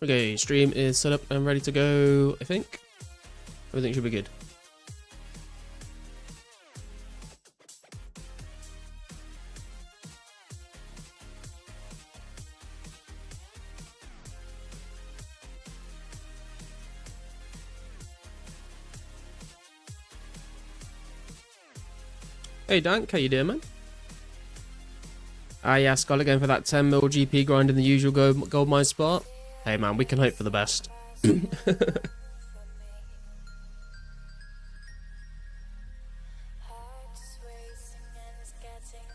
Okay, stream is set up and ready to go, I think. Everything should be good. Hey Dank, how you doing, man? Ah yeah, Scarlet going for that 10 mil GP grind in the usual gold mine spot. Hey man, we can hope for the best.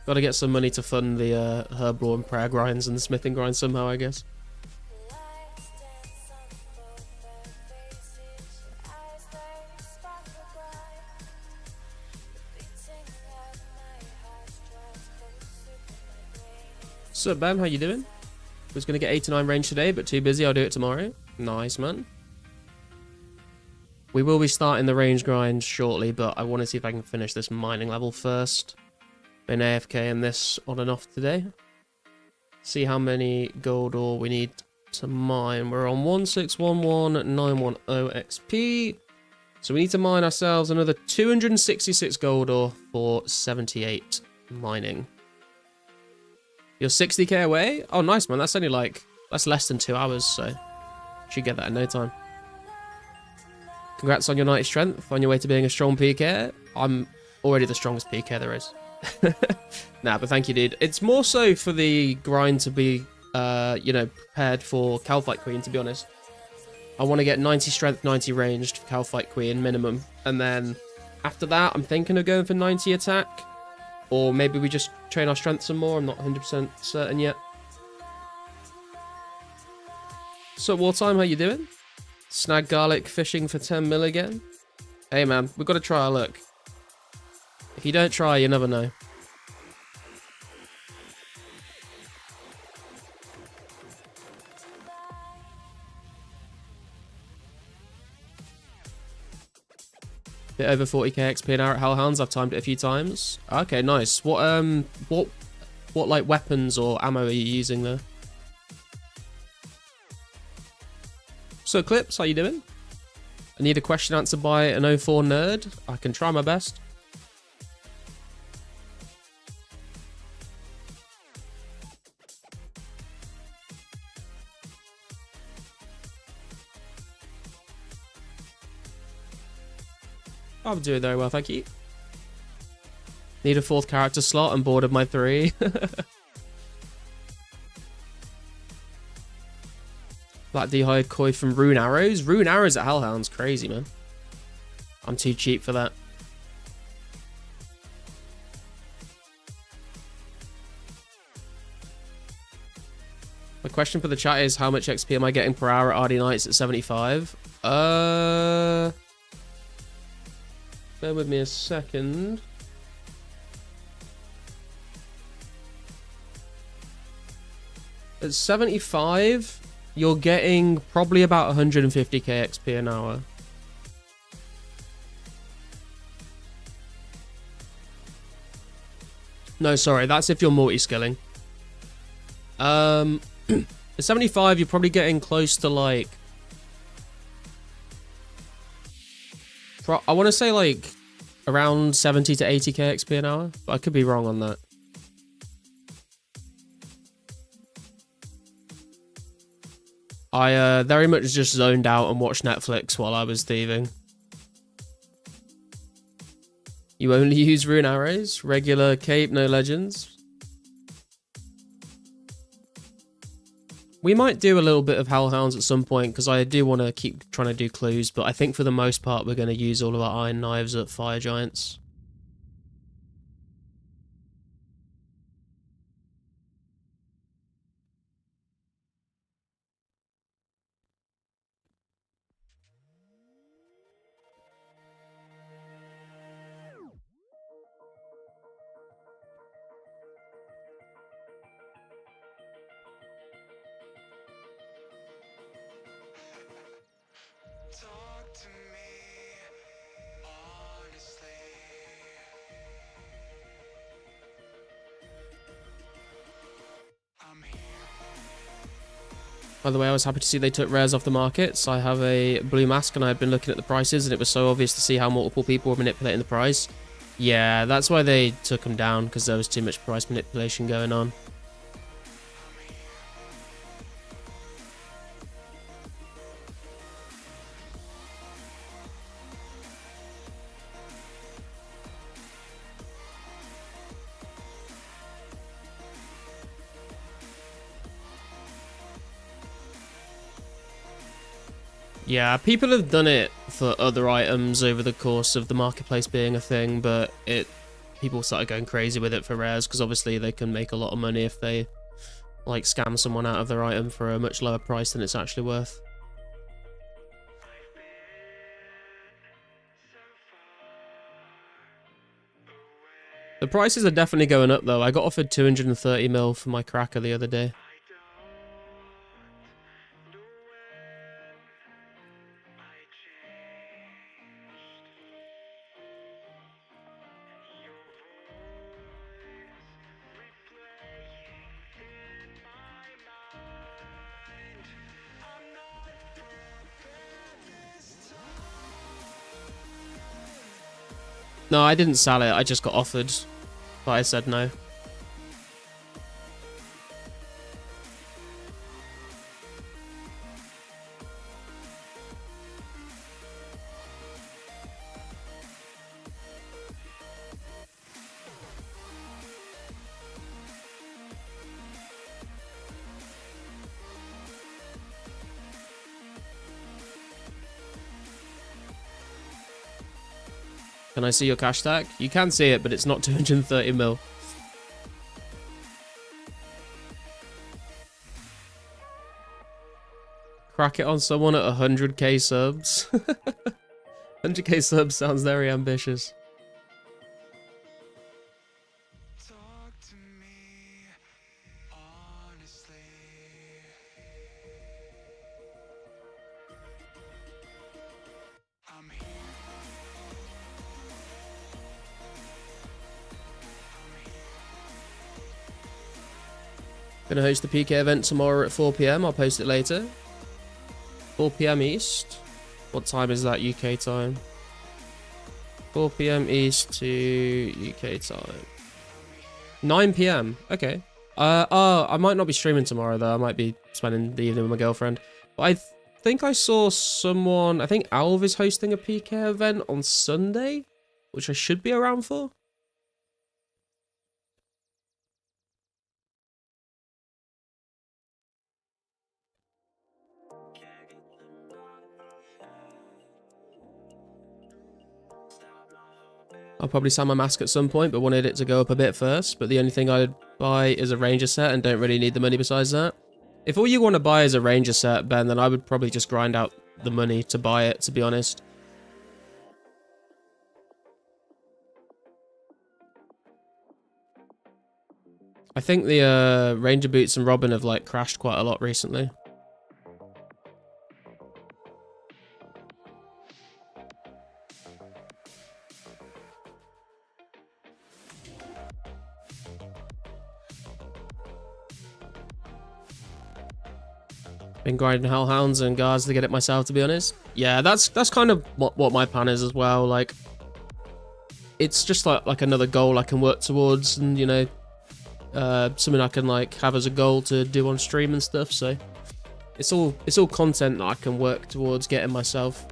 Gotta get some money to fund the herb law and prayer grinds and the smithing grinds somehow, I guess. So Ben, how you doing? Was gonna get 89 range today, but too busy. I'll do it tomorrow. Nice, man. We will be starting the range grind shortly, but I want to see if I can finish this mining level first. Been AFK in this on and off today. See how many gold ore we need to mine. We're on 1611910 XP. So we need to mine ourselves another 266 gold ore for 78 mining. You're 60k away? Oh, nice, man. That's only like, that's less than 2 hours, so should get that in no time. Congrats on your 90 strength, on your way to being a strong PK. I'm already the strongest PK there is. Nah, but thank you, dude. It's more so for the grind to be, you know, prepared for Calphite Queen, to be honest. I want to get 90 strength, 90 ranged for Calphite Queen minimum. And then after that, I'm thinking of going for 90 attack. Or maybe we just train our strength some more. I'm not 100% certain yet. So, Wartime, how you doing? Snag garlic fishing for 10 mil again? Hey, man, we've got to try our luck. If you don't try, you never know. Bit over 40k XP an hour at Hellhounds. I've timed it a few times. Okay, nice. What like weapons or ammo are you using there? So Clips, how you doing? I need a question answered by an 04 nerd. I can try my best. I'm doing very well, thank you. Need a 4th character slot. I'm bored of my 3. Black Dehyde Koi from Rune Arrows. Rune Arrows at Hellhounds. Crazy, man. I'm too cheap for that. My question for the chat is, how much XP am I getting per hour at RD Knights at 75? Bear with me a second. At 75, you're getting probably about 150k XP an hour. No, sorry, that's if you're multi-skilling. At 75, you're probably getting close to like... I want to say like around 70 to 80k XP an hour, but I could be wrong on that. I very much just zoned out and watched Netflix while I was thieving. You only use rune arrows? Regular cape, no legends? We might do a little bit of Hellhounds at some point, because I do want to keep trying to do clues, but I think for the most part we're going to use all of our iron knives at Fire Giants. By the way, I was happy to see they took rares off the markets. I have a blue mask and I had been looking at the prices and it was so obvious to see how multiple people were manipulating the price. Yeah, that's why they took them down, because there was too much price manipulation going on. Yeah, people have done it for other items over the course of the marketplace being a thing, but people started going crazy with it for rares, because obviously they can make a lot of money if they like scam someone out of their item for a much lower price than it's actually worth. The prices are definitely going up though. I got offered 230 mil for my cracker the other day. No, I didn't sell it. I just got offered, but I said no. Can I see your cash stack? You can see it, but it's not 230 mil. Crack it on someone at 100k subs. 100k subs sounds very ambitious. Gonna host the PK event tomorrow at 4 PM. I'll post it later. 4 PM East. What time is that UK time? 4 PM East to UK time. 9 PM. Okay. I might not be streaming tomorrow though. I might be spending the evening with my girlfriend. But I think I saw someone. I think Alv is hosting a PK event on Sunday, which I should be around for. I'll probably sell my mask at some point, but wanted it to go up a bit first. But the only thing I'd buy is a ranger set and don't really need the money besides that. If all you want to buy is a ranger set, Ben, then I would probably just grind out the money to buy it, to be honest. I think the ranger boots and Robin have like crashed quite a lot recently. Been grinding hellhounds and guards to get it myself, to be honest. Yeah, that's kind of what my plan is as well. Like, it's just like another goal I can work towards, and you know, something I can like have as a goal to do on stream and stuff. So it's all content that I can work towards getting myself.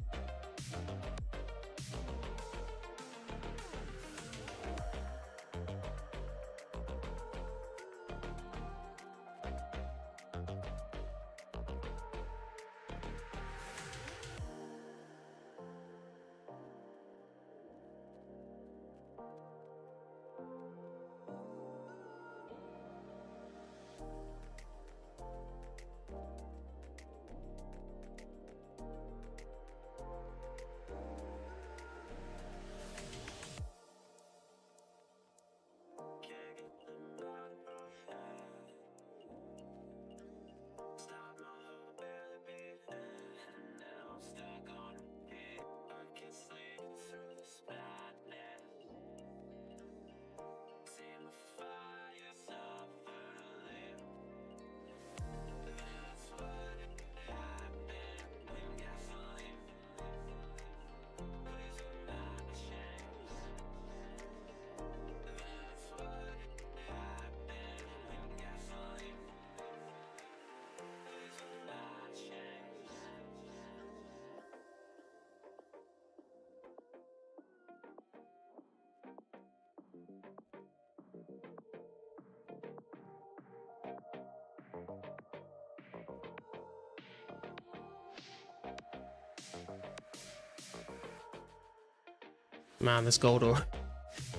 Man, this gold ore.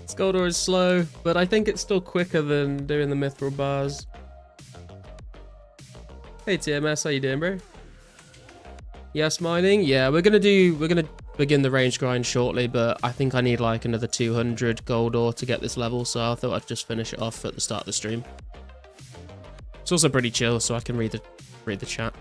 This gold ore is slow, but I think it's still quicker than doing the mithril bars. Hey TMS, how you doing, bro? Yes, mining. Yeah, we're gonna begin the range grind shortly, but I think I need like another 200 gold ore to get this level, so I thought I'd just finish it off at the start of the stream. It's also pretty chill, so I can read the chat.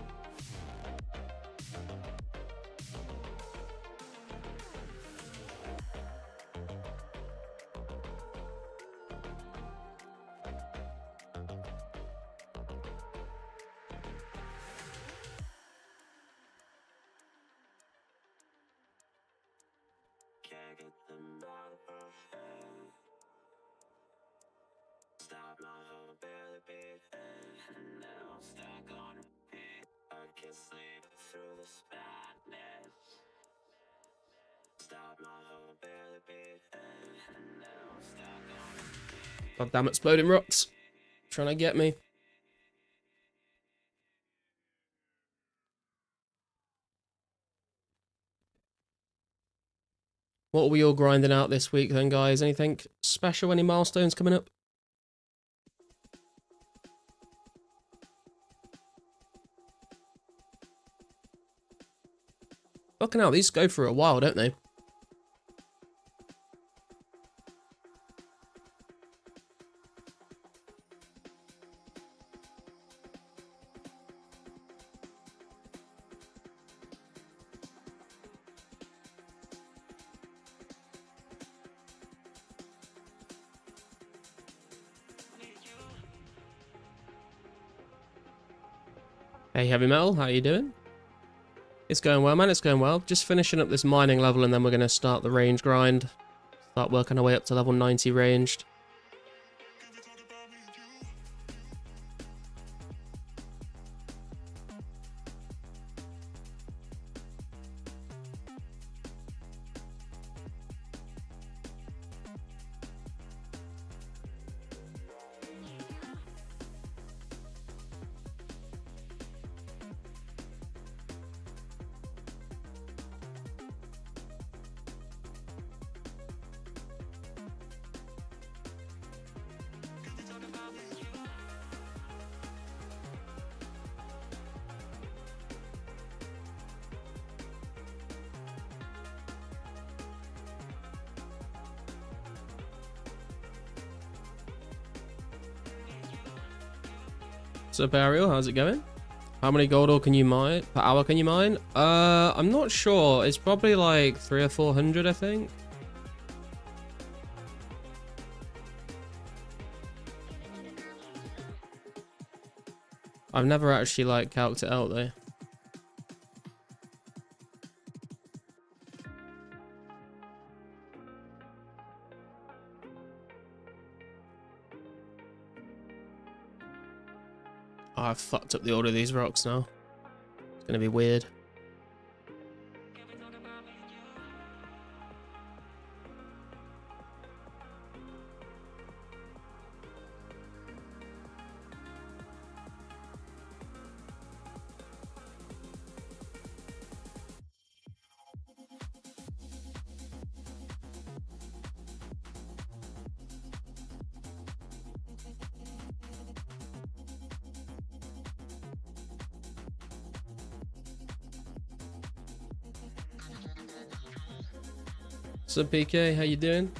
God damn it, exploding rocks. Trying to get me. What are we all grinding out this week then, guys? Anything special? Any milestones coming up? Fucking hell, these go for a while, don't they? Hey, Heavy Metal, how you doing? It's going well, man, it's going well. Just finishing up this mining level and then we're going to start the range grind. Start working our way up to level 90 ranged. So Burial, how's it going? How many gold ore can you mine per hour? Can you mine? I'm not sure. It's probably like 300 or 400, I think. I've never actually like calced it out though. Oh, I've fucked up the order of these rocks now. It's gonna be weird. What's up, PK? How you doing?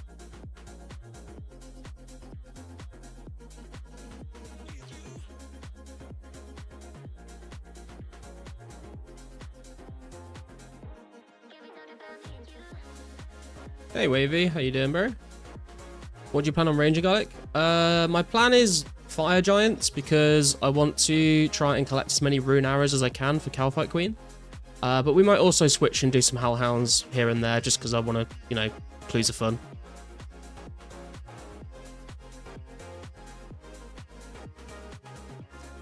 Hey, Wavy. How you doing, bro? What do you plan on ranging, Garlic? My plan is fire giants because I want to try and collect as many rune arrows as I can for Calfight Queen. But we might also switch and do some hellhounds here and there just because I want to, you know, clues are fun.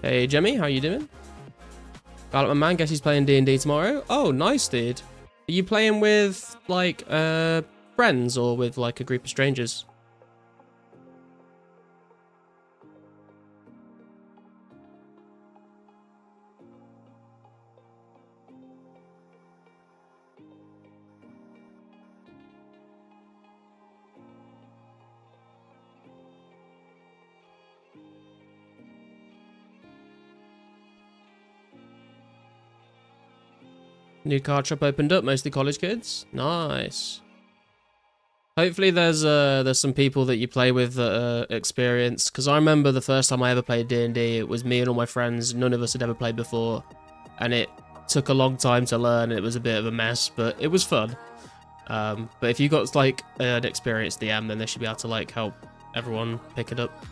Hey, Jemmy, how you doing? Garlic, my man, guess he's playing D&D tomorrow. Oh, nice, dude. Are you playing with, like, friends or with, like, a group of strangers? New card shop opened up, mostly college kids. Nice. Hopefully there's some people that you play with that are experienced, because I remember the first time I ever played D&D, it was me and all my friends, none of us had ever played before, and it took a long time to learn, it was a bit of a mess, but it was fun. But if you got like an experienced DM, then they should be able to like help everyone pick it up.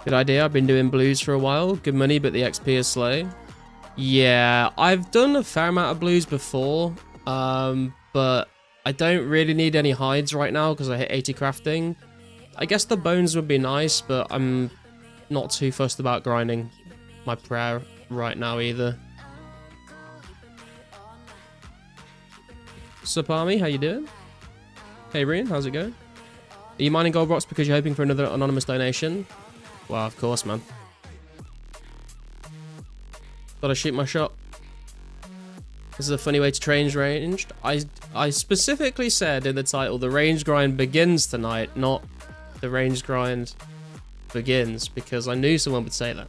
Good idea, I've been doing blues for a while, good money, but the XP is slow. Yeah, I've done a fair amount of blues before, but I don't really need any hides right now because I hit 80 crafting. I guess the bones would be nice, but I'm not too fussed about grinding my prayer right now either. Sup Army, how you doing? Hey Rian, how's it going? Are you mining gold rocks because you're hoping for another anonymous donation? Well, of course, man. Gotta shoot my shot. This is a funny way to train ranged. I specifically said in the title, the range grind begins tonight, not the range grind begins, because I knew someone would say that.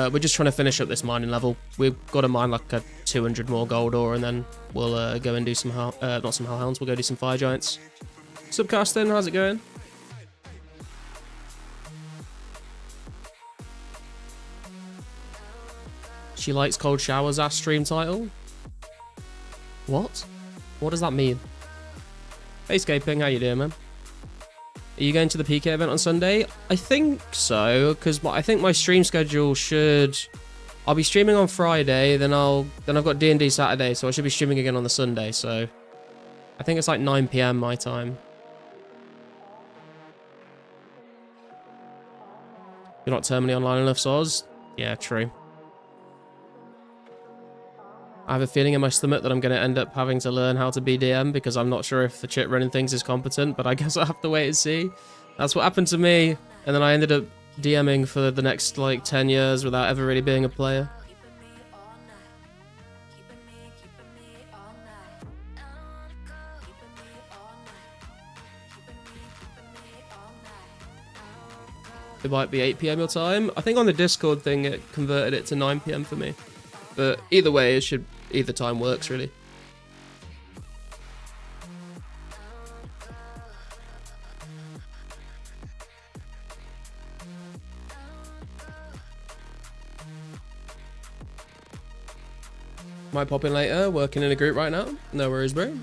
We're just trying to finish up this mining level. We've got to mine like a 200 more gold ore, and then we'll go and do some not some hellhounds. We'll go do some fire giants. Subcasting, how's it going? She likes cold showers. Our stream title. What? What does that mean? Hey, Scaping, how you doing, man? Are you going to the PK event on Sunday? I think so, because I think my stream schedule should... I'll be streaming on Friday, then I've got D&D Saturday, so I should be streaming again on the Sunday, so... I think it's like 9 PM my time. You're not terminally online enough, Soz? Yeah, true. I have a feeling in my stomach that I'm going to end up having to learn how to be DM because I'm not sure if the chit running things is competent, but I guess I'll have to wait and see. That's what happened to me, and then I ended up DMing for the next, like, 10 years without ever really being a player. It might be 8 PM your time. I think on the Discord thing it converted it to 9 PM for me. But either way, either time works, really. Might pop in later, working in a group right now. No worries, bro.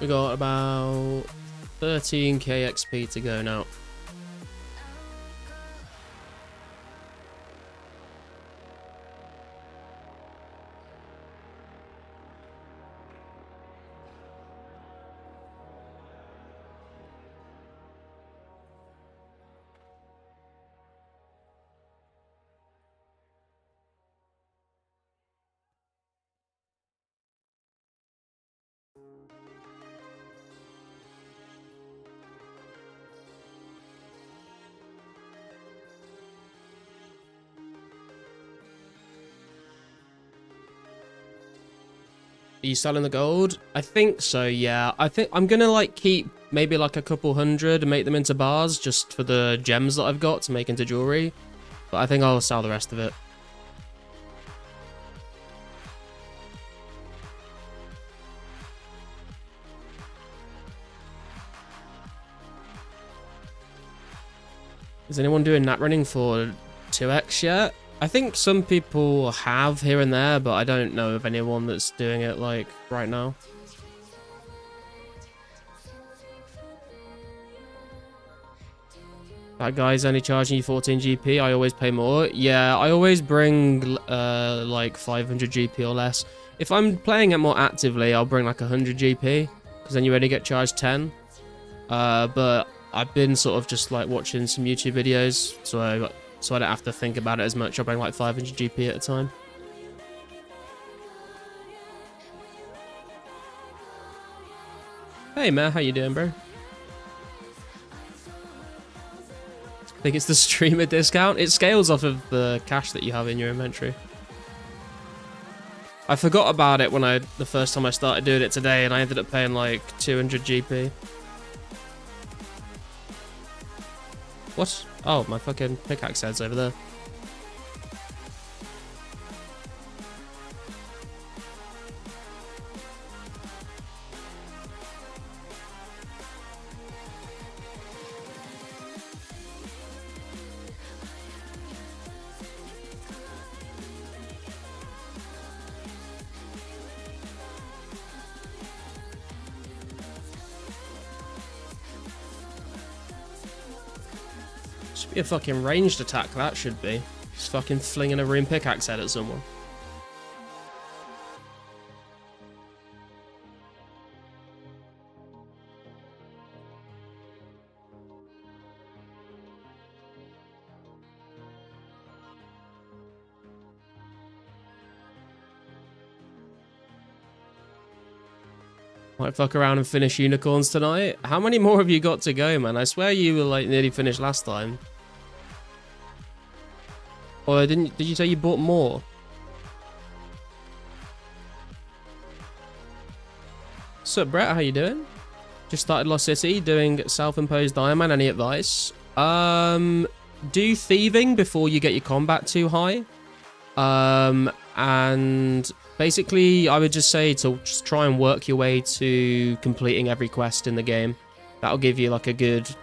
We got about 13k XP to go now. Are you selling the gold? I think so, yeah. I think I'm gonna like keep maybe like a couple hundred and make them into bars just for the gems that I've got to make into jewelry. But I think I'll sell the rest of it. Is anyone doing nat running for 2x yet? I think some people have here and there, but I don't know of anyone that's doing it like right now. That guy's only charging you 14 GP. I always pay more. Yeah, I always bring like 500 GP or less. If I'm playing it more actively, I'll bring like 100 GP because then you only get charged 10. But I've been sort of just like watching some YouTube videos, so I don't have to think about it as much. I'll bring like 500 GP at a time. Hey man, how you doing, bro? I think it's the streamer discount. It scales off of the cash that you have in your inventory. I forgot about it when the first time I started doing it today, and I ended up paying like 200 GP. What? Oh, my fucking pickaxe head's over there. Should be a fucking ranged attack, that should be. Just fucking flinging a rune pickaxe head at someone. Might fuck around and finish unicorns tonight. How many more have you got to go, man? I swear you were like nearly finished last time. Or did you say you bought more? Sup, Brett? How you doing? Just started Lost City, doing self-imposed Iron Man. Any advice? Do thieving before you get your combat too high. And basically, I would just say to just try and work your way to completing every quest in the game. That'll give you like a good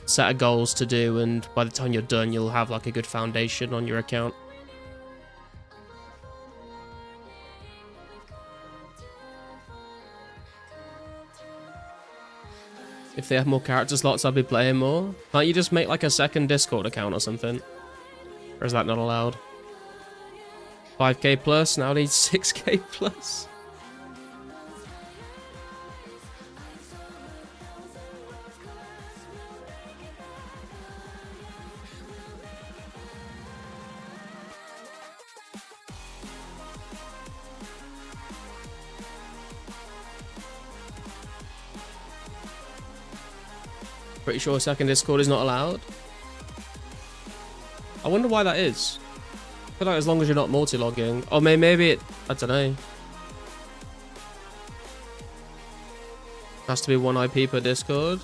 set of goals to do, and by the time you're done, you'll have like a good foundation on your account. If they have more character slots, I'll be playing more. Can't you just make like a second Discord account or something? Or is that not allowed? 5k plus, now needs 6k plus. Pretty sure second Discord is not allowed. I wonder why that is. I feel like as long as you're not multi-logging. Or maybe it... I don't know. Has to be one IP per Discord.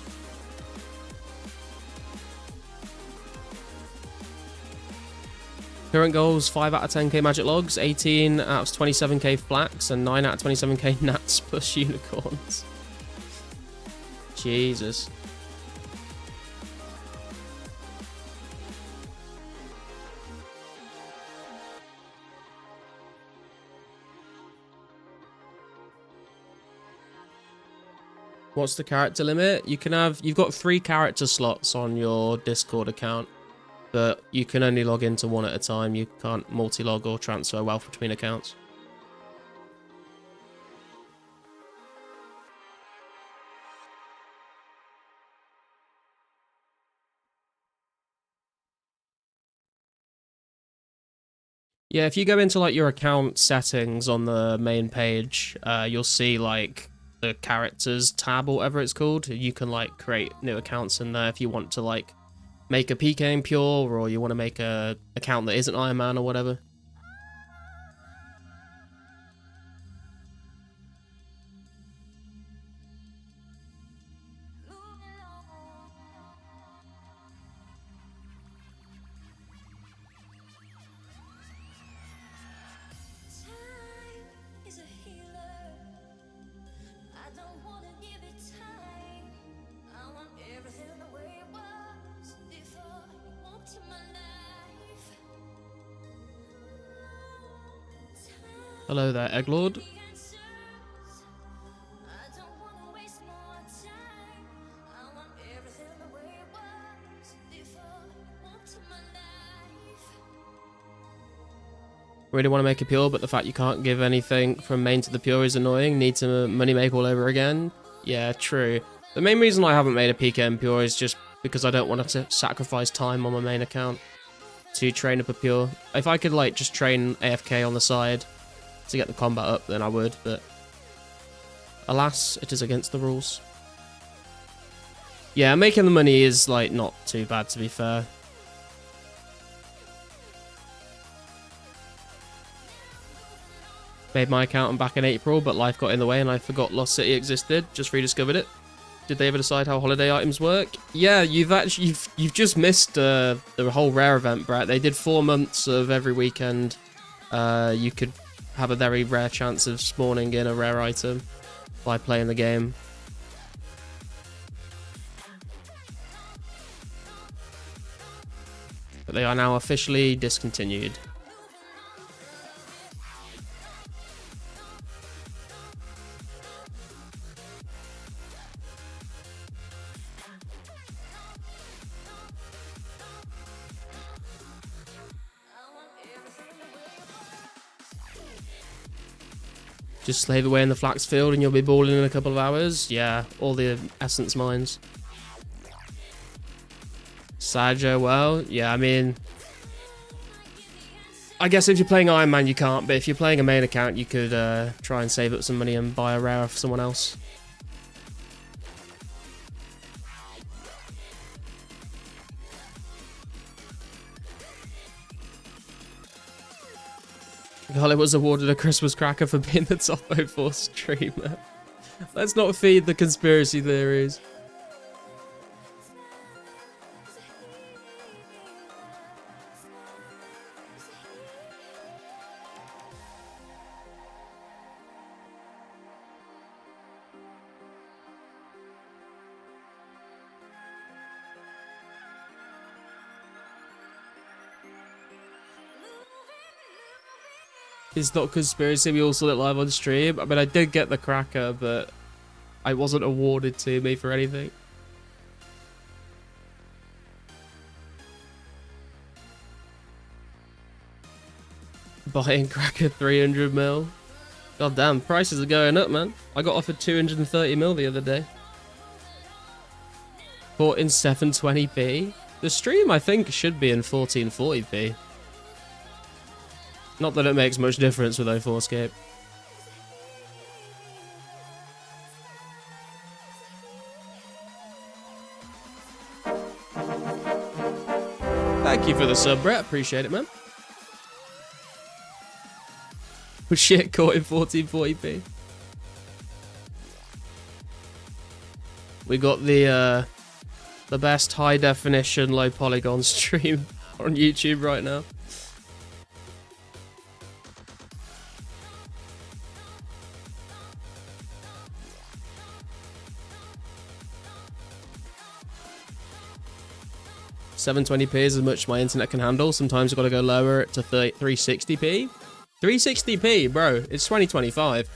Current goals, 5 out of 10k magic logs, 18 out of 27k flax, and 9 out of 27k nats plus unicorns. Jesus. What's the character limit? You've got 3 character slots on your Discord account, but you can only log into one at a time. You can't multi-log or transfer wealth between accounts. Yeah, if you go into like your account settings on the main page, you'll see like the characters tab or whatever it's called. You can like create new accounts in there if you want to like make a PK impure, or you want to make a account that isn't Iron Man or whatever. Hello there, Egglord. Really want to make a pure, but the fact you can't give anything from main to the pure is annoying. Need to money make all over again. Yeah, true. The main reason I haven't made a PKM pure is just because I don't want to sacrifice time on my main account to train up a pure. If I could like just train AFK on the side to get the combat up, then I would, but alas, it is against the rules. Yeah, making the money is like not too bad, to be fair. Made my account back in April, but life got in the way and I forgot Lost City existed. Just rediscovered it. Did they ever decide how holiday items work? Yeah, you've just missed the whole rare event, Brett. They did 4 months of every weekend. You could have a very rare chance of spawning in a rare item by playing the game. But they are now officially discontinued. Just slave away in the flax field and you'll be balling in a couple of hours. Yeah, all the essence mines. Sajo, well, yeah, I mean, I guess if you're playing Iron Man you can't, but if you're playing a main account you could try and save up some money and buy a rare for someone else. Holly was awarded a Christmas cracker for being the top 04 streamer. Let's not feed the conspiracy theories. It's not conspiracy, we also lit live on stream. I mean, I did get the cracker, but I wasn't awarded to me for anything. Buying cracker 300 mil. God damn, prices are going up, man. I got offered 230 mil the other day. Bought in 720p. The stream, I think, should be in 1440p. Not that it makes much difference with 2004scape. Thank you for the sub, Brett. Appreciate it, man. Oh shit, caught in 1440p. We got the best high definition, low polygon stream on YouTube right now. .720p is as much my internet can handle. Sometimes I've got to go lower it to 360p. 360p, bro. It's 2025.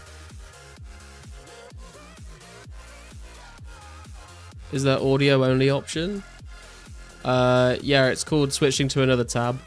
Is there audio only option? Yeah, it's called switching to another tab.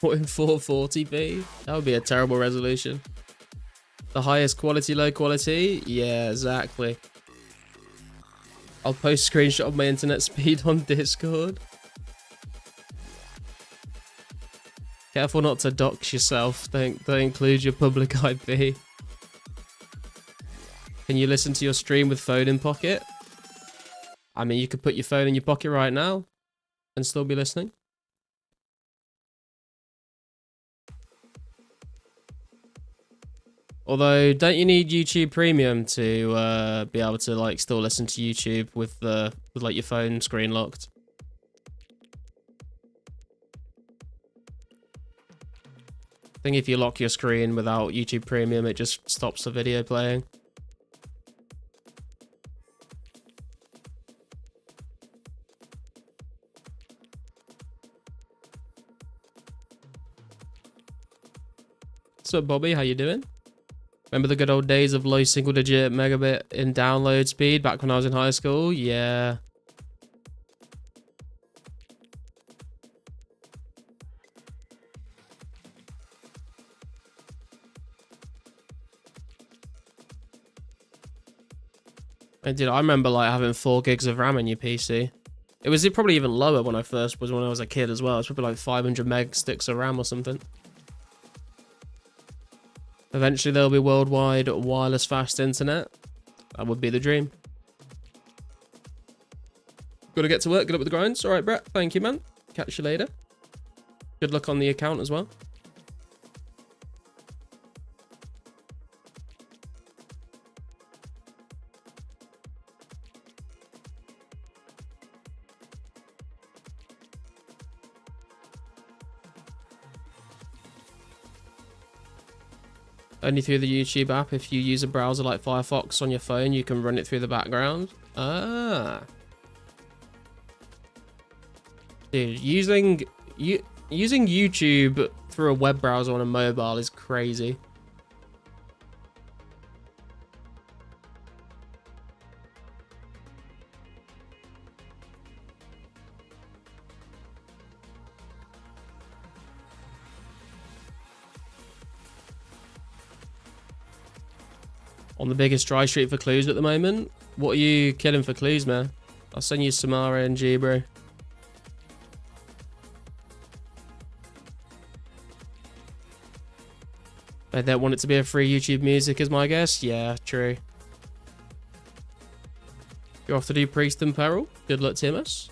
In 440p? That would be a terrible resolution. The highest quality, low quality? Yeah, exactly. I'll post a screenshot of my internet speed on Discord. Careful not to dox yourself. Don't include your public IP. Can you listen to your stream with phone in pocket? I mean, you could put your phone in your pocket right now and still be listening. Although, don't you need YouTube Premium to be able to like still listen to YouTube with like your phone screen locked? I think if you lock your screen without YouTube Premium, it just stops the video playing. What's up, Bobby? How you doing? Remember the good old days of low single-digit megabit in download speed back when I was in high school? Yeah. I remember like having 4 gigs of RAM in your PC. It was probably even lower when I was a kid as well. It was probably like 500 meg sticks of RAM or something. Eventually there'll be worldwide wireless fast internet. That would be the dream. Gotta get to work, get up with the grinds. Alright, Brett, thank you, man. Catch you later. Good luck on the account as well. Only through the YouTube app. If you use a browser like Firefox on your phone, you can run it through the background. Ah. Dude, using YouTube through a web browser on a mobile is crazy. On the biggest dry street for clues at the moment. What are you killing for clues, man? I'll send you some RNG, bro. I don't want it to be a free YouTube music is my guess. Yeah, true. You're off to do Priest and Peril. Good luck, Timus.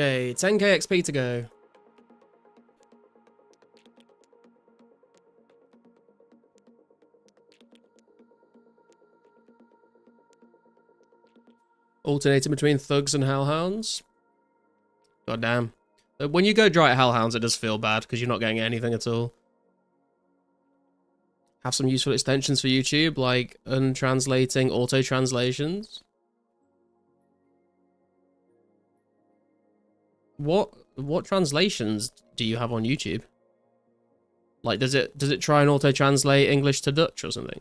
Okay, 10k XP to go. Alternating between thugs and hellhounds. God damn. When you go dry at hellhounds, it does feel bad because you're not getting anything at all. Have some useful extensions for YouTube, like untranslating auto translations. What translations do you have on YouTube? Like, does it try and auto translate English to Dutch or something?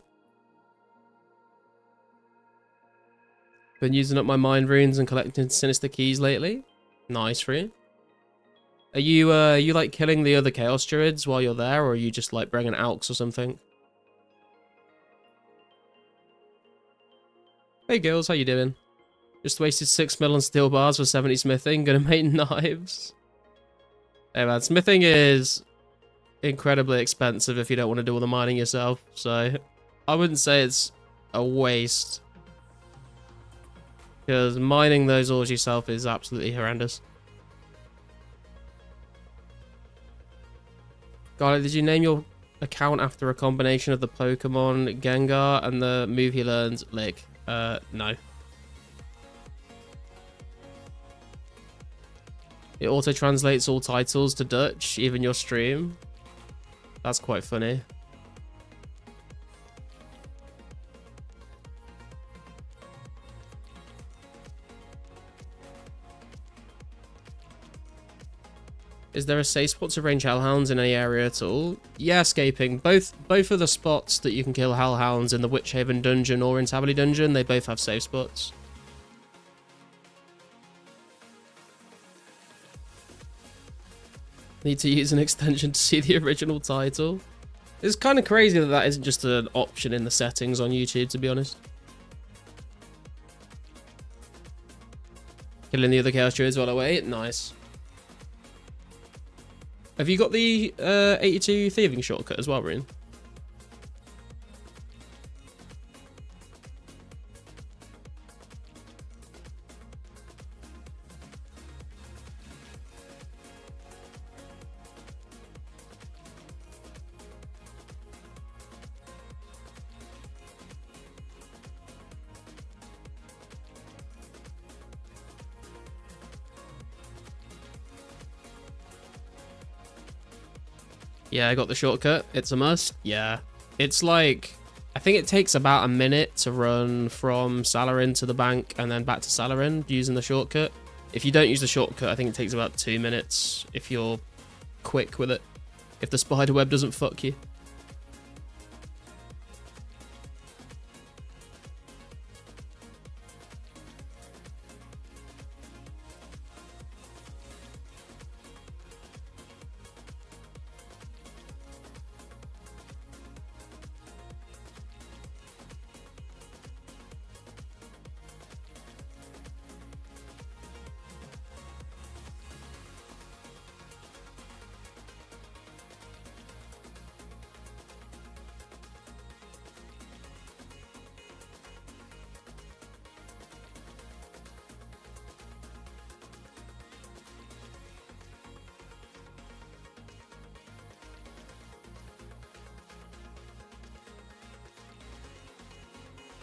Been using up my mind runes and collecting sinister keys lately. Nice for you. Are you like killing the other chaos druids while you're there, or are you just like bringing Alks or something? Hey girls, how you doing? Just wasted 6 mil on steel bars for 70 smithing. Gonna make knives. Hey man, smithing is incredibly expensive if you don't want to do all the mining yourself. So I wouldn't say it's a waste, because mining those ores yourself is absolutely horrendous. Got it. Did you name your account after a combination of the Pokemon Gengar and the move he learned, Lick? No. It auto-translates all titles to Dutch, even your stream. That's quite funny. Is there a safe spot to range hellhounds in any area at all? Yeah, escaping. Both of the spots that you can kill hellhounds in the Witch Haven dungeon or in Taberley dungeon, they both have safe spots. Need to use an extension to see the original title. It's kind of crazy that that isn't just an option in the settings on YouTube, to be honest. Killing the other Chaos Druids while I wait. Nice. Have you got the 82 thieving shortcut as well, Rune? Yeah, I got the shortcut. It's a must. Yeah. It's like, I think it takes about a minute to run from Salarin to the bank and then back to Salarin using the shortcut. If you don't use the shortcut, I think it takes about 2 minutes if you're quick with it. If the spider web doesn't fuck you.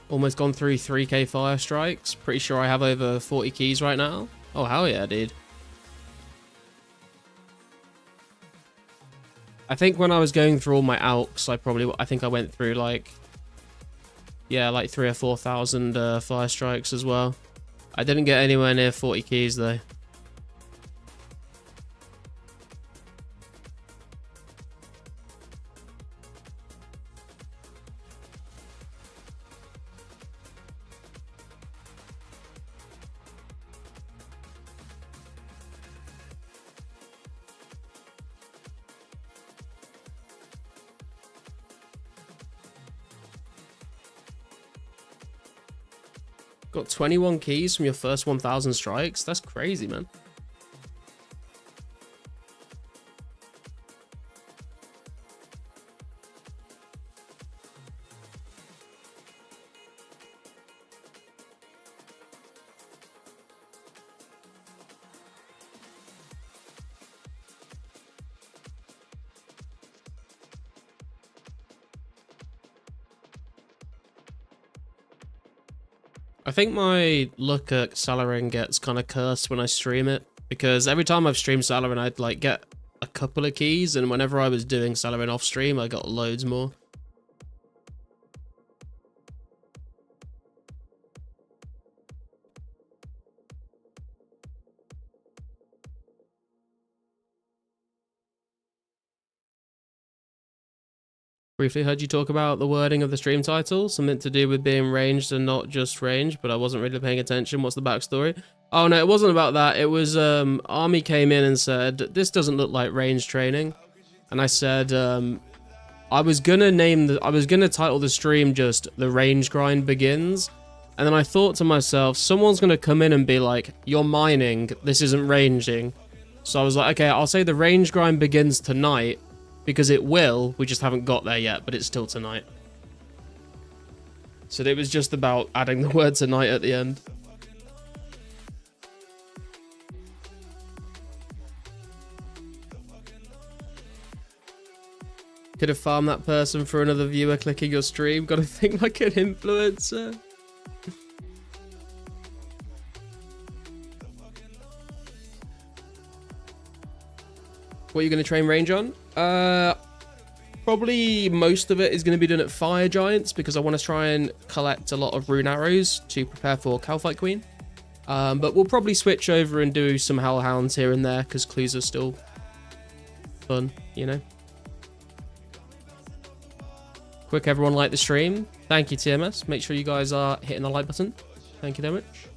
Almost gone through 3k fire strikes. Pretty sure I have over 40 keys right now. Oh, hell yeah, dude. I think when I was going through all my alks, I think I went through like, yeah, like 3,000 or 4,000 fire strikes as well. I didn't get anywhere near 40 keys though. Got 21 keys from your first 1,000 strikes. That's crazy, man. I think my luck at Salarin gets kind of cursed when I stream it, because every time I've streamed Salarin, I'd like get a couple of keys, and whenever I was doing Salarin off stream, I got loads more. Briefly heard you talk about the wording of the stream title, something to do with being ranged and not just ranged, but I wasn't really paying attention. What's the backstory? Oh no, it wasn't about that. It was Army came in and said, this doesn't look like range training. And I said, I was gonna title the stream just The Range Grind Begins. And then I thought to myself, someone's gonna come in and be like, you're mining, this isn't ranging. So I was like, okay, I'll say The Range Grind Begins tonight. Because it will, we just haven't got there yet, but it's still tonight. So it was just about adding the word tonight at the end. Could have farmed that person for another viewer clicking your stream. Gotta think like an influencer. What are you going to train range on? Probably most of it is going to be done at Fire Giants, because I want to try and collect a lot of rune arrows to prepare for Calfight Queen. But we'll probably switch over and do some Hellhounds here and there, because clues are still fun, you know. Quick, everyone like the stream. Thank you, TMS. Make sure you guys are hitting the like button. Thank you very much.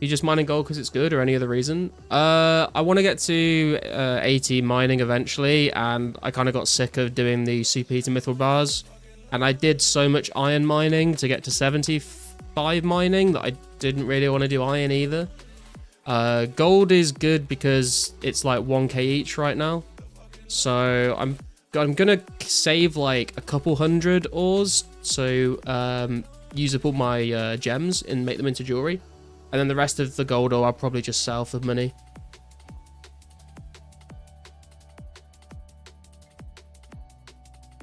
You just mining gold because it's good, or any other reason? I want to get to 80 mining eventually, and I kind of got sick of doing the superheater mithril bars. And I did so much iron mining to get to 70 5 mining that I didn't really want to do iron either. Gold is good because it's like 1k each right now. So I'm gonna save like a couple hundred ores, so use up all my gems and make them into jewelry. And then the rest of the gold ore I'll probably just sell for money.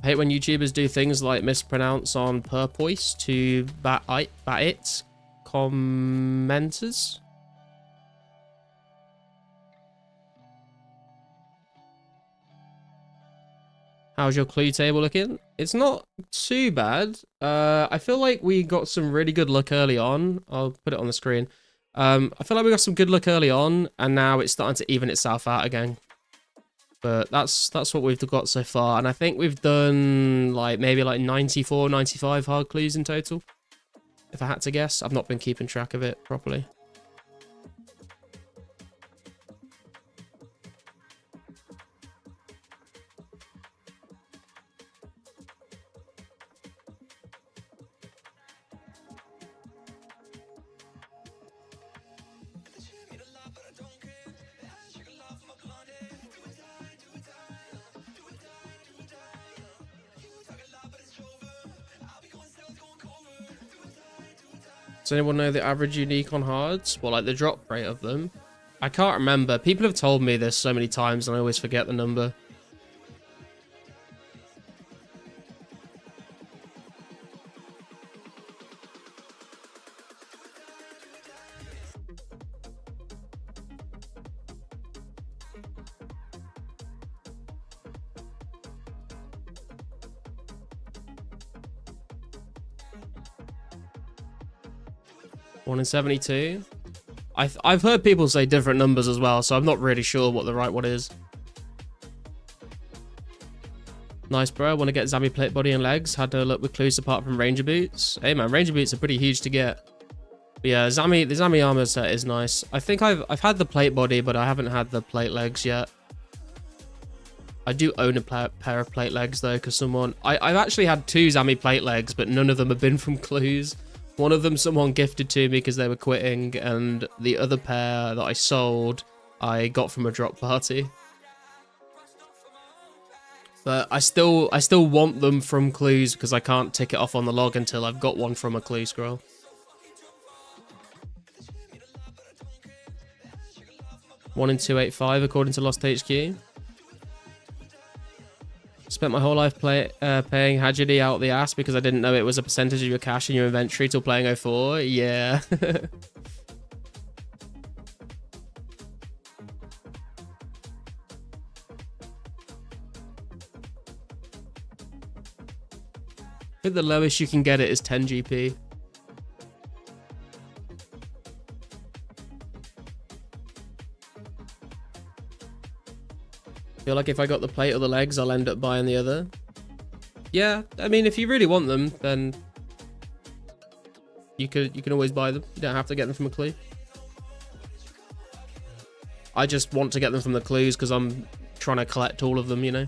I hate when YouTubers do things like mispronounce on purpoise to bat commenters. How's your clue table looking? It's not too bad. I feel like we got some really good luck early on. I'll put it on the screen. I feel like we got some good luck early on, and now it's starting to even itself out again. But that's what we've got so far, and I think we've done like maybe like 94, 95 hard clues in total. If I had to guess, I've not been keeping track of it properly. Does anyone know the average unique on hards? Well, like the drop rate of them? I can't remember. People have told me this so many times and I always forget the number. One in 72. I've heard people say different numbers as well, so I'm not really sure what the right one is. Nice, bro. I want to get Zami plate body and legs. Had no luck with clues apart from ranger boots. Hey man, ranger boots are pretty huge to get. But yeah, the Zami armor set is nice. I think I've had the plate body, but I haven't had the plate legs yet. I do own a pair of plate legs though, because I've actually had 2 Zami plate legs, but none of them have been from clues. One of them someone gifted to me because they were quitting, and the other pair that I sold, I got from a drop party. But I still want them from clues because I can't tick it off on the log until I've got one from a clue scroll. One in 285 according to Lost HQ. Spent my whole life paying Haggerty out the ass because I didn't know it was a percentage of your cash in your inventory till playing 04. Yeah. I think the lowest you can get it is 10 GP. I feel like if I got the plate or the legs, I'll end up buying the other. Yeah, I mean, if you really want them, then you can always buy them. You don't have to get them from a clue. I just want to get them from the clues because I'm trying to collect all of them, you know.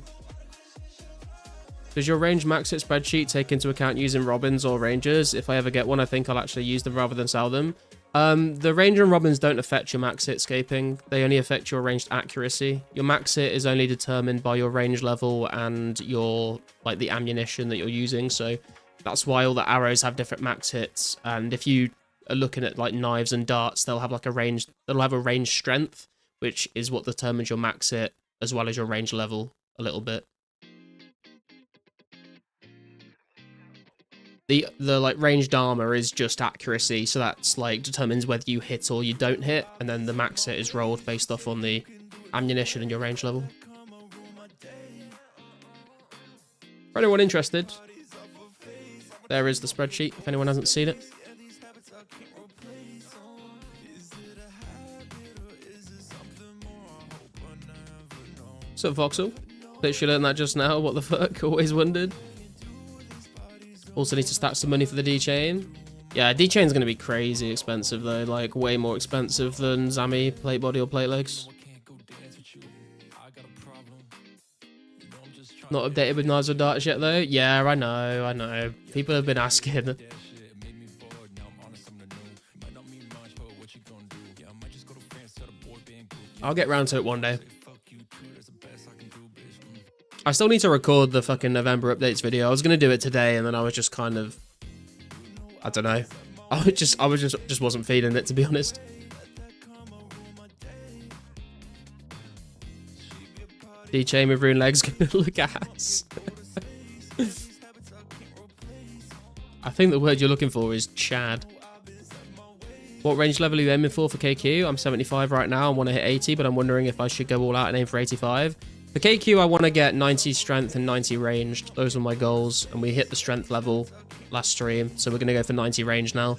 Does your range max hit spreadsheet take into account using robins or rangers? If I ever get one, I think I'll actually use them rather than sell them. The ranger and robins don't affect your max hit scaping. They only affect your ranged accuracy. Your max hit is only determined by your range level and your the ammunition that you're using. So that's why all the arrows have different max hits. And if you are looking at like knives and darts, they'll have like a range. They'll have a range strength, which is what determines your max hit as well as your range level a little bit. The like ranged armor is just accuracy, so that's like determines whether you hit or you don't hit, and then the max hit is rolled based off on the ammunition and your range level. For anyone interested, there is the spreadsheet if anyone hasn't seen it. So Voxel, literally learned that just now. What the fuck? Always wondered. Also need to stack some money for the D-chain. Yeah, D-chain's going to be crazy expensive though, like way more expensive than Zami plate body or plate legs. Not updated with knives or darts yet though? Yeah, I know. People have been asking. I'll get round to it one day. I still need to record the fucking November updates video. I was gonna do it today, and then I was just kind of, I don't know. I just wasn't feeling it, to be honest. D-chain with rune legs gonna look ass. I think the word you're looking for is Chad. What range level are you aiming for KQ? I'm 75 right now. I want to hit 80, but I'm wondering if I should go all out and aim for 85. For KQ, I want to get 90 strength and 90 ranged. Those are my goals, and we hit the strength level last stream, so we're going to go for 90 ranged now.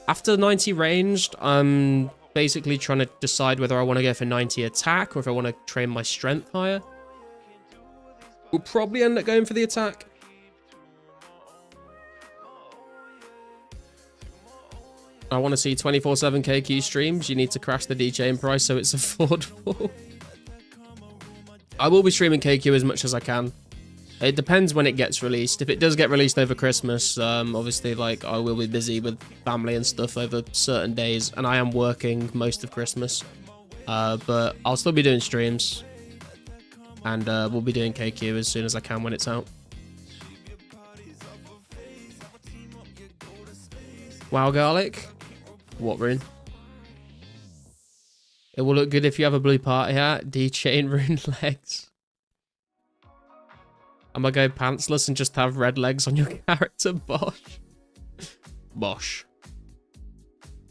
After 90 ranged, I'm basically trying to decide whether I want to go for 90 attack or if I want to train my strength higher. We'll probably end up going for the attack. I want to see 24/7 KQ streams. You need to crash the D-chain price so it's affordable. I will be streaming KQ as much as I can. It depends when it gets released. If it does get released over Christmas, obviously, like, I will be busy with family and stuff over certain days, and I am working most of Christmas. But I'll still be doing streams, and we'll be doing KQ as soon as I can when it's out. Wow, garlic. What rune? It will look good if you have a blue party hat. D-chain rune legs. I'm gonna go pantsless and just have red legs on your character, Bosh. Bosh.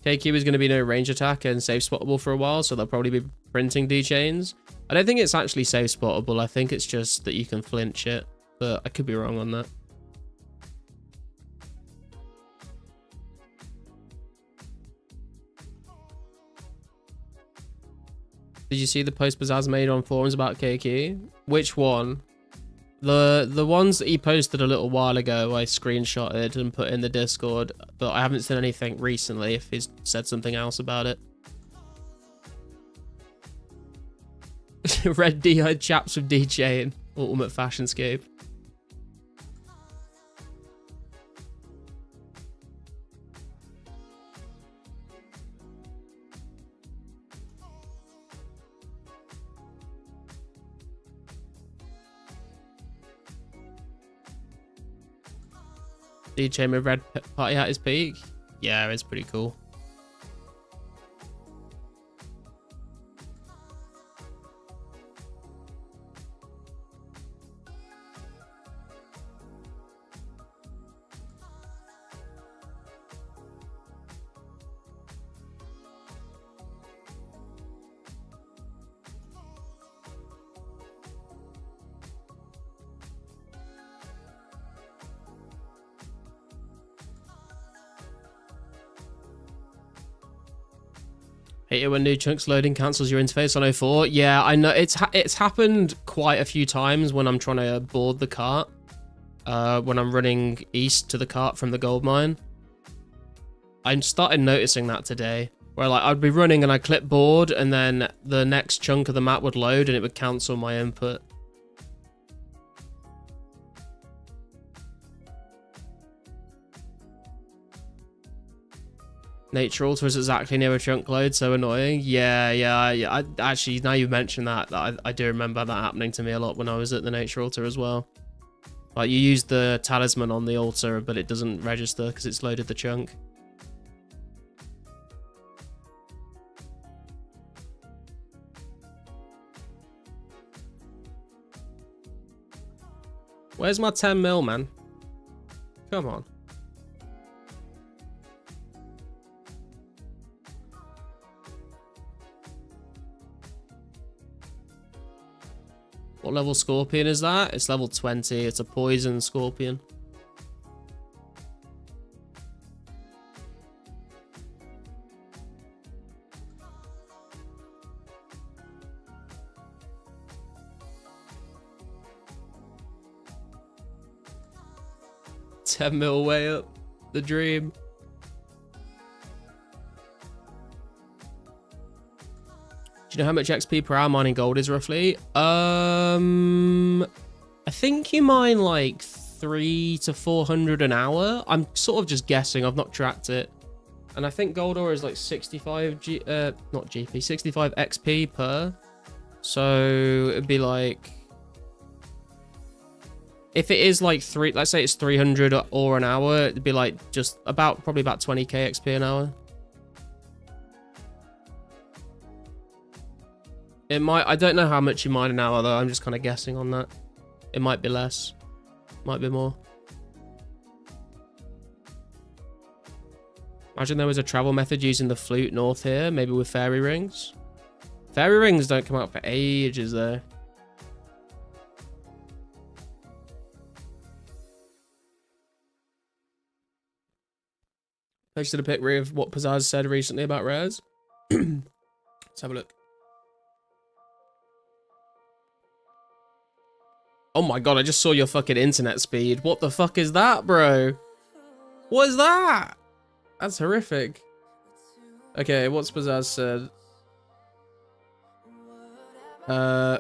KQ is going to be no range attack and safe spottable for a while, so they'll probably be printing D-chains. I don't think it's actually safe spottable. I think it's just that you can flinch it, but I could be wrong on that. Did you see the post Bazaz made on forums about KQ? Which one? The ones that he posted a little while ago, I screenshotted and put in the Discord, but I haven't seen anything recently if he's said something else about it. Red D-eyed chaps with D-chain. Ultimate fashion scape. D-chain with red party hat is peak. Yeah, it's pretty cool. Hate it when new chunks loading cancels your interface on 04. Yeah, I know it's happened quite a few times when I'm trying to board the cart. When I'm running east to the cart from the gold mine. I started noticing that today, where like I'd be running and I clip board, and then the next chunk of the map would load and it would cancel my input. Nature Altar is exactly near a chunk load, so annoying. Yeah. I actually, now you mention that, I do remember that happening to me a lot when I was at the Nature Altar as well. Like, you use the talisman on the altar, but it doesn't register because it's loaded the chunk. Where's my 10 mil, man? Come on. What level scorpion is that? It's level 20. It's a poison scorpion. $10 mil way up. The dream. Do you know how much XP per hour mining gold is roughly? I think you mine like 300 to 400 an hour. I'm sort of just guessing. I've not tracked it. And I think gold ore is like 65 not GP, 65 XP per. So it'd be like, if it is like let's say it's 300 ore an hour, it'd be like just about, probably about 20k XP an hour. It might, I don't know how much you mine an hour though, I'm just kind of guessing on that. It might be less, might be more. Imagine there was a travel method using the flute north here, maybe with fairy rings. Fairy rings don't come out for ages though. Posted a pic of what Pizzazz said recently about rares. Let's have a look. Oh my god, I just saw your fucking internet speed. What the fuck is that, bro? What is that? That's horrific. Okay, what's Pizzazz said?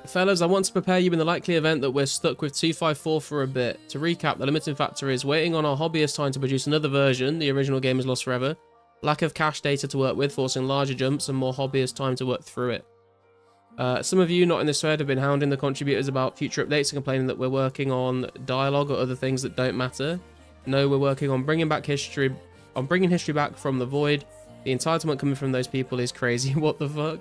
Fellas, I want to prepare you in the likely event that we're stuck with 254 for a bit. To recap, the limiting factor is waiting on our hobbyist time to produce another version. The original game is lost forever. Lack of cache data to work with, forcing larger jumps and more hobbyist time to work through it. Some of you not in this thread have been hounding the contributors about future updates and complaining that we're working on dialogue or other things that don't matter. No, we're working on bringing history back from the void. The entitlement coming from those people is crazy. What the fuck?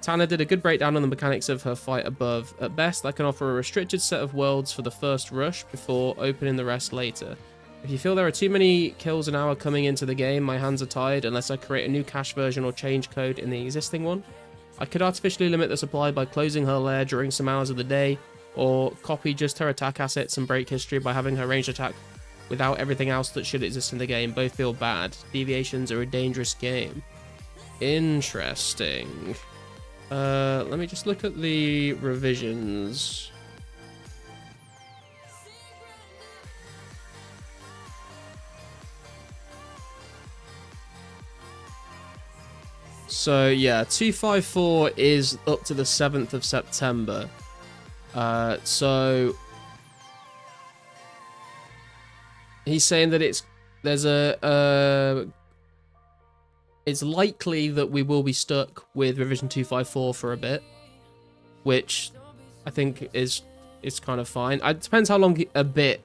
Tana did a good breakdown on the mechanics of her fight above. At best, I can offer a restricted set of worlds for the first rush before opening the rest later. If you feel there are too many kills an hour coming into the game, my hands are tied unless I create a new cache version or change code in the existing one. I could artificially limit the supply by closing her lair during some hours of the day, or copy just her attack assets and break history by having her ranged attack without everything else that should exist in the game. Both feel bad. Deviations are a dangerous game. Interesting. Let me just look at the revisions. So yeah, 254 is up to the 7th of September. So he's saying that it's likely that we will be stuck with revision 254 for a bit, which I think is kind of fine. It depends how long a bit,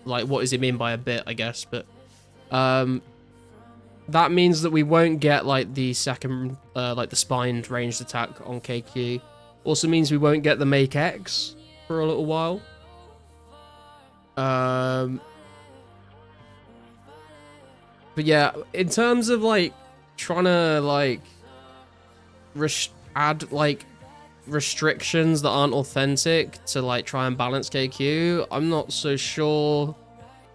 like what does he mean by a bit, I guess, but that means that we won't get like the second, like the spined ranged attack on KQ. Also means we won't get the Make X for a little while. But yeah, in terms of like trying to like add like restrictions that aren't authentic to like try and balance KQ, I'm not so sure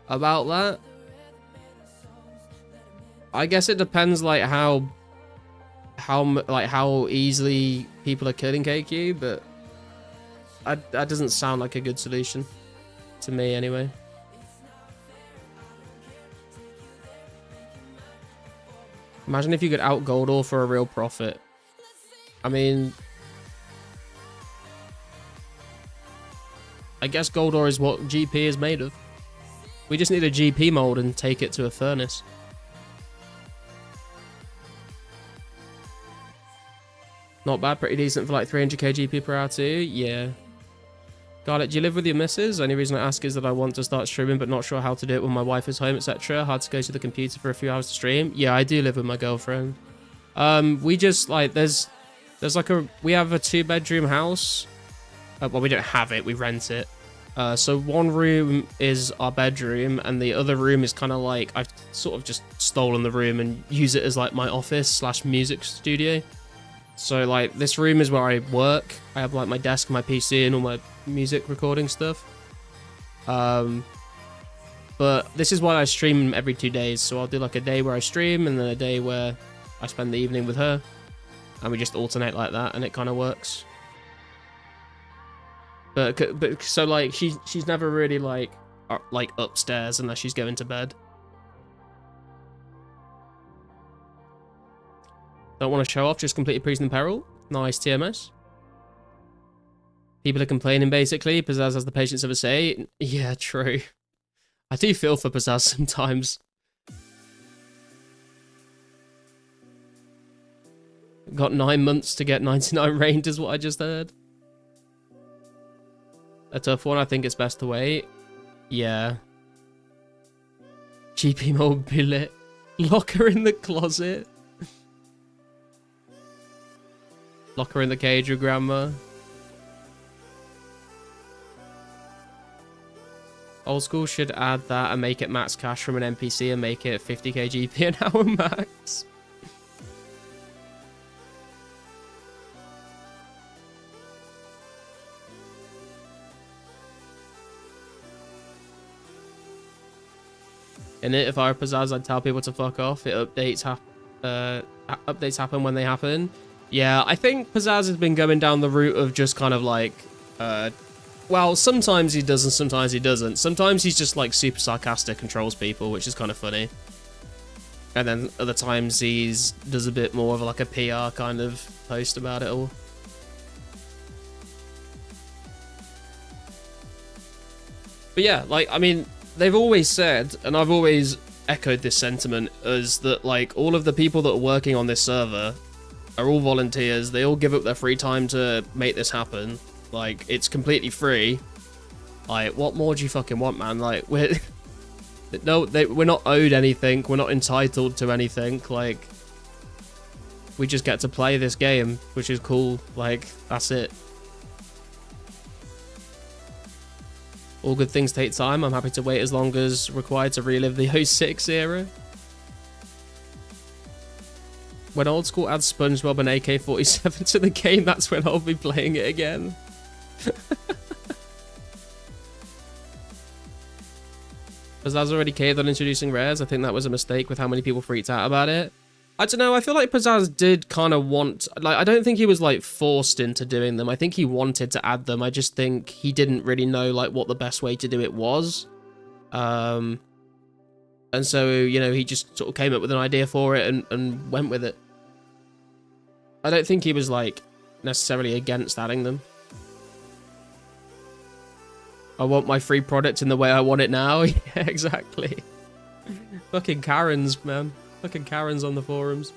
about that. I guess it depends like how easily people are killing KQ, but that doesn't sound like a good solution to me anyway. Imagine if you could out gold ore for a real profit. I mean, I guess gold ore is what GP is made of. We just need a GP mold and take it to a furnace. Not bad, pretty decent for like 300k GP per hour too. Yeah. Garlic, do you live with your missus? Only reason I ask is that I want to start streaming but not sure how to do it when my wife is home, etc. Hard to go to the computer for a few hours to stream. Yeah, I do live with my girlfriend. We just like, there's like we have a 2-bedroom house. Well, we don't have it, we rent it. So one room is our bedroom and the other room is kind of like, I've sort of just stolen the room and use it as like my office / music studio. So like this room is where I work. I have like my desk and my PC and all my music recording stuff. But this is why I stream every 2 days. So I'll do like a day where I stream and then a day where I spend the evening with her. And we just alternate like that and it kind of works. But so like she's never really like upstairs unless she's going to bed. Don't want to show off, just completed Prison in Peril. Nice TMS. People are complaining basically. Pizzazz has the patience of a say. Yeah, true. I do feel for Pizzazz sometimes. Got 9 months to get 99 ranked is what I just heard. A tough one. I think it's best to wait. Yeah. GP mobile. Locker in the closet. Locker in the cage with grandma. Old school should add that and make it max cash from an NPC and make it 50k GP an hour max. In it, if I were Pizzazz, I'd tell people to fuck off. It updates happen when they happen. Yeah, I think Pizzazz has been going down the route of just kind of like, well, sometimes he does and sometimes he doesn't. Sometimes he's just like super sarcastic and trolls people, which is kind of funny. And then other times does a bit more of like a PR kind of post about it all. But yeah, like, I mean, they've always said, and I've always echoed this sentiment, is that like all of the people that are working on this server are all volunteers. They all give up their free time to make this happen. Like, it's completely free. Like, what more do you fucking want, man? Like, we're not owed anything. We're not entitled to anything. Like, we just get to play this game, which is cool. Like, that's it. All good things take time. I'm happy to wait as long as required to relive the 06 era. When old school adds SpongeBob and AK-47 to the game, that's when I'll be playing it again. Pizzazz already caved on introducing rares. I think that was a mistake with how many people freaked out about it. I don't know, I feel like Pizzazz did kind of want... Like, I don't think he was, like, forced into doing them. I think he wanted to add them. I just think he didn't really know, like, what the best way to do it was. And so, you know, he just sort of came up with an idea for it and went with it. I don't think he was, like, necessarily against adding them. I want my free product in the way I want it now. Yeah, exactly. Fucking Karens, man. Fucking Karens on the forums.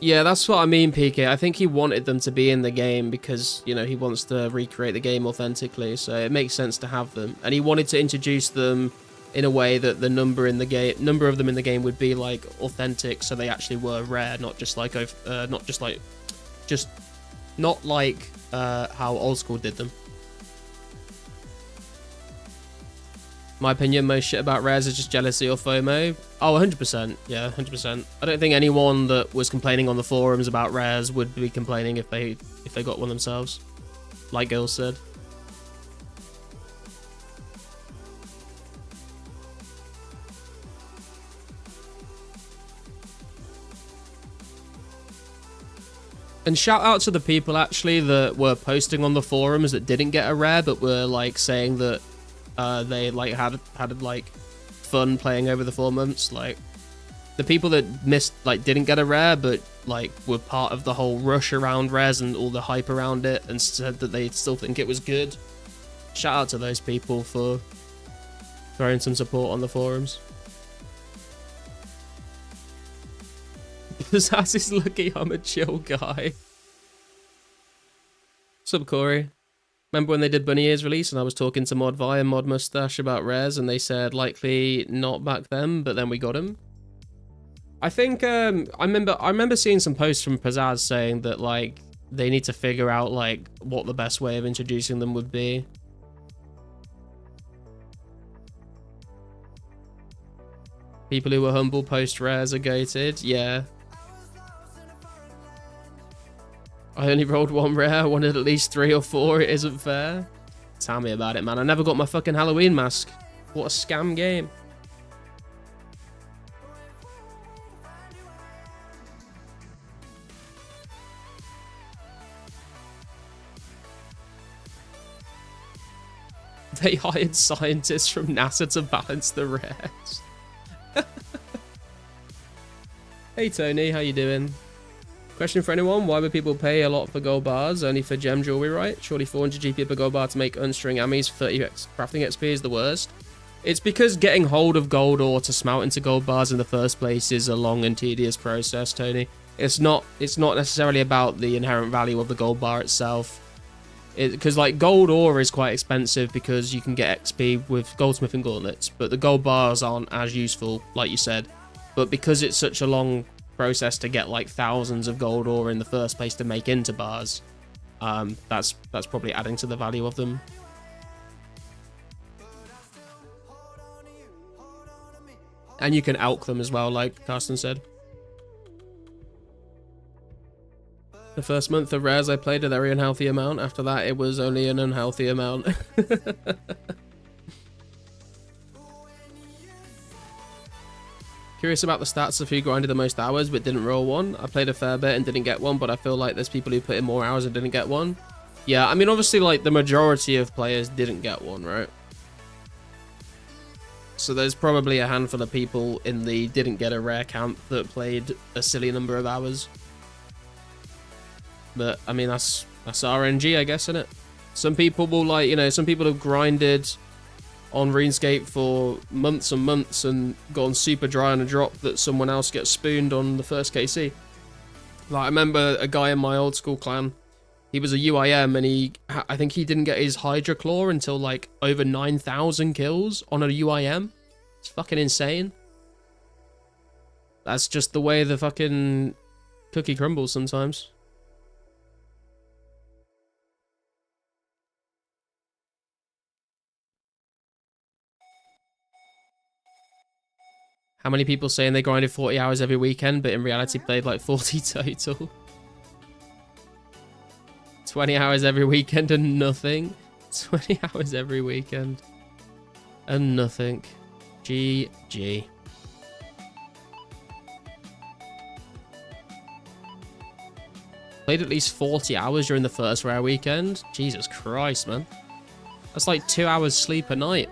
Yeah, that's what I mean, PK. I think he wanted them to be in the game because, you know, he wants to recreate the game authentically, so it makes sense to have them. And he wanted to introduce them in a way that the number of them in the game would be like authentic, so they actually were rare, not like how old school did them. My opinion, most shit about rares is just jealousy or FOMO. Oh, 100%. Yeah, 100%. I don't think anyone that was complaining on the forums about rares would be complaining if they got one themselves, like Gil said. And shout out to the people actually that were posting on the forums that didn't get a rare, but were like saying that they like had like fun playing over the 4 months. Like the people that didn't get a rare, but like were part of the whole rush around rares and all the hype around it, and said that they still think it was good. Shout out to those people for throwing some support on the forums. Pizzazz is lucky I'm a chill guy. What's up, Corey? Remember when they did Bunny Ears release and I was talking to Modvi and Mod Mustache about rares and they said likely not back then, but then we got them? I think I remember seeing some posts from Pizzazz saying that like they need to figure out like what the best way of introducing them would be. People who were humble post rares are goated. Yeah. I only rolled 1 rare. I wanted at least 3 or 4. It isn't fair. Tell me about it, man. I never got my fucking Halloween mask. What a scam game. They hired scientists from NASA to balance the rares. Hey Tony, how you doing? Question for anyone, why would people pay a lot for gold bars only for gem jewelry, right? Surely 400 GP per gold bar to make unstring ammies for 30 crafting XP is the worst. It's because getting hold of gold ore to smelt into gold bars in the first place is a long and tedious process, Tony. It's not necessarily about the inherent value of the gold bar itself. Because like gold ore is quite expensive because you can get XP with goldsmithing gauntlets, but the gold bars aren't as useful, like you said. But because it's such a long process to get like thousands of gold ore in the first place to make into bars, that's probably adding to the value of them. And you can elk them as well, like Carsten said. The first month of rares I played a very unhealthy amount. After that, it was only an unhealthy amount. Curious about the stats of who grinded the most hours but didn't roll one. I played a fair bit and didn't get one, but I feel like there's people who put in more hours and didn't get one. Yeah, I mean, obviously, like, the majority of players didn't get one, right? So there's probably a handful of people in the didn't get a rare camp that played a silly number of hours. But, I mean, that's RNG, I guess, isn't it? Some people will, like, you know, some people have grinded on RuneScape for months and months and gone super dry on a drop that someone else gets spooned on the first KC. Like, I remember a guy in my old school clan, he was a UIM and I think he didn't get his Hydra Claw until, like, over 9,000 kills on a UIM. It's fucking insane. That's just the way the fucking cookie crumbles sometimes. How many people saying they grinded 40 hours every weekend, but in reality played like 40 total? 20 hours every weekend and nothing. 20 hours every weekend and nothing. GG. Played at least 40 hours during the first rare weekend. Jesus Christ, man. That's like 2 hours sleep a night.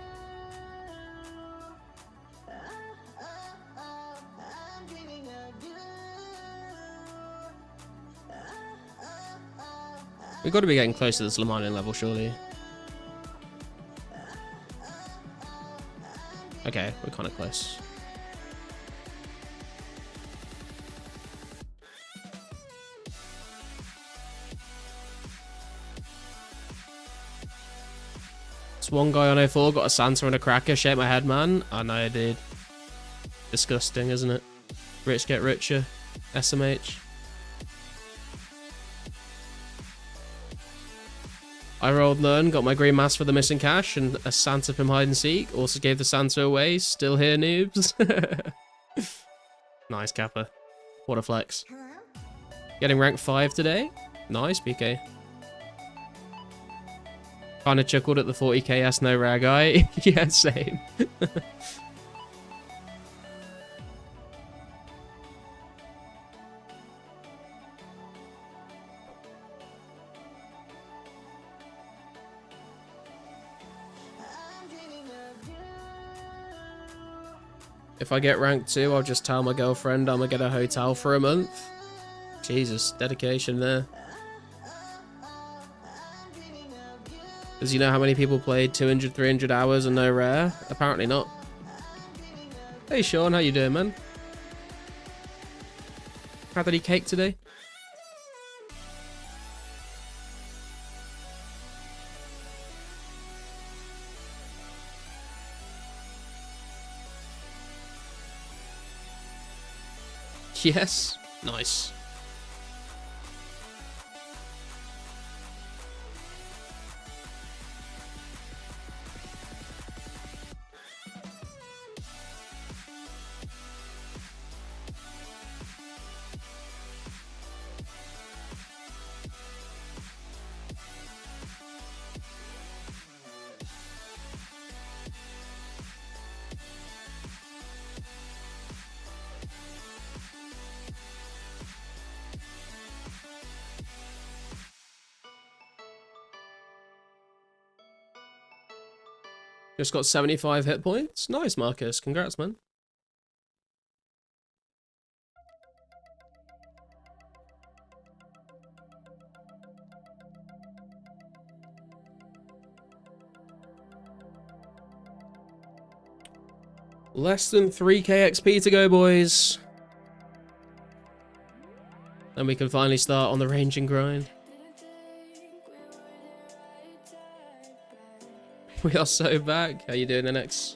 We've got to be getting close to this Lamanian level, surely. Okay, we're kind of close. This one guy on 04 got a Santa and a cracker. Shake my head, man. I know, dude. Disgusting, isn't it? Rich get richer. SMH. I rolled none, got my green mask for the missing cash, and a Santa from hide and seek. Also gave the Santa away. Still here, noobs. Nice, Kappa. What a flex. Getting rank 5 today. Nice, PK. Kinda chuckled at the 40k no rare guy. Yeah, same. If I get rank 2, I'll just tell my girlfriend I'm gonna get a hotel for a month. Jesus, dedication there. Does you know how many people played 200, 300 hours and no rare? Apparently not. Hey Sean, how you doing, man? Had any cake today? Yes. Nice. Just got 75 hit points. Nice, Marcus. Congrats, man. Less than 3k XP to go, boys. Then we can finally start on the ranging grind. We are so back. How you doing, NX?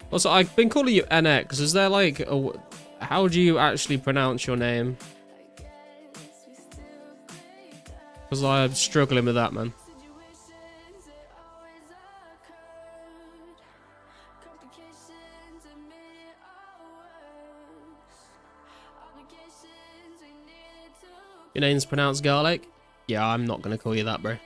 Also, I've been calling you NX. Is there like a... How do you actually pronounce your name? Because I'm struggling with that, man. Your name's pronounced garlic? Yeah, I'm not going to call you that, bro.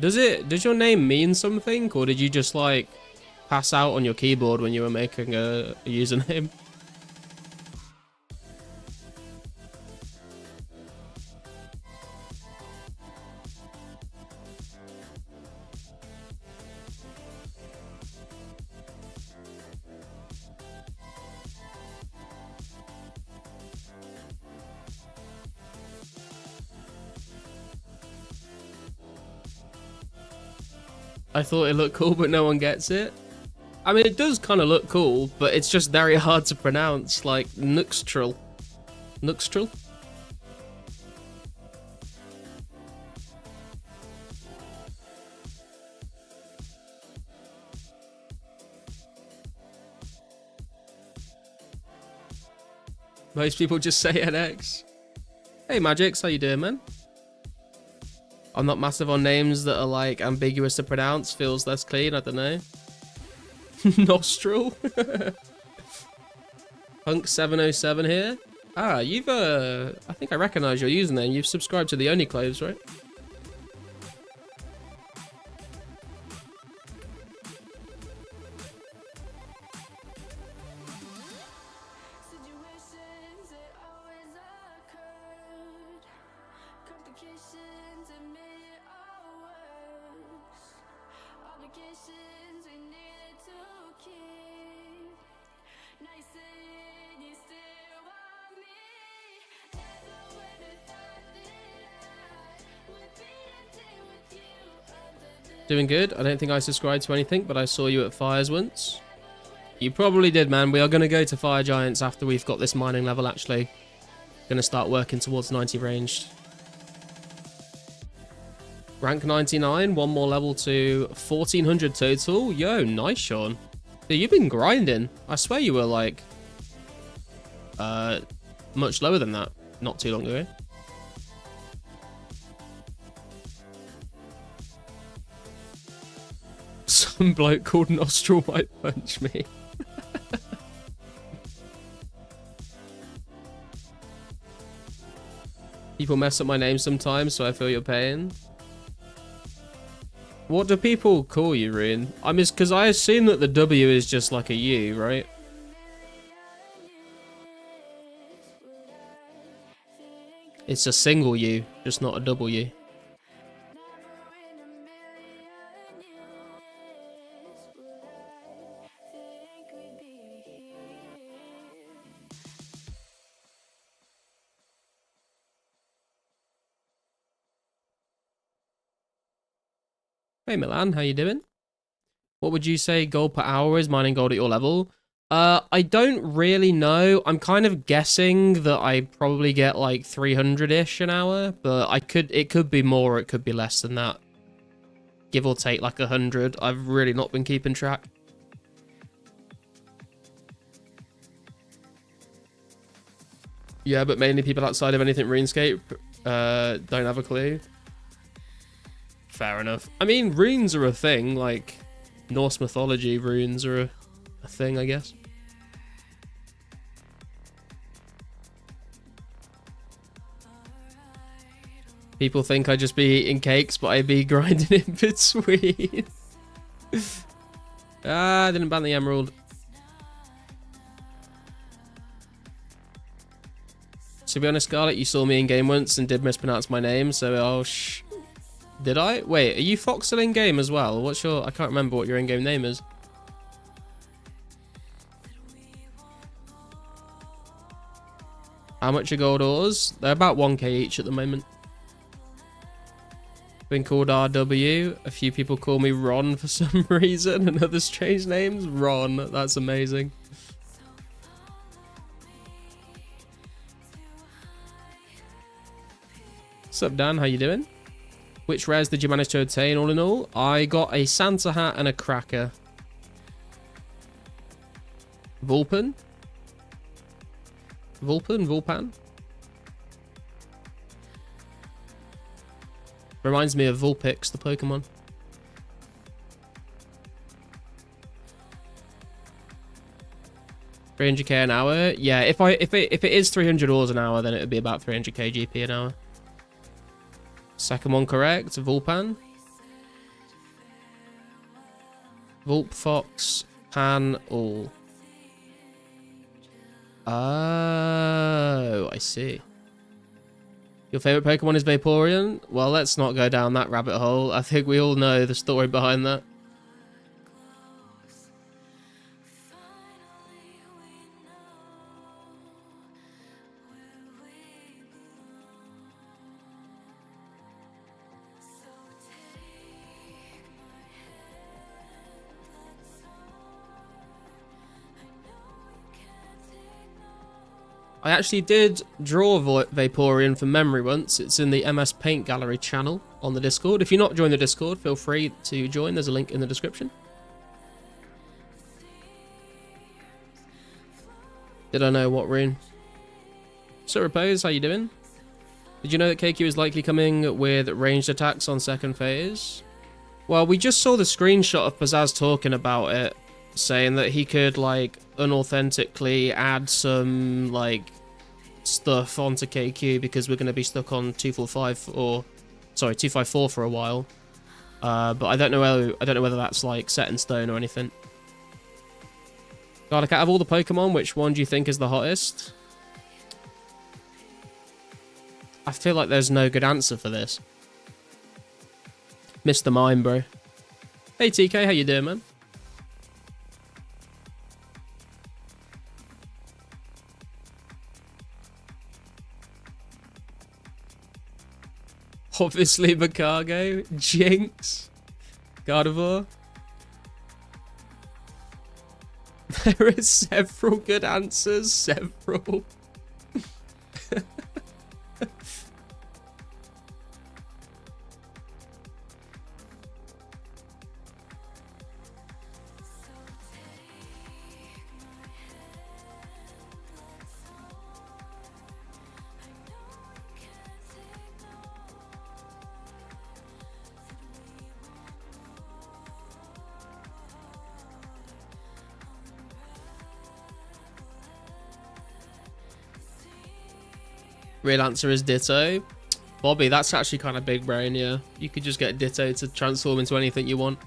Does your name mean something, or did you just like pass out on your keyboard when you were making a username? I thought it looked cool, but no one gets it. I mean, it does kind of look cool, but it's just very hard to pronounce, like Nuxtril. Nuxtril? Most people just say NX. Hey Magix, how you doing, man? I'm not massive on names that are like ambiguous to pronounce, feels less clean, I don't know. Nostril. Punk 707 here. Ah, you've I think I recognize your username. You've subscribed to the Only Clothes, right? Doing good. I don't think I subscribed to anything, but I saw you at Fires once. You probably did, man. We are going to go to Fire Giants after we've got this mining level, actually. Going to start working towards 90 ranged. Rank 99, one more level to 1400 total. Yo, nice, Sean. Dude, you've been grinding. I swear you were, like, much lower than that not too long ago. Some bloke called Nostril might punch me. People mess up my name sometimes, so I feel your pain. What do people call you, Rune? I mean, because I assume that the W is just like a U, right? It's a single U, just not a double U. Hey Milan, how you doing? What would you say gold per hour is mining gold at your level? I don't really know. I'm kind of guessing that I probably get like 300-ish an hour, but it could be more or it could be less than that. Give or take like 100. I've really not been keeping track. Yeah, but mainly people outside of anything RuneScape don't have a clue. Fair enough. I mean, runes are a thing, like Norse mythology runes are a thing, I guess. People think I just be eating cakes, but I be grinding in between. Ah, I didn't ban the emerald. To be honest, Scarlet, you saw me in game once and did mispronounce my name, so did I? Wait, are you Foxel in game as well? What's your... I can't remember what your in-game name is. How much are gold ores? They're about 1k each at the moment. Been called RW. A few people call me Ron for some reason, and other strange names. Ron, that's amazing. What's up, Dan? How you doing? Which rares did you manage to obtain all in all? I got a Santa hat and a cracker. Vulpin? Vulpan? Reminds me of Vulpix, the Pokemon. $300k an hour? Yeah, if it is 300 ores an hour, then it would be about 300k GP an hour. Second one correct. Vulpan. Vulp, Fox, Pan, all. Oh, I see. Your favorite Pokemon is Vaporeon? Well, let's not go down that rabbit hole. I think we all know the story behind that. I actually did draw Vaporeon from memory once. It's in the MS Paint Gallery channel on the Discord. If you're not joined the Discord, feel free to join. There's a link in the description. Did I know what rune? So Repose, how you doing? Did you know that KQ is likely coming with ranged attacks on second phase? Well, we just saw the screenshot of Pizzazz talking about it, saying that he could, like, unauthentically add some, like, stuff onto KQ because we're going to be stuck on 254 for a while. But I don't know whether that's, like, set in stone or anything. God, out of all the Pokemon, which one do you think is the hottest? I feel like there's no good answer for this. Mr. Mime, bro. Hey, TK, how you doing, man? Obviously, Macargo, Jinx, Gardevoir. There are several good answers, several. Real answer is Ditto. Bobby, that's actually kind of big brain, yeah. You could just get Ditto to transform into anything you want.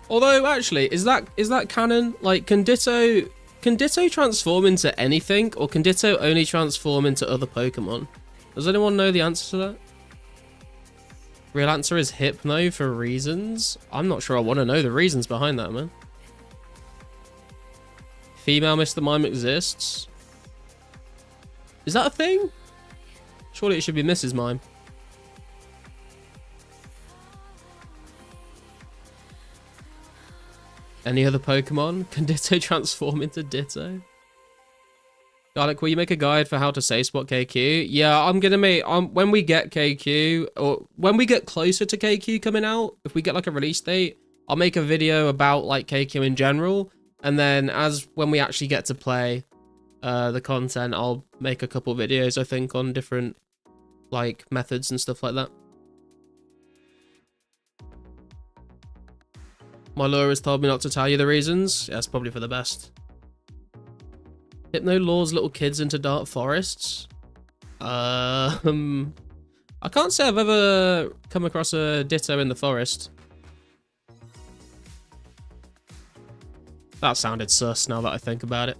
Although, actually, is that canon? Like, can Ditto transform into anything, or can Ditto only transform into other Pokemon? Does anyone know the answer to that? Real answer is Hypno for reasons. I'm not sure I want to know the reasons behind that, man. Female Mr. Mime exists. Is that a thing? Surely it should be Mrs. Mime. Any other Pokemon? Can Ditto transform into Ditto? Garlic, will you make a guide for how to safe spot KQ? Yeah, I'm gonna make, when we get KQ, or when we get closer to KQ coming out, if we get like a release date, I'll make a video about like KQ in general. And then when we actually get to play the content, I'll make a couple videos, I think, on different like methods and stuff like that. My lawyer has told me not to tell you the reasons. Yeah, that's probably for the best. Hypno lures little kids into dark forests. I can't say I've ever come across a Ditto in the forest. That sounded sus now that I think about it.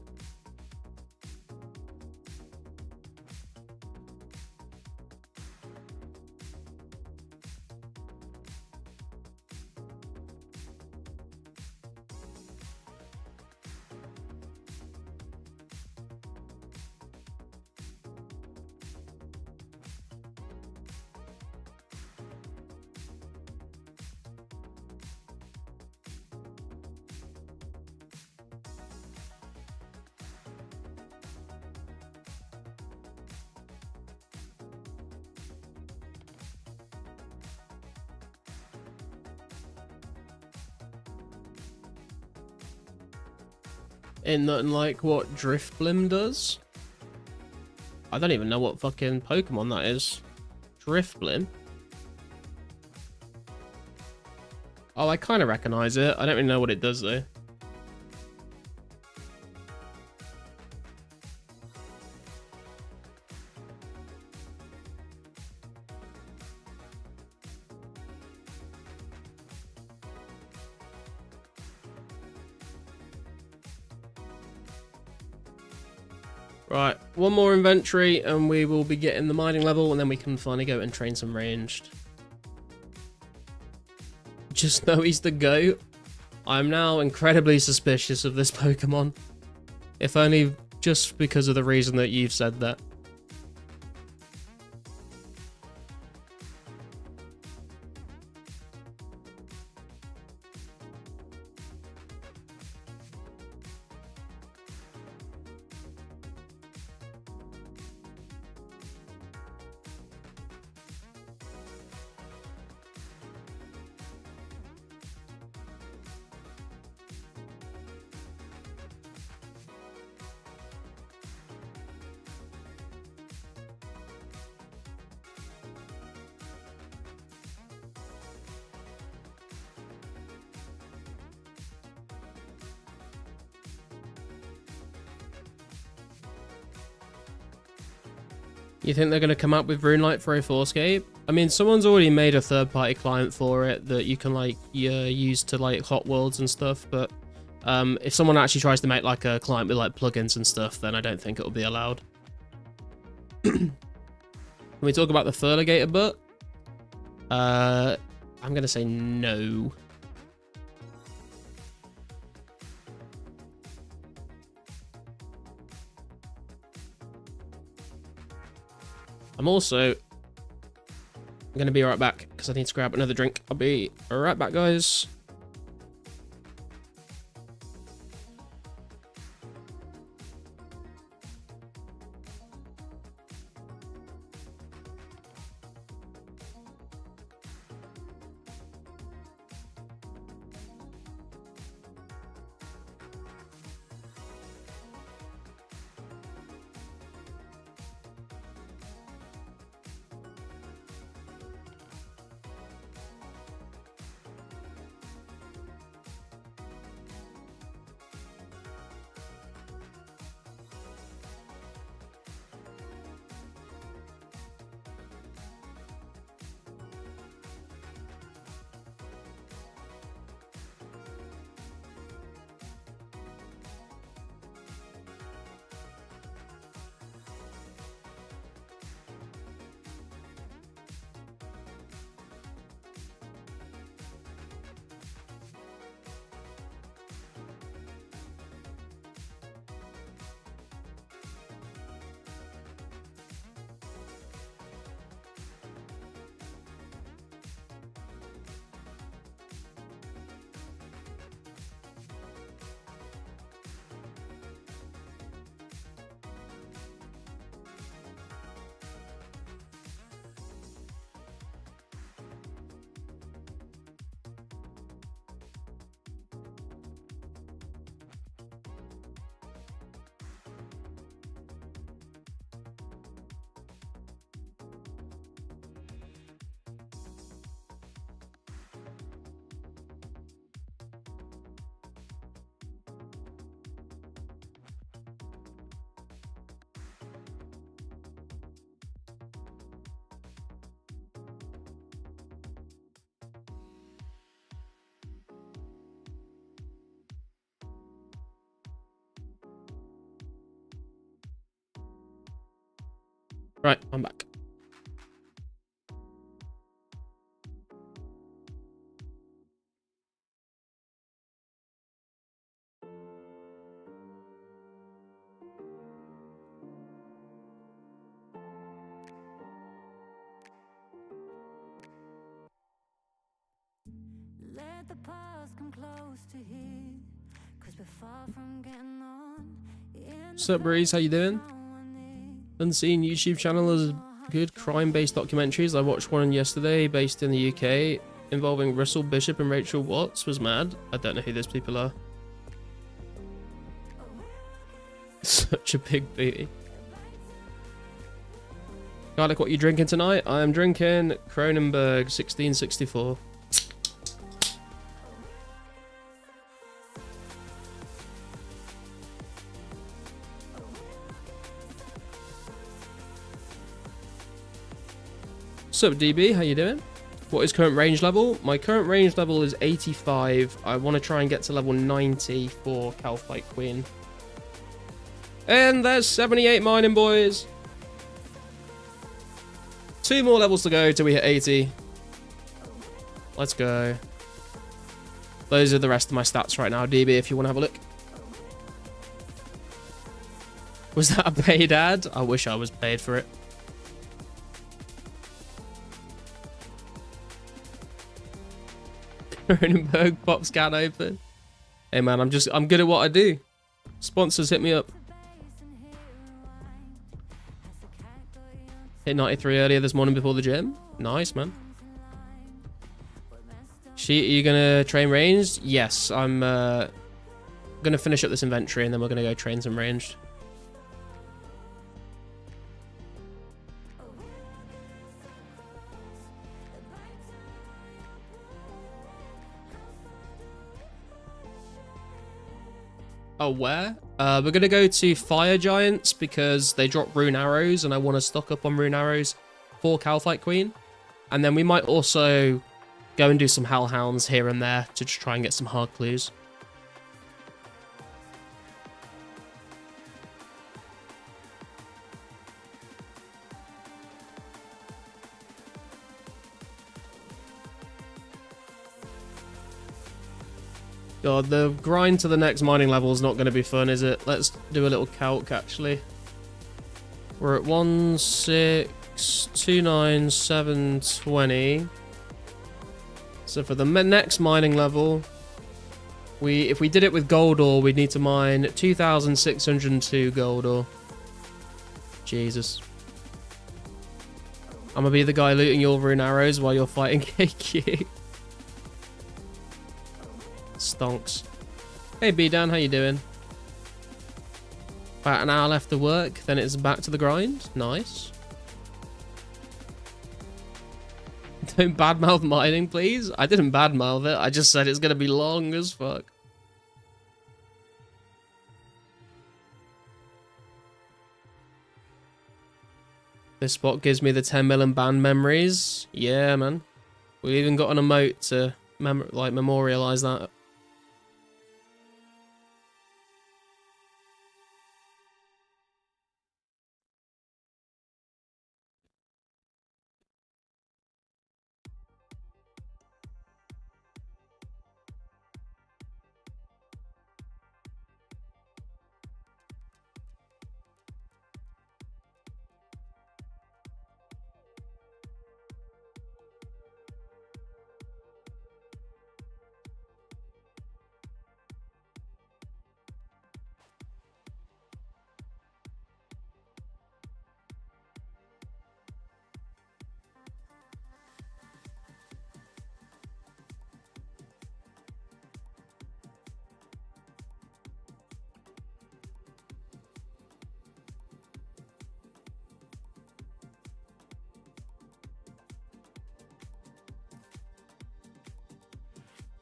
Ain't nothing like what Drifblim does. I don't even know what fucking Pokemon that is. Drifblim. Oh, I kind of recognize it. I don't really know what it does though. Right, one more inventory and we will be getting the mining level, and then we can finally go and train some ranged. Just know he's the GOAT. I'm now incredibly suspicious of this Pokemon. If only just because of the reason that you've said that. You think they're going to come up with RuneLite 2004scape? I mean, someone's already made a third-party client for it that you can like use to like hot worlds and stuff, but if someone actually tries to make like a client with like plugins and stuff, then I don't think it'll be allowed. Can we talk about the Ferligator bot? I'm going to say no. I'm also going to be right back because I need to grab another drink. I'll be right back, guys. Right, I'm back. Let the past come close to here, 'cause we're far from getting on. What's up, Breeze? How you doing? Unseen YouTube channel is good crime-based documentaries. I watched one yesterday based in the UK involving Russell Bishop and Rachel Watts. Was mad. I don't know who those people are. Such a big booty. Garlic, what you drinking tonight? I am drinking Kronenberg 1664. Sup DB, how you doing? What is current range level? My current range level is 85. I want to try and get to level 90 for Calphite Queen. And there's 78 mining, boys. 2 more levels to go till we hit 80. Let's go. Those are the rest of my stats right now, DB, if you want to have a look. Was that a paid ad? I wish I was paid for it. Cronenberg pop scan open. Hey man, I'm good at what I do. Sponsors hit me up. Hit 93 earlier this morning before the gym. Nice, man. Are you gonna train ranged? Yes, I'm gonna finish up this inventory and then we're gonna go train some ranged. Oh, where? We're going to go to Fire Giants because they drop rune arrows and I want to stock up on rune arrows for Calphite Queen. And then we might also go and do some Hellhounds here and there to just try and get some hard clues. God, the grind to the next mining level is not going to be fun, is it? Let's do a little calc, actually. We're at 1629720. So for the next mining level, if we did it with gold ore, we'd need to mine 2,602 gold ore. Jesus. I'm going to be the guy looting your rune arrows while you're fighting KQ. Stonks. Hey B-Dan, how you doing? About an hour left to work, then it's back to the grind. Nice. Don't badmouth mining, please. I didn't badmouth it, I just said it's gonna be long as fuck. This spot gives me the 10 million band memories. Yeah, man. We even got an emote to memorialize that.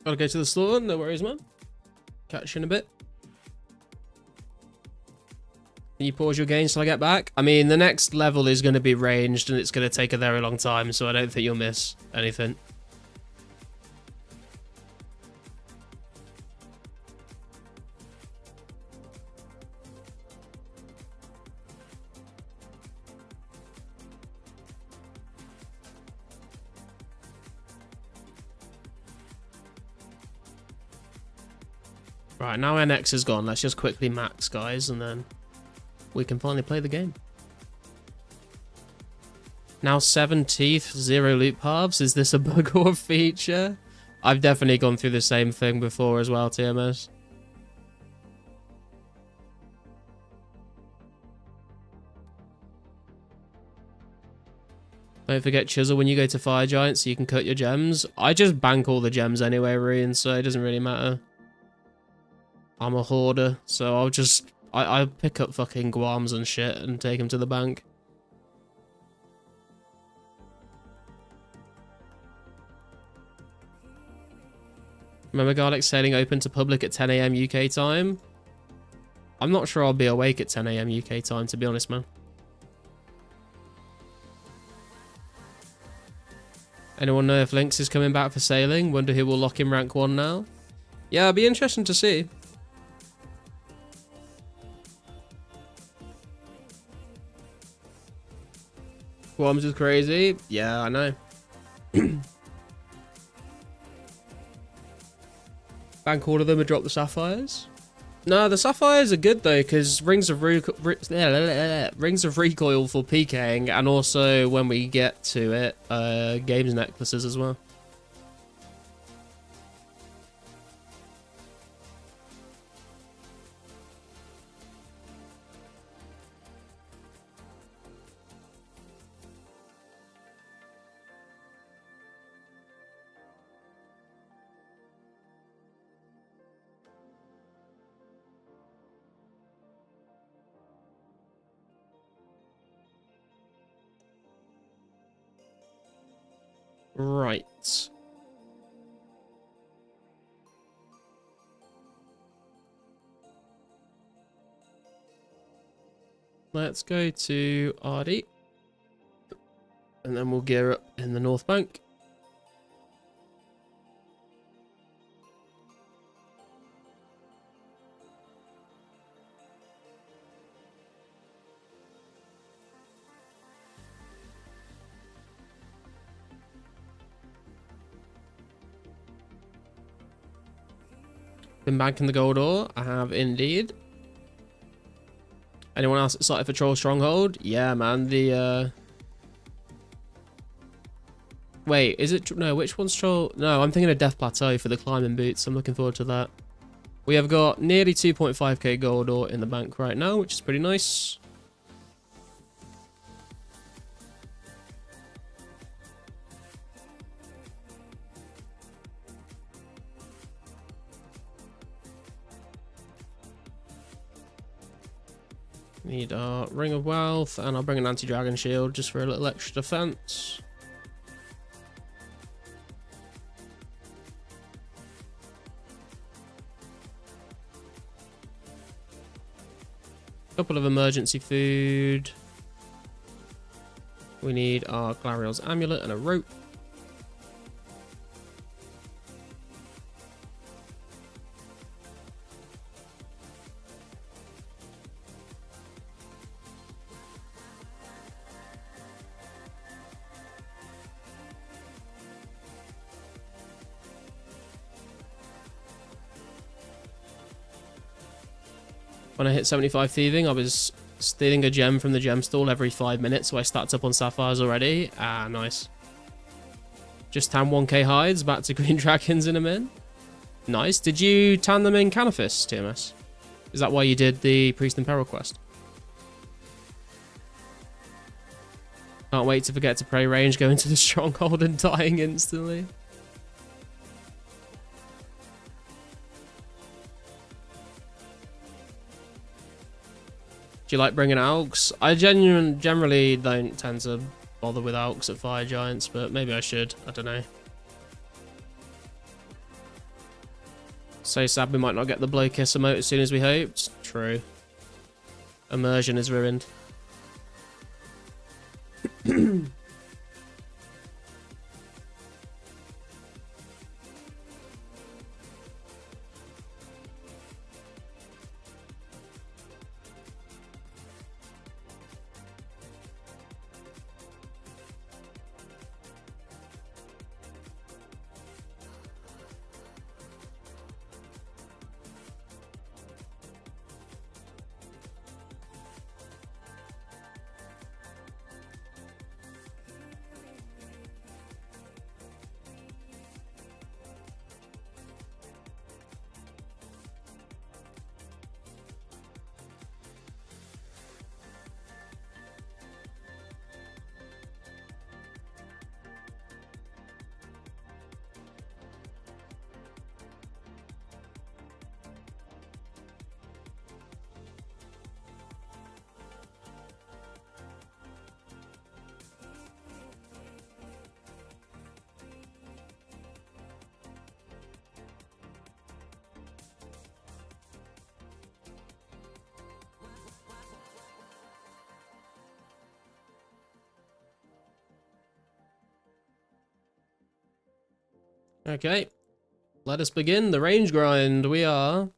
Gotta go to the store, no worries, man. Catch you in a bit. Can you pause your games till I get back? I mean, the next level is going to be ranged and it's going to take a very long time, so I don't think you'll miss anything. Right, now NX is gone. Let's just quickly max, guys, and then we can finally play the game. Now 7 teeth, 0 loot paths. Is this a bug or a feature? I've definitely gone through the same thing before as well, TMS. Don't forget chisel when you go to Fire Giant so you can cut your gems. I just bank all the gems anyway, Reen, so it doesn't really matter. I'm a hoarder, so I'll just I pick up fucking guams and shit and take them to the bank. Remember garlic sailing open to public at 10 AM UK time? I'm not sure I'll be awake at 10 AM UK time, to be honest, man. Anyone know if Lynx is coming back for sailing? Wonder who will lock in rank 1 now? Yeah, it'll be interesting to see. Worms is crazy. Yeah, I know. Bank all of them and drop the sapphires. No, the sapphires are good though, because rings of recoil for PKing, and also when we get to it, games necklaces as well. Right. Let's go to Ardy. And then we'll gear up in the North Bank. Been banking the gold ore? I have indeed. Anyone else excited for Troll Stronghold? Yeah, man. The wait, is it? No, which one's Troll? No, I'm thinking of Death Plateau for the climbing boots. I'm looking forward to that. We have got nearly 2.5k gold ore in the bank right now, which is pretty nice. Need our Ring of Wealth, and I'll bring an anti-dragon shield just for a little extra defense. Couple of emergency food. We need our Glariel's amulet and a rope. When I hit 75 thieving, I was stealing a gem from the gem stall every 5 minutes, so I stacked up on sapphires already. Ah, nice. Just tan 1k hides, back to green dragons in a min. Nice. Did you tan them in Canifis, TMS? Is that why you did the Priest in Peril quest? Can't wait to forget to pray range, go into the stronghold and dying instantly. Do you like bringing Alks? I generally don't tend to bother with Alks at Fire Giants, but maybe I should. I don't know. So sad we might not get the Blow Kiss emote as soon as we hoped. True. Immersion is ruined. Okay, let us begin the range grind. We are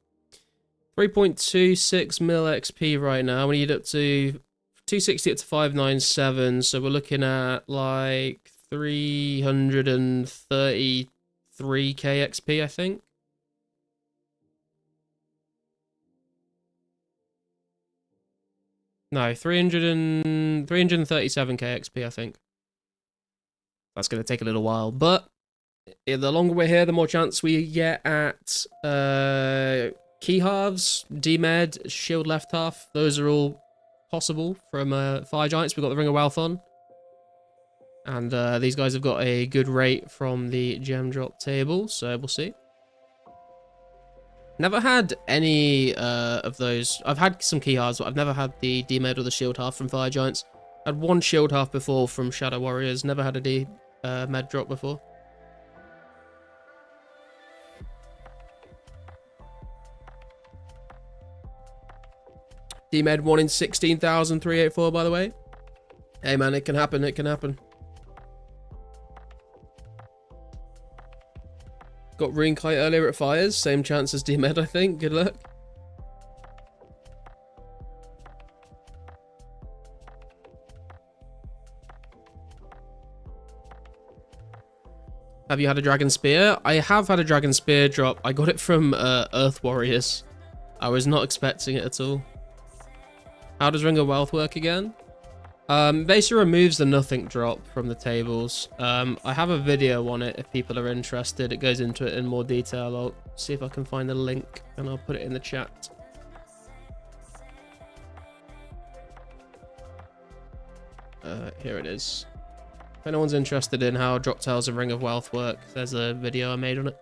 3.26 mil XP right now. We need up to 260 up to 597, so we're looking at like 333k XP, I think. No, 337k XP, I think. That's going to take a little while, but the longer we're here, the more chance we get at key halves, D-Med, shield left half. Those are all possible from Fire Giants. We've got the Ring of Wealth on. And these guys have got a good rate from the gem drop table, so we'll see. Never had any of those. I've had some key halves, but I've never had the D-Med or the shield half from Fire Giants. I had one shield half before from Shadow Warriors. Never had a D-Med drop before. D-Med 1 in 16,384, by the way. Hey man, it can happen, it can happen. Got Ring Kite earlier at Fires, same chance as D-Med, I think. Good luck. Have you had a Dragon Spear? I have had a Dragon Spear drop. I got it from Earth Warriors. I was not expecting it at all. How does Ring of Wealth work again? Basically removes the nothing drop from the tables. I have a video on it if people are interested. It goes into it in more detail. I'll see if I can find the link and I'll put it in the chat. Here it is. If anyone's interested in how Drop Tails and Ring of Wealth work, there's a video I made on it.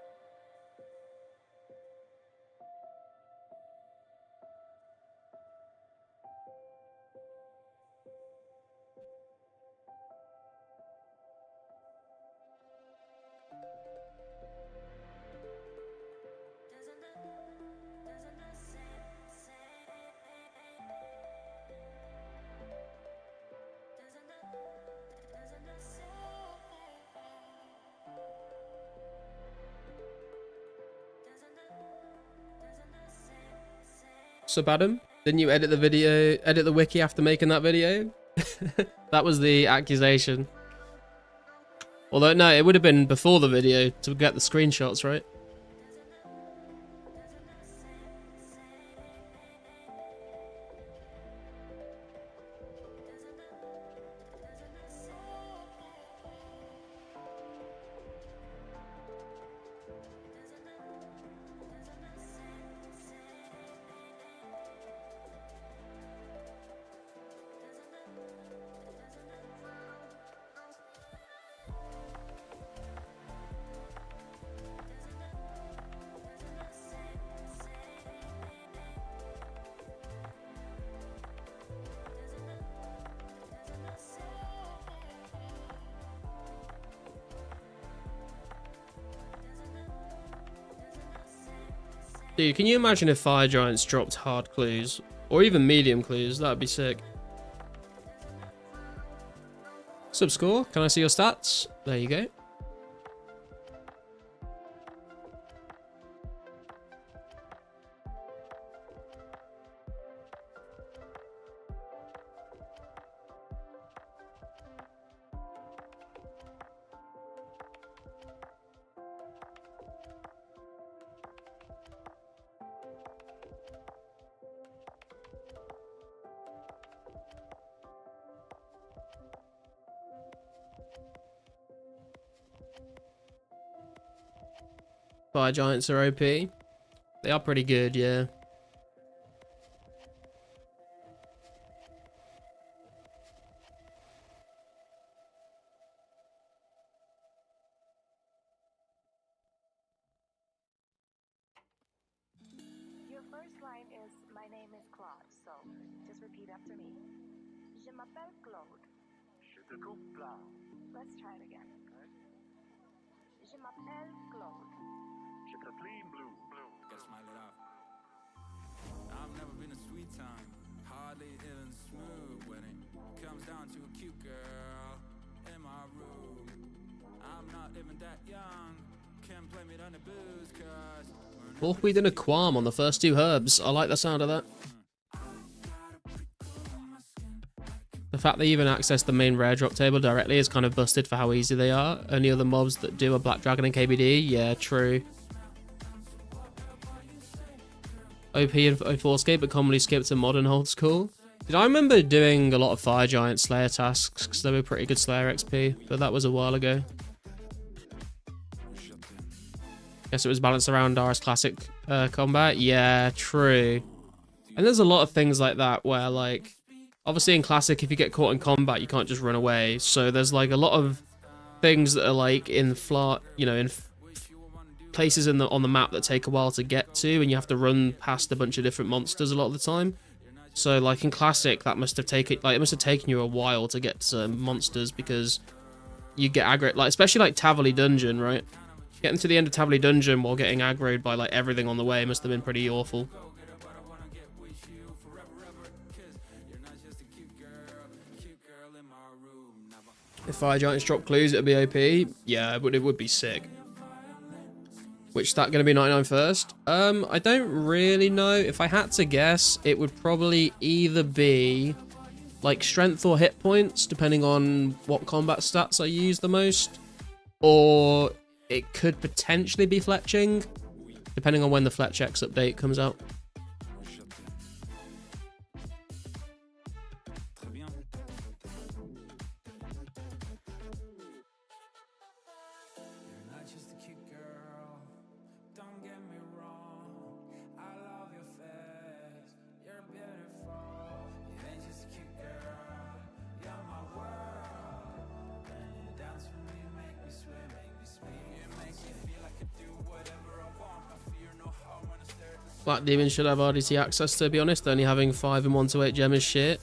Sub Adam, didn't you edit the wiki after making that video? That was the accusation. Although, no, it would have been before the video to get the screenshots, right? Dude, can you imagine if Fire Giants dropped hard clues? Or even medium clues? That'd be sick. Sub score, can I see your stats? There you go. Fire Giants are OP. They are pretty good, yeah. Your first line is, my name is Claude, so just repeat after me. Je m'appelle Claude. Je te coupe plat. Let's try it again. Je m'appelle Claude. Je te clean blue. Gotta smile it out. I've never been a sweet time, hardly even smooth when it comes down to a cute girl in my room. I'm not even that young, Wolf weed and a qualm on the first 2 herbs. I like the sound of that. The fact they even access the main rare drop table directly is kind of busted for how easy they are. Only other mobs that do are Black Dragon and KBD. Yeah, true. OP and 2004scape, but commonly skipped to modern old school. Did I remember doing a lot of Fire Giant Slayer tasks because they were pretty good Slayer XP, but that was a while ago. Guess it was balanced around RS Classic combat. Yeah, true. And there's a lot of things like that where, like, obviously in Classic, if you get caught in combat, you can't just run away. So there's like a lot of things that are like in places on the map that take a while to get to, and you have to run past a bunch of different monsters a lot of the time. So like in Classic, that must have taken you a while to get to monsters because you get aggro, like especially like Tavoli Dungeon, right? Getting to the end of Tavoli Dungeon while getting aggroed by like everything on the way must have been pretty awful. If Fire Giants drop clues, it'd be OP. Yeah, but it would be sick. Which stat going to be 99 first? I don't really know. If I had to guess, it would probably either be like strength or hit points, depending on what combat stats I use the most. Or it could potentially be fletching, depending on when the Fletch X update comes out. Black Demon should have RDC access, to be honest. Only having 5 and 128 gem is shit.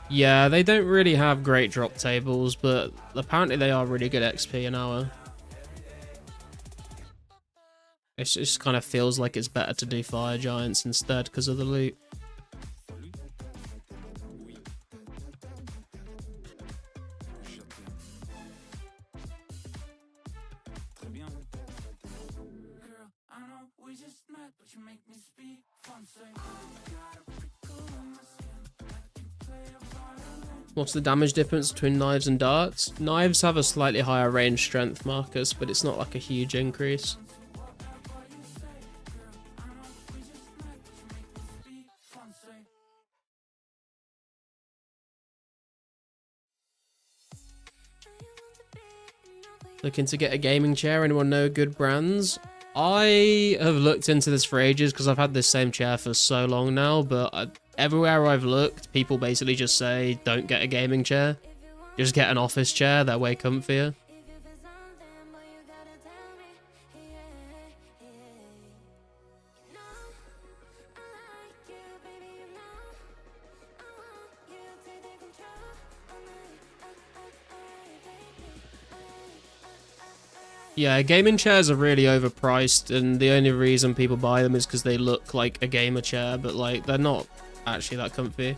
Yeah, they don't really have great drop tables, but apparently they are really good XP an hour. It just kind of feels like it's better to do Fire Giants instead because of the loot. What's the damage difference between knives and darts? Knives have a slightly higher range strength, Marcus, but it's not like a huge increase. Looking to get a gaming chair? Anyone know good brands? I have looked into this for ages because I've had this same chair for so long now, but everywhere I've looked, people basically just say, don't get a gaming chair. Just get an office chair, they're way comfier. Yeah, gaming chairs are really overpriced, and the only reason people buy them is because they look like a gamer chair, but like they're not actually that comfy.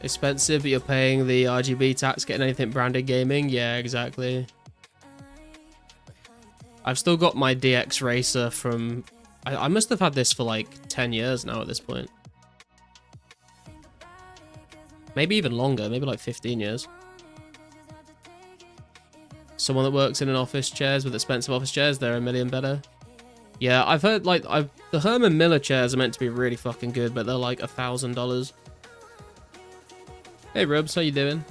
Expensive, but you're paying the RGB tax, getting anything branded gaming. Yeah, exactly. I've still got my DX Racer from... I must have had this for like 10 years now at this point. Maybe even longer, maybe like 15 years. Someone that works in an office chairs with expensive office chairs, they're a million better. Yeah, I've heard like the Herman Miller chairs are meant to be really fucking good, but they're like $1,000. Hey Rubs, how you doing?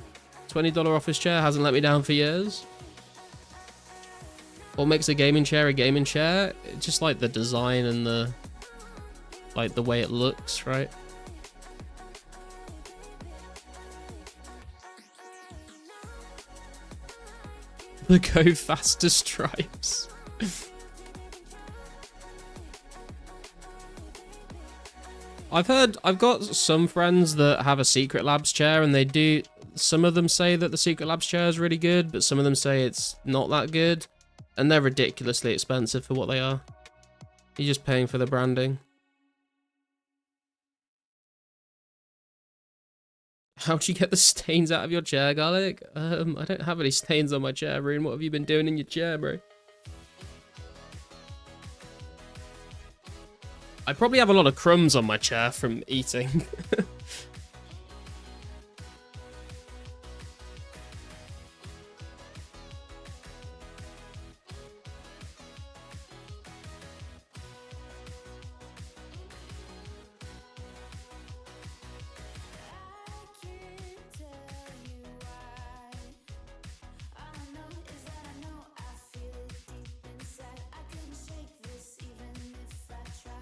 $20 office chair hasn't let me down for years. What makes a gaming chair a gaming chair? It's just like the design and the way it looks, right? The go faster stripes. I've got some friends that have a Secret Labs chair, and they do, some of them say that the Secret Labs chair is really good, but some of them say it's not that good. And they're ridiculously expensive for what they are. You're just paying for the branding. How'd you get the stains out of your chair, Garlic? I don't have any stains on my chair, Rune. What have you been doing in your chair, bro? I probably have a lot of crumbs on my chair from eating.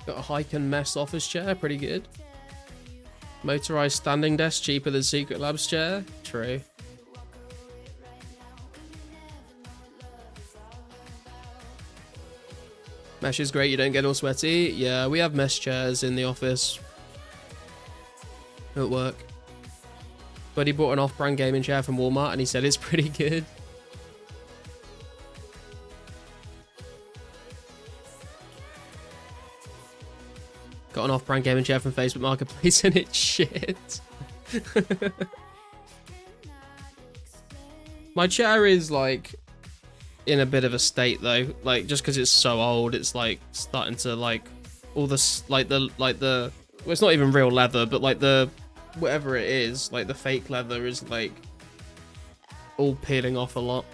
Got a hike and mess office chair, pretty good. Motorized standing desk, cheaper than Secret Labs chair. True. Mesh is great, you don't get all sweaty. Yeah, we have mesh chairs in the office. At work. But he bought an off-brand gaming chair from Walmart and he said it's pretty good. Got an off-brand gaming chair from Facebook Marketplace and it's shit. My chair is like in a bit of a state though, like just because it's so old, it's like starting to like all this like the well, it's not even real leather, but like the whatever it is, like the fake leather is like all peeling off a lot.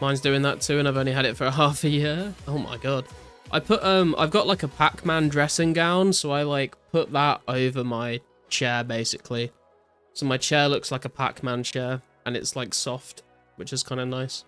Mine's doing that too, and I've only had it for half a year. Oh my god. I put I've got like a Pac-Man dressing gown, so I like put that over my chair basically. So my chair looks like a Pac-Man chair, and it's like soft, which is kind of nice.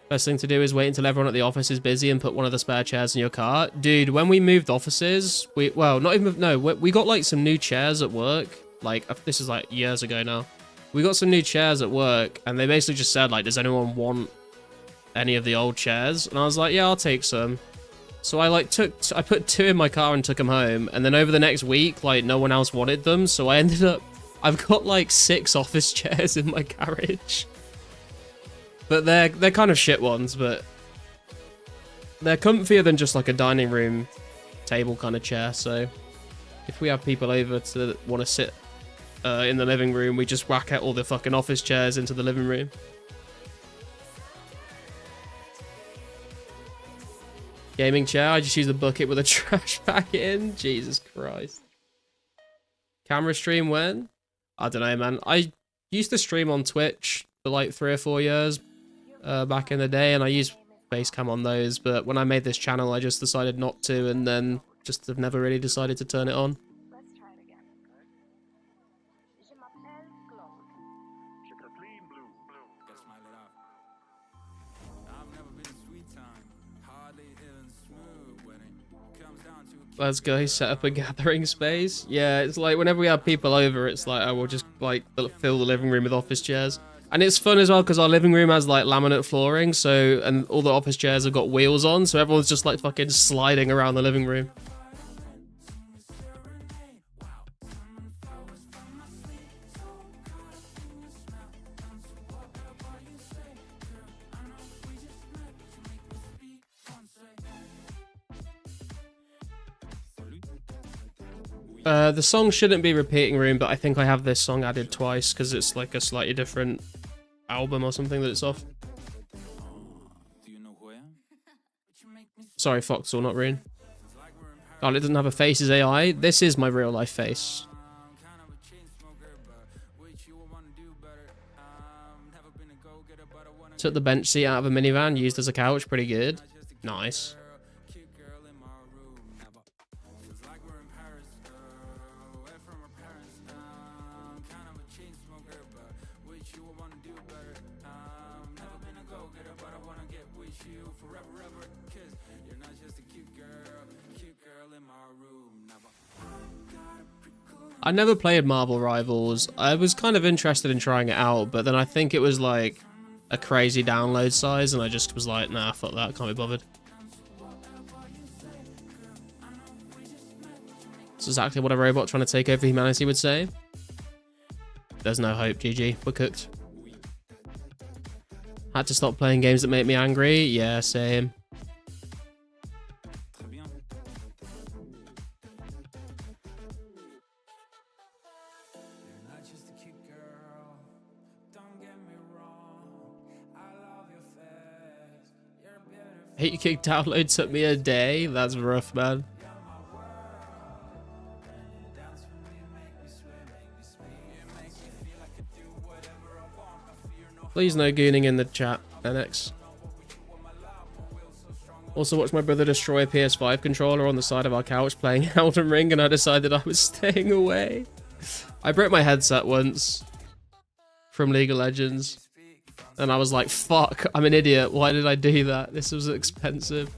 Best thing to do is wait until everyone at the office is busy and put one of the spare chairs in your car. Dude, when we moved offices, we got like some new chairs at work. Like, this is like years ago now. We got some new chairs at work and they basically just said like, does anyone want any of the old chairs? And I was like, yeah, I'll take some. So I put 2 in my car and took them home. And then over the next week, like no one else wanted them. So I've got like 6 office chairs in my garage. But they're kind of shit ones, but they're comfier than just like a dining room table kind of chair. So if we have people over to want to sit in the living room, we just whack out all the fucking office chairs into the living room. Gaming chair, I just use a bucket with a trash bag in. Jesus Christ. Camera stream when? I don't know, man. I used to stream on Twitch for like 3 or 4 years. Back in the day, and I used Facecam on those, but when I made this channel I just decided not to, and then just have never really decided to turn it on. Let's try it again. Je m'appelle Claude. Je te clean blue. Gotta smile it out. I've never been a sweet time, hardly even smooth when it comes down to Let's go set up a gathering space. Yeah, it's like whenever we have people over, it's like, oh, we'll just like fill the living room with office chairs. And it's fun as well because our living room has like laminate flooring, so, and all the office chairs have got wheels on, so everyone's just like fucking sliding around the living room. The song shouldn't be repeating room, but I think I have this song added twice because it's like a slightly different album or something that it's off. do you know who I am? Sorry, Foxall, not Rune. Oh, it doesn't have a face as AI. This is my real life face. Kind of a chain smoker, but with you I wanna do better. Never been a go-getter, but I wanna Took the bench seat out of a minivan, used as a couch, pretty good. Nice. cute girl in my room. Never feels like we're in Paris, away from our parents. Kind of a chain smoker, but with you I wanna do better. Never been a go-getter, but I wanna get with you forever, ever. 'Cause you're not just a cute girl in my room. Never. I never played Marvel Rivals. I was kind of interested in trying it out, but then I think it was like a crazy download size, and I just was like, nah, fuck that, can't be bothered. It's exactly what a robot trying to take over humanity would say. There's no hope, GG, we're cooked. Had to stop playing games that make me angry? Yeah, same. Hate Kick download took me a day. That's rough, man. Please no gooning in the chat, NX. Also watched my brother destroy a PS5 controller on the side of our couch playing Elden Ring, and I decided I was staying away. I broke my headset once from League of Legends. And I was like, fuck, I'm an idiot. Why did I do that? This was expensive.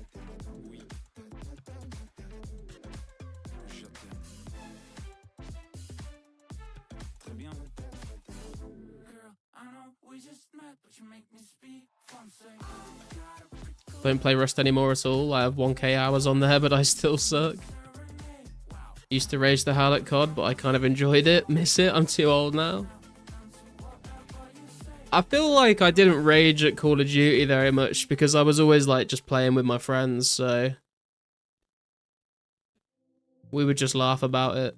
Don't play Rust anymore at all. I have 1k hours on there, but I still suck. Used to rage the hell at COD, but I kind of enjoyed it. Miss it. I'm too old now. I feel like I didn't rage at Call of Duty very much because I was always like just playing with my friends, so we would just laugh about it.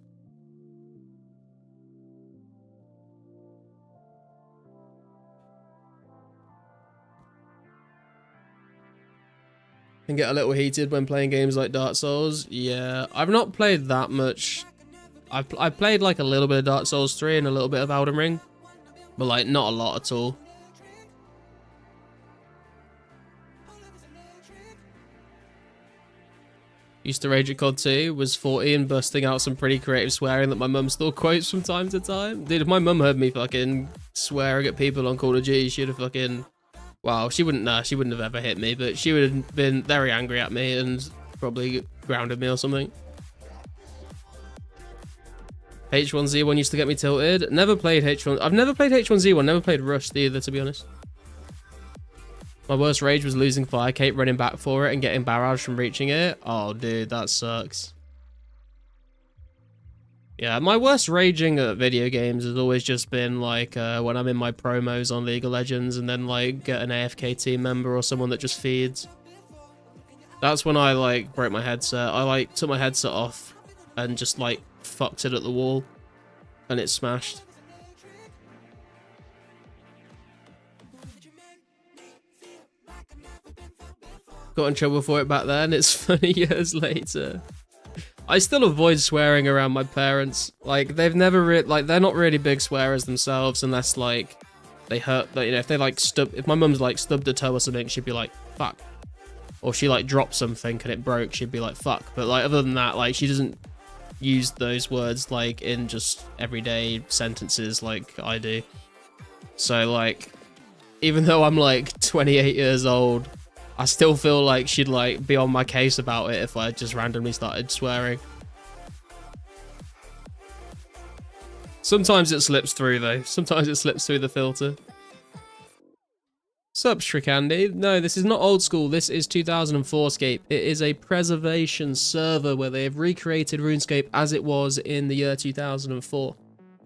Can get a little heated when playing games like Dark Souls. Yeah, I've not played that much. I played like a little bit of Dark Souls 3 and a little bit of Elden Ring. But like, not a lot at all. Used to rage at COD 2, was 40 and busting out some pretty creative swearing that my mum still quotes from time to time. Dude, if my mum heard me fucking swearing at people on Call of Duty, she'd have fucking... Well, she wouldn't have ever hit me, but she would have been very angry at me and probably grounded me or something. H1Z1 used to get me tilted. Never played H1. I've never played H1Z1. Never played Rust either, to be honest. My worst rage was losing Fire Cape, running back for it, and getting barraged from reaching it. Oh, dude, that sucks. Yeah, my worst raging at video games has always just been like when I'm in my promos on League of Legends and then like get an AFK team member or someone that just feeds. That's when I like broke my headset. I like took my headset off and just like fucked it at the wall and it smashed. Got in trouble for it back then. It's funny years later. I still avoid swearing around my parents. Like they've never they're not really big swearers themselves unless like they hurt, you know, if they like if my mum's like stubbed a toe or something, she'd be like fuck. Or she like dropped something and it broke, she'd be like fuck. But like other than that, like she doesn't use those words like in just everyday sentences like I do. So like even though I'm like 28 years old, I still feel like she'd like be on my case about it if I just randomly started swearing. Sometimes it slips through though. Sometimes it slips through the filter. Sup, Shrikandi? No, this is not old school. This is 2004scape. It is a preservation server where they have recreated RuneScape as it was in the year 2004.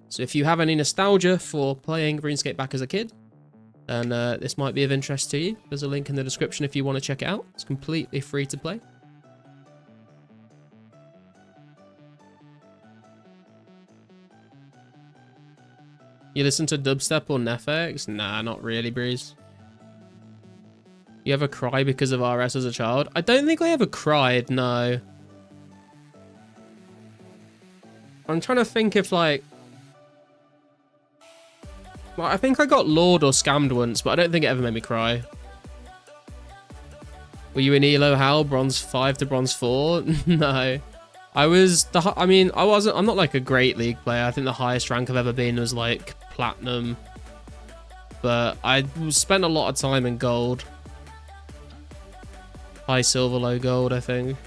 So if you have any nostalgia for playing RuneScape back as a kid, then this might be of interest to you. There's a link in the description if you want to check it out. It's completely free to play. You listen to dubstep or Netflix? Nah, not really, Breeze. You ever cry because of RS as a child? I don't think I ever cried, no. I'm trying to think if like I think I got lured or scammed once, but I don't think it ever made me cry. Were you in Elo Hal, bronze 5 to bronze 4? No. I'm not like a great League player. I think the highest rank I've ever been was like platinum. But I spent a lot of time in gold. High silver, low gold, I think.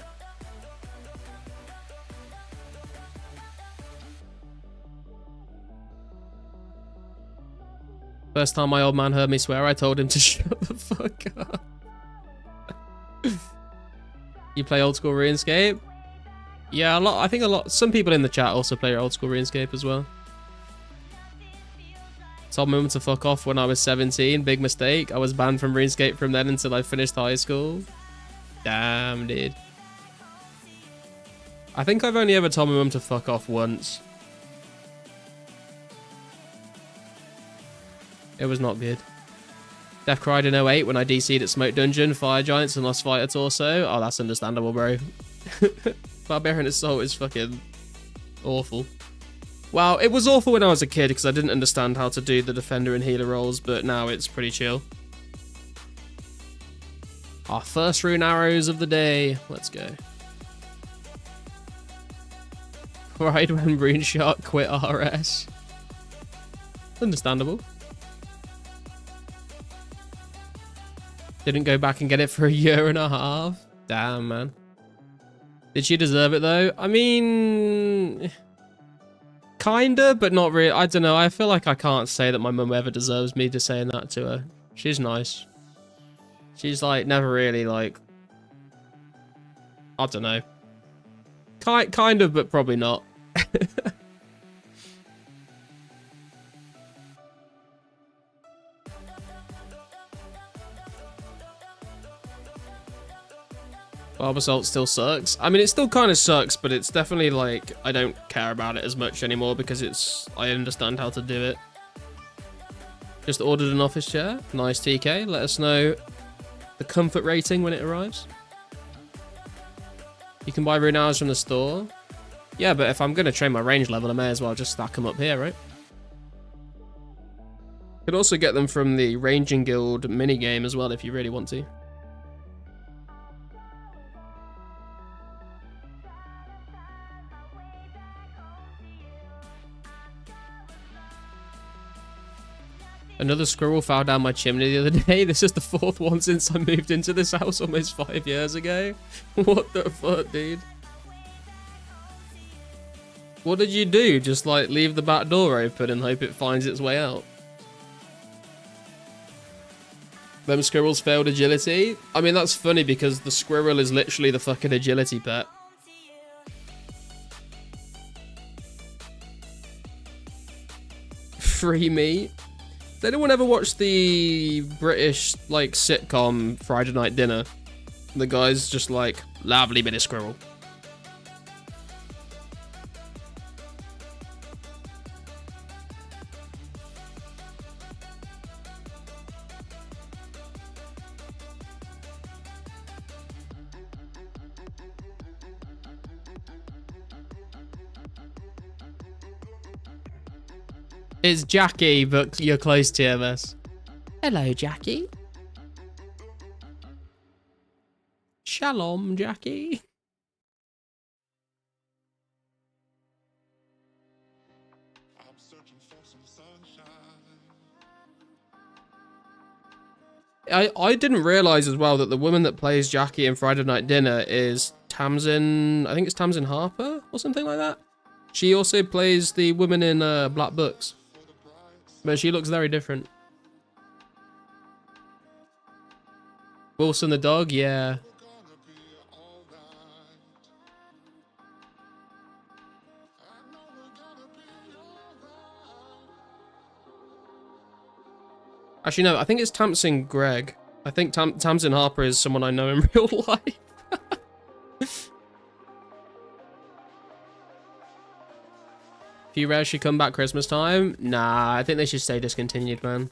First time my old man heard me swear, I told him to shut the fuck up. You play old school RuneScape? Yeah, a lot. I think a lot. Some people in the chat also play old school RuneScape as well. Told me to fuck off when I was 17. Big mistake. I was banned from RuneScape from then until I finished high school. Damn, dude. I think I've only ever told my mum to fuck off once. It was not good. Death cried in 08 when I DC'd at Smoke Dungeon, Fire Giants, and Lost Fighter Torso. Oh, that's understandable, bro. Barbarian Assault is fucking awful. Well, it was awful when I was a kid because I didn't understand how to do the defender and healer roles, but now it's pretty chill. Our first rune arrows of the day. Let's go. Cried when Rune Shark quit RS. Understandable. Didn't go back and get it for a year and a half. Damn, man. Did she deserve it, though? I mean... Kinda, but not really. I don't know. I feel like I can't say that my mum ever deserves me to saying that to her. She's nice. She's, like, never really, like... I don't know. Kind of, but probably not. Barb Assault still sucks. I mean, it still kind of sucks, but it's definitely like, I don't care about it as much anymore because I understand how to do it. Just ordered an office chair. Nice, TK. Let us know the comfort rating when it arrives. You can buy rune hours from the store. Yeah, but if I'm going to train my range level, I may as well just stack them up here, right? You could also get them from the Ranging Guild minigame as well if you really want to. Another squirrel fell down my chimney the other day. This is the 4th one since I moved into this house almost 5 years ago. What the fuck, dude? What did you do? Just like leave the back door open and hope it finds its way out? Them squirrels failed agility? I mean, that's funny because the squirrel is literally the fucking agility pet. Free meat? Did anyone ever watch the British, like, sitcom Friday Night Dinner? The guy's just like, lovely bit of squirrel. It's Jackie, but you're close to TMS. Hello, Jackie. Shalom, Jackie. I didn't realize as well that the woman that plays Jackie in Friday Night Dinner is Tamsin, I think it's Tamsin Harper or something like that. She also plays the woman in Black Books. But she looks very different. Wilson the dog, yeah. Actually, no, I think it's Tamsin Gregg. I think Tamsin Harper is someone I know in real life. Few rares should come back Christmas time. Nah, I think they should stay discontinued, man.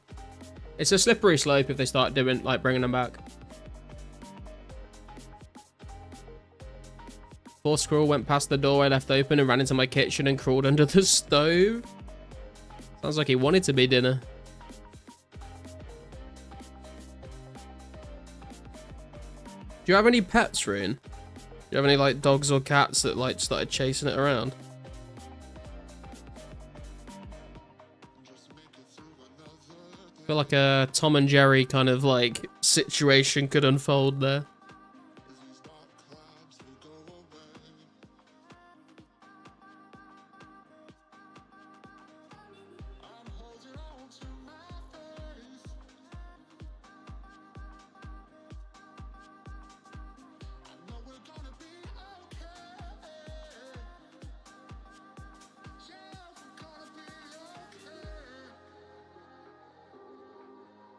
It's a slippery slope if they start doing, like, bringing them back. Poor squirrel went past the door I left open and ran into my kitchen and crawled under the stove. Sounds like he wanted to be dinner. Do you have any pets, Rune? Do you have any, like, dogs or cats that, like, started chasing it around? I feel like a Tom and Jerry kind of, like, situation could unfold there.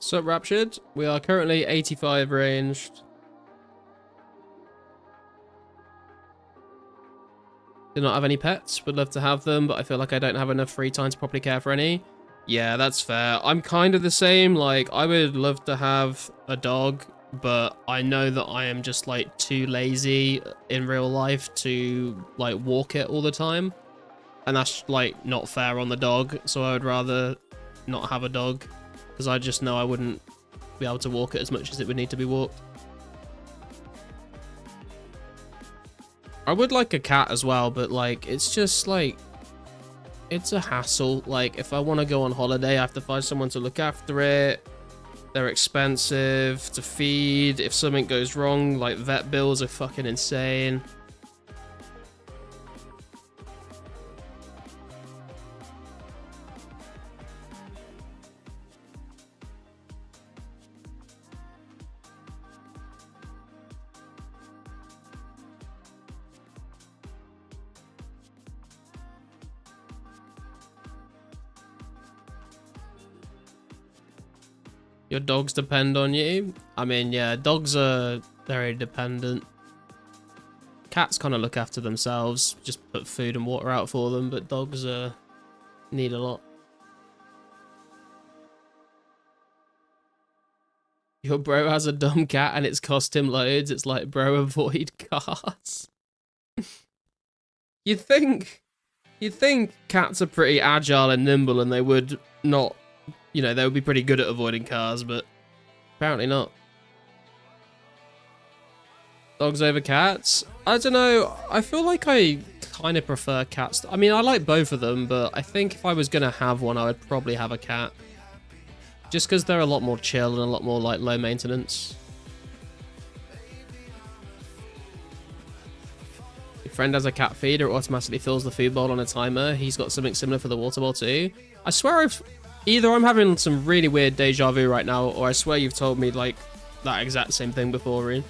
So Raptured, we are currently 85 ranged. Do not have any pets, would love to have them, but I feel like I don't have enough free time to properly care for any. Yeah, that's fair. I'm kind of the same, like, I would love to have a dog, but I know that I am just, like, too lazy in real life to, like, walk it all the time. And that's, like, not fair on the dog, so I would rather not have a dog, because I just know I wouldn't be able to walk it as much as it would need to be walked. I would like a cat as well, but, like, it's just, like, it's a hassle. Like, if I want to go on holiday, I have to find someone to look after it. They're expensive to feed. If something goes wrong, like, vet bills are fucking insane. Your dogs depend on you. I mean, yeah, dogs are very dependent. Cats kind of look after themselves, just put food and water out for them, but dogs need a lot. Your bro has a dumb cat and it's cost him loads. It's like, bro, avoid cars. You'd think cats are pretty agile and nimble and they would not, you know, they would be pretty good at avoiding cars, but apparently not. Dogs over cats? I don't know. I feel like I kind of prefer cats. I mean, I like both of them, but I think if I was going to have one, I would probably have a cat. Just because they're a lot more chill and a lot more, like, low maintenance. Your friend has a cat feeder, it automatically fills the food bowl on a timer. He's got something similar for the water bowl too. I swear either I'm having some really weird deja vu right now, or I swear you've told me, like, that exact same thing before, Reed.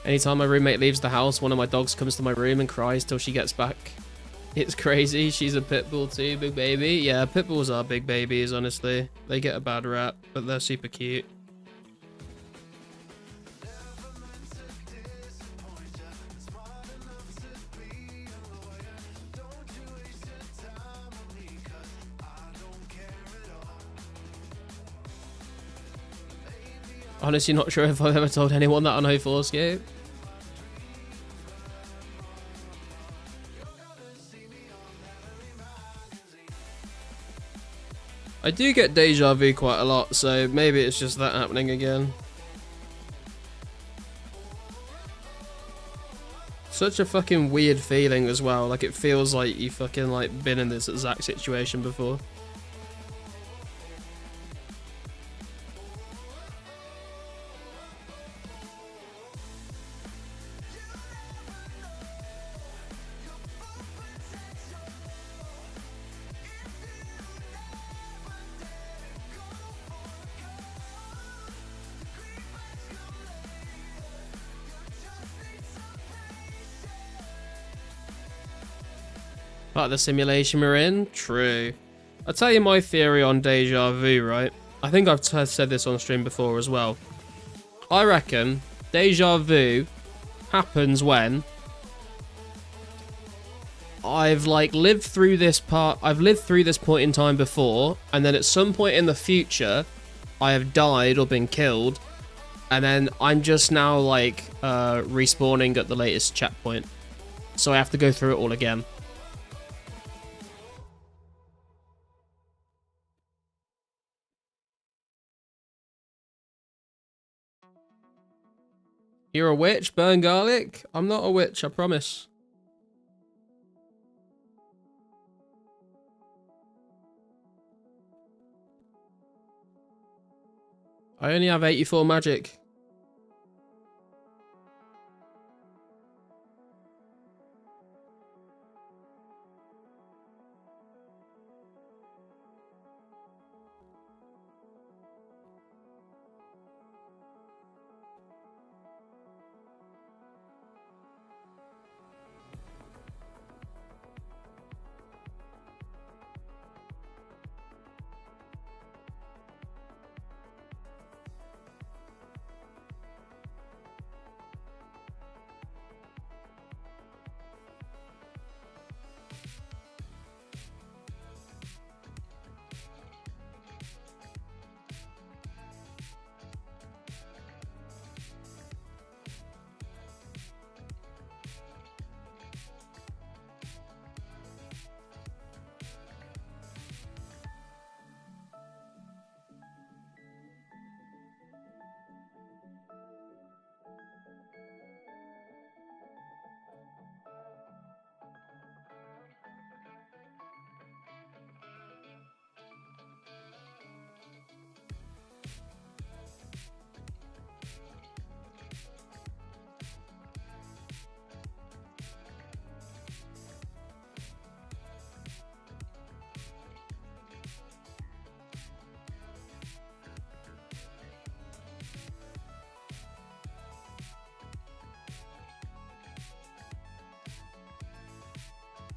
Anytime my roommate leaves the house, one of my dogs comes to my room and cries till she gets back. It's crazy. She's a pit bull too, big baby. Yeah, pit bulls are big babies, honestly. They get a bad rap, but they're super cute. Honestly, not sure if I've ever told anyone that on 2004scape. I do get deja vu quite a lot, so maybe it's just that happening again. Such a fucking weird feeling as well, like it feels like you fucking like been in this exact situation before. Part of the simulation we're in? True. I'll tell you my theory on deja vu, right? I think I've said this on stream before as well. I reckon deja vu happens when I've like lived through this point in time before, and then at some point in the future I have died or been killed, and then I'm just now like respawning at the latest checkpoint. So I have to go through it all again. You're a witch? Burn garlic? I'm not a witch, I promise. I only have 84 magic.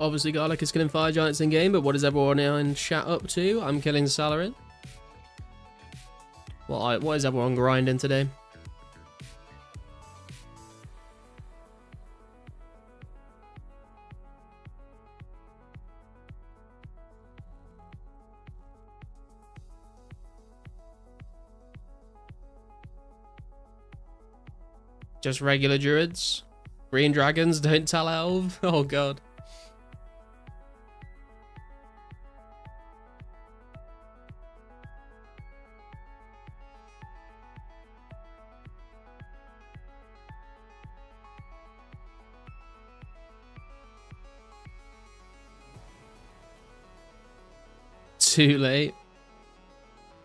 Obviously, Garlic is killing fire giants in game, but what is everyone in chat up to? I'm killing Salarin. What is everyone grinding today? Just regular druids? Green dragons, don't tell elf. Oh god. Too late.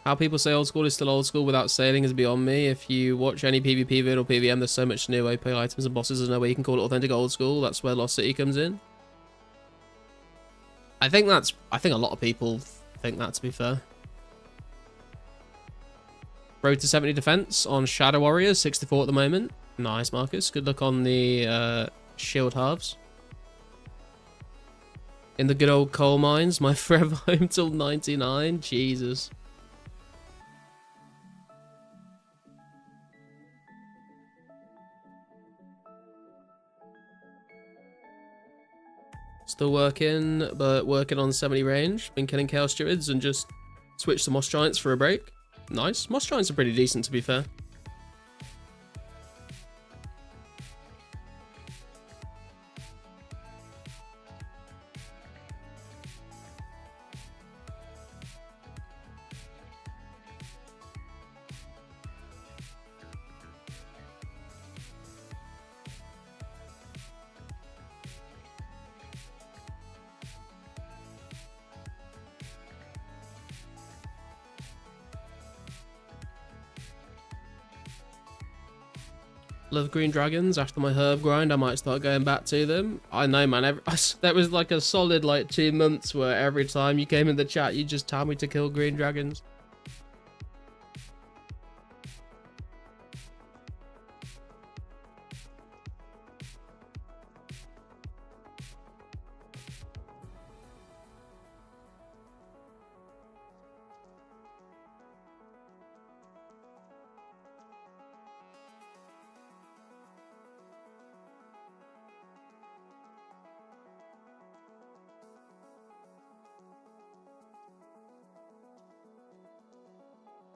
How people say old school is still old school without sailing is beyond me. If you watch any PvP vid or PvM, there's so much new OP items and bosses, there's no way you can call it authentic old school. That's where Lost City comes in. I think a lot of people think that, to be fair. Road to 70 defense on Shadow Warriors, 64 at the moment. Nice, Marcus. Good luck on the shield halves. In the good old coal mines, my forever home till 99. Jesus. Still working, but working on 70 range. Been killing Chaos Druids and just switched to Moss Giants for a break. Nice. Moss Giants are pretty decent, to be fair. Love green dragons. After my herb grind, I might start going back to them. I know, man. That was like a solid 2 months where every time you came in the chat, you just tell me to kill green dragons.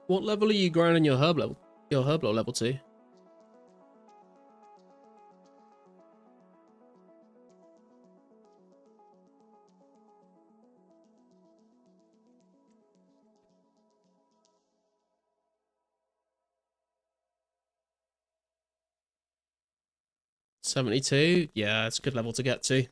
What level are you grinding your herb level? Your herb level to? $72? Yeah, it's a good level to get to.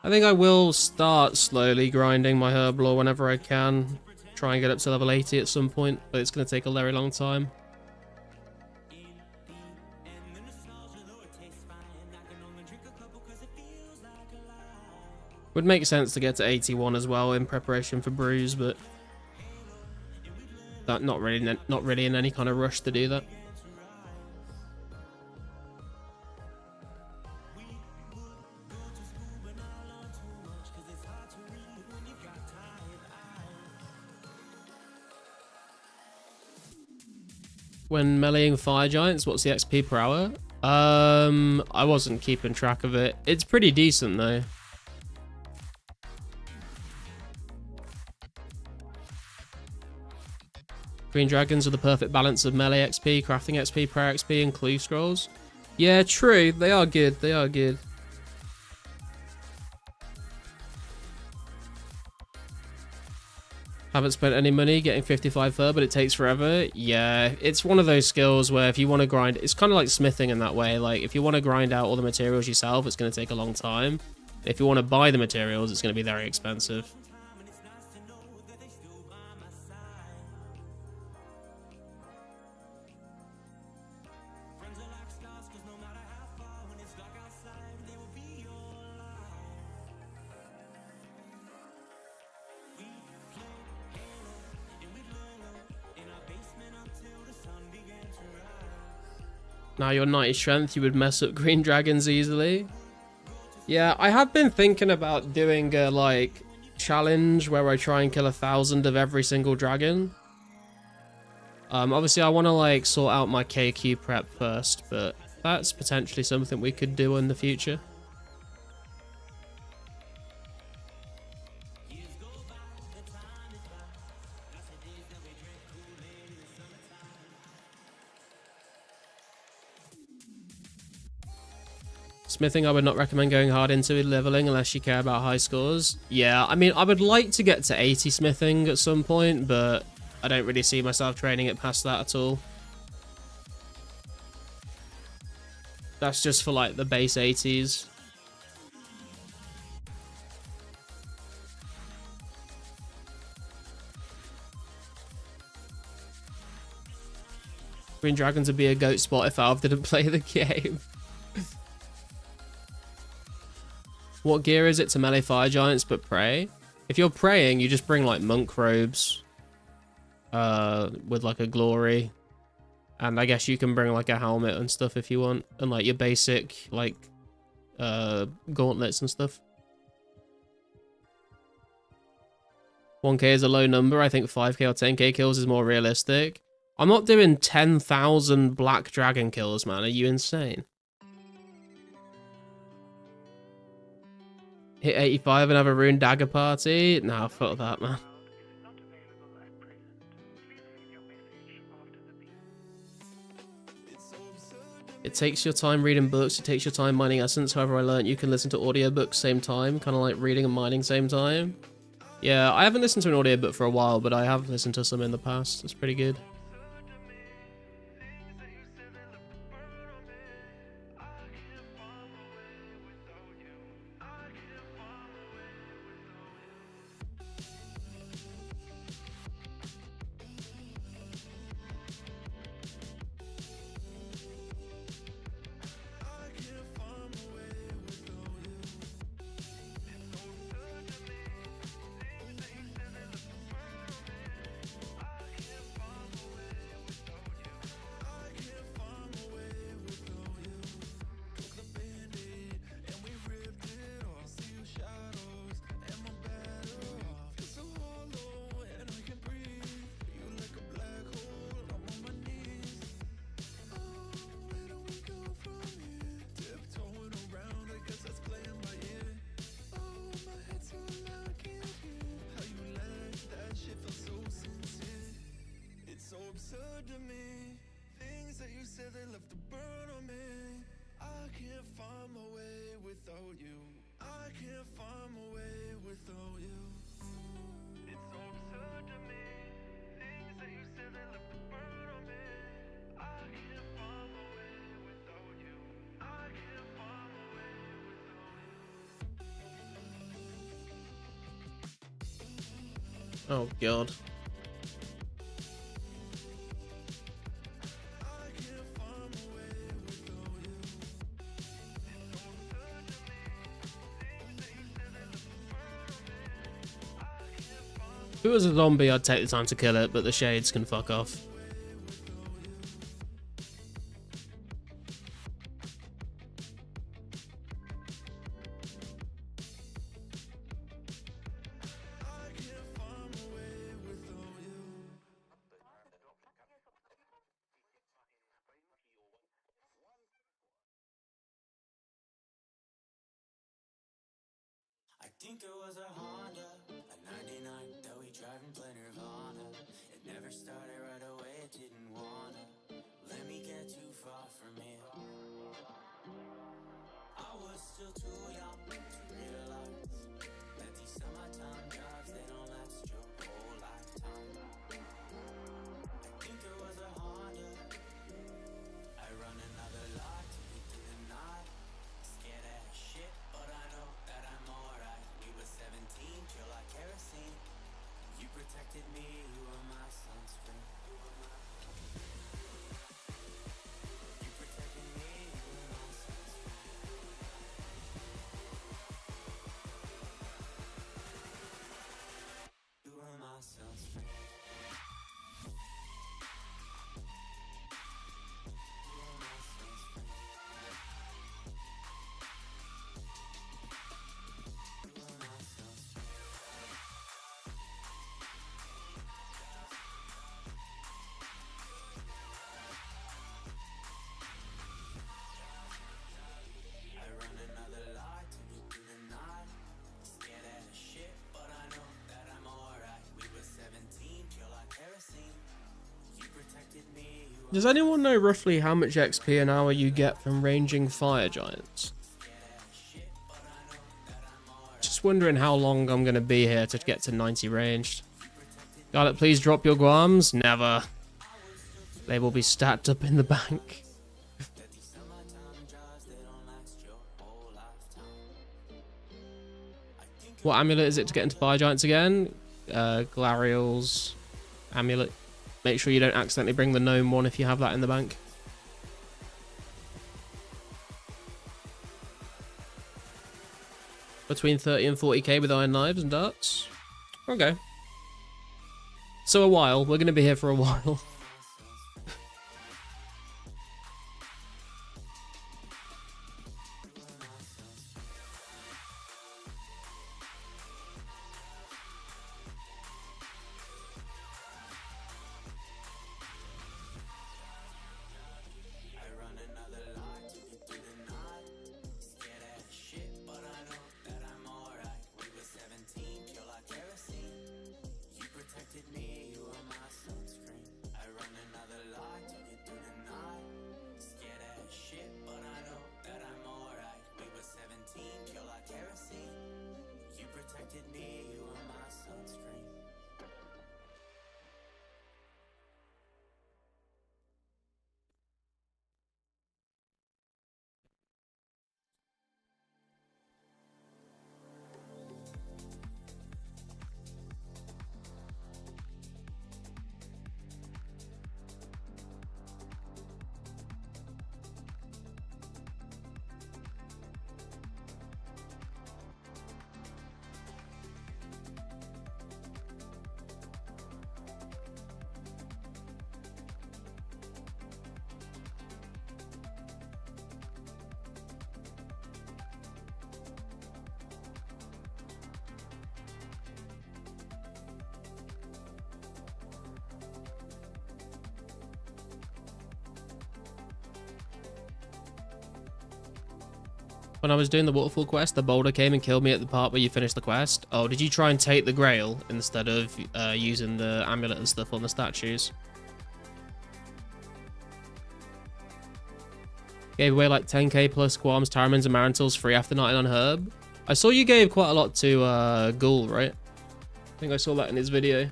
I think I will start slowly grinding my herb lore whenever I can. Try and get up to level 80 at some point, but it's going to take a very long time. Would make sense to get to 81 as well in preparation for brews, but that not really in any kind of rush to do that. When meleeing fire giants, what's the XP per hour? I wasn't keeping track of it. It's pretty decent though. Green dragons are the perfect balance of melee XP, crafting XP, prayer XP, and clue scrolls. Yeah, true. They are good. They are good. Haven't spent any money getting 55 fur, but it takes forever. Yeah, it's one of those skills where if you want to grind, it's kind of like smithing in that way. Like, if you want to grind out all the materials yourself, it's going to take a long time. If you want to buy the materials, it's going to be very expensive. Now you're 90 strength, you would mess up green dragons easily. Yeah, I have been thinking about doing a, like, challenge where I try and kill 1,000 of every single dragon. Obviously I want to, like, sort out my KQ prep first, but that's potentially something we could do in the future. Smithing, I would not recommend going hard into leveling unless you care about high scores. Yeah, I mean, I would like to get to 80 smithing at some point, but I don't really see myself training it past that at all. That's just for, like, the base 80s. Green Dragons would be a goat spot if Alv didn't play the game. What gear is it to melee fire giants but pray? If you're praying, you just bring, like, monk robes. With, like, a glory. And I guess you can bring, like, a helmet and stuff if you want. And, like, your basic, like, gauntlets and stuff. 1k is a low number. I think 5k or 10k kills is more realistic. I'm not doing 10,000 black dragon kills, man. Are you insane? Hit 85 and have a rune dagger party? Nah, fuck that, man. It takes your time reading books, it takes your time mining essence. However, I learned you can listen to audiobooks same time, kind of like reading and mining same time. Yeah, I haven't listened to an audiobook for a while, but I have listened to some in the past. It's pretty good. Oh god. If it was a zombie, I'd take the time to kill it, but the shades can fuck off. I think it was a Honda, a 99 that we drive and play Nirvana. It never started right away, it didn't wanna let me get too far from it. I was still too young to realize that these summertime drives, they don't last your whole lifetime. I think it was a Honda. I run another lot to get through the night. Scared as shit, but I know that I'm alright. We were 17, pure like kerosene. You protected me, you were my sunscreen. You protected me, you were my sunscreen. Does anyone know roughly how much XP an hour you get from ranging fire giants? Just wondering how long I'm going to be here to get to 90 ranged. Got it, please drop your guams? Never. They will be stacked up in the bank. What amulet is it to get into fire giants again? Glariel's amulet. Make sure you don't accidentally bring the gnome one if you have that in the bank. Between 30 and 40k with iron knives and darts. Okay. So a while. We're going to be here for a while. When I was doing the waterfall quest, the boulder came and killed me at the part where you finished the quest. Oh, did you try and take the grail instead of using the amulet and stuff on the statues? Gave away like 10k plus Qualms, Taramins, and Marantils free after 99 Herb. I saw you gave quite a lot to Ghoul, right? I think I saw that in his video.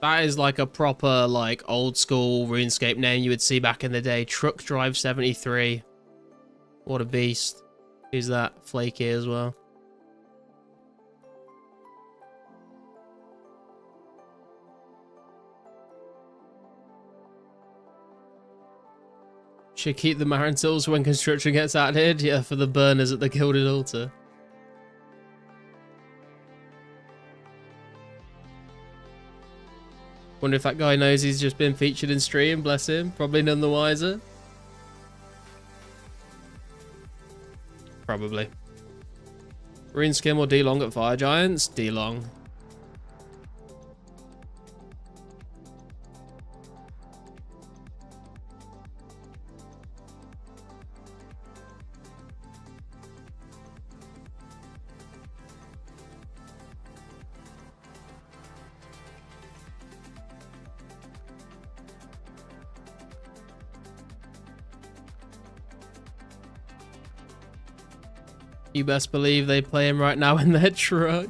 That is like a proper, like, old school RuneScape name you would see back in the day. Truck Drive 73. What a beast. Who's that? Flaky as well. Should keep the Marantils when construction gets added. Yeah, for the burners at the Gilded Altar. Wonder if that guy knows he's just been featured in stream, bless him. Probably none the wiser. Probably. Rune Skim or D-Long at Fire Giants? D-Long. You best believe they play him right now in their truck.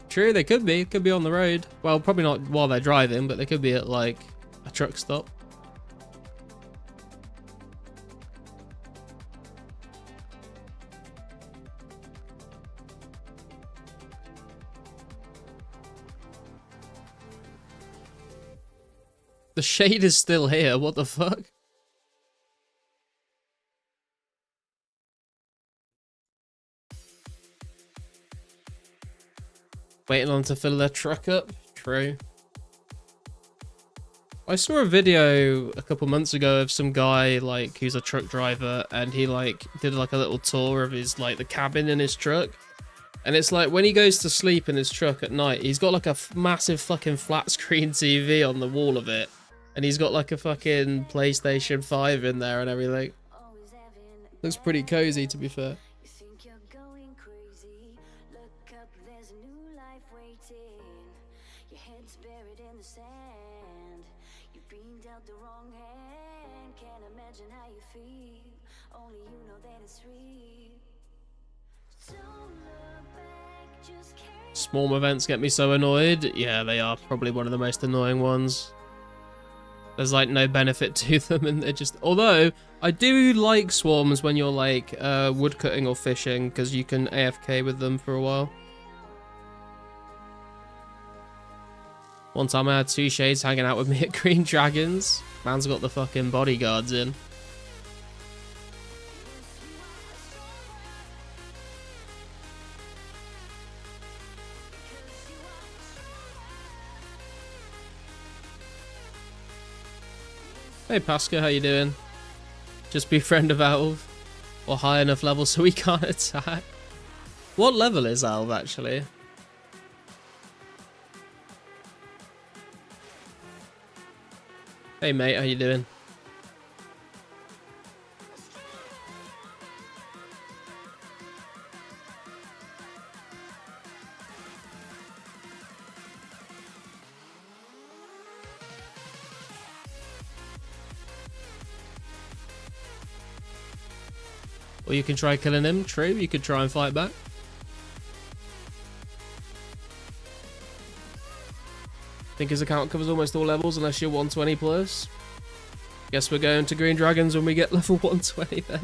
True, they could be. Could be on the road. Well, probably not while they're driving, but they could be at, like, a truck stop. The shade is still here. What the fuck? Waiting on to fill their truck up. True. I saw a video a couple months ago of some guy, like, who's a truck driver, and he, like, did, like, a little tour of his, like, the cabin in his truck. And it's like when he goes to sleep in his truck at night, he's got like a massive fucking flat screen TV on the wall of it. And he's got like a fucking PlayStation 5 in there and everything. Looks pretty cozy, to be fair. You think you're going crazy? Look up, there's a new life waiting. Your head's buried in the sand. You've been dealt the wrong hand. Can't imagine how you feel. Only you know that it's real. Don't look back, just carry Swarm events get me so annoyed. Yeah, they are probably one of the most annoying ones. There's like no benefit to them, and they're just... Although, I do like swarms when you're like woodcutting or fishing, because you can AFK with them for a while. One time I had 2 shades hanging out with me at Green Dragons. Man's got the fucking bodyguards in. Hey Pasca, how you doing? Just be friend of Alv. Or high enough level so we can't attack. What level is Alv actually? Hey mate, how you doing? Or you can try killing him, true, you could try and fight back. I think his account covers almost all levels unless you're 120 plus. Guess we're going to Green Dragons when we get level 120 then.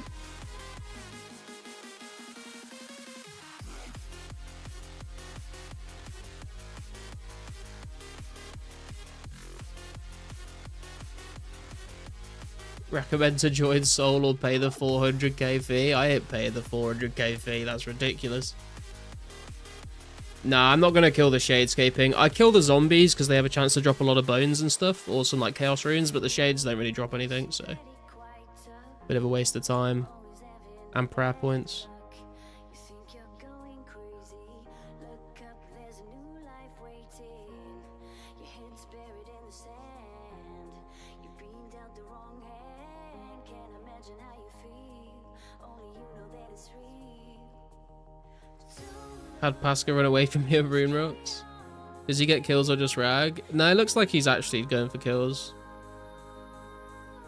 Recommend to join Soul or pay the 400k fee? I ain't paying the 400k fee, that's ridiculous. Nah, I'm not going to kill the Shadescaping. I kill the zombies because they have a chance to drop a lot of bones and stuff, or some like chaos runes, but the shades don't really drop anything, so... Bit of a waste of time. And prayer points. You think you're going crazy? Look up, there's a new life waiting. Your head's buried in the sand. You've been dealt the wrong hand. Can't imagine how you feel. Only you know that it's real. Had Pasca run away from your rune rocks? Does he get kills or just rag? No, it looks like he's actually going for kills.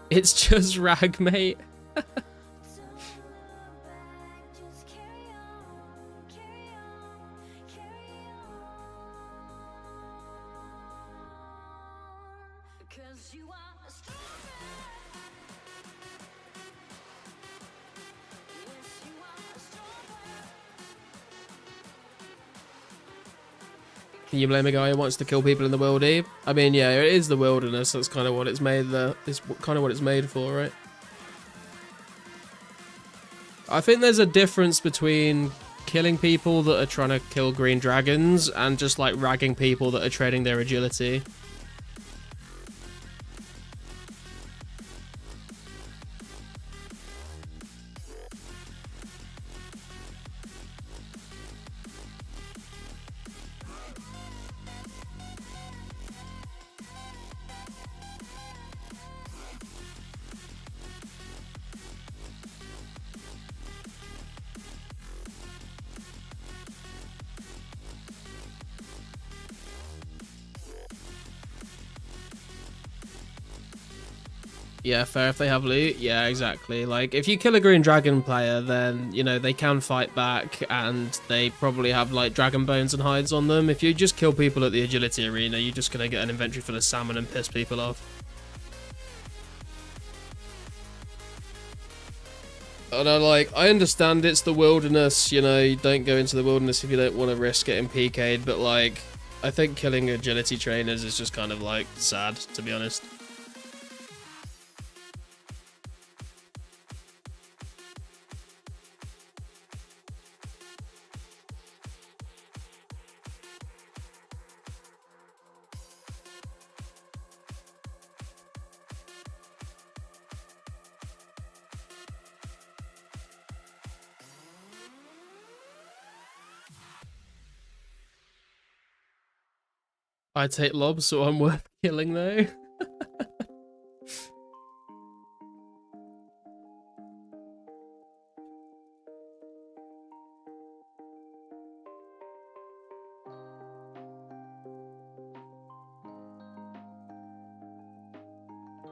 It's just rag, mate. Just carry on, carry on, carry on. Because you are a strong man. Yes, you are a strong man. Can you blame a guy who wants to kill people in the world, I mean, yeah, it is the wilderness. That's kind of what it's made. It's kind of what it's made for, right? I think there's a difference between killing people that are trying to kill green dragons and just like ragging people that are trading their agility. Yeah, fair if they have loot. Yeah, exactly. Like, if you kill a green dragon player, then, you know, they can fight back, and they probably have, like, dragon bones and hides on them. If you just kill people at the agility arena, you're just gonna get an inventory full of salmon and piss people off. And I understand it's the wilderness, you know, you don't go into the wilderness if you don't want to risk getting PK'd, but, like, I think killing agility trainers is just kind of, like, sad, to be honest. I take lobs, so I'm worth killing though.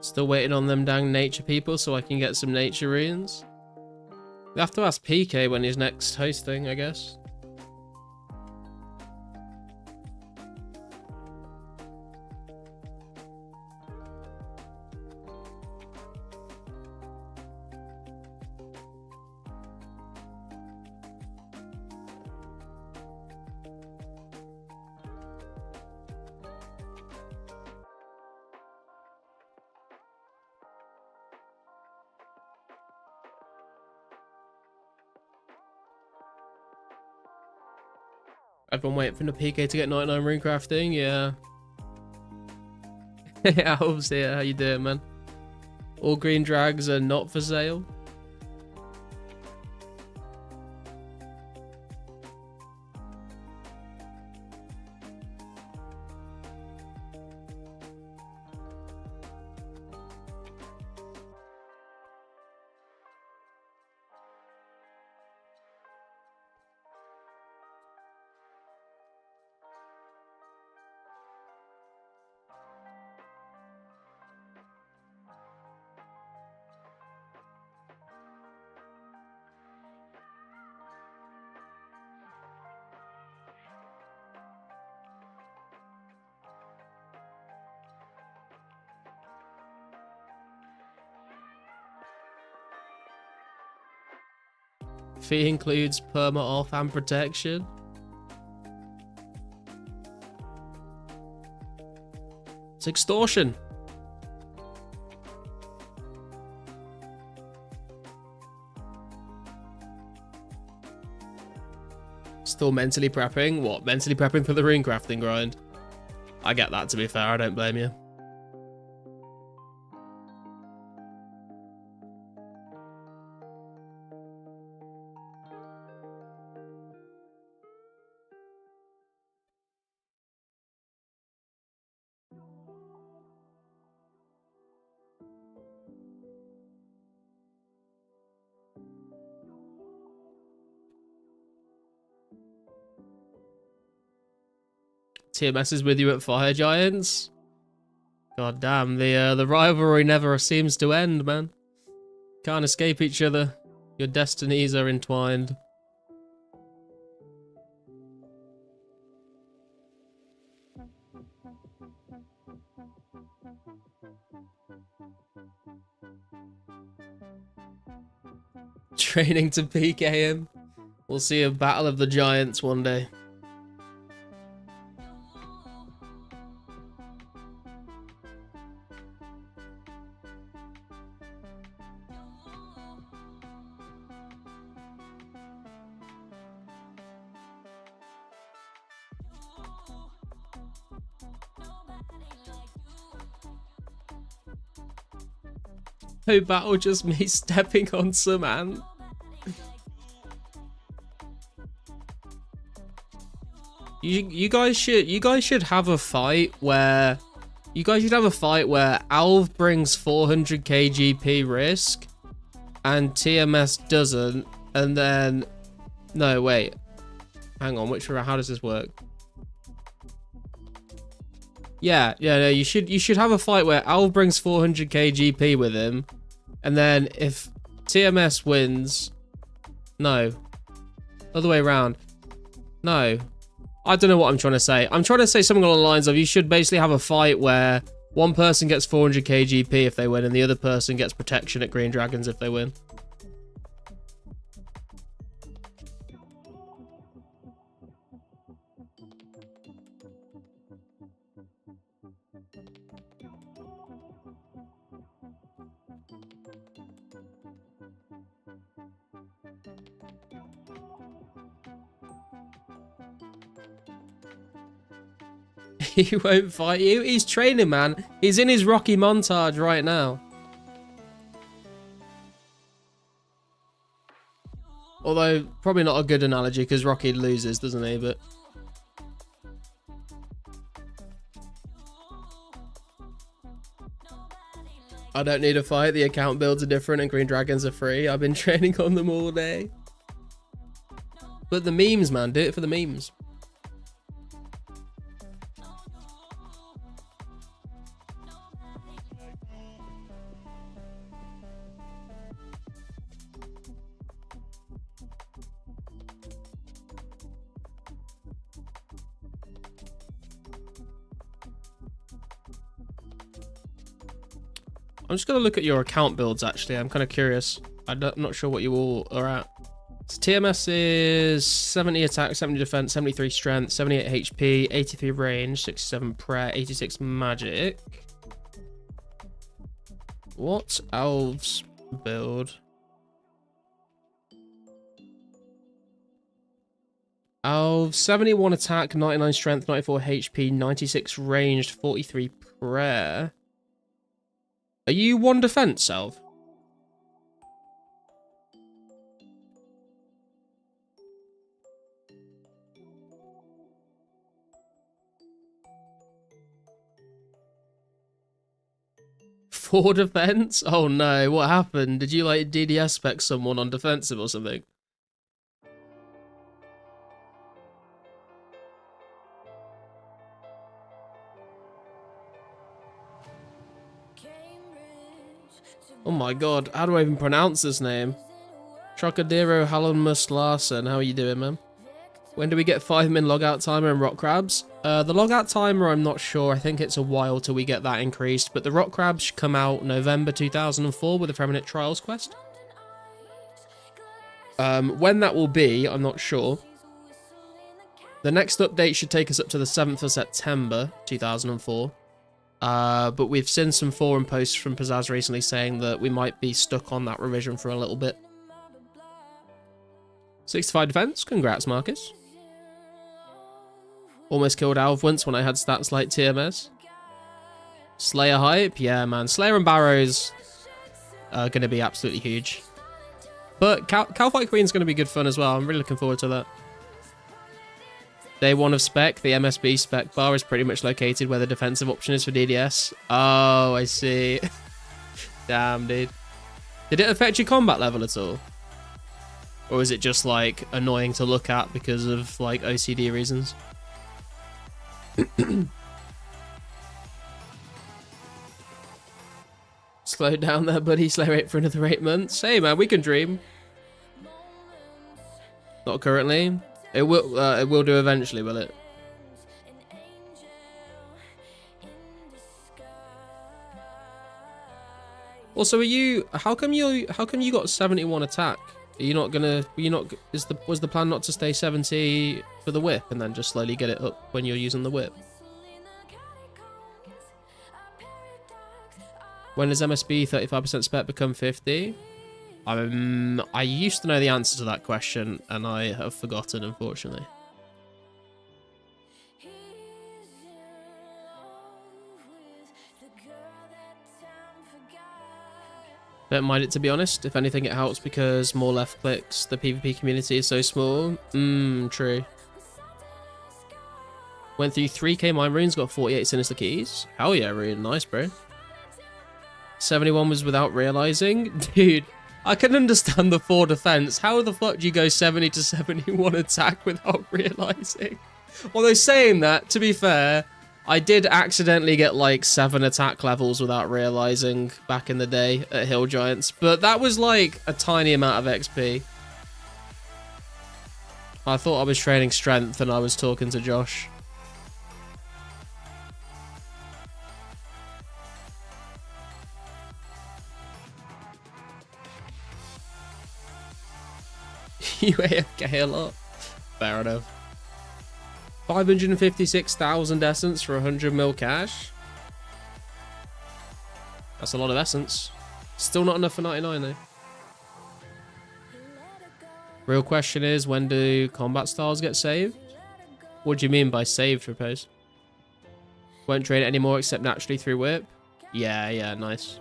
Still waiting on them dang nature people so I can get some nature runes. We have to ask PK when he's next hosting, I guess. Everyone waiting for the PK to get 99 rune crafting, yeah. Alves here, how you doing, man? All green drags are not for sale. Fee includes perma off and protection. It's extortion. Still mentally prepping? What? Mentally prepping for the rune crafting grind? I get that, to be fair. I don't blame you. TMS is with you at Fire Giants. God damn, the rivalry never seems to end, man. Can't escape each other. Your destinies are entwined. Training to PK him. We'll see a battle of the giants one day. No battle, just me stepping on some ant. You guys should have a fight where Alv brings 400k GP risk and TMS doesn't, and then no wait, hang on, how does this work? Yeah, no, you should have a fight where Alv brings 400k GP with him, and then if TMS wins, no, other way around, no. I don't know what I'm trying to say. I'm trying to say something along the lines of you should basically have a fight where one person gets 400k GP if they win, and the other person gets protection at Green Dragons if they win. He won't fight you. He's training, man. He's in his Rocky montage right now. Although, probably not a good analogy because Rocky loses, doesn't he? But I don't need a fight. The account builds are different and green dragons are free. I've been training on them all day. But the memes, man. Do it for the memes. I'm just going to look at your account builds, actually. I'm kind of curious. I'm not sure what you all are at. So TMS is 70 attack, 70 defense, 73 strength, 78 HP, 83 range, 67 prayer, 86 magic. What's Elves build? Elves, 71 attack, 99 strength, 94 HP, 96 ranged, 43 prayer. Are you 1 defense, Elf? Four defense? Oh no, what happened? Did you like DDS spec someone on defensive or something? Oh my god, how do I even pronounce this name? Trocadero Halonmus Larson, how are you doing, man? When do we get 5-min logout timer and rock crabs? The logout timer, I'm not sure. I think it's a while till we get that increased. But the rock crabs should come out November 2004 with the Feminine Trials quest. When that will be, I'm not sure. The next update should take us up to the 7th of September 2004. But we've seen some forum posts from Pizzazz recently saying that we might be stuck on that revision for a little bit. 65 defense, congrats Marcus. Almost killed Alv once when I had stats like TMS. Slayer hype, yeah man, Slayer and Barrows are going to be absolutely huge. But Calfight Queen's going to be good fun as well, I'm really looking forward to that. Day 1 of spec, the MSB spec bar is pretty much located where the defensive option is for DDS. Oh, I see. Damn, dude. Did it affect your combat level at all? Or is it just, like, annoying to look at because of, like, OCD reasons? Slow down there, buddy. Slay rate for another 8 months. Hey, man, we can dream. Not currently. It will do eventually, will it? Also, are you? How come you got 71 attack? Are you not gonna? Was the plan not to stay 70 for the whip and then just slowly get it up when you're using the whip? When does MSB 35% spec become 50? I used to know the answer to that question, and I have forgotten, unfortunately. Don't mind it, to be honest. If anything, it helps because more left clicks. The PvP community is so small. True. Went through 3k mine runes, got 48 sinister keys. Hell yeah, really nice, bro. 71 was without realizing. Dude, I can understand the 4 defense. How the fuck do you go 70 to 71 attack without realizing? Although saying that, to be fair, I did accidentally get like 7 attack levels without realizing back in the day at Hill Giants, but that was like a tiny amount of XP. I thought I was training strength and I was talking to Josh. You AFK a lot. Fair enough. 556,000 essence for 100 mil cash. That's a lot of essence. Still not enough for 99 though. Real question is, when do combat styles get saved? What do you mean by saved, Repose? Won't trade it anymore except naturally through whip? Yeah, nice.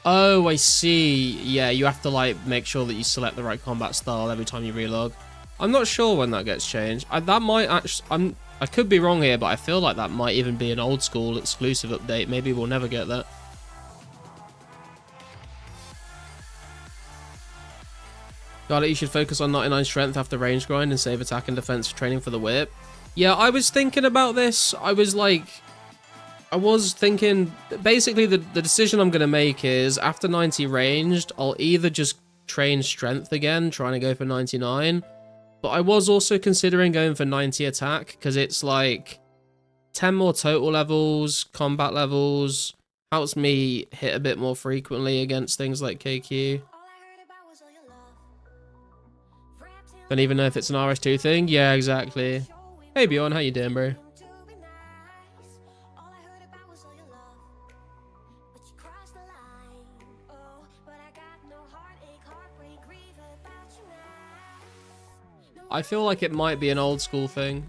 Oh, I see. Yeah, you have to like make sure that you select the right combat style every time you relog. I'm not sure when that gets changed. That might actually. I could be wrong here, but I feel like that might even be an old school exclusive update. Maybe we'll never get that. Got it. You should focus on 99 strength after range grind and save attack and defense for training for the whip. Yeah, I was thinking about this. I was thinking, basically the decision I'm going to make is after 90 ranged, I'll either just train strength again, trying to go for 99. But I was also considering going for 90 attack, because it's like 10 more total levels, combat levels, helps me hit a bit more frequently against things like KQ. Don't even know if it's an RS2 thing. Yeah, exactly. Hey Bjorn, how you doing, bro? I feel like it might be an old school thing.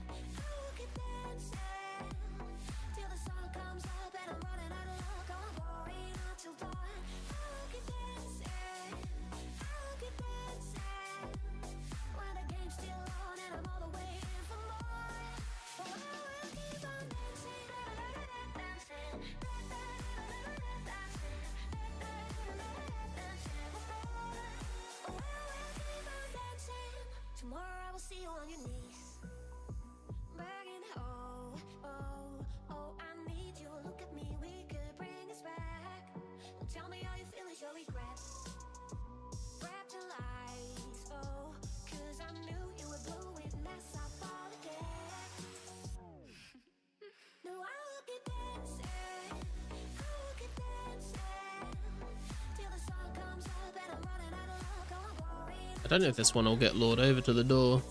I don't know if this one will get lured over to the door.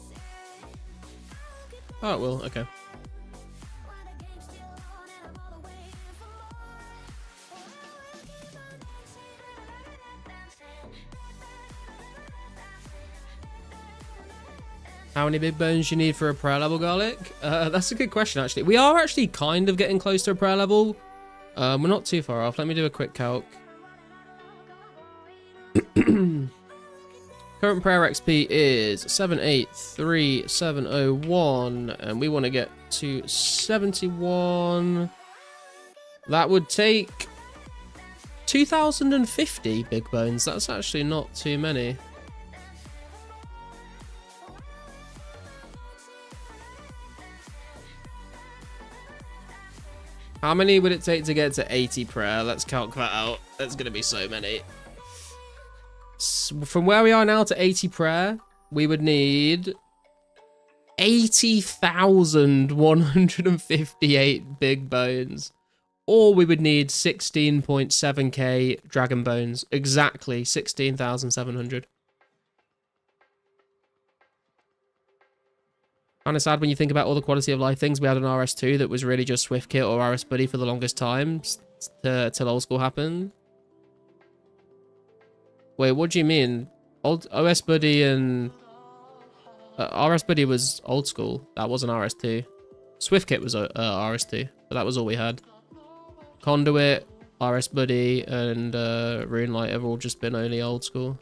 Oh, it will. Okay. How many big bones you need for a prayer level, Garlic? That's a good question, actually. We are actually kind of getting close to a prayer level. We're not too far off. Let me do a quick calc. Current prayer XP is 783701, and we want to get to 71. That would take 2050 big bones. That's actually not too many. How many would it take to get to 80 prayer? Let's calc that out. There's going to be so many. From where we are now to 80 prayer, we would need 80,158 big bones. Or we would need 16.7k dragon bones. Exactly 16,700. Kind of sad when you think about all the quality of life things we had on RS2 that was really just Swift Kit or RS Buddy for the longest time till old school happened. Wait, what do you mean? Old OS Buddy and RS Buddy was old school. That wasn't RS2. Swift Kit was RS2, but that was all we had. Conduit, RS Buddy, and Runelight have all just been only old school.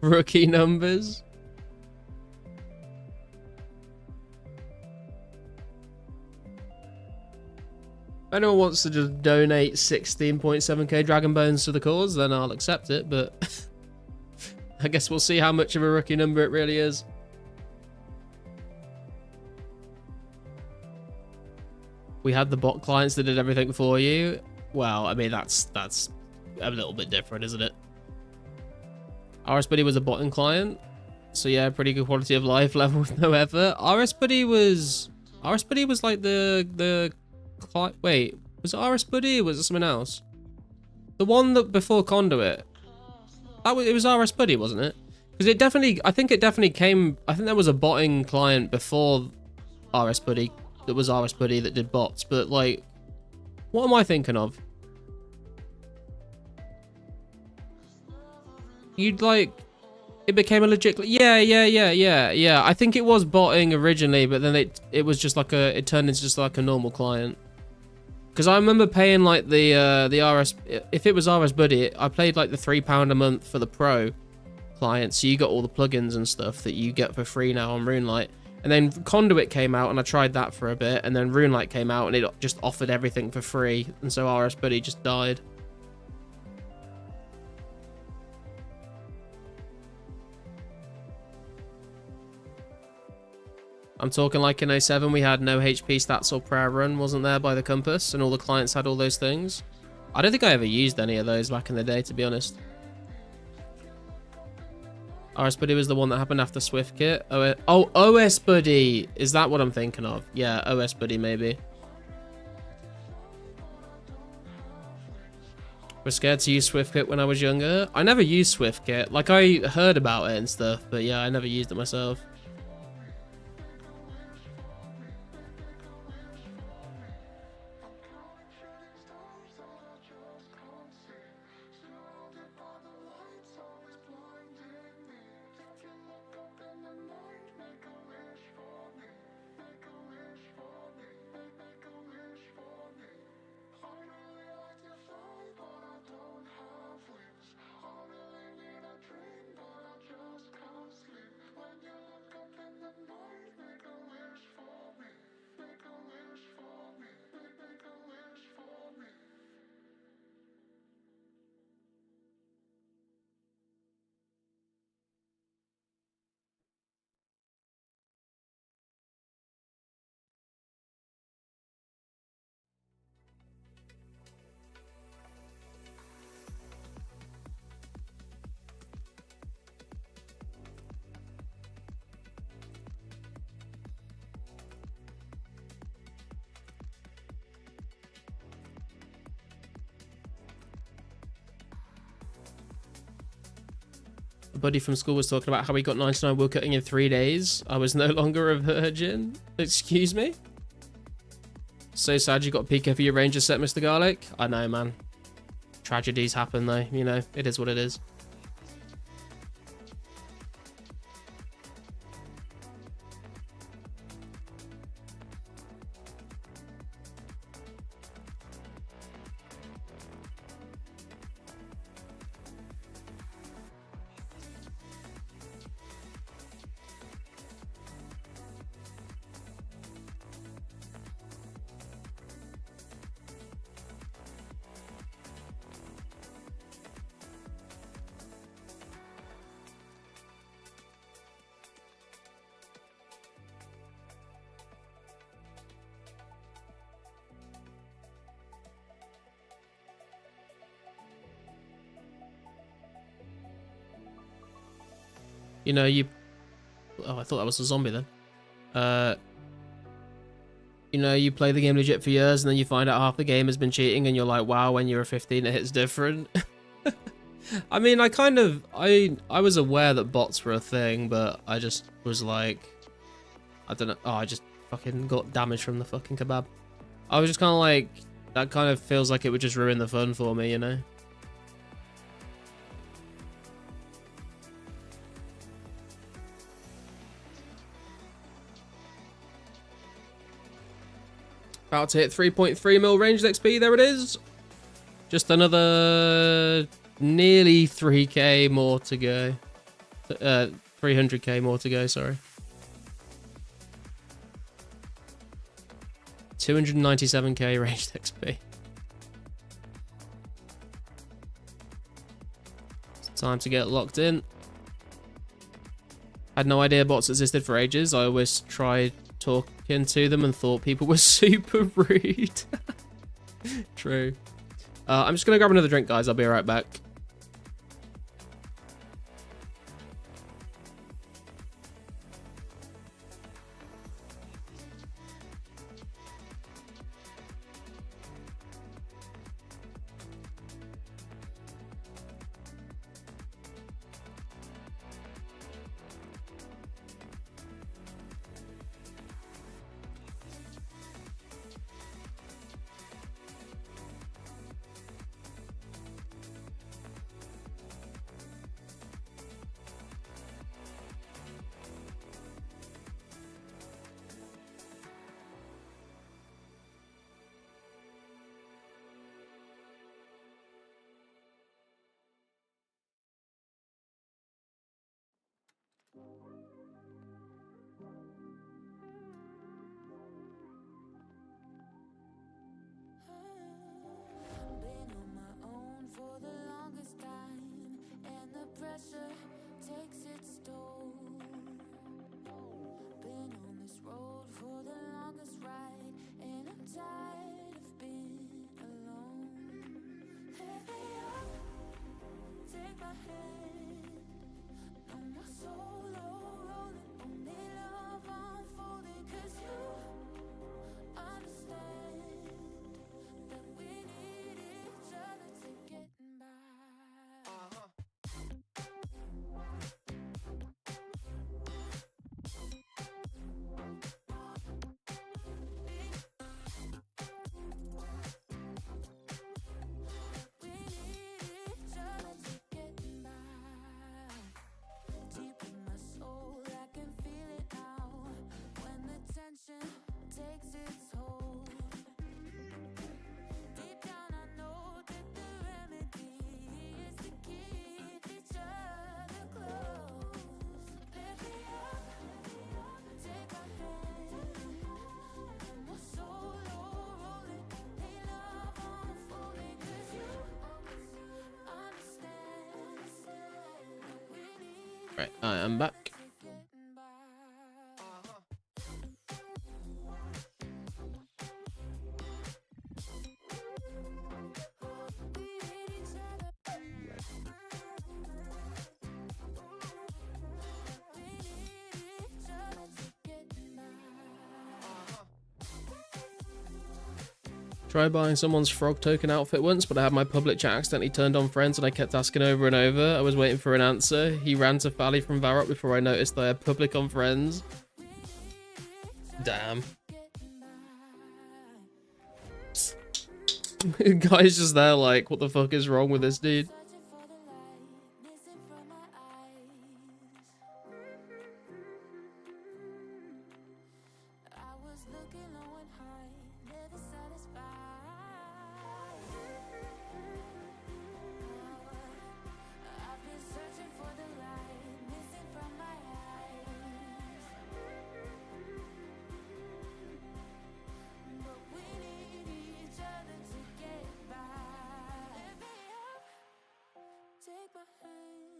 Rookie numbers. If anyone wants to just donate 16.7k dragon bones to the cause, then I'll accept it, but I guess we'll see how much of a rookie number it really is. We had the bot clients that did everything for you. Well, I mean, that's a little bit different, isn't it? RS Buddy was a botting client, so yeah, pretty good quality of life level with no effort. RS Buddy was like the wait, was it RS Buddy or was it something else? The one that before Conduit. It was RS Buddy, wasn't it? Because I think it definitely came. I think there was a botting client before RS Buddy that was RS Buddy that did bots. But like, what am I thinking of? You'd like, It became a legit. Yeah. I think it was botting originally, but then it was just like it turned into just like a normal client. Because I remember paying like the RS. If it was RS Buddy, I paid like the £3 a month for the Pro client, so you got all the plugins and stuff that you get for free now on RuneLite. And then Conduit came out, and I tried that for a bit, and then RuneLite came out, and it just offered everything for free, and so RS Buddy just died. I'm talking like in 07 we had no HP stats or prayer run wasn't there by the compass, and all the clients had all those things. I don't think I ever used any of those back in the day, to be honest. RS Buddy was the one that happened after SwiftKit. Oh, OS Buddy! Is that what I'm thinking of? Yeah, OS Buddy maybe. Was scared to use SwiftKit when I was younger. I never used SwiftKit. Like, I heard about it and stuff, but yeah, I never used it myself. A buddy from school was talking about how he got 99 woodcutting in 3 days. I was no longer a virgin. Excuse me? So sad you got PK for your Ranger set, Mr. Garlic. I know, man. Tragedies happen, though. You know, it is what it is. You know, oh, I thought that was a zombie then. You know, you play the game legit for years and then you find out half the game has been cheating and you're like, wow, when you're a 15 it hits different. I mean, I was aware that bots were a thing, but I just was like, I don't know. Oh, I just fucking got damage from the fucking kebab. I was just kind of like, that kind of feels like it would just ruin the fun for me, you know? About to hit 3.3 mil ranged XP. There it is. Just another nearly 3k more to go. 300k more to go, sorry. 297k ranged XP. It's time to get locked in. Had no idea bots existed for ages. I always tried talking to them and thought people were super rude. True. I'm just gonna grab another drink, guys. I'll be right back. Right, I am back. Tried buying someone's frog token outfit once, but I had my public chat accidentally turned on friends and I kept asking over and over. I was waiting for an answer. He ran to Fally from Varrock before I noticed that I had public on friends. Damn. Guy's just there like, what the fuck is wrong with this dude?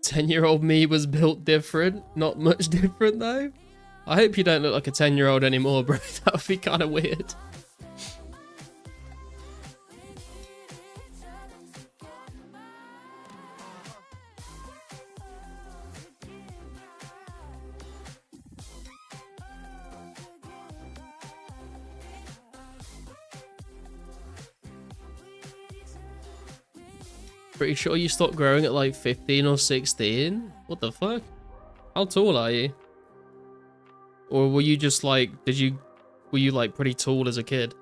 Ten-year-old me was built different. Not much different though. I hope you don't look like a 10-year-old anymore, bro. That would be kind of weird. Pretty sure you stopped growing at like 15 or 16? What the fuck? How tall are you? Or were you just like, were you like pretty tall as a kid?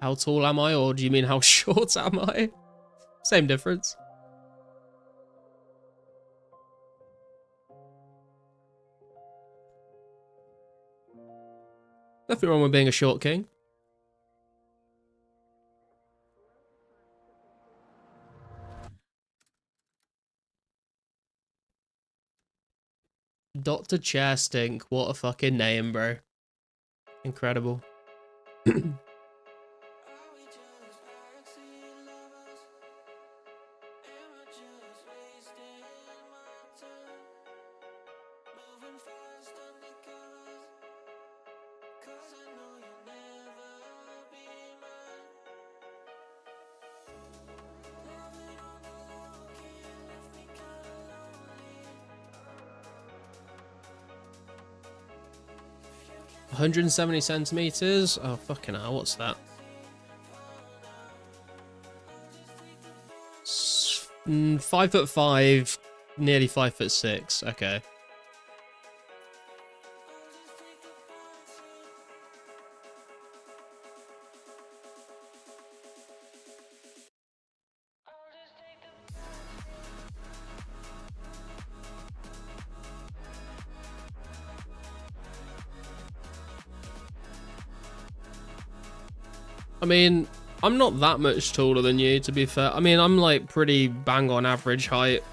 How tall am I, or do you mean how short am I? Same difference. Nothing wrong with being a short king. Dr. Chairstink, what a fucking name, bro. Incredible. $170 centimeters? Oh, fucking hell, what's that? 5'5", nearly 5'6". Okay. I mean, I'm not that much taller than you, to be fair. I mean, I'm like pretty bang on average height.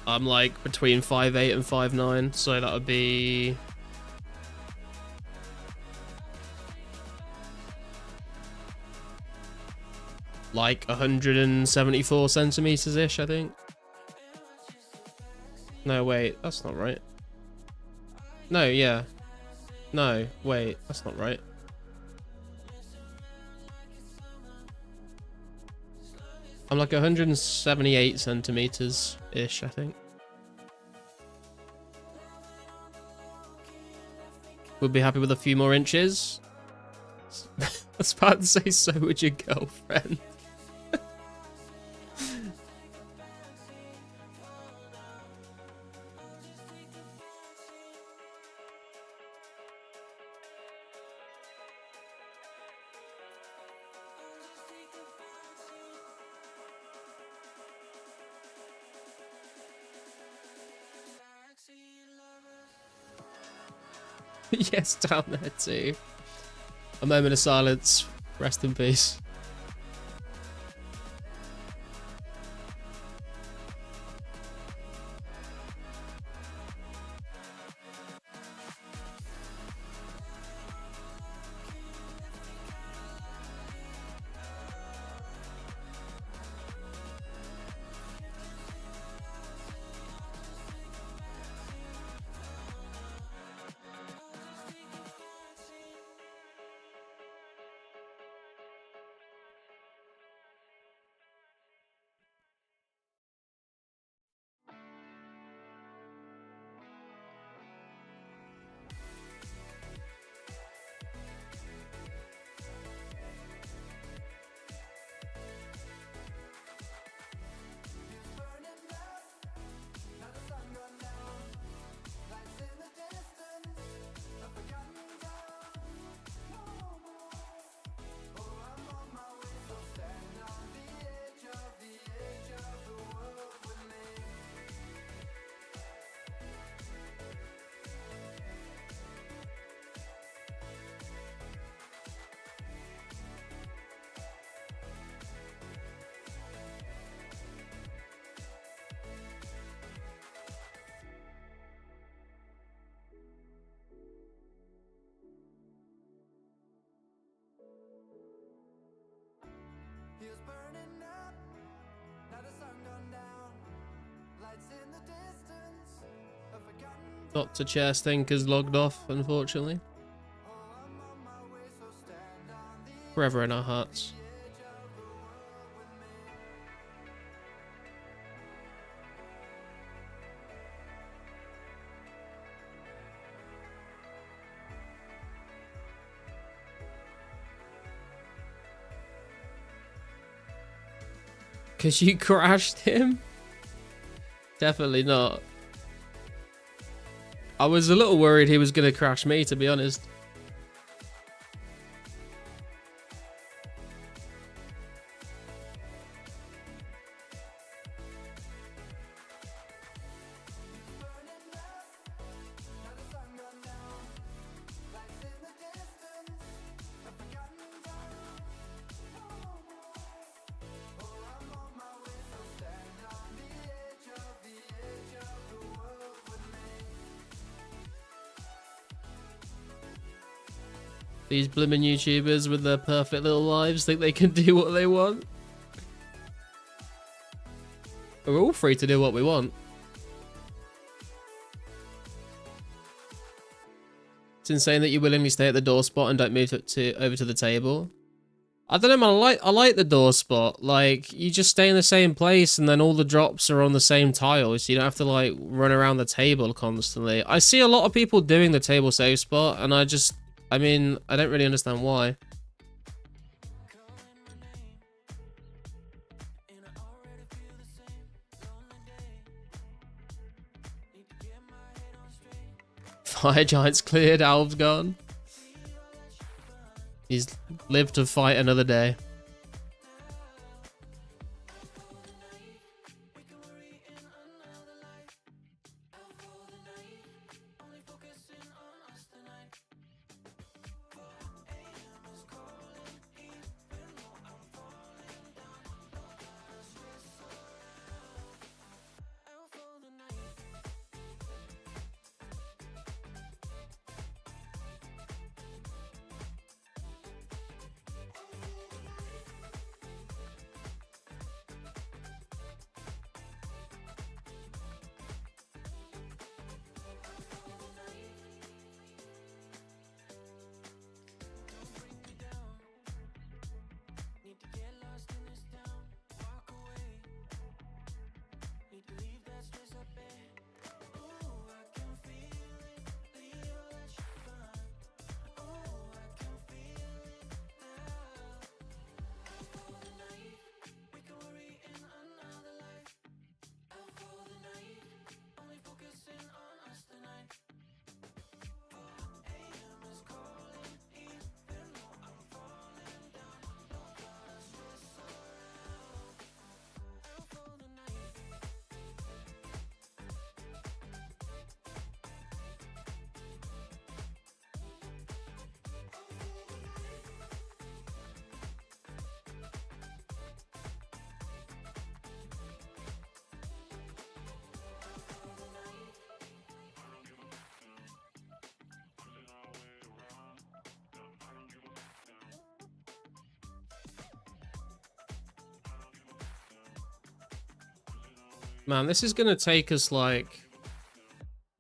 I'm like between 5'8" and 5'9", so that would be... like 174 centimeters-ish, I think. No, wait, that's not right. No, yeah. No, wait, that's not right. I'm like 178 centimeters-ish, I think. We'll be happy with a few more inches. I was about to say, so would your girlfriend. Yes, down there too. A moment of silence. Rest in peace. Dr. Chair Stinker's logged off, unfortunately. Forever in our hearts. Because you crashed him? Definitely not. I was a little worried he was going to crash me, to be honest. These blimmin' YouTubers with their perfect little lives think they can do what they want. We're all free to do what we want. It's insane that you willingly stay at the door spot and don't move over to the table. I don't know, man. I like the door spot. Like, you just stay in the same place and then all the drops are on the same tile, so you don't have to, like, run around the table constantly. I see a lot of people doing the table save spot, and I mean, I don't really understand why. Fire Giant's cleared, Alv's gone. He's lived to fight another day. Man, this is gonna take us like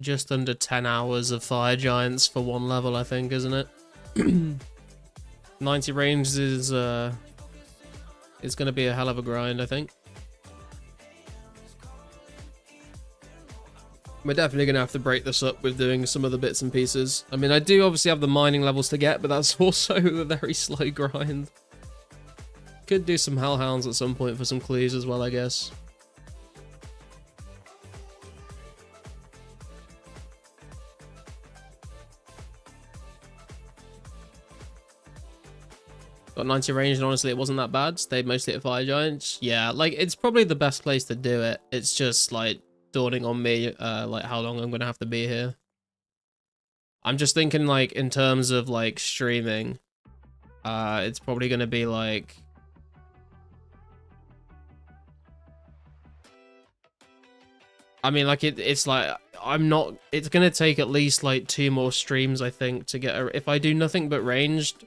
just under 10 hours of Fire Giants for one level, I think, isn't it? 90 range is gonna be a hell of a grind, I think. We're definitely gonna have to break this up with doing some of the bits and pieces. I mean, I do obviously have the mining levels to get, but that's also a very slow grind. Could do some hellhounds at some point for some clues as well, I guess. Got 90 range, and honestly, it wasn't that bad. Stayed mostly at Fire Giants. Yeah, like, it's probably the best place to do it. It's just, like, dawning on me, like, how long I'm gonna have to be here. I'm just thinking, like, in terms of, like, streaming, it's probably gonna be, like... I mean, like, it's like, it's gonna take at least, like, 2 more streams, I think, to get if I do nothing but ranged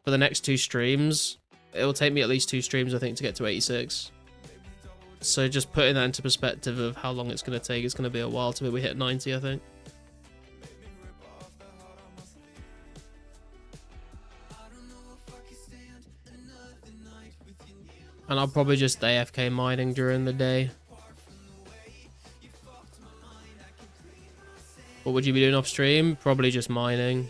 for the next 2 streams, it will take me at least 2 streams, I think, to get to 86. So just putting that into perspective of how long it's going to take, it's going to be a while till we hit 90, I think. And I'll probably just AFK mining during the day. What would you be doing off stream? Probably just mining.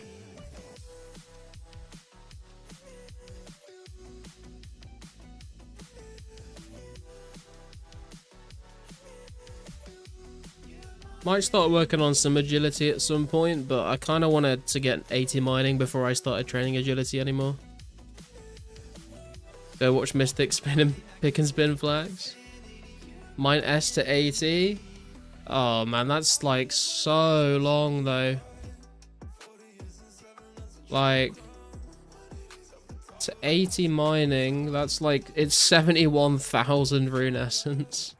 Might start working on some agility at some point, but I kind of wanted to get 80 mining before I started training agility anymore. Go watch Mystic spin and pick and spin flags. Mine S to 80. Oh man, that's like so long though. Like to 80 mining, that's like, it's 71,000 rune essence.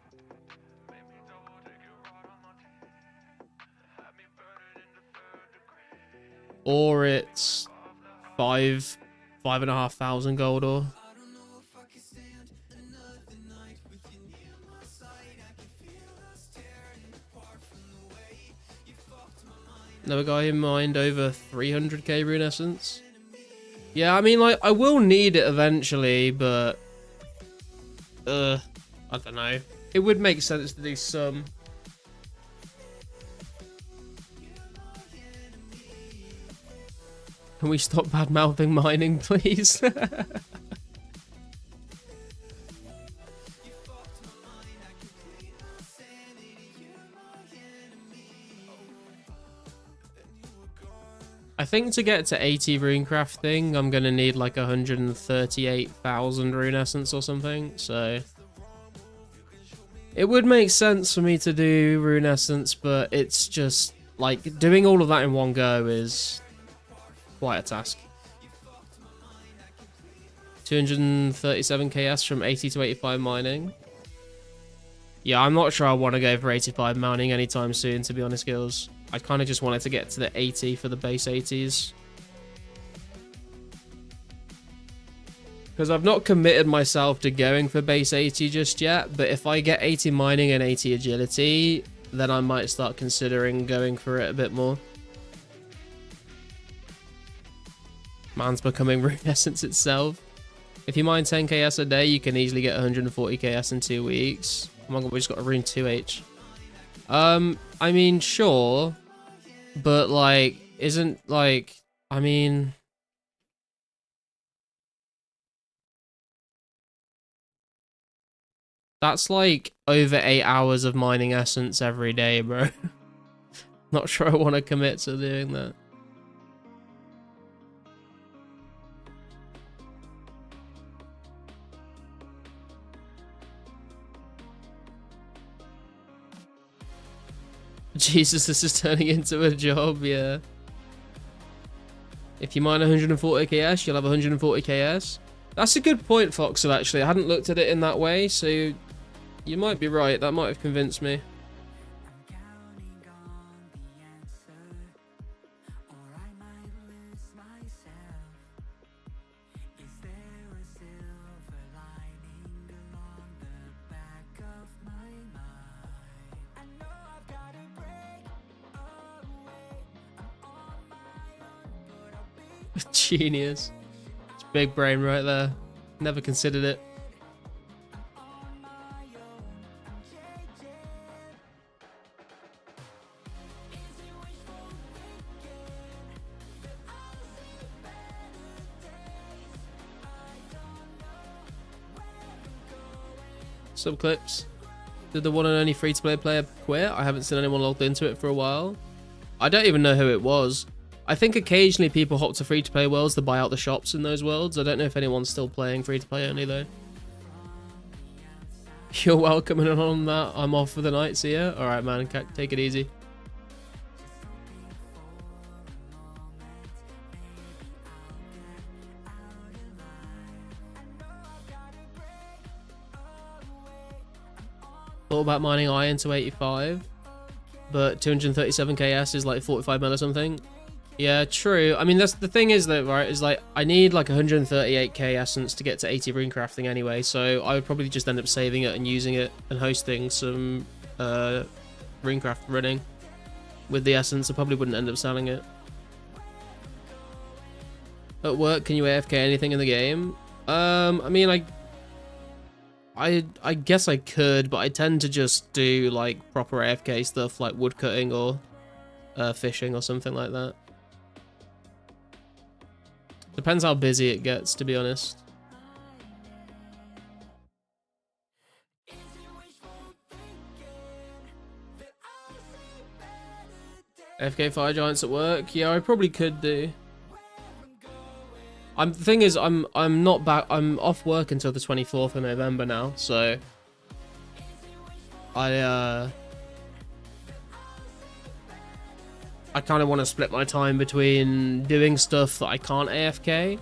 Or it's 5,500 gold ore. Another guy in mind over 300k rune essence. Yeah, I mean, like, I will need it eventually, but I don't know. It would make sense to do some. Can we stop bad-mouthing mining, please? I think to get to 80 rune crafting, I'm going to need like 138,000 rune essence or something, so it would make sense for me to do rune essence, but it's just like doing all of that in one go is quite a task. 237 KS from 80 to 85 mining. Yeah, I'm not sure I want to go for 85 mining anytime soon, to be honest, girls. I kind of just wanted to get to the 80 for the base 80s. Because I've not committed myself to going for base 80 just yet, but if I get 80 mining and 80 agility, then I might start considering going for it a bit more. Man's becoming rune essence itself. If you mine 10 KS a day, you can easily get 140 KS in 2 weeks. Oh my god, we just got a rune 2H. I mean, sure, but like, isn't like, I mean, that's like over 8 hours of mining essence every day, bro. Not sure I want to commit to doing that. Jesus, this is turning into a job, yeah. If you mine 140 KS, you'll have 140 KS. That's a good point, Foxel, actually. I hadn't looked at it in that way, so you might be right. That might have convinced me. Genius. It's big brain right there. Never considered it. Sub clips. Did the one and only free-to-play player quit? I haven't seen anyone logged into it for a while. I don't even know who it was. I think occasionally people hop to free-to-play worlds to buy out the shops in those worlds. I don't know if anyone's still playing free-to-play only, though. You're welcome and on that. I'm off for the night, see ya. Alright, man. Take it easy. Thought about mining iron to 85, but 237 KS is like 45 mil or something. Yeah, true. I mean, that's the thing is that, right, is like I need like 138k essence to get to 80 rune crafting anyway, so I would probably just end up saving it and using it and hosting some runecraft running with the essence. I probably wouldn't end up selling it. At work, can you AFK anything in the game? I mean, I guess I could, but I tend to just do like proper AFK stuff like woodcutting or fishing or something like that. Depends how busy it gets, to be honest. AFK fire giants at work? Yeah, I probably could do. The thing is, I'm not back. I'm off work until the 24th of November now, so I kind of want to split my time between doing stuff that I can't AFK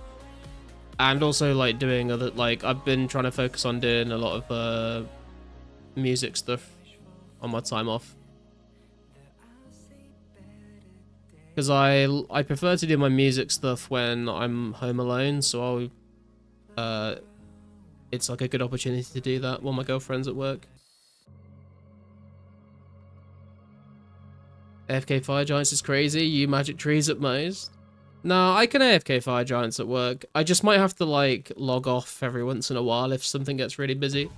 and also like doing other, like I've been trying to focus on doing a lot of music stuff on my time off. Because I prefer to do my music stuff when I'm home alone, so it's like a good opportunity to do that while my girlfriend's at work. AFK fire giants is crazy. You magic trees at most. No, I can AFK fire giants at work. I just might have to like log off every once in a while if something gets really busy.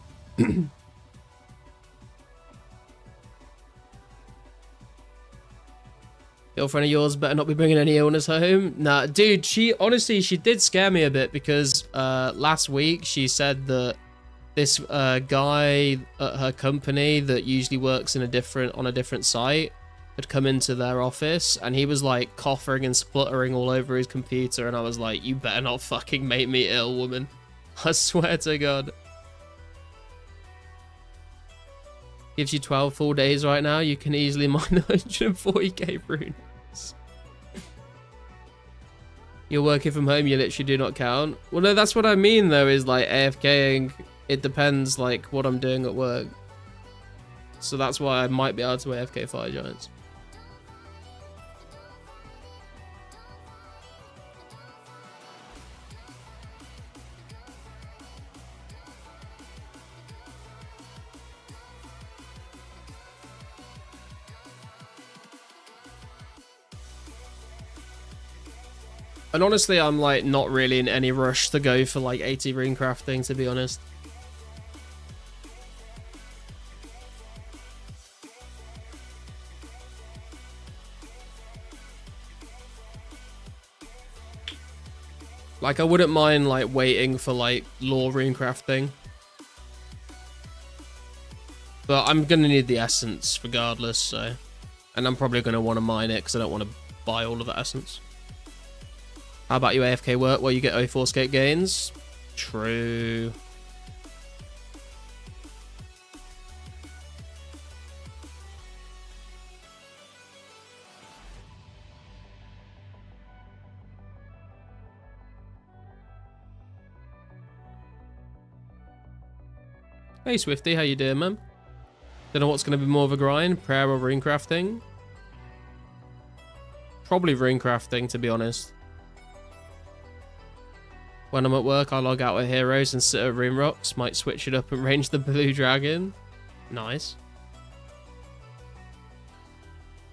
Girlfriend of yours better not be bringing any illness home. Nah, dude, she did scare me a bit because last week she said that this guy at her company that usually works on a different site had come into their office and he was like coughing and spluttering all over his computer, and I was like, you better not fucking make me ill, woman. I swear to God. Gives you 12 full days right now, you can easily mine 140k runes. You're working from home, you literally do not count. Well, no, that's what I mean though, is like AFKing, it depends like what I'm doing at work. So that's why I might be able to AFK fire giants. And honestly, I'm like not really in any rush to go for like 80 rune crafting, to be honest. Like I wouldn't mind like waiting for like lore rune crafting. But I'm gonna need the essence regardless, so. And I'm probably gonna want to mine it because I don't want to buy all of the essence. How about you AFK work where you get 2004scape gains? True. Hey Swifty, how you doing, man? Don't know what's going to be more of a grind, prayer or rune crafting? Probably rune crafting, to be honest. When I'm at work, I log out with heroes and sit at rune rocks. Might switch it up and range the blue dragon. Nice.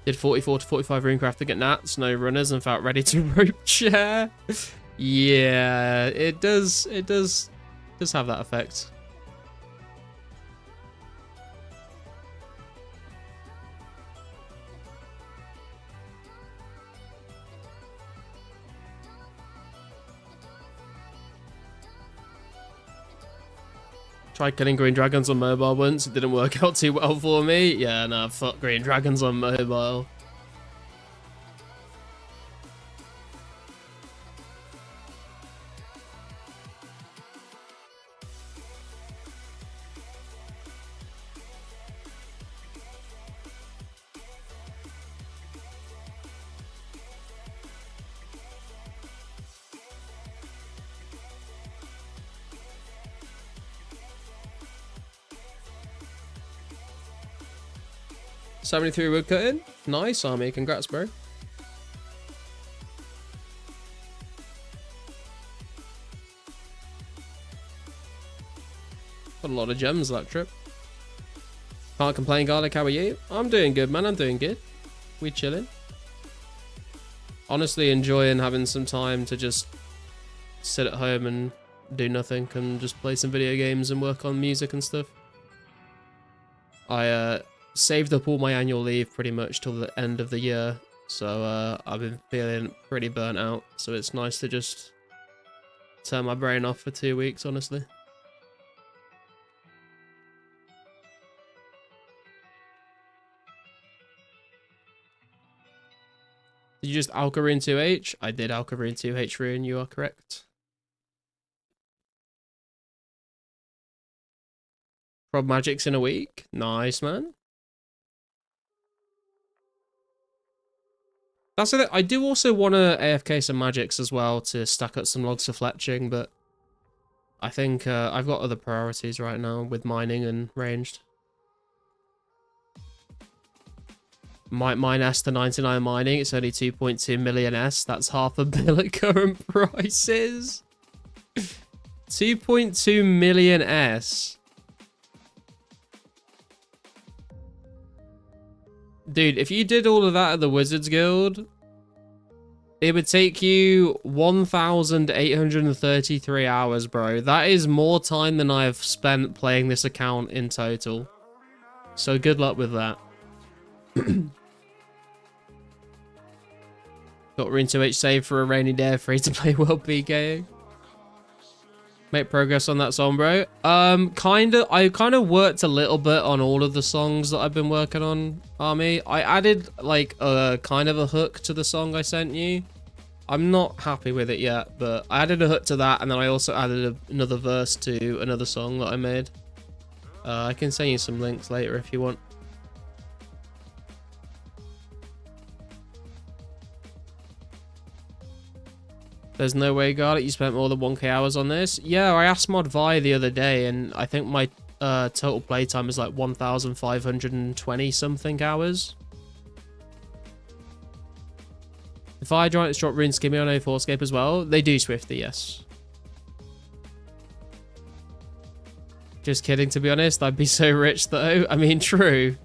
Did 44 to 45 rune crafting at Nats, no runners, and felt ready to rope chair. Yeah, it does have that effect. Tried killing green dragons on mobile once, it didn't work out too well for me. Yeah, nah, fuck green dragons on mobile. .73 woodcutting. Nice, Army. Congrats, bro. Got a lot of gems that trip. Can't complain, Garlic. How are you? I'm doing good, man. I'm doing good. We chilling. Honestly, enjoying having some time to just sit at home and do nothing and just play some video games and work on music and stuff. I saved up all my annual leave pretty much till the end of the year, so I've been feeling pretty burnt out, so it's nice to just turn my brain off for 2 weeks, honestly. Did you just Alkarine 2H? I did Alkarine 2H, Rune, you are correct. Prob Magics in a week? Nice, man. That's it. I do also want to AFK some Magics as well to stack up some logs for fletching, but I think I've got other priorities right now with mining and ranged. Mine S to 99 mining, it's only 2.2 million S. That's half a bill at current prices. 2.2 million S. Dude, if you did all of that at the Wizards Guild, it would take you 1,833 hours, bro. That is more time than I have spent playing this account in total. So good luck with that. Got Rune 2H saved for a rainy day, free to play world PKing. Make progress on that song, bro. I kind of worked a little bit on all of the songs that I've been working on, Army. I added like a kind of a hook to the song I sent you. I'm not happy with it yet, but I added a hook to that, and then I also added another verse to another song that I made. I can send you some links later if you want. There's no way, Garlic, you spent more than 1k hours on this? Yeah, I asked Mod Vi the other day, and I think my total playtime is like 1,520 something hours. If I drop Rune Skimmy on 2004scape as well, they do Swifty, yes. Just kidding, to be honest. I'd be so rich, though. I mean, true.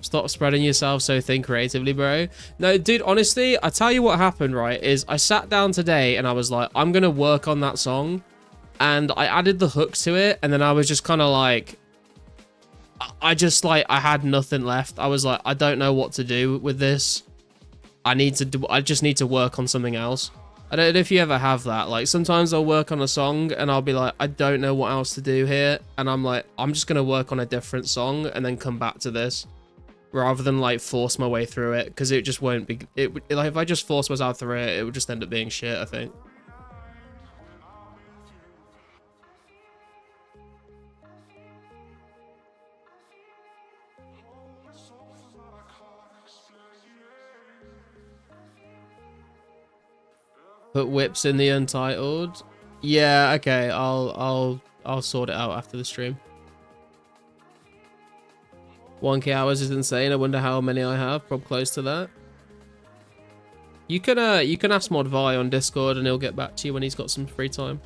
Stop spreading yourself so thin creatively, bro. No, dude, honestly, I tell you what happened, right, is I sat down today and I was like, I'm going to work on that song. And I added the hook to it. And then I was just kind of like, I had nothing left. I was like, I don't know what to do with this. I just need to work on something else. I don't know if you ever have that. Like, sometimes I'll work on a song and I'll be like, I don't know what else to do here. And I'm like, I'm just going to work on a different song and then come back to this. Rather than like force my way through it, because it just won't be. Like if I just force myself through it, it would just end up being shit, I think. Put whips in the Untitled. Yeah, okay. I'll sort it out after the stream. 1k hours is insane. I wonder how many I have. Probably close to that. You can ask Mod Vi on Discord and he'll get back to you when he's got some free time.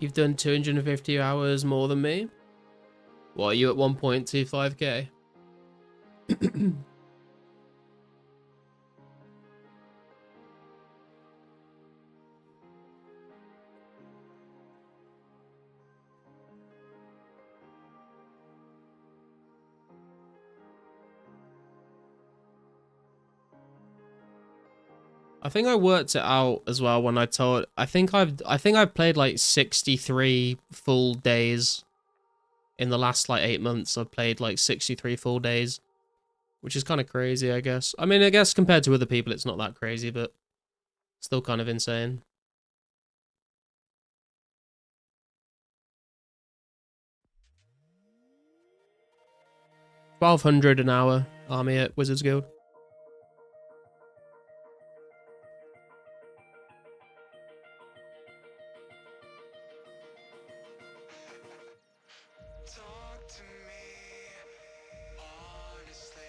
You've done 250 hours more than me? What, are you at 1.25k? I think I worked it out as well when I told. I think I've played like 63 full days in the last like 8 months. I've played like 63 full days, which is kind of crazy, I guess. I mean, I guess compared to other people, it's not that crazy, but still kind of insane. $1,200 an hour army at Wizards Guild. Talk to me honestly.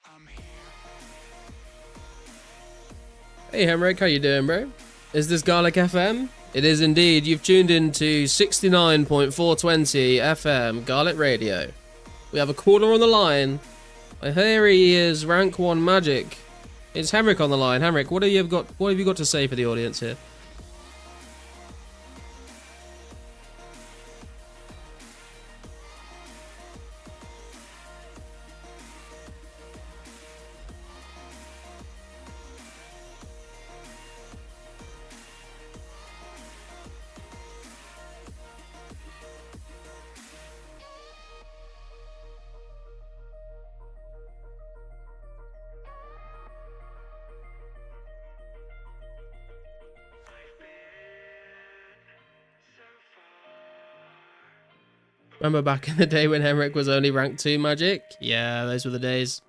I'm here. Hey Henrik, how you doing, bro? Is this Garlic FM? It is indeed. You've tuned into 69.420 FM Garlic Radio. We have a caller on the line. I hear he is rank 1 magic. It's Henrik on the line. Henrik, what have you got to say for the audience here? Remember back in the day when Henrik was only rank 2 magic? Yeah, those were the days.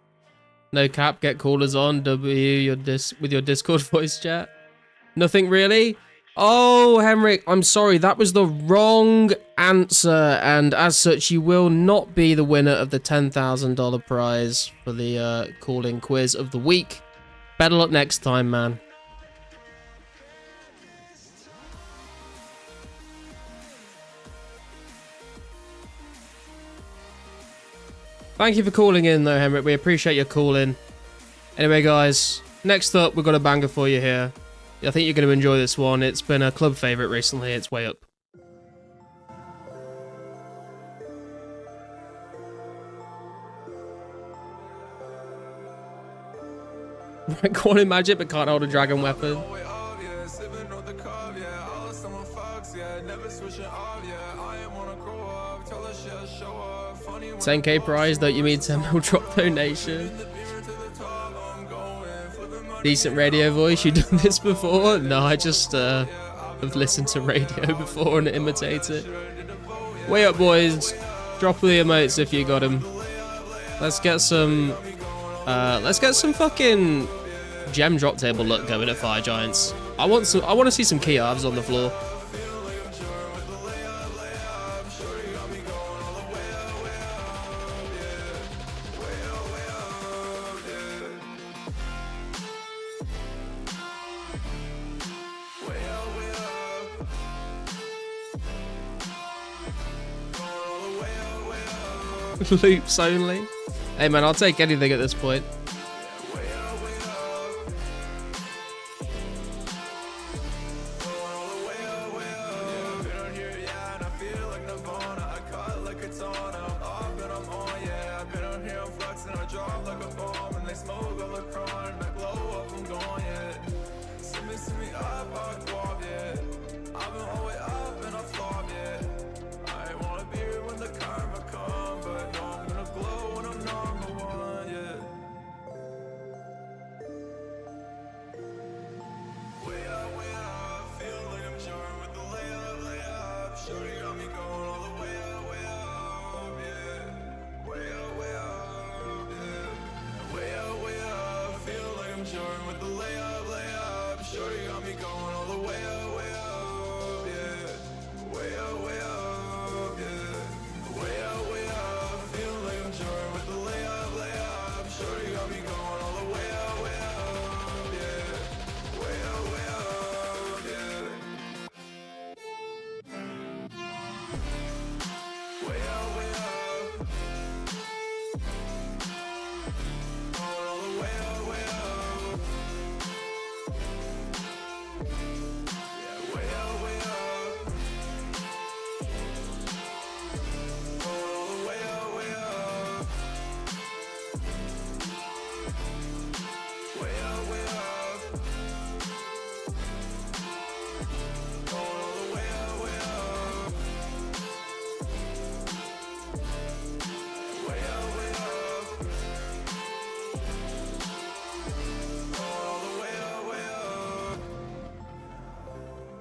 No cap, get callers on, W with your Discord voice chat. Nothing really? Oh, Henrik, I'm sorry, that was the wrong answer, and as such, you will not be the winner of the $10,000 prize for the calling quiz of the week. Better luck next time, man. Thank you for calling in, though, Henrik. We appreciate your calling. Anyway, guys, next up, we've got a banger for you here. I think you're going to enjoy this one. It's been a club favourite recently. It's way up. Rank 1 in magic, but can't hold a dragon weapon. 10k prize, don't you mean 10 mil drop donation? Decent radio voice, you done this before? No, I just have listened to radio before and imitate it. Way up, boys. Drop the emotes if you got them. Let's get some fucking gem drop table luck going at Fire Giants. I want to see some key halves on the floor. Loops only. Hey man, I'll take anything at this point.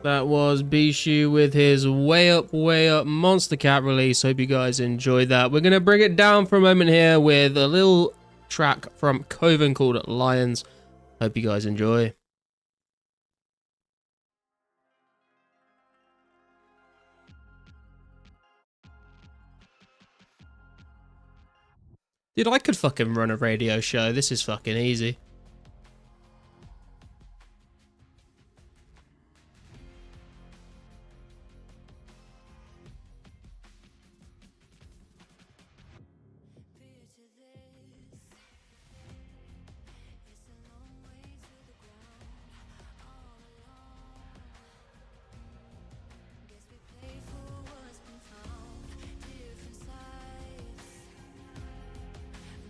That was Bishu with his Way Up Monster Cat release. Hope you guys enjoyed that. We're going to bring it down for a moment here with a little track from Coven called Lions. Hope you guys enjoy. Dude, I could fucking run a radio show. This is fucking easy.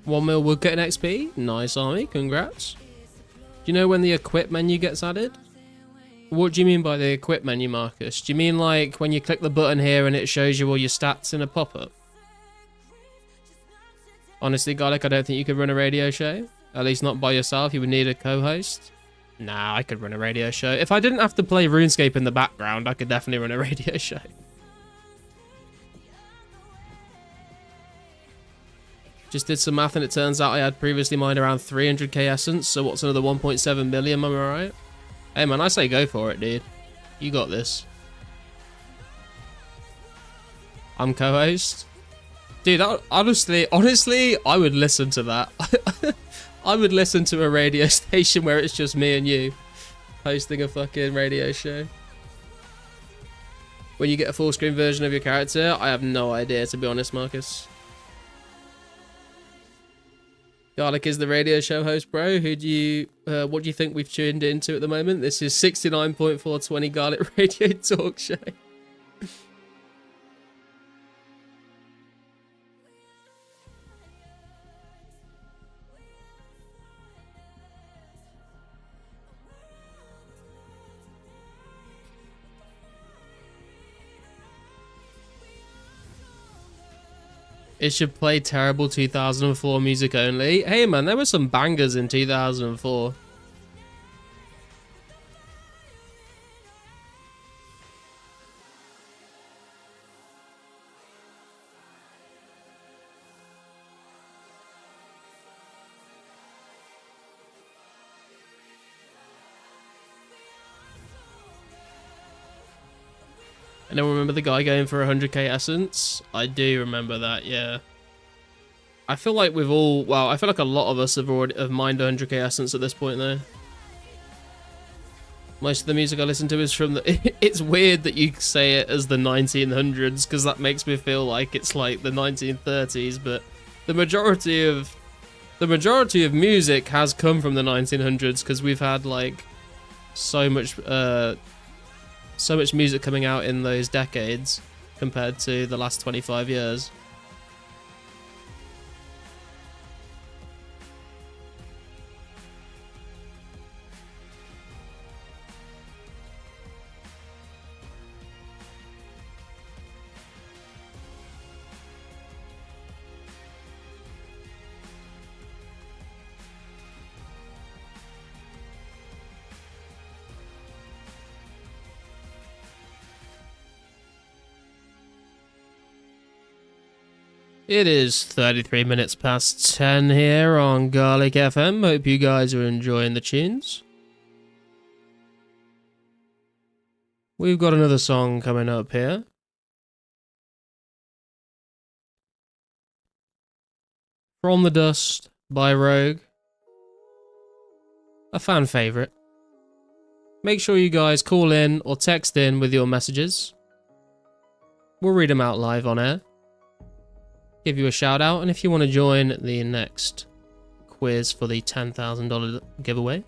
$1 mil would get an XP. Nice, Army. Congrats. Do you know when the equip menu gets added? What do you mean by the equip menu, Marcus? Do you mean like when you click the button here and it shows you all your stats in a pop-up? Honestly, Garlic, I don't think you could run a radio show. At least not by yourself. You would need a co-host. Nah, I could run a radio show. If I didn't have to play RuneScape in the background, I could definitely run a radio show. Just did some math and it turns out I had previously mined around 300k essence, so what's another 1.7 million, am I right? Hey man, I say go for it, dude. You got this. I'm co-host. Dude, honestly, I would listen to that. I would listen to a radio station where it's just me and you hosting a fucking radio show. When you get a full screen version of your character, I have no idea, to be honest, Marcus. Garlic is the radio show host, bro. What do you think we've tuned into at the moment? This is 69.420 Garlic Radio Talk Show. It should play terrible 2004 music only. Hey man, there were some bangers in 2004. I don't remember the guy going for 100k essence. I do remember that, yeah. I feel like we've all, well, I feel like a lot of us have mined 100k essence at this point though. Most of the music I listen to is from the, it's weird that you say it as the 1900s because that makes me feel like it's like the 1930s, but the majority of music has come from the 1900s because we've had like so much music coming out in those decades compared to the last 25 years. It is 33 minutes past 10 here on Garlic FM. Hope you guys are enjoying the tunes. We've got another song coming up here. From the Dust by Rogue. A fan favourite. Make sure you guys call in or text in with your messages. We'll read them out live on air. Give you a shout out, and if you want to join the next quiz for the $10,000 giveaway,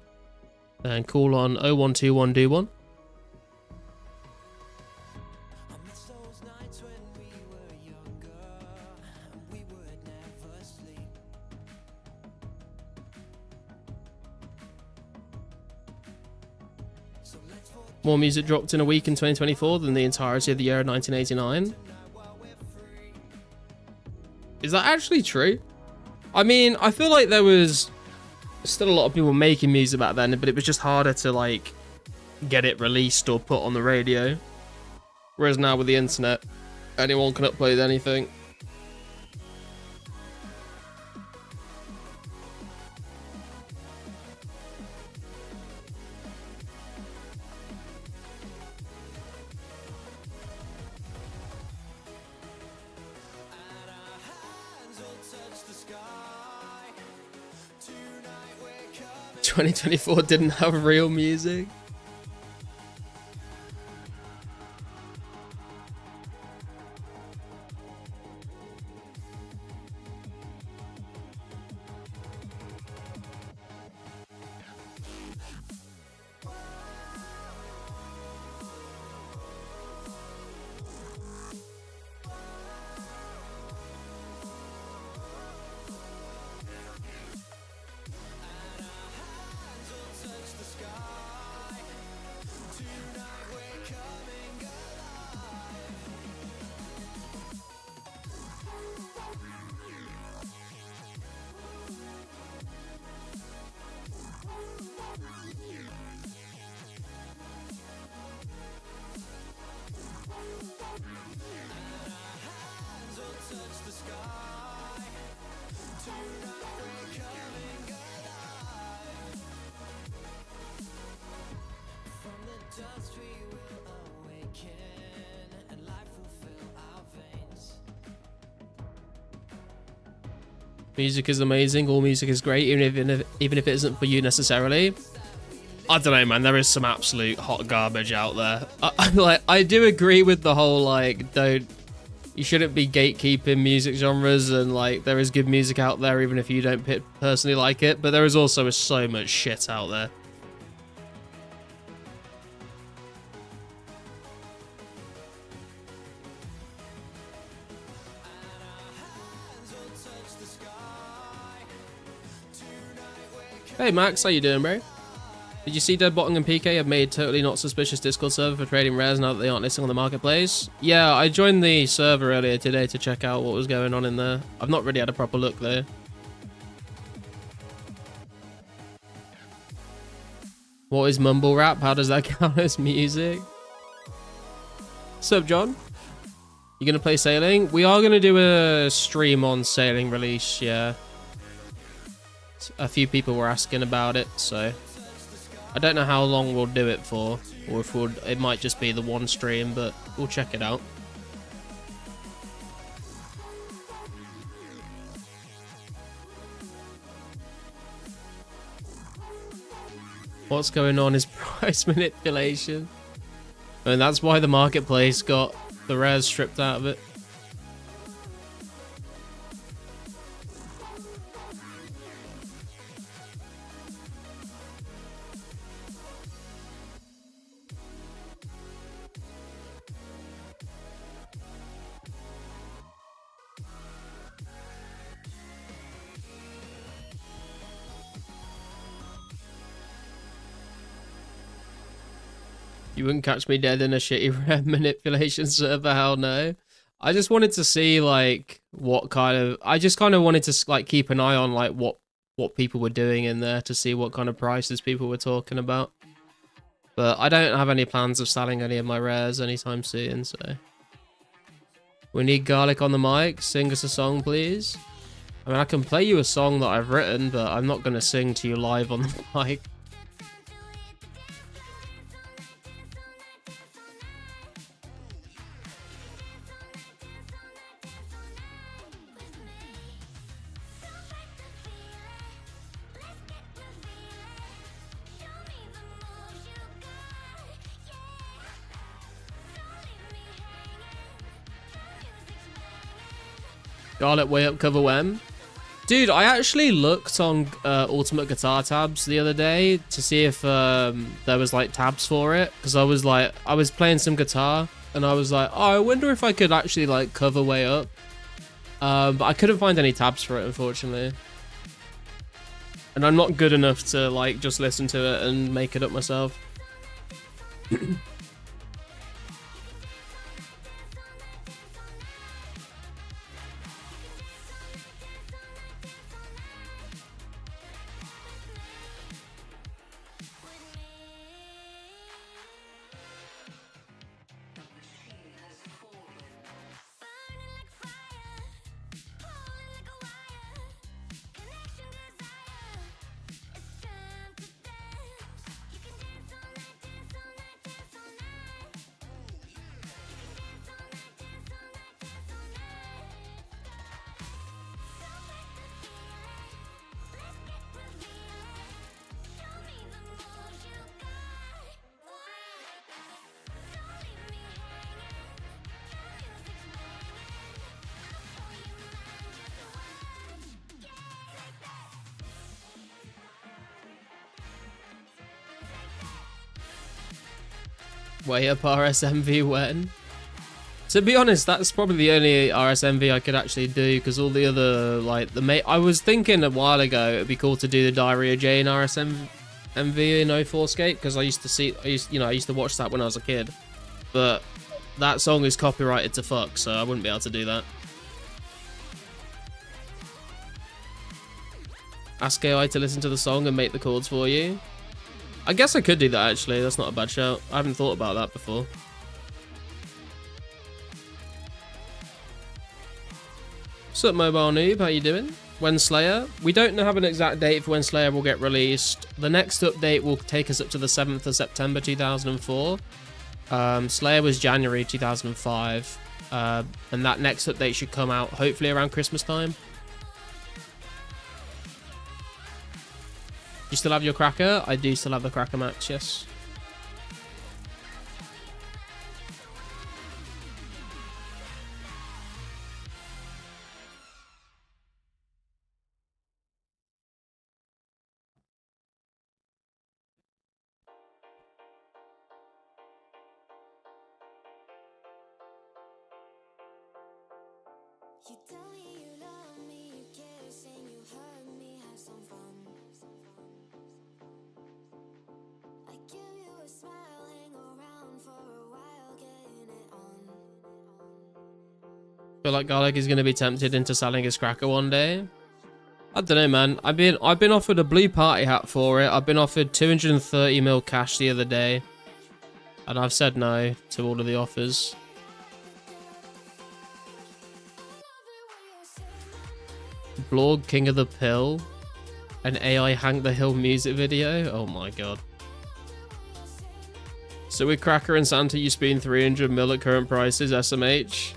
then call on 0121 More music dropped in a week in 2024 than the entirety of the year of 1989. Is that actually true? I mean, I feel like there was still a lot of people making music back then, but it was just harder to like get it released or put on the radio. Whereas now with the internet, anyone can upload anything. Tonight 2024 didn't have real music. Music is amazing. All music is great, even if it isn't for you necessarily. I don't know, man. There is some absolute hot garbage out there. I do agree with the whole you shouldn't be gatekeeping music genres, and like there is good music out there even if you don't personally like it. But there is also so much shit out there. Hey Max, how you doing, bro? Did you see Deadbotting and PK have made totally not suspicious Discord server for trading rares now that they aren't listing on the marketplace? Yeah, I joined the server earlier today to check out what was going on in there. I've not really had a proper look though. What is mumble rap? How does that count as music? Sup, John? You gonna play Sailing? We are gonna do a stream on Sailing release, yeah. A few people were asking about it, so I don't know how long we'll do it for, or if it might just be the one stream, but we'll check it out. What's going on is price manipulation. And that's why the marketplace got the rares stripped out of it. You wouldn't catch me dead in a shitty rare manipulation server, hell no. I just wanted to see like I just kind of wanted to like keep an eye on like what people were doing in there to see what kind of prices people were talking about. But I don't have any plans of selling any of my rares anytime soon, so. We need Garlic on the mic. Sing us a song, please. I mean, I can play you a song that I've written, but I'm not going to sing to you live on the mic. Garlic way up cover when. Dude, I actually looked on Ultimate Guitar tabs the other day to see if there was like tabs for it, because I was playing some guitar and I was like, oh, I wonder if I could actually like cover way up. But I couldn't find any tabs for it, unfortunately. And I'm not good enough to like just listen to it and make it up myself. Way up RSMV when? To be honest, that's probably the only RSMV I could actually do, because all the other, like, I was thinking a while ago it'd be cool to do the Diarrhea Jane RSMV in 2004scape, because I used to watch that when I was a kid. But that song is copyrighted to fuck, so I wouldn't be able to do that. Ask AI to listen to the song and make the chords for you. I guess I could do that, actually. That's not a bad shout. I haven't thought about that before. What's up, Mobile Noob? How you doing? When Slayer? We don't have an exact date for when Slayer will get released. The next update will take us up to the 7th of September 2004. Slayer was January 2005. And that next update should come out hopefully around Christmas time. You still have your cracker? I do still have the cracker match, yes. You tell me you love me, you kiss and you hug me, have some fun. I give you a smile, hang around for a while, getting it on. Feel like Garlic is going to be tempted into selling his cracker one day. I don't know, man. I've been offered a blue party hat for it. I've been offered 230 mil cash the other day, and I've said no to all of the offers. Blog King of the Pill, an AI Hank the Hill music video. Oh my god. So with Cracker and Santa, you spoon 300 mil at current prices, SMH.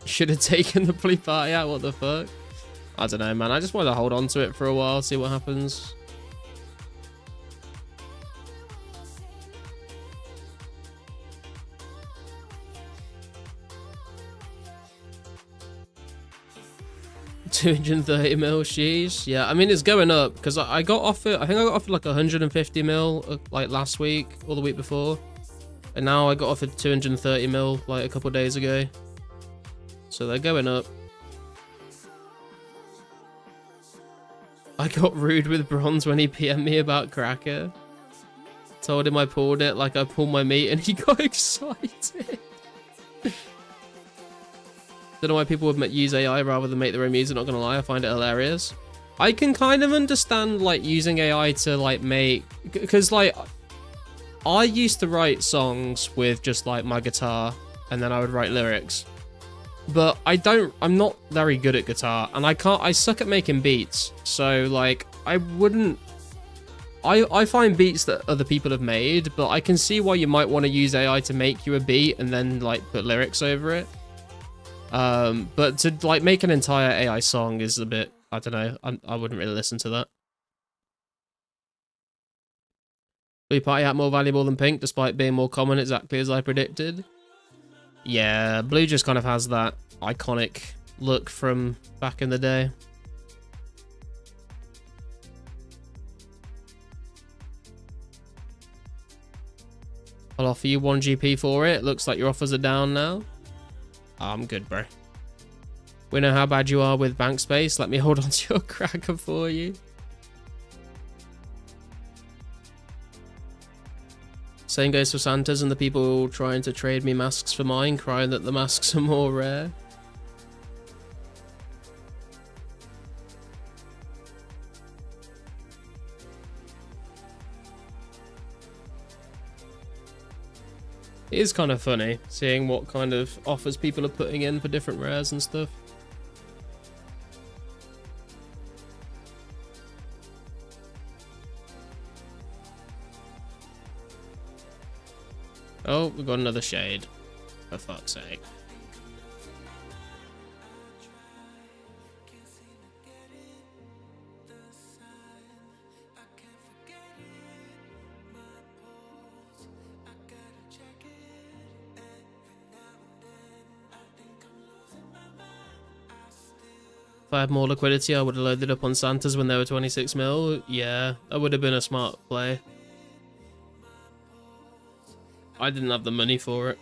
Should have taken the blue party out, what the fuck? I don't know, man. I just wanted to hold on to it for a while, see what happens. $230 mil, sheesh. Yeah, I mean, it's going up because I got offered, I think I got offered like 150 mil like last week or the week before. And now I got offered 230 mil like a couple of days ago. So they're going up. I got rude with Bronze when he PM'd me about Cracker. Told him I pulled it like I pulled my meat and he got excited. Don't know why people would use AI rather than make their own music, not gonna lie, I find it hilarious. I can kind of understand like using AI to like make, because like I used to write songs with just like my guitar and then I would write lyrics. But I'm not very good at guitar and I suck at making beats. So like I find beats that other people have made, but I can see why you might want to use AI to make you a beat and then like put lyrics over it. But to like make an entire AI song is a bit, I don't know, I wouldn't really listen to that. Blue party hat more valuable than pink despite being more common, exactly as I predicted. Yeah, blue just kind of has that iconic look from back in the day. I'll offer you 1 GP for it. Looks like your offers are down now. I'm good, bro. We know how bad you are with bank space. Let me hold on to your cracker for you. Same goes for Santa's and the people trying to trade me masks for mine, crying that the masks are more rare. It is kind of funny seeing what kind of offers people are putting in for different rares and stuff. Oh, we've got another shade. For fuck's sake. If I had more liquidity, I would have loaded up on Santa's when they were 26 mil. Yeah, that would have been a smart play. I didn't have the money for it.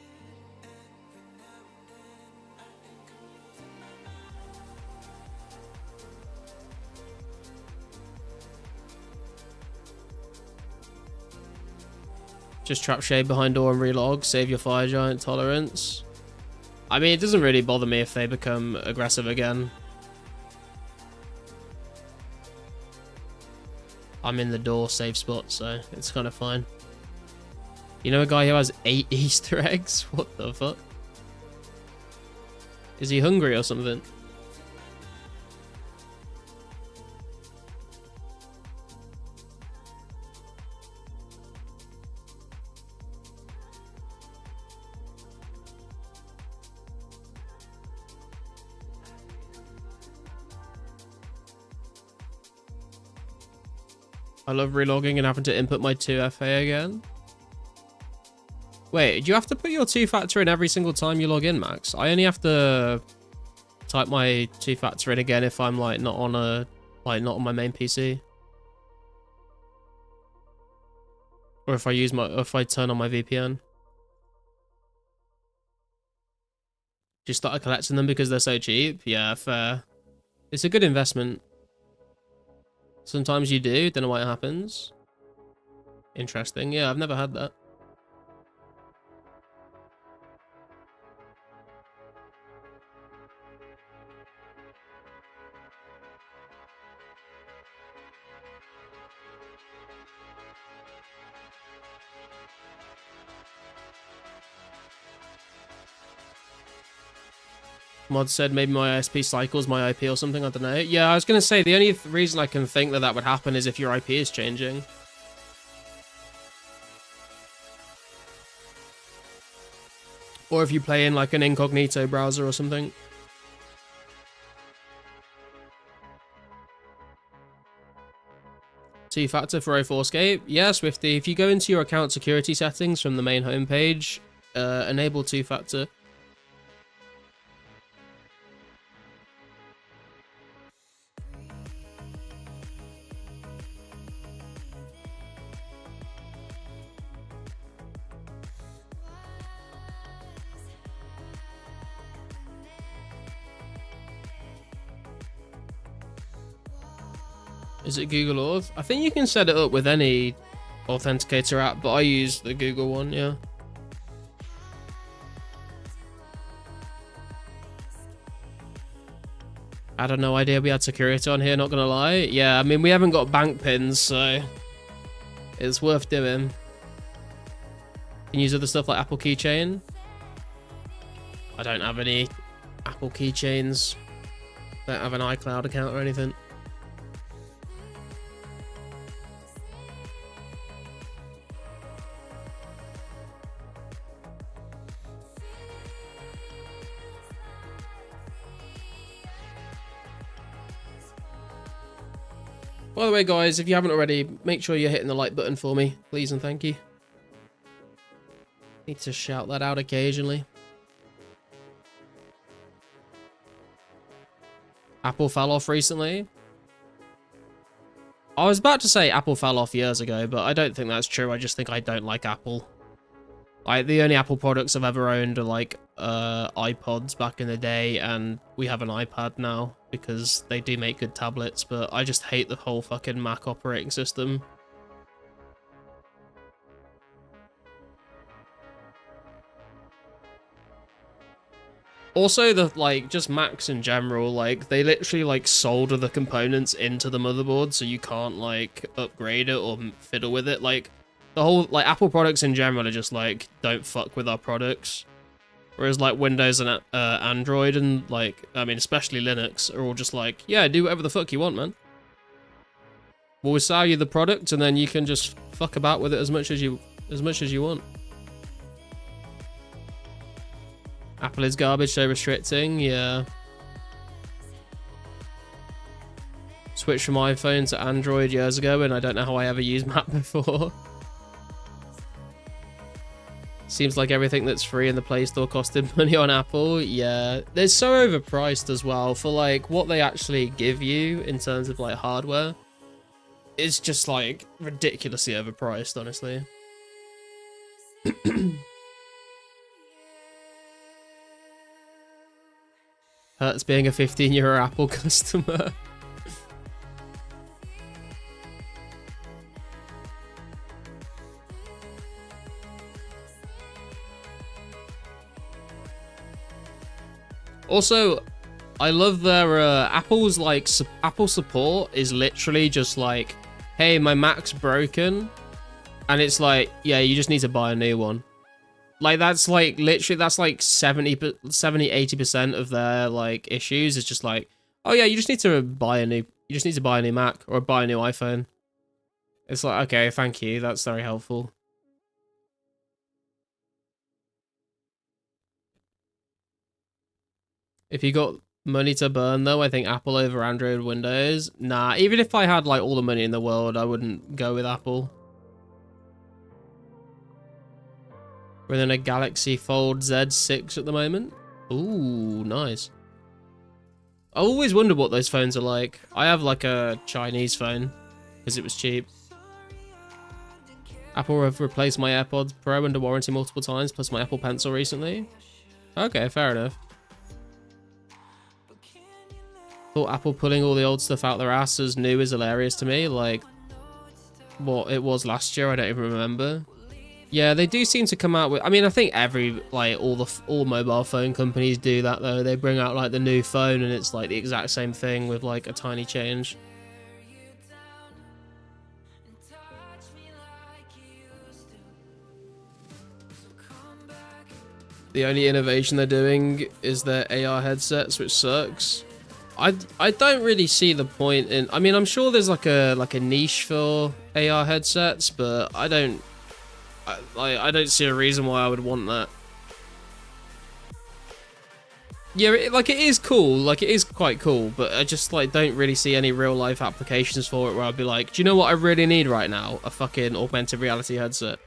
Just trap shade behind door and relog. Save your fire giant tolerance. I mean, it doesn't really bother me if they become aggressive again. I'm in the door safe spot, so it's kind of fine. You know a guy who has 8 Easter eggs? What the fuck? Is he hungry or something? I love relogging and having to input my 2FA again. Wait, do you have to put your 2-factor in every single time you log in, Max? I only have to type my 2-factor in again if I'm like not on my main PC. Or if I turn on my VPN. Just start collecting them because they're so cheap. Yeah, fair. It's a good investment. Sometimes you do, don't know why it happens. Interesting. Yeah, I've never had that. Mod said maybe my ISP cycles my IP or something, I don't know. Yeah, I was going to say, the only reason I can think that that would happen is if your IP is changing. Or if you play in like an incognito browser or something. Two-factor for 2004scape. Yeah, Swifty, if you go into your account security settings from the main homepage, enable two-factor. Is it Google Auth? I think you can set it up with any authenticator app, but I use the Google one, yeah. I had no idea we had security on here, not gonna lie. Yeah, I mean, we haven't got bank pins, so it's worth doing. You can use other stuff like Apple Keychain. I don't have any Apple Keychains. Don't have an iCloud account or anything. By the way, guys, if you haven't already, make sure you're hitting the like button for me, please and thank you. Need to shout that out occasionally. Apple fell off recently. I was about to say Apple fell off years ago, but I don't think that's true. I just think I don't like Apple. Like, the only Apple products I've ever owned are like iPods back in the day, and we have an iPad now because they do make good tablets, but I just hate the whole fucking Mac operating system. Also, the like just Macs in general, like they literally like solder the components into the motherboard, so you can't like upgrade it or fiddle with it. Like the whole like Apple products in general are just like, don't fuck with our products. Whereas like Windows and Android and like, I mean, especially Linux are all just like, yeah, do whatever the fuck you want, man. We'll sell you the product and then you can just fuck about with it as much as you want. Apple is garbage, so restricting, yeah. Switched from iPhone to Android years ago and I don't know how I ever used Map before. Seems like everything that's free in the Play Store costed money on Apple. Yeah, they're so overpriced as well for like what they actually give you in terms of like hardware. It's just like ridiculously overpriced, honestly. Hurts being a 15-year Apple customer. Also, I love their Apple's like Apple support is literally just like, hey, my Mac's broken, and it's like, yeah, you just need to buy a new one. Like, that's like literally, that's like 70-80% of their like issues is just like, oh yeah, you just need to buy a new Mac or buy a new iPhone. It's like, okay, thank you, that's very helpful. If you got money to burn though, I think Apple over Android Windows. Nah, even if I had like all the money in the world, I wouldn't go with Apple. We're in a Galaxy Fold Z6 at the moment. Ooh, nice. I always wondered what those phones are like. I have like a Chinese phone because it was cheap. Apple have replaced my AirPods Pro under warranty multiple times, plus my Apple Pencil recently. Okay, fair enough. Thought Apple pulling all the old stuff out their ass as new is hilarious to me. Like, what it was last year, I don't even remember. Yeah, they do seem to come out with... I mean, I think all mobile phone companies do that, though. They bring out, like, the new phone, and it's, like, the exact same thing with, like, a tiny change. The only innovation they're doing is their AR headsets, which sucks. I don't really see the point in... I mean, I'm sure there's, like a niche for AR headsets, but I don't see a reason why I would want that. Yeah, it is cool. Like, it is quite cool, but I just, like, don't really see any real-life applications for it where I'd be like, do you know what I really need right now? A fucking augmented reality headset.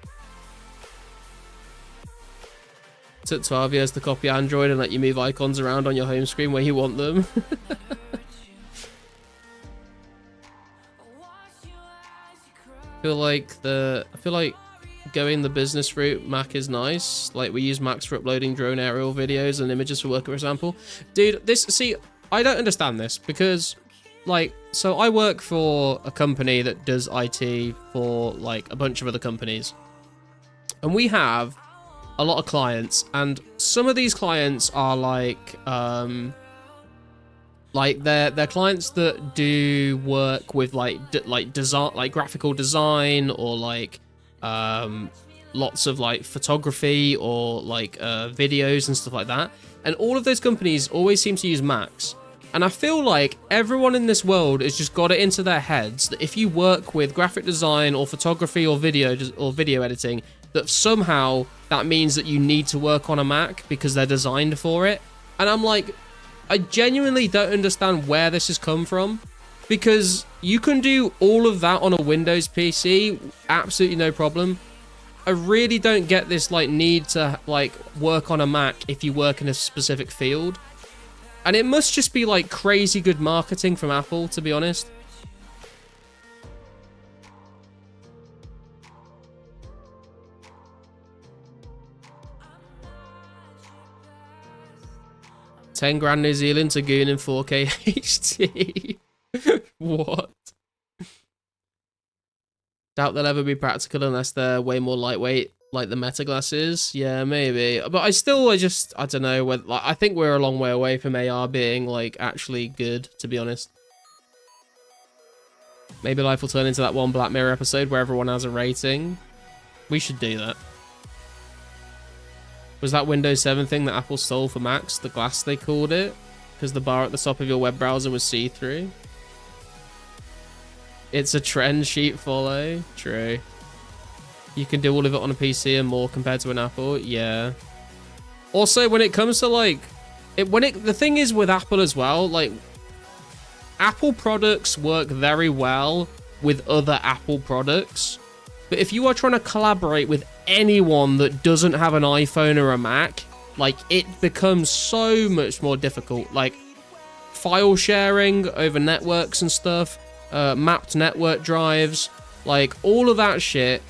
Took 12 years to copy Android and let you move icons around on your home screen where you want them. I feel like going the business route, Mac is nice. Like, we use Macs for uploading drone aerial videos and images for work, for example. Dude, I don't understand this because, like, so I work for a company that does IT for, like, a bunch of other companies. And we have a lot of clients, and some of these clients are like they're clients that do work with like design, like graphical design, or like lots of like photography or like videos and stuff like that. And all of those companies always seem to use Macs. And I feel like everyone in this world has just got it into their heads that if you work with graphic design or photography or video editing, that somehow that means that you need to work on a Mac because they're designed for it. And I'm like, I genuinely don't understand where this has come from, because you can do all of that on a Windows PC, absolutely no problem. I really don't get this like need to like work on a Mac if you work in a specific field. And it must just be like crazy good marketing from Apple, to be honest. £10,000 New Zealand to goon in 4K HD. What? Doubt they'll ever be practical unless they're way more lightweight, like the Meta glasses. Yeah, maybe. But I don't know. Like, I think we're a long way away from AR being like actually good, to be honest. Maybe life will turn into that one Black Mirror episode where everyone has a rating. We should do that. Was that Windows 7 thing that Apple stole for Macs? The glass, they called it? Because the bar at the top of your web browser was see-through? It's a trend sheet follow. True. You can do all of it on a PC and more compared to an Apple. Yeah. Also, when it comes to like... the thing is with Apple as well, like... Apple products work very well with other Apple products. But if you are trying to collaborate with anyone that doesn't have an iPhone or a Mac, like, it becomes so much more difficult. Like, file sharing over networks and stuff, mapped network drives, like, all of that shit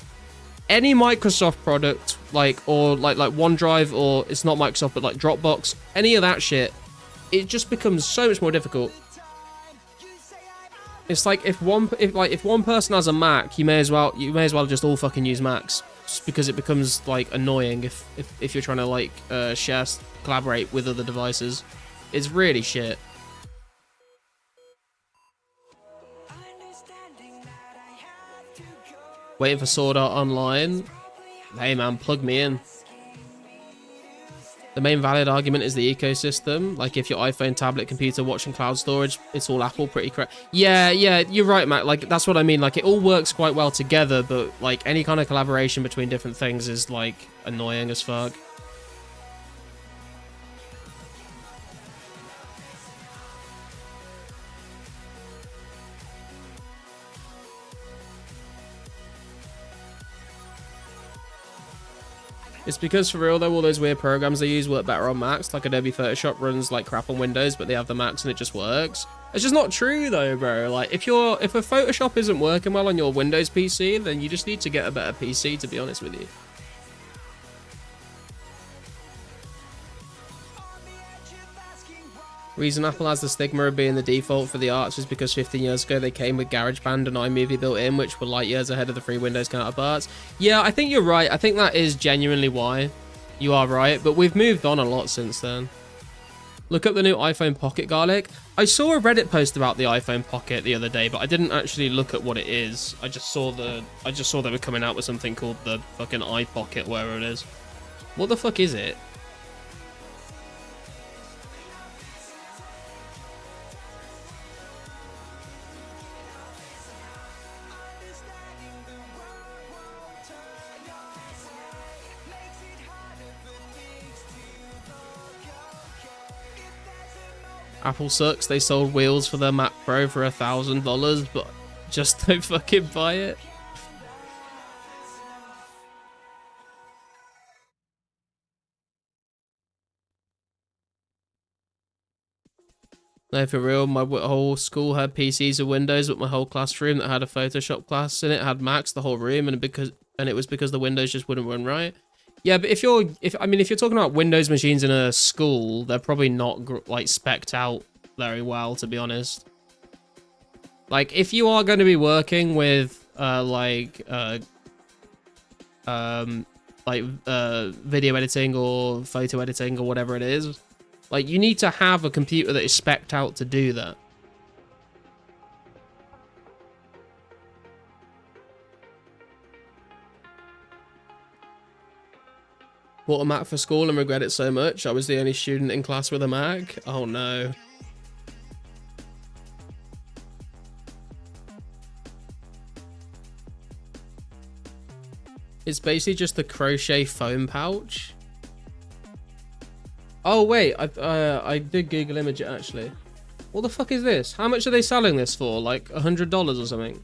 any Microsoft product, like OneDrive, or it's not Microsoft, but like Dropbox, any of that shit, it just becomes so much more difficult. It's like if one person has a Mac, you may as well just all fucking use Macs, just because it becomes like annoying if you're trying to like collaborate with other devices. It's really shit. Waiting for Sword Art Online. Hey man, plug me in. The main valid argument is the ecosystem. Like if your iPhone, tablet, computer, watch and cloud storage, it's all Apple, pretty correct. Yeah, you're right, Matt. Like that's what I mean. Like it all works quite well together, but like any kind of collaboration between different things is like annoying as fuck. It's because, for real though, all those weird programs they use work better on Macs. Like Adobe Photoshop runs like crap on Windows, but they have the Macs and it just works. It's just not true though, bro. Like if a Photoshop isn't working well on your Windows PC, then you just need to get a better PC, to be honest with you. Reason Apple has the stigma of being the default for the arts is because 15 years ago they came with GarageBand and iMovie built in, which were light years ahead of the free Windows counterparts. Yeah, I think you're right. I think that is genuinely why. You are right, but we've moved on a lot since then. Look up the new iPhone Pocket Garlic. I saw a Reddit post about the iPhone Pocket the other day, but I didn't actually look at what it is. I just saw they were coming out with something called the fucking iPocket, wherever it is. What the fuck is it? Apple sucks. They sold wheels for their Mac Pro for $1,000, but just don't fucking buy it. No, for real, my whole school had PCs and Windows, but my whole classroom that had a Photoshop class in it had Macs, the whole room, and it was because the Windows just wouldn't run right. Yeah, but if you're talking about Windows machines in a school, they're probably not like spec'd out very well, to be honest. Like if you are going to be working with video editing or photo editing or whatever it is, like you need to have a computer that is spec'd out to do that. Bought a Mac for school and regret it so much. I was the only student in class with a Mac. Oh no. It's basically just a crochet foam pouch. Oh wait, I did Google image it actually. What the fuck is this? How much are they selling this for? Like $100 or something?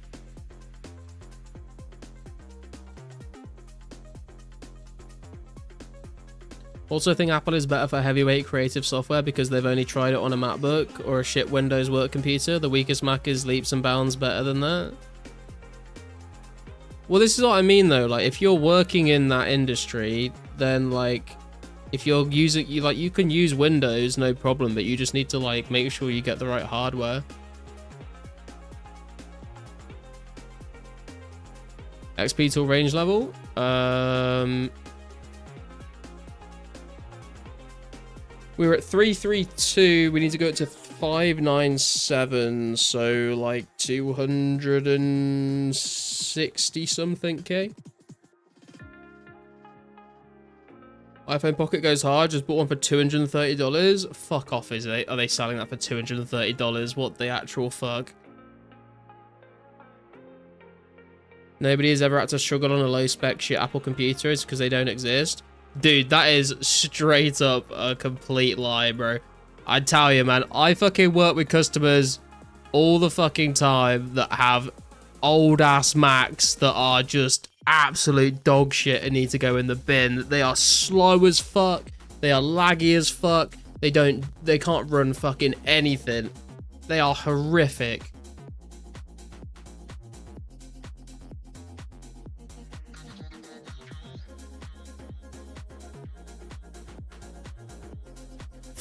Also think Apple is better for heavyweight creative software because they've only tried it on a MacBook or a shit Windows work computer. The weakest Mac is leaps and bounds better than that. Well, this is what I mean though. Like if you're working in that industry, then like if you're using, you can use Windows, no problem, but you just need to like make sure you get the right hardware. XP tool range level. We were at 332. We need to go up to 597. So like 260 something K. iPhone Pocket goes hard. Just bought one for $230. Fuck off, is it? Are they selling that for $230? What the actual fuck? Nobody has ever had to struggle on a low spec shit Apple computer. It's because they don't exist. Dude, that is straight up a complete lie, bro. I tell you, man, I fucking work with customers all the fucking time that have old ass Macs that are just absolute dog shit and need to go in the bin. They are slow as fuck. They are laggy as fuck. They can't run fucking anything. They are horrific.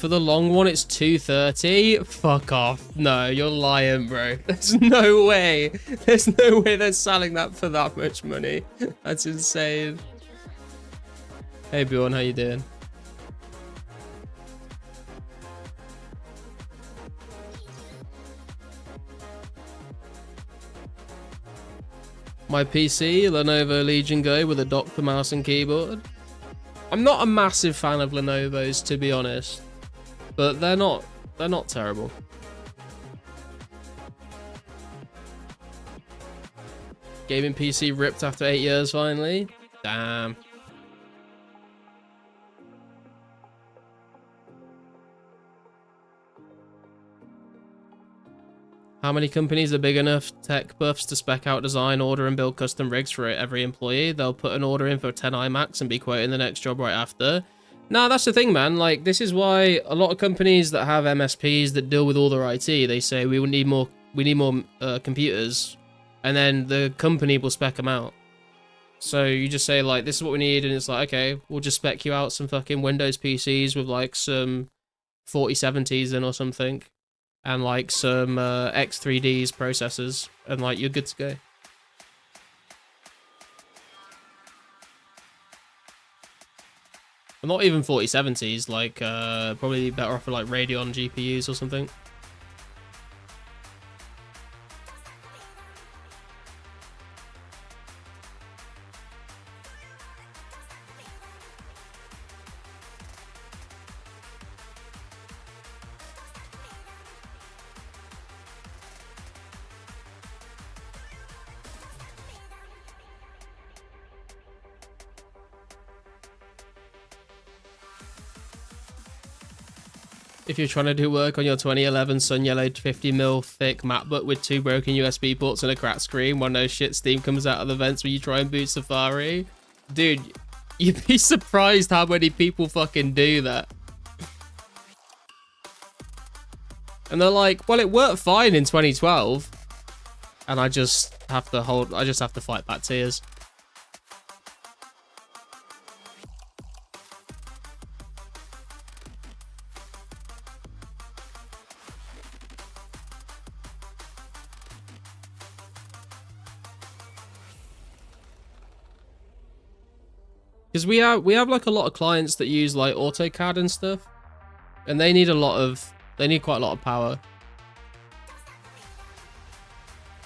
For the long one, it's 230. Fuck off. No, you're lying, bro. There's no way. There's no way they're selling that for that much money. That's insane. Hey, Bjorn, how you doing? My PC, Lenovo Legion Go with a dock for mouse and keyboard. I'm not a massive fan of Lenovo's, to be honest, but they're not terrible. Gaming PC ripped after 8 years finally. Damn. How many companies are big enough tech buffs to spec out design, order, and build custom rigs for every employee? They'll put an order in for 10 iMacs and be quoting the next job right after. Nah, that's the thing, man. Like, this is why a lot of companies that have MSPs that deal with all their IT, they say we need more computers, and then the company will spec them out. So you just say like, this is what we need, and it's like, okay, we'll just spec you out some fucking Windows PCs with like some 4070s in or something, and like some X3Ds processors, and like you're good to go. Well, not even 4070s, like probably better off with like Radeon GPUs or something. If you're trying to do work on your 2011 sun yellowed 50mm thick MacBook with 2 broken USB ports and a cracked screen, one no shit steam comes out of the vents when you try and boot Safari, dude, you'd be surprised how many people fucking do that. And they're like, well, it worked fine in 2012, and I just have to fight back tears. Because we have like a lot of clients that use like AutoCAD and stuff, and they need quite a lot of power.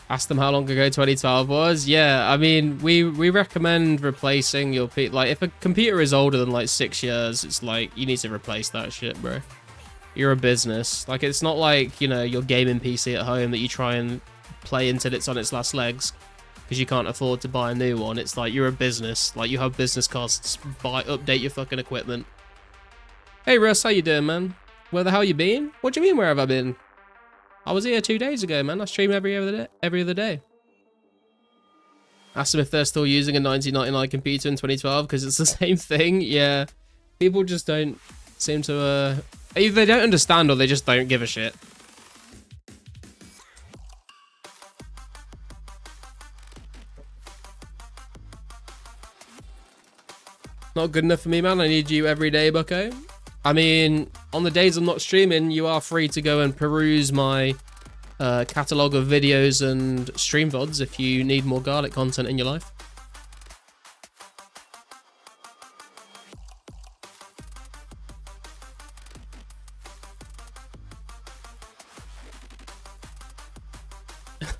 Ask them how long ago 2012 was. Yeah, I mean, we recommend replacing your like if a computer is older than like 6 years, it's like you need to replace that shit, bro. You're a business. Like, it's not like, you know, your gaming PC at home that you try and play until it's on its last legs because you can't afford to buy a new one. It's like you're a business. Like, you have business costs. Update your fucking equipment. Hey Russ, how you doing, man? Where the hell you been? What do you mean, where have I been? I was here 2 days ago, man. I stream every other day. Ask them if they're still using a 1999 computer in 2012 because it's the same thing. Yeah, people just don't seem to either they don't understand or they just don't give a shit. Not good enough for me, man. I need you every day, bucko. I mean, on the days I'm not streaming, you are free to go and peruse my catalogue of videos and stream VODs if you need more garlic content in your life.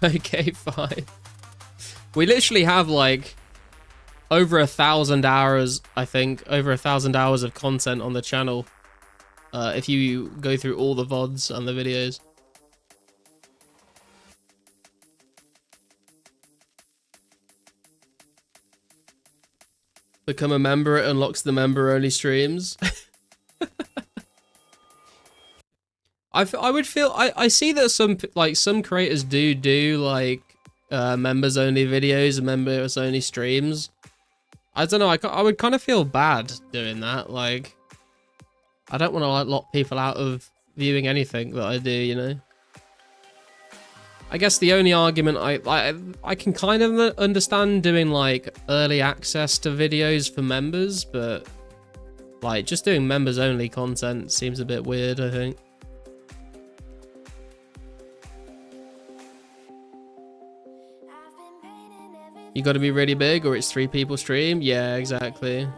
Okay, fine. We literally have like over 1,000 hours, I think, over 1,000 hours of content on the channel. If you go through all the VODs and the videos. Become a member, it unlocks the member-only streams. I see that some creators do like members-only videos and members-only streams. I don't know, I would kind of feel bad doing that. Like, I don't want to like lock people out of viewing anything that I do, you know. I guess the only argument I can kind of understand doing like early access to videos for members, but Like, just doing members only content seems a bit weird, I think. You gotta be really big or it's 3 people stream? Yeah, exactly.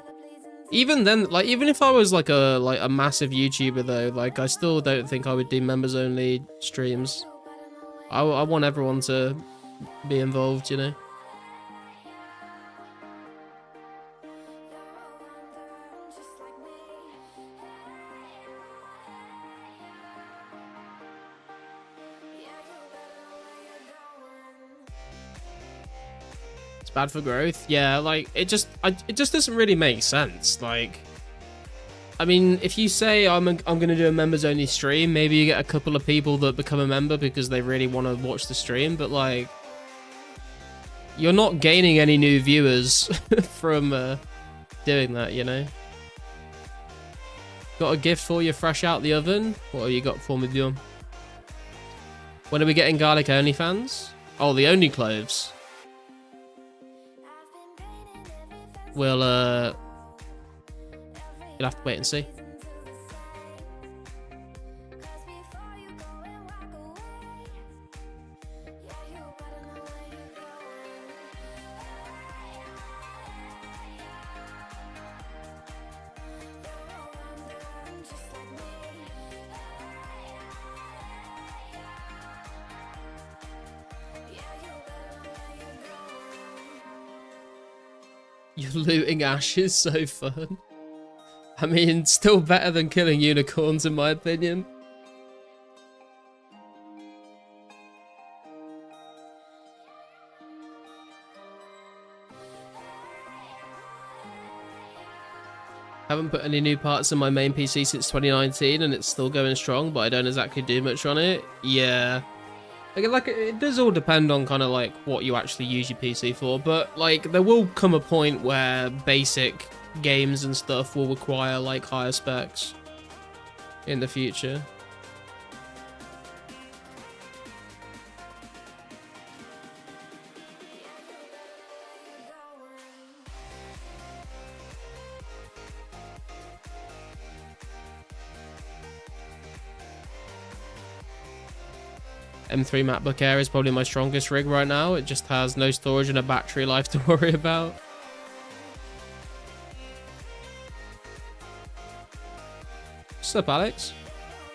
Even then, like, even if I was like a massive YouTuber though, like I still don't think I would do members only streams. I want everyone to be involved, you know? It's bad for growth. Yeah, like it just doesn't really make sense. Like, I mean, if you say I'm gonna do a members only stream, maybe you get a couple of people that become a member because they really want to watch the stream, but like, you're not gaining any new viewers from doing that, you know. Got a gift for you fresh out the oven? What have you got for me, Bjorn? When are we getting garlic OnlyFans? Oh, the only cloves. We'll you'll have to wait and see. You're looting Ash is so fun. I mean, still better than killing unicorns in my opinion. Haven't put any new parts in my main PC since 2019 and it's still going strong, but I don't exactly do much on it. Yeah. Like it does all depend on kind of like what you actually use your PC for, but like there will come a point where basic games and stuff will require like higher specs in the future. M3 MacBook Air is probably my strongest rig right now. It just has no storage and a battery life to worry about. What's up, Alex?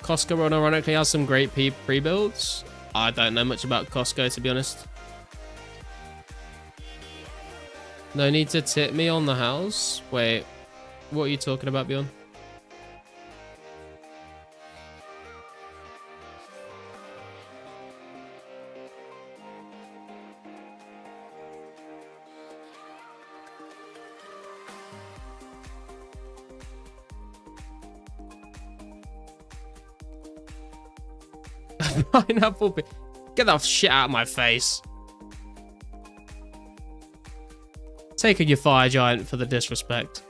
Costco unironically has some great pre-builds. I don't know much about Costco, to be honest. No need to tip me on the house. Wait, what are you talking about, Bjorn? Pineapple. Get that shit out of my face. Taking your fire giant for the disrespect.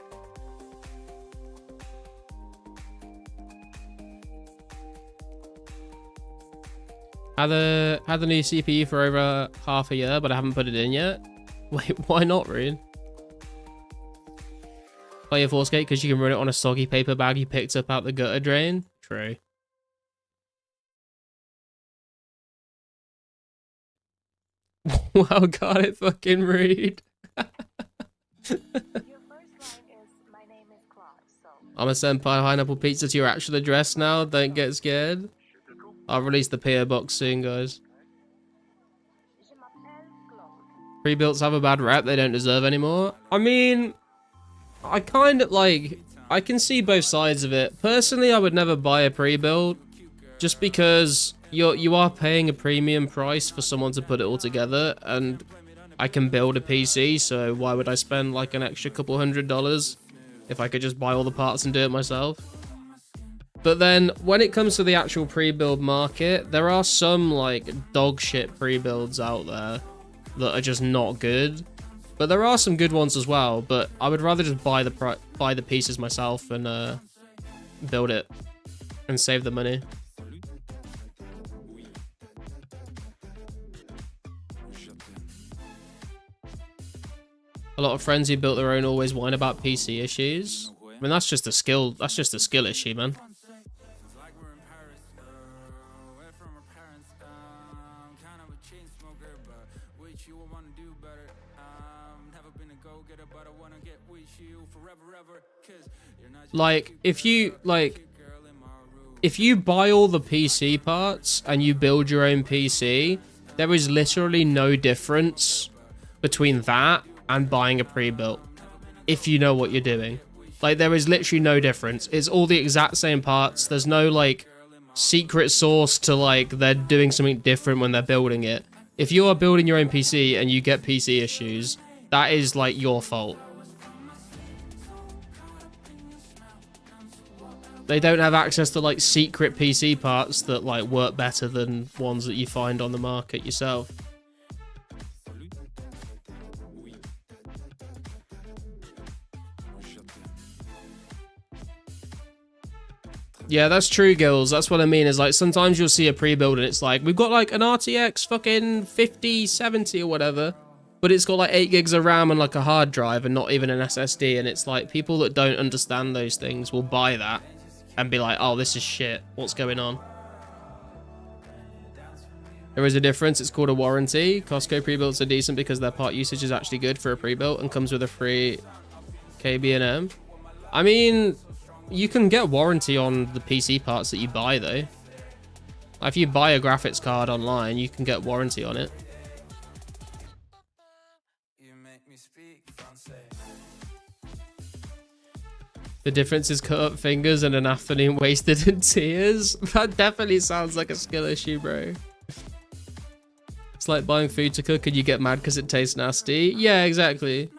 Had the new CPU for over half a year, but I haven't put it in yet. Wait, why not, Rune? 2004scape because you can run it on a soggy paper bag you picked up out the gutter drain. True. Wow, got it fucking rude. Your first line is, "My name is Claude," so I'm a senpai pineapple pizza to your actual address now. Don't get scared. I'll release the PO box soon, guys. je m'appelle Claude. Pre-builts have a bad rep they don't deserve anymore. I mean, I kind of like, I can see both sides of it. Personally, I would never buy a pre-build just because you are paying a premium price for someone to put it all together, and I can build a PC, so why would I spend like an extra couple $100 if I could just buy all the parts and do it myself? But then when it comes to the actual pre-build market, there are some like dog shit pre-builds out there that are just not good, but there are some good ones as well. But I would rather just buy the pieces myself and build it and save the money. A lot of friends who built their own always whine about PC issues. mean, that's just a skill. That's just a skill issue, man. Feels like we're in Paris, away from our parents. Kind of a chain smoker, but with you I wanna do better. Never been a go-getter, but I wanna get with you forever, ever. 'Cause you're not just Like, if you buy all the PC parts and you build your own PC, there is literally no difference between that and buying a pre-built. If you know what you're doing. Like, there is literally no difference. It's all the exact same parts. There's no, like, secret sauce to, like, they're doing something different when they're building it. If you are building your own PC and you get PC issues, that is, like, your fault. They don't have access to, like, secret PC parts that, like, work better than ones that you find on the market yourself. Yeah, that's true, Gills. That's what I mean, is like sometimes you'll see a pre-build and it's like, we've got like an RTX fucking 5070 or whatever, but it's got like 8 gigs of RAM and like a hard drive and not even an SSD. And it's like, people that don't understand those things will buy that and be like, oh, this is shit. What's going on? There is a difference. It's called a warranty. Costco pre-builds are decent because their part usage is actually good for a pre-built and comes with a free KBM. I mean, you can get warranty on the PC parts that you buy, though. If you buy a graphics card online, you can get warranty on it. The difference is cut up fingers and an afternoon wasted in tears. That definitely sounds like a skill issue, bro. It's like buying food to cook and you get mad because it tastes nasty. Yeah, exactly.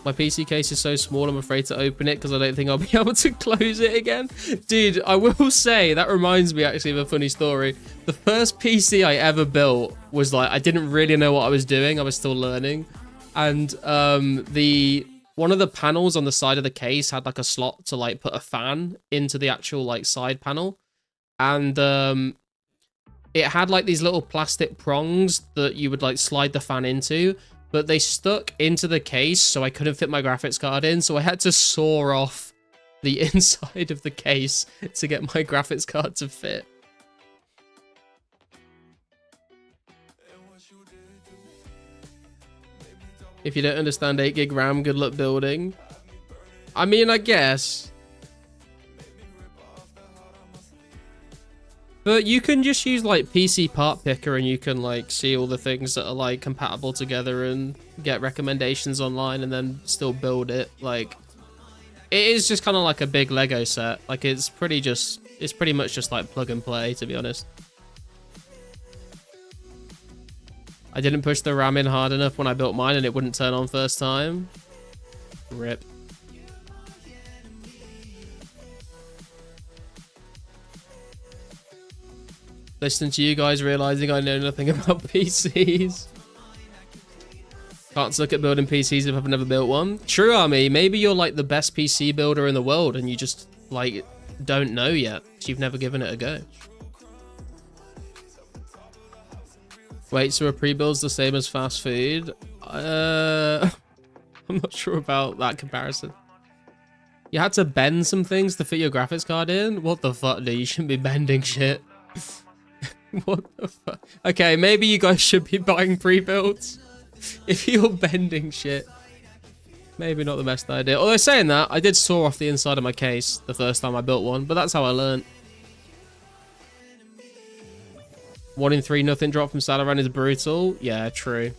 My PC case is so small, I'm afraid to open it because I don't think I'll be able to close it again. Dude, I will say, that reminds me actually of a funny story. The first PC I ever built was like, I didn't really know what I was doing. I was still learning. And one of the panels on the side of the case had like a slot to like put a fan into the actual like side panel. And it had like these little plastic prongs that you would like slide the fan into. But they stuck into the case, so I couldn't fit my graphics card in. So I had to saw off the inside of the case to get my graphics card to fit. If you don't understand 8 gig RAM, good luck building. I mean, I guess. But you can just use like PC part picker and you can like see all the things that are like compatible together and get recommendations online and then still build it. Like, it is just kind of like a big Lego set. Like, it's pretty much just like plug and play, to be honest. I didn't push the RAM in hard enough when I built mine and it wouldn't turn on first time. RIP. Listening to you guys, realizing I know nothing about PCs. Can't look at building PCs if I've never built one. True, Army. Maybe you're like the best PC builder in the world and you just like don't know yet. So you've never given it a go. Wait, so a pre-build's the same as fast food? I'm not sure about that comparison. You had to bend some things to fit your graphics card in? What the fuck, dude? You shouldn't be bending shit. What the fuck? Okay, maybe you guys should be buying pre-builds. If you're bending shit. Maybe not the best idea. Although saying that, I did saw off the inside of my case the first time I built one, but that's how I learned. 1 in 3 nothing drop from Salaran is brutal. Yeah, true.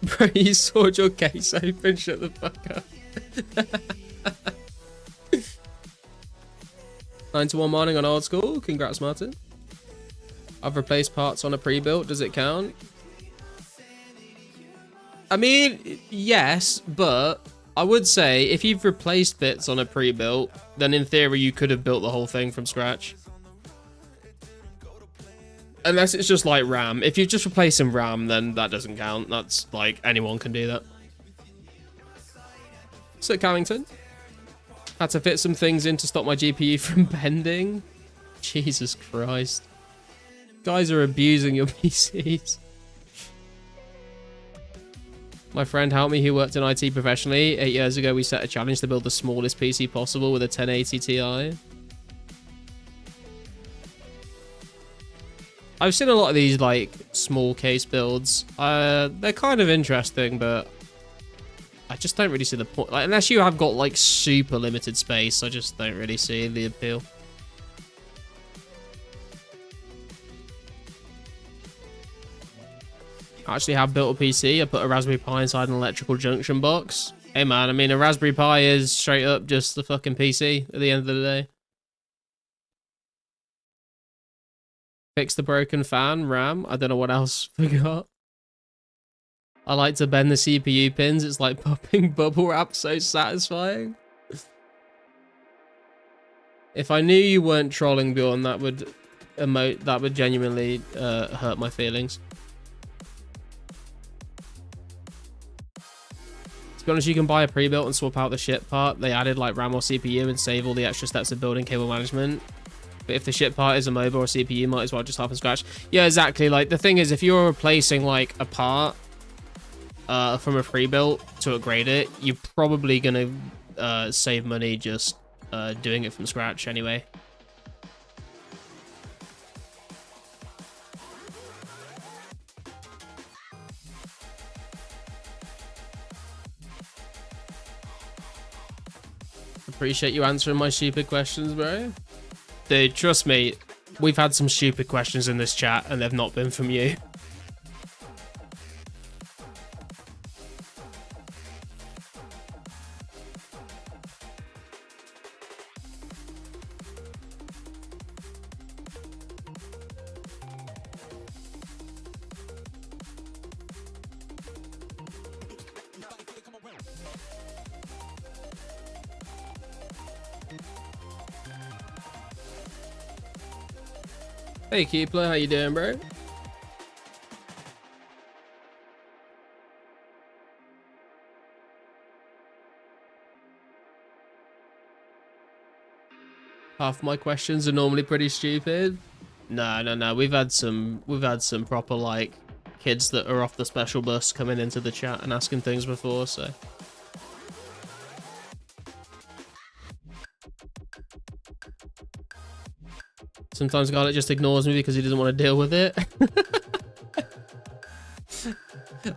Bro, you sawed your case open. Shut the fuck up. 9 to 1 morning on old school. Congrats, Martin. I've replaced parts on a pre-built. Does it count? I mean, yes, but I would say if you've replaced bits on a pre-built, then in theory you could have built the whole thing from scratch. Unless it's just like RAM. If you're just replacing RAM, then that doesn't count. That's like, anyone can do that. So, Carrington. Had to fit some things in to stop my GPU from bending. Jesus Christ. Guys are abusing your PCs. My friend helped me who worked in IT professionally. 8 years ago, we set a challenge to build the smallest PC possible with a 1080 Ti. I've seen a lot of these, like, small case builds. They're kind of interesting, but I just don't really see the point. Like, unless you have got, like, super limited space, I just don't really see the appeal. I actually have built a PC. I put a Raspberry Pi inside an electrical junction box. Hey, man, I mean, a Raspberry Pi is straight up just the fucking PC at the end of the day. Fix the broken fan, RAM. I don't know what else forgot. I like to bend the CPU pins. It's like popping bubble wrap, so satisfying. If I knew you weren't trolling, Bjorn, that would genuinely hurt my feelings. To be honest, you can buy a pre-built and swap out the shit part. They added like RAM or CPU and save all the extra steps of building cable management. But if the shit part is a mobile or CPU, might as well just start from scratch. Yeah, exactly. Like, the thing is, if you're replacing like a part from a pre-built to upgrade it, you're probably gonna save money just doing it from scratch anyway. Appreciate you answering my stupid questions, bro. Dude, trust me, we've had some stupid questions in this chat and they've not been from you. Hey Keepler, how you doing, bro? Half my questions are normally pretty stupid. No. We've had some proper like kids that are off the special bus coming into the chat and asking things before, so. Sometimes Garlic just ignores me because he doesn't want to deal with it.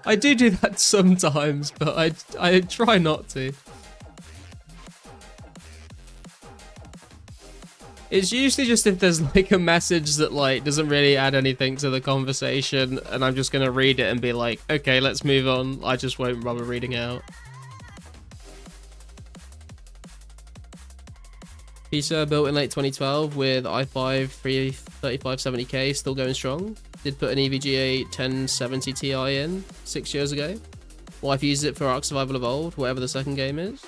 I do that sometimes, but I try not to. It's usually just if there's like a message that like doesn't really add anything to the conversation and I'm just gonna read it and be like, okay, let's move on. I just won't bother reading out. PC built in late 2012 with i5 3570K still going strong. Did put an EVGA 1070 Ti in 6 years ago. Wife uses it for Ark Survival Evolved, whatever the second game is.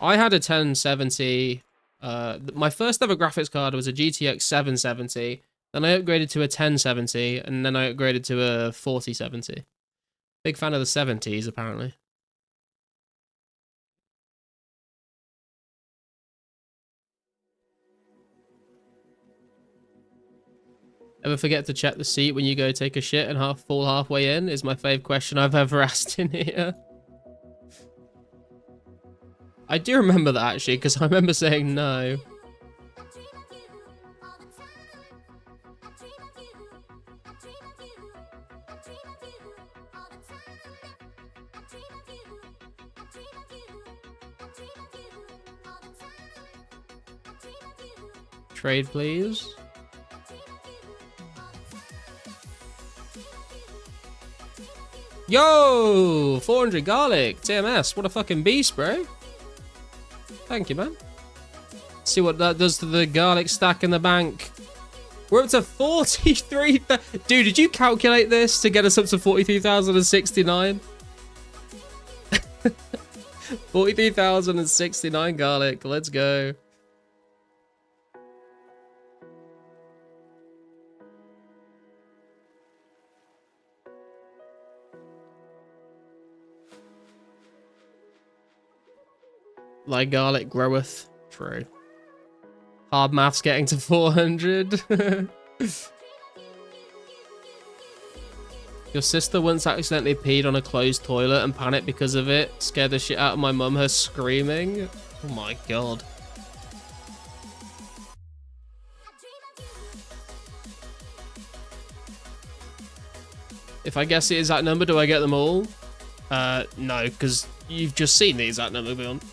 I had a 1070. My first ever graphics card was a GTX 770. Then I upgraded to a 1070, and then I upgraded to a 4070. Big fan of the 70s, apparently. Ever forget to check the seat when you go take a shit and fall halfway in? Is my fave question I've ever asked in here. I do remember that actually, because I remember saying no. Trade, please. Yo! 400 garlic. TMS. What a fucking beast, bro. Thank you, man. See what that does to the garlic stack in the bank. We're up to 43. Dude, did you calculate this to get us up to 43,069? 43,069 garlic. Let's go. Like garlic groweth. True. Hard maths getting to 400. Your sister once accidentally peed on a closed toilet and panicked because of it. Scared the shit out of my mum, her screaming. Oh my god. If I guess the exact number, do I get them all? No, because you've just seen the exact number, Beyond.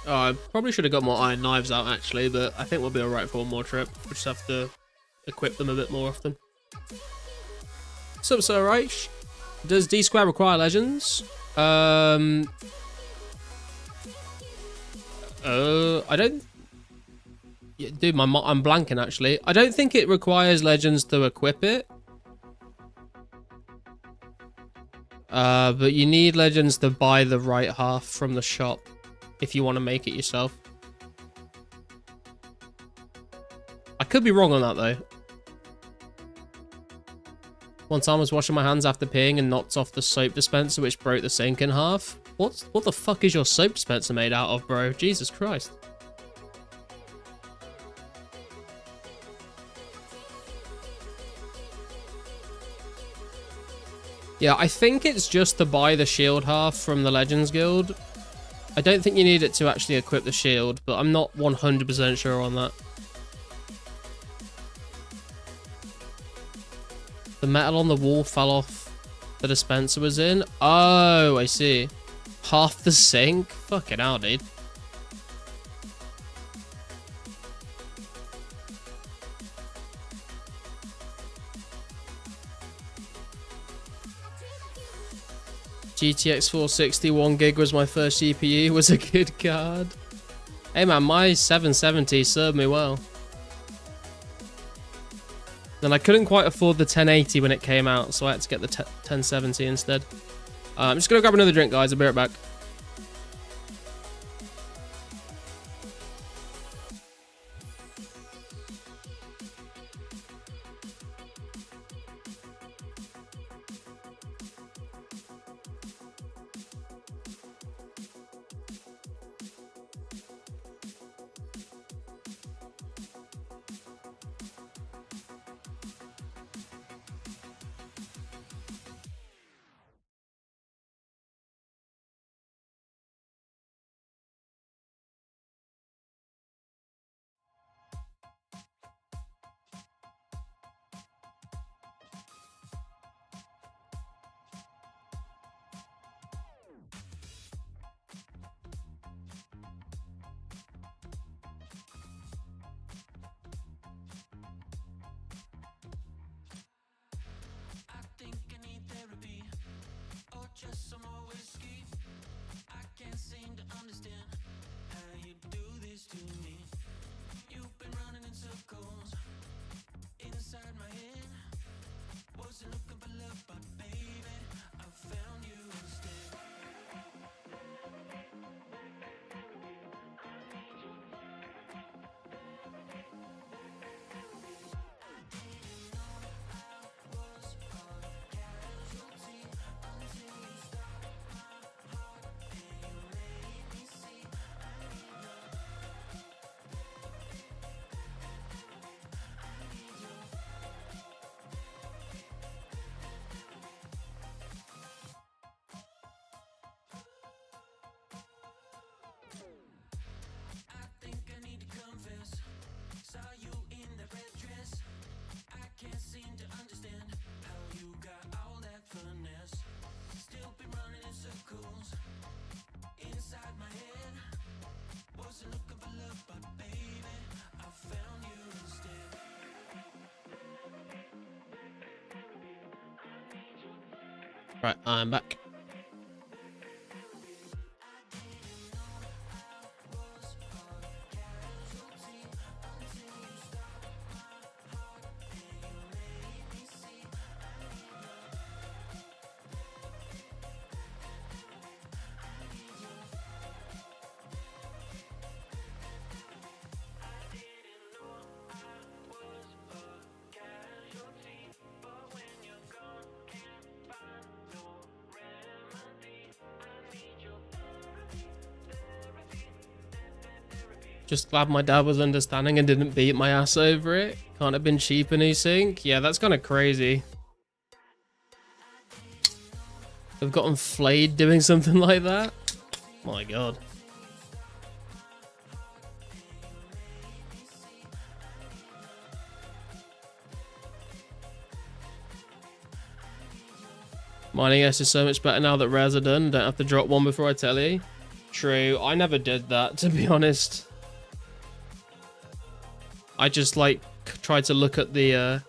Oh, I probably should have got more iron knives out actually, but I think we'll be alright for one more trip. We'll just have to equip them a bit more often. So, Sir Reich, does D square require legends? I don't. Yeah, dude, I'm blanking actually. I don't think it requires legends to equip it. But you need legends to buy the right half from the shop if you want to make it yourself. I could be wrong on that though. One time I was washing my hands after peeing and knocked off the soap dispenser, which broke the sink in half. What the fuck is your soap dispenser made out of, bro? Jesus Christ. Yeah, I think it's just to buy the shield half from the Legends Guild. I don't think you need it to actually equip the shield, but I'm not 100% sure on that. The metal on the wall fell off the dispenser was in. Oh, I see. Half the sink? Fucking hell, dude. GTX 460 1 gig was my first GPU, was a good card. Hey man, my 770 served me well. Then I couldn't quite afford the 1080 when it came out, so I had to get the 1070 instead. I'm just gonna grab another drink, guys. I'll be right back. Just some more whiskey. I can't seem to understand how you do this to me. You've been running in circles inside my head. Wasn't looking for love, but baby, I found you instead. Saw you in the red dress. I can't seem to understand how you got all that finesse. Still been running in circles inside my head. Wasn't looking for love, but baby, I found you instead. Right, I'm back. Just glad my dad was understanding and didn't beat my ass over it. Can't have been cheap in async. Yeah, that's kind of crazy. I've gotten flayed doing something like that. My god. Mining S is so much better now that rares are done. Don't have to drop one before I tell you. True. I never did that, to be honest. I just like tried to look at the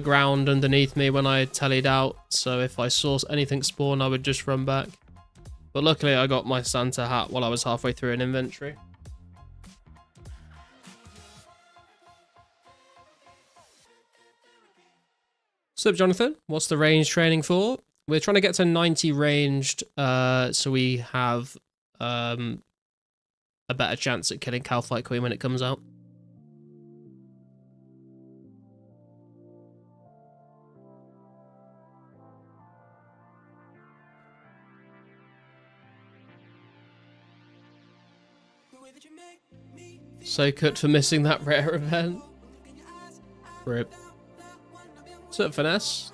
ground underneath me when I tallied out. So if I saw anything spawn, I would just run back. But luckily, I got my Santa hat while I was halfway through an inventory. So, Jonathan, what's the range training for? We're trying to get to 90 ranged, so we have a better chance at killing Calphite Queen when it comes out. So cut for missing that rare event. Rip. What's up, Finesse?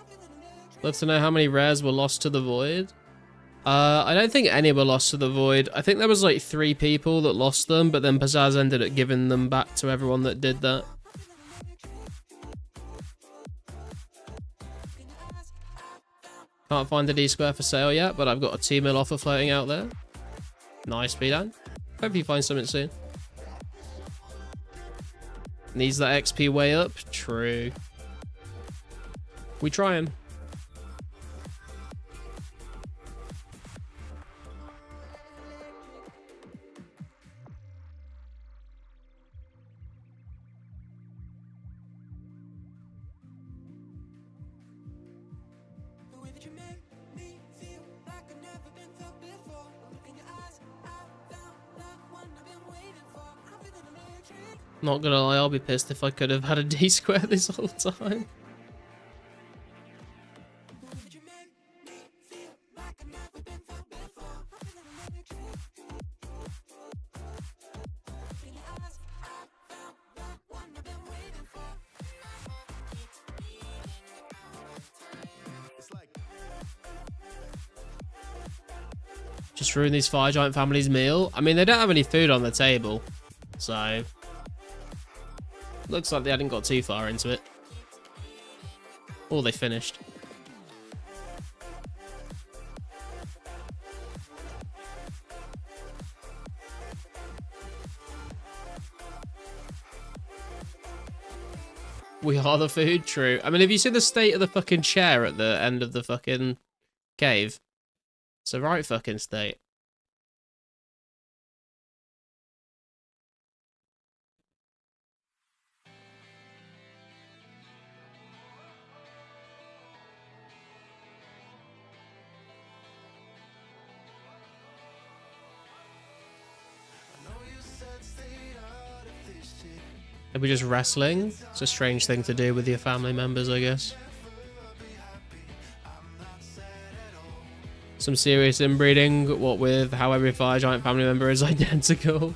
Love to know how many rares were lost to the void. I don't think any were lost to the void. I think there was like 3 people that lost them, but then Pizzazz ended up giving them back to everyone that did that. Can't find a D-square for sale yet, but I've got a 2 mil offer floating out there. Nice, Speedan. Hope you find something soon. Needs that XP way up? True. We try him. Not gonna lie, I'll be pissed if I could have had a D-square this whole time. Just ruin these Fire Giant family's meal. I mean, they don't have any food on the table, so looks like they hadn't got too far into it. Or they finished. We are the food, true. I mean, have you seen the state of the fucking chair at the end of the fucking cave? It's a right fucking state. Are we just wrestling? It's a strange thing to do with your family members, I guess. Some serious inbreeding, what with how every Fire Giant family member is identical.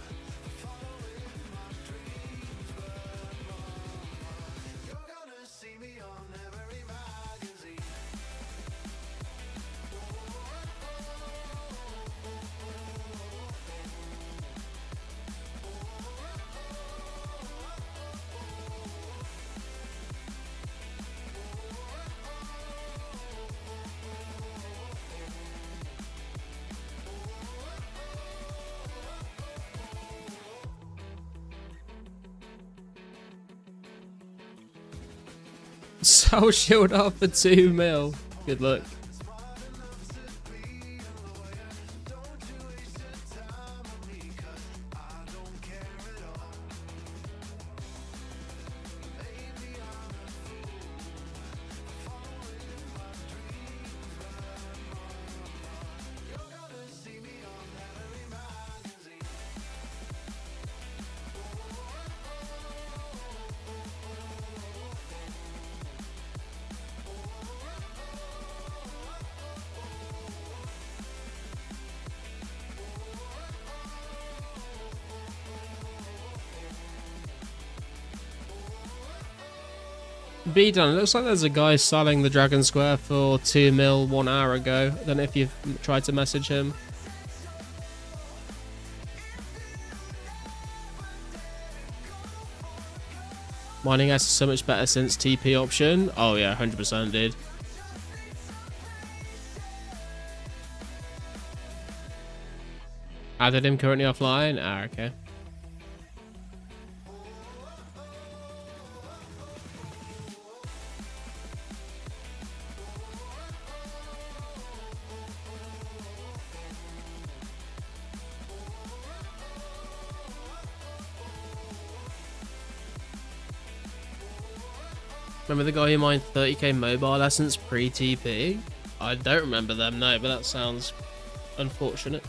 Soul shield off for 2 mil. Good luck. B-Dan, it looks like there's a guy selling the Dragon Square for 2 mil 1 hour ago. I don't know if you've tried to message him. Mining S is so much better since TP option. Oh yeah, 100% dude. Added him currently offline. Ah, okay. Remember the guy who mined 30k mobile essence pre-TP? I don't remember them, no, but that sounds unfortunate.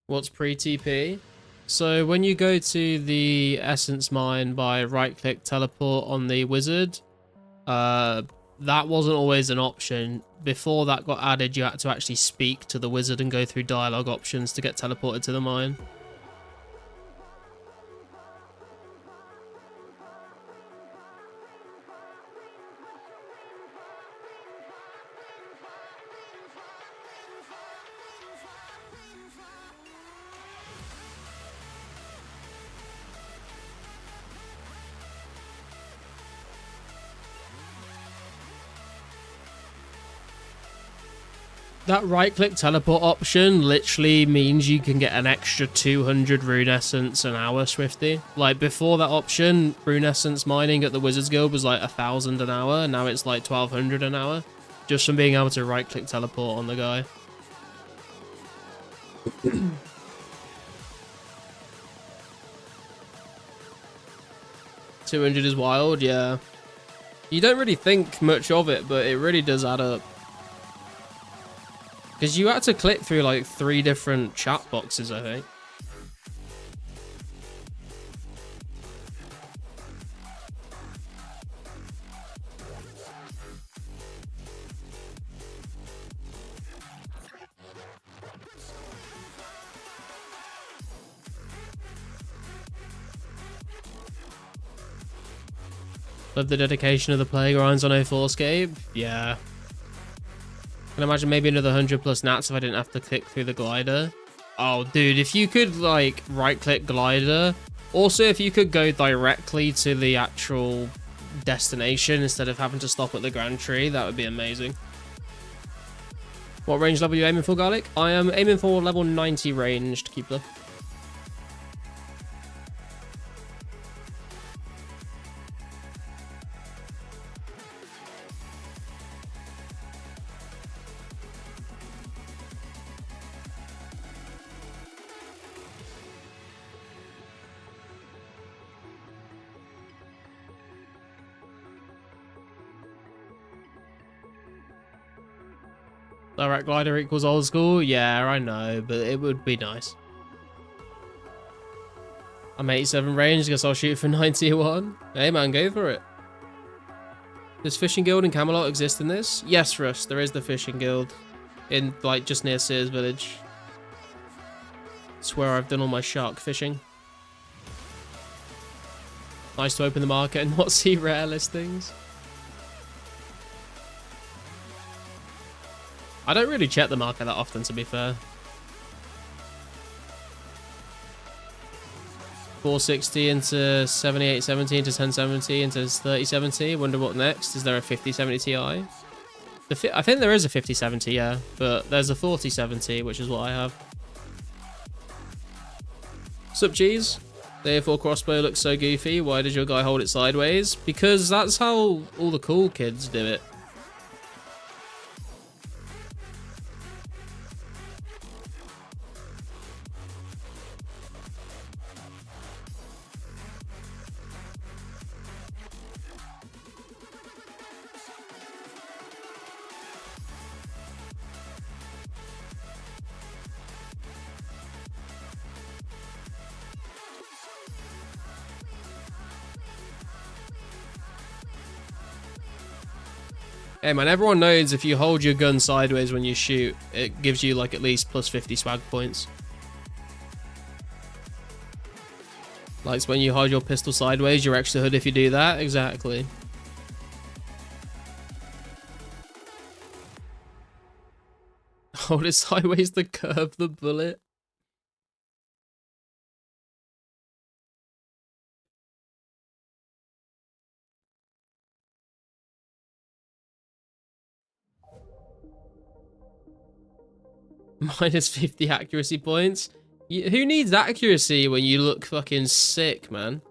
What's pre-TP? So when you go to the essence mine by right-click teleport on the wizard, that wasn't always an option. Before that got added, you had to actually speak to the wizard and go through dialogue options to get teleported to the mine. That right-click teleport option literally means you can get an extra 200 rune essence an hour, Swifty. Like, before that option, rune essence mining at the Wizards Guild was like 1,000 an hour, and now it's like 1,200 an hour. Just from being able to right-click teleport on the guy. $200 is wild, yeah. You don't really think much of it, but it really does add up. Because you had to click through like 3 different chat boxes, I think. Love the dedication of the playgrinds on 2004scape. Yeah. Can imagine maybe another 100 plus nats if I didn't have to click through the glider. Oh, dude, if you could, like, right-click glider. Also, if you could go directly to the actual destination instead of having to stop at the Grand Tree, that would be amazing. What range level are you aiming for, Garlic? I am aiming for level 90 ranged, Keepler. Direct glider equals old school? Yeah, I know, but it would be nice. I'm 87 range, guess I'll shoot for 91. Hey man, go for it. Does Fishing Guild and Camelot exist in this? Yes, Russ, there is the Fishing Guild. In, like, just near Sears Village. It's where I've done all my shark fishing. Nice to open the market and not see rare listings. I don't really check the market that often, to be fair. 460 into 7870 into 1070 into 3070. Wonder what next. Is there a 5070 Ti? I think there is a 5070, yeah. But there's a 4070, which is what I have. Sup, G's? The A4 crossbow looks so goofy. Why does your guy hold it sideways? Because that's how all the cool kids do it. Hey man, everyone knows if you hold your gun sideways when you shoot, it gives you like at least plus 50 swag points. Like when you hold your pistol sideways, you're extra hood if you do that. Exactly. Hold it sideways to curve the bullet. Minus 50 accuracy points. Who needs accuracy when you look fucking sick, man?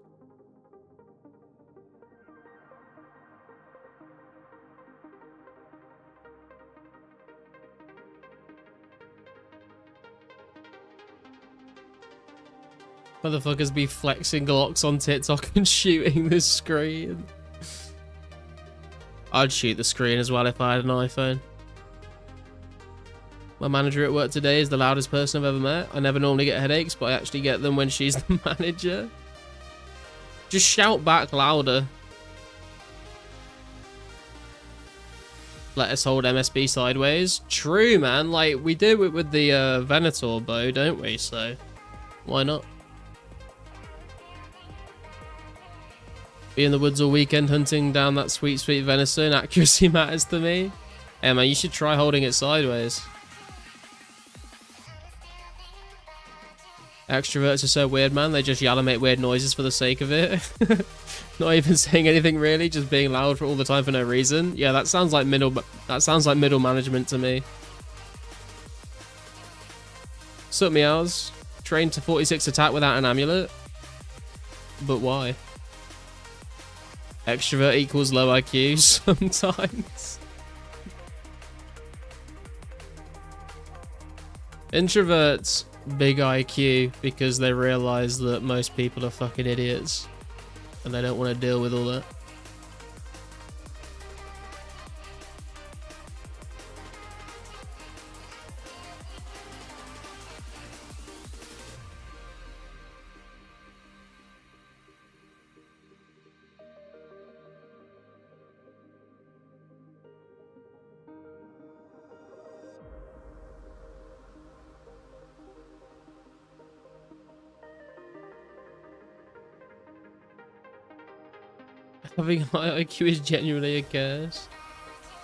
Motherfuckers be flexing Glocks on TikTok and shooting the screen. I'd shoot the screen as well if I had an iPhone. My manager at work today is the loudest person I've ever met. I never normally get headaches, but I actually get them when she's the manager. Just shout back louder. Let us hold MSB sideways. True, man. Like, we do it with the Venator bow, don't we? So, why not? Be in the woods all weekend hunting down that sweet, sweet venison. Accuracy matters to me. Hey, man, you should try holding it sideways. Extroverts are so weird, man. They just yell and make weird noises for the sake of it. Not even saying anything really, just being loud for all the time for no reason. Yeah, that sounds like middle management to me. Sup, meows. Trained to 46 attack without an amulet. But why? Extrovert equals low IQ sometimes. Introverts, big IQ because they realize that most people are fucking idiots and they don't want to deal with all that. Having high IQ is genuinely a curse.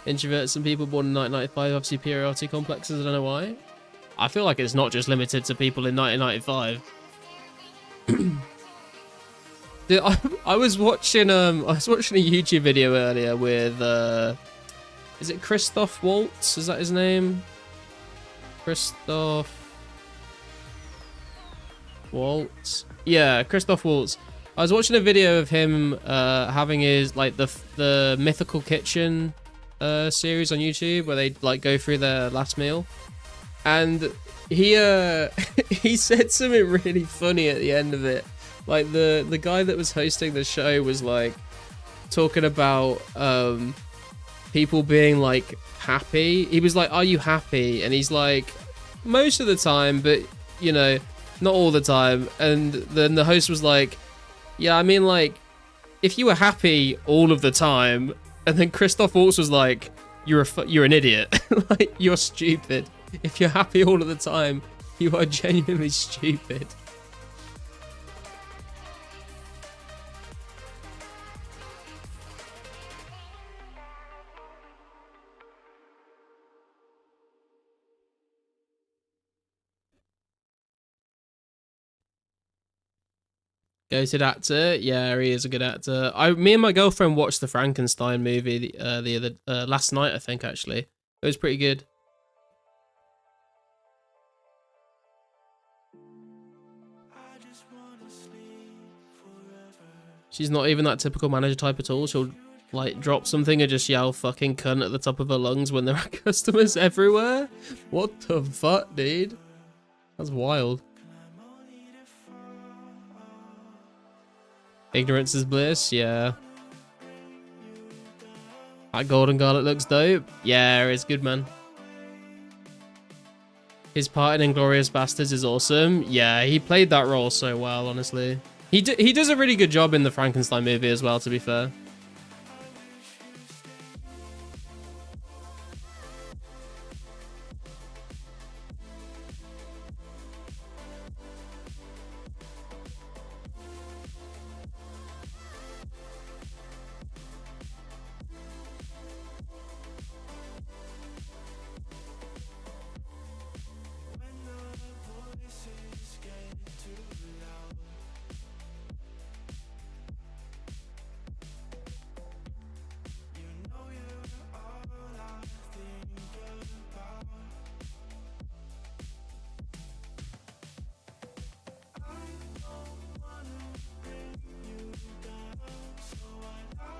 Introverts and people born in 1995 have superiority complexes, I don't know why. I feel like it's not just limited to people in 1995. Dude, I was watching a YouTube video earlier with is it Christoph Waltz? Is that his name? Christoph Waltz? Yeah, Christoph Waltz. I was watching a video of him having his like the Mythical Kitchen series on YouTube where they like go through their last meal, and he he said something really funny at the end of it. Like the guy that was hosting the show was like talking about people being like happy. He was like, "Are you happy?" And he's like, "Most of the time, but you know, not all the time." And then the host was like, "Yeah, I mean, like, if you were happy all of the time," and then Christoph Waltz was like, "You're an idiot. Like, you're stupid. If you're happy all of the time, you are genuinely stupid." Goated actor, yeah, he is a good actor. Me and my girlfriend watched the Frankenstein movie the other last night, I think. Actually, it was pretty good. She's not even that typical manager type at all. She'll like drop something and just yell "fucking cunt" at the top of her lungs when there are customers everywhere. What the fuck, dude? That's wild. Ignorance is bliss, yeah. That golden garlic looks dope. Yeah, it's good, man. His part in Inglourious Bastards is awesome. Yeah, he played that role so well, honestly. He does a really good job in the Frankenstein movie as well, to be fair.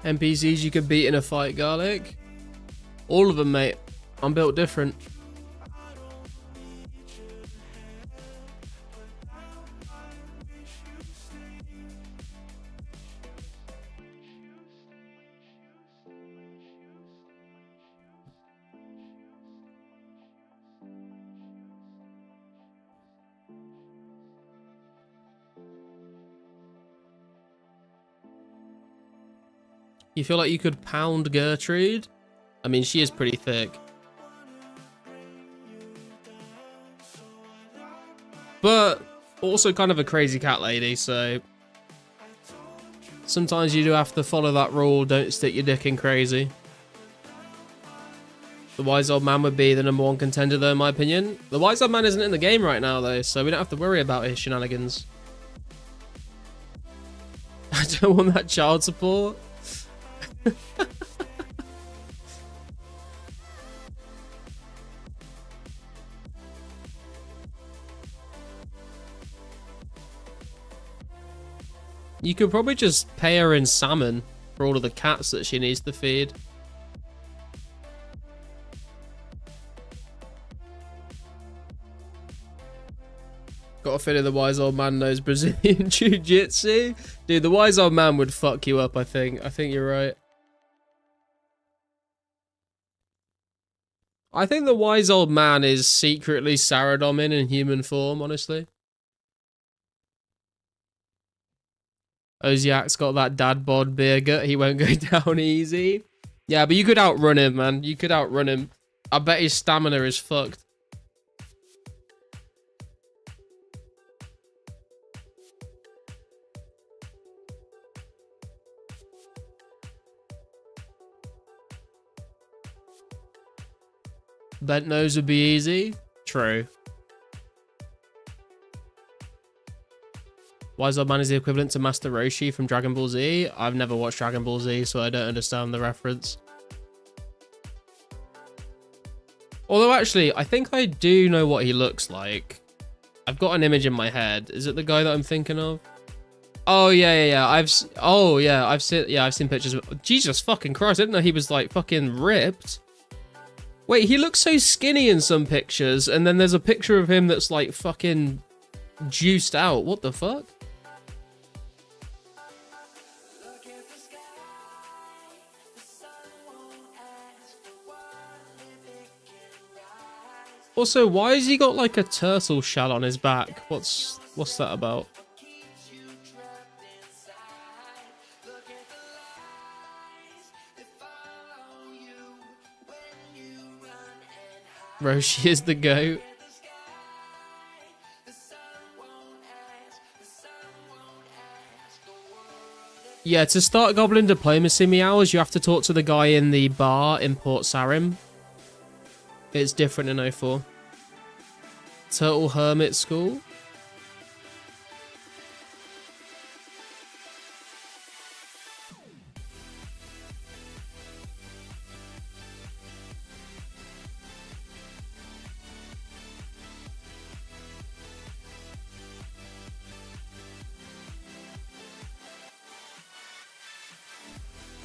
NPCs you could beat in a fight, Garlic. All of them, mate. I'm built different. You feel like you could pound Gertrude? I mean, she is pretty thick. But also kind of a crazy cat lady, so sometimes you do have to follow that rule, don't stick your dick in crazy. The Wise Old Man would be the #1 contender though, in my opinion. The Wise Old Man isn't in the game right now though, so we don't have to worry about his shenanigans. I don't want that child support. You could probably just pay her in salmon for all of the cats that she needs to feed. Got a feeling the Wise Old Man knows Brazilian Jiu-Jitsu. Dude, the Wise Old Man would fuck you up, I think. I think you're right. I think the Wise Old Man is secretly Saradomin in human form, honestly. Oziak's got that dad bod beer gut. He won't go down easy. Yeah, but you could outrun him, man. You could outrun him. I bet his stamina is fucked. Bent nose would be easy. True. Wise Old Man is the equivalent to Master Roshi from Dragon Ball Z. I've never watched Dragon Ball Z, so I don't understand the reference. Although, actually, I think I do know what he looks like. I've got an image in my head. Is it the guy that I'm thinking of? Oh, yeah. I've seen pictures of... Jesus fucking Christ, I didn't know he was, like, fucking ripped. Wait, he looks so skinny in some pictures, and then there's a picture of him that's, like, fucking juiced out. What the fuck? Also, why has he got like a turtle shell on his back? What's that about? Roshi is the goat. Yeah, to start Goblin Diplomacy Meows, you have to talk to the guy in the bar in Port Sarim. It's different in 04. Turtle Hermit School.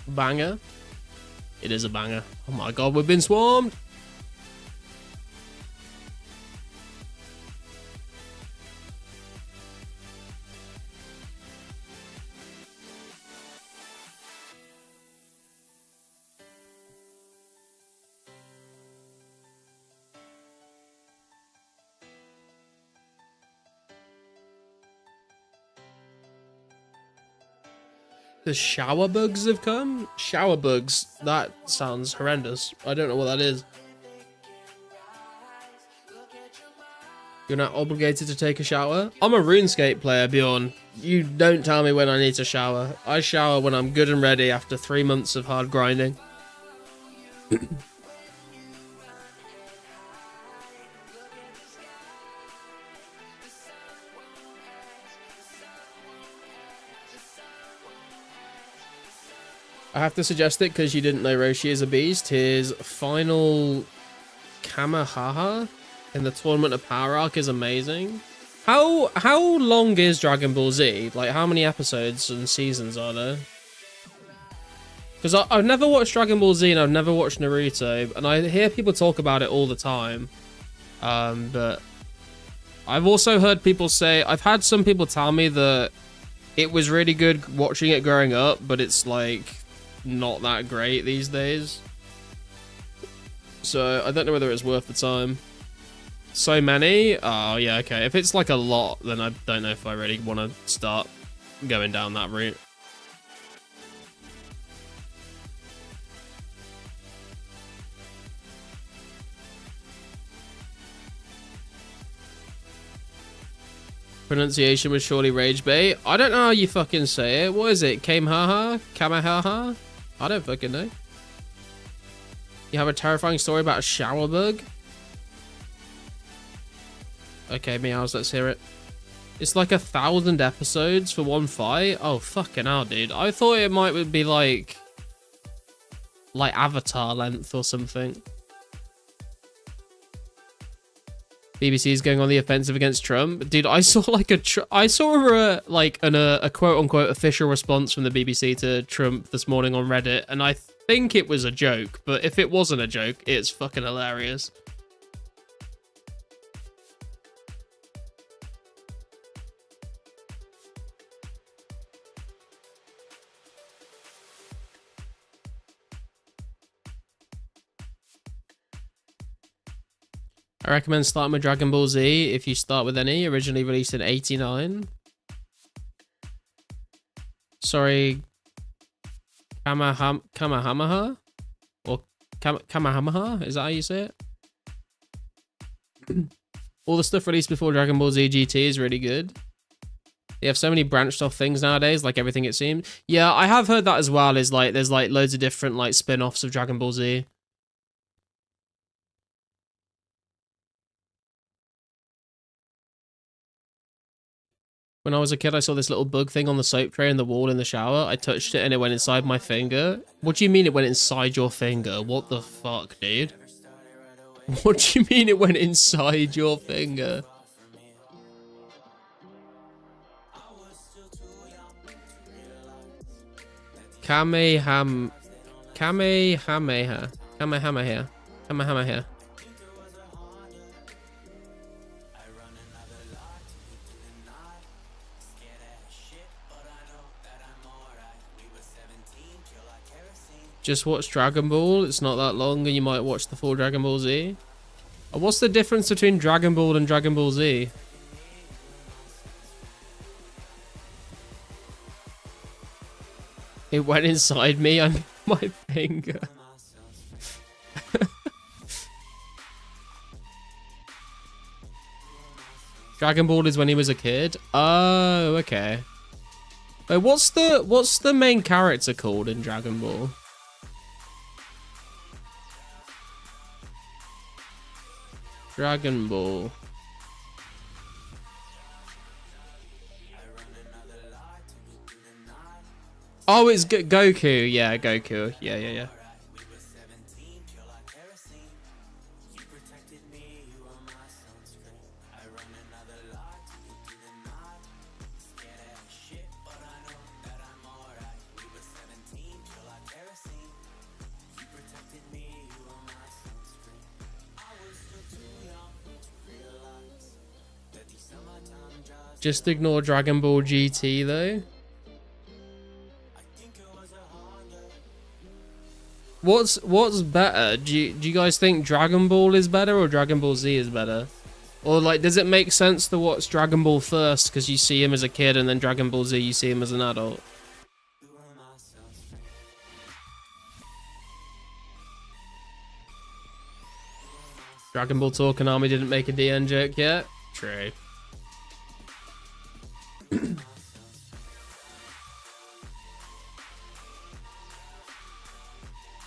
Banger. It is a banger. Oh my god, we've been swarmed. The shower bugs have come? Shower bugs? That sounds horrendous. I don't know what that is. You're not obligated to take a shower? I'm a RuneScape player, Bjorn. You don't tell me when I need to shower. I shower when I'm good and ready after 3 months of hard grinding. I have to suggest it because you didn't know Roshi is a beast. His final Kamehameha in the Tournament of Power arc is amazing. How long is Dragon Ball Z? Like, how many episodes and seasons are there? Because I've never watched Dragon Ball Z and I've never watched Naruto, and I hear people talk about it all the time. But I've also heard people say, I've had some people tell me that it was really good watching it growing up, but it's like not that great these days. So I don't know whether it's worth the time. So many? Oh yeah, okay. If it's like a lot, then I don't know if I really want to start going down that route. Pronunciation was surely rage bait. I don't know how you fucking say it. What is it? Kamehaha? Kamehaha? I don't fucking know. You have a terrifying story about a shower bug? Okay, meows, let's hear it. It's like 1,000 episodes for one fight? Oh, fucking hell, dude. I thought it might be like Avatar length or something. BBC is going on the offensive against Trump. Dude, I saw like a quote unquote official response from the BBC to Trump this morning on Reddit, and I think it was a joke, but if it wasn't a joke, it's fucking hilarious. I recommend starting with Dragon Ball Z if you start with any, originally released in 89. Sorry, Kamehameha? Or Kamehameha? Is that how you say it? All the stuff released before Dragon Ball Z GT is really good. They have so many branched off things nowadays, like everything it seems. Yeah, I have heard that as well, is like there's like loads of different like spin-offs of Dragon Ball Z. When I was a kid, I saw this little bug thing on the soap tray in the wall in the shower. I touched it and it went inside my finger. What do you mean it went inside your finger? What the fuck, dude? What do you mean it went inside your finger? Kamehameha. Kamehameha. Kamehameha. Just watch Dragon Ball. It's not that long and you might watch the full Dragon Ball Z. What's the difference between Dragon Ball and Dragon Ball Z? It went inside me on my finger. Dragon Ball is when he was a kid. Oh, okay. Wait, what's the main character called in Dragon Ball? Dragon Ball. Oh, it's Goku. Yeah, Goku. Yeah. Just ignore Dragon Ball GT though. What's better? Do you guys think Dragon Ball is better or Dragon Ball Z is better? Or like, does it make sense to watch Dragon Ball first because you see him as a kid, and then Dragon Ball Z you see him as an adult? Dragon Ball Talking Army didn't make a DN joke yet? True.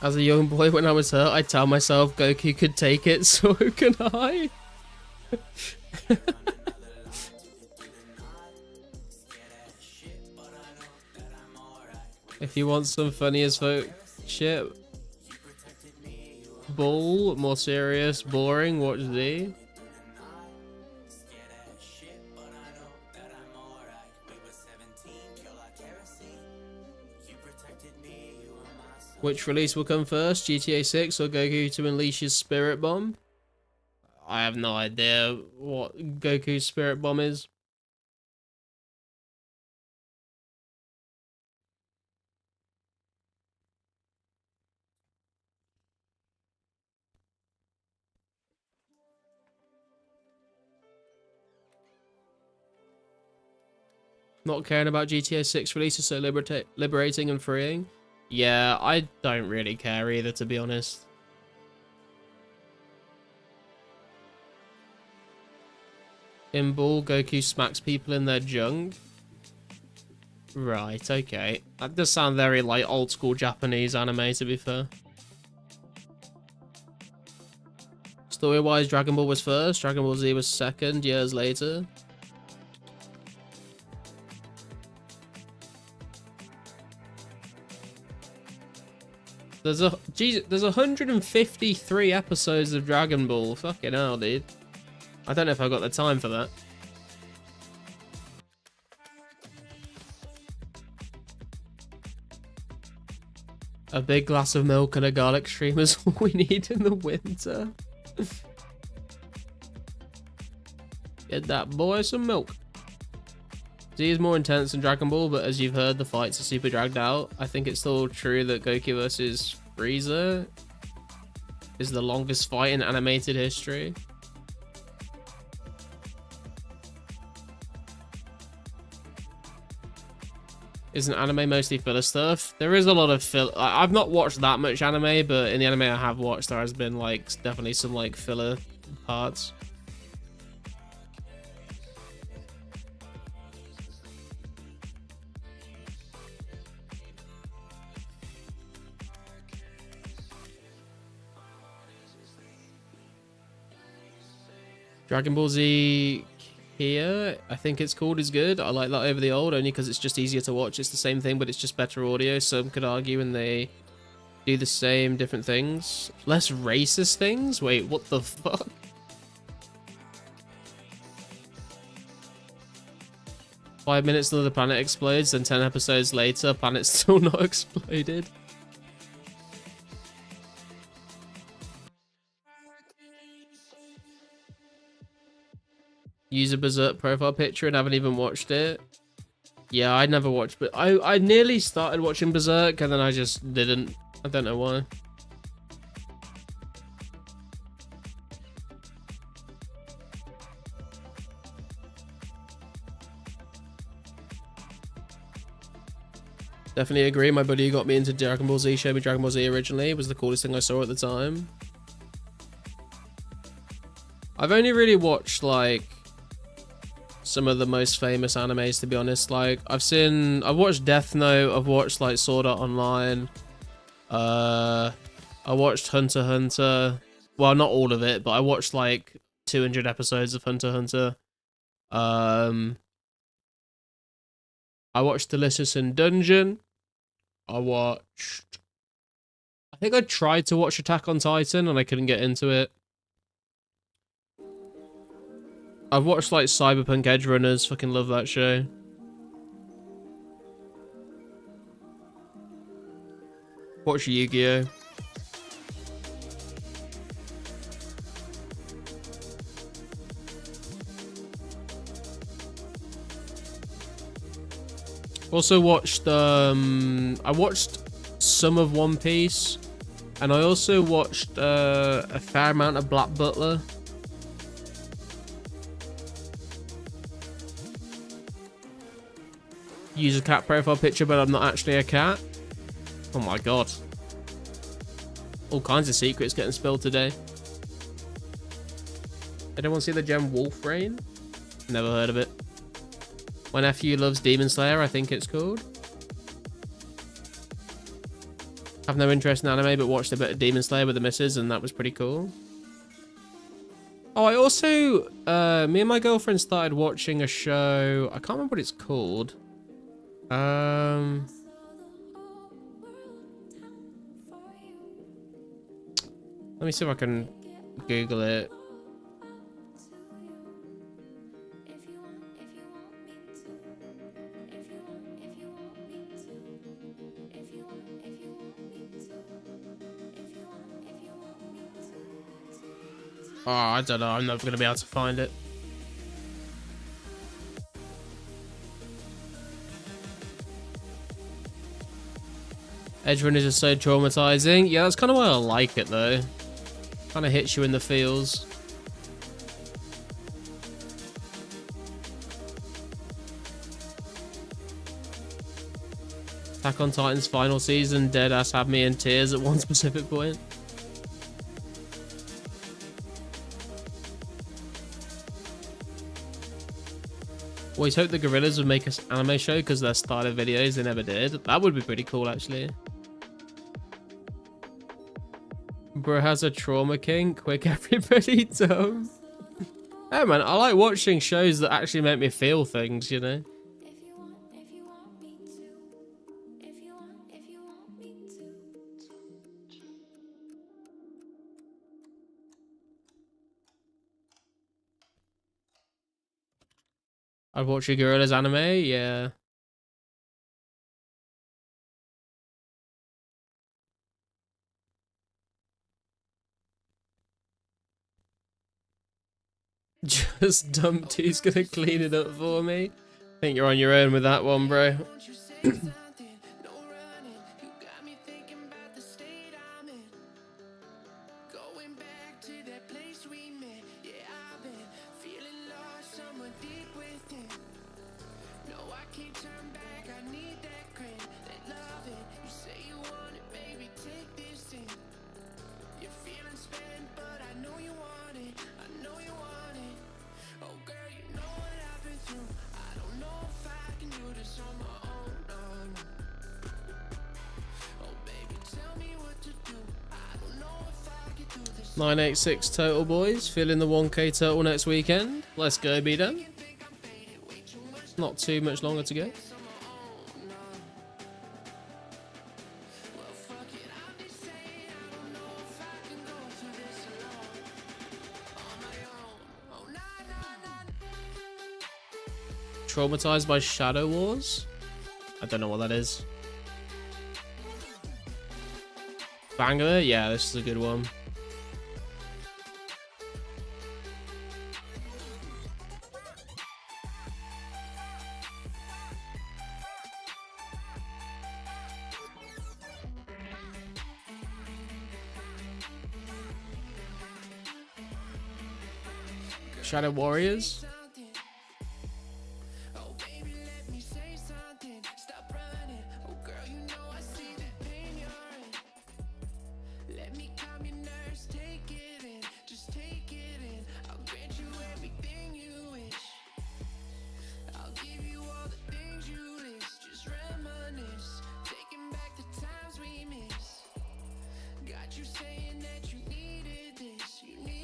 As a young boy, when I was hurt, I'd tell myself Goku could take it, so can I. If you want some funny as fuck shit, Bull, more serious, boring, watch Z. Which release will come first, GTA 6 or Goku to unleash his Spirit Bomb? I have no idea what Goku's Spirit Bomb is. Not caring about GTA 6 release is so liberating and freeing. Yeah, I don't really care either, to be honest. In Ball, Goku smacks people in their junk. Right, okay. That does sound very, like, old-school Japanese anime, to be fair. Story-wise, Dragon Ball was first, Dragon Ball Z was second, years later. There's 153 episodes of Dragon Ball. Fucking hell, dude. I don't know if I've got the time for that. A big glass of milk and a garlic stream is all we need in the winter. Get that boy some milk. Z is more intense than Dragon Ball, but as you've heard, the fights are super dragged out. I think it's still true that Goku vs. Frieza is the longest fight in animated history. Isn't anime mostly filler stuff? There is a lot of filler. I've not watched that much anime, but in the anime I have watched, there has been like definitely some like filler parts. Dragon Ball Z here, I think it's called, is good. I like that over the old, only because it's just easier to watch. It's the same thing, but it's just better audio. Some could argue, and they do the same different things. Less racist things? Wait, what the fuck? Five minutes until the planet explodes, then 10 episodes later, planet's still not exploded. Use a Berserk profile picture and haven't even watched it. Yeah, I never watched, but I nearly started watching Berserk and then I just didn't. I don't know why. Definitely agree. My buddy who got me into Dragon Ball Z showed me Dragon Ball Z originally. It was the coolest thing I saw at the time. I've only really watched like some of the most famous animes, to be honest. Like I've watched Death Note, I've watched like Sword Art Online, I watched Hunter x Hunter. Well, not all of it, but I watched like 200 episodes of Hunter x Hunter. I watched Delicious in Dungeon. I think I tried to watch Attack on Titan and I couldn't get into it. I've watched like Cyberpunk Edge Runners, fucking love that show. Watch Yu-Gi-Oh! Also watched, I watched some of One Piece, and I also watched a fair amount of Black Butler. Use a cat profile picture, but I'm not actually a cat. Oh my god. All kinds of secrets getting spilled today. Anyone see the gem Wolf Rain? Never heard of it. My nephew loves Demon Slayer, I think it's called. Have no interest in anime, but watched a bit of Demon Slayer with the missus, and that was pretty cool. Oh, I also, me and my girlfriend started watching a show. I can't remember what it's called. Let me see if I can Google it. Oh, I don't know. I'm never going to be able to find it. Edge runners are so traumatizing. Yeah, that's kind of why I like it, though. Kind of hits you in the feels. Attack on Titan's final season, deadass had me in tears at one specific point. Always hope the Gorillas would make an anime show because their style of videos they never did. That would be pretty cool, actually. Bro has a trauma king. Quick, everybody dumb. Hey man, I like watching shows that actually make me feel things, you know? I'd watch a Gorillas anime, yeah. Just dump two's gonna clean it up for me. I think you're on your own with that one, bro. $986 total, boys. Feeling the 1K total next weekend. Let's go, B-Dam. Not too much longer to go. Traumatized by Shadow Wars? I don't know what that is. Banger? Yeah, this is a good one. Shadow Warriors?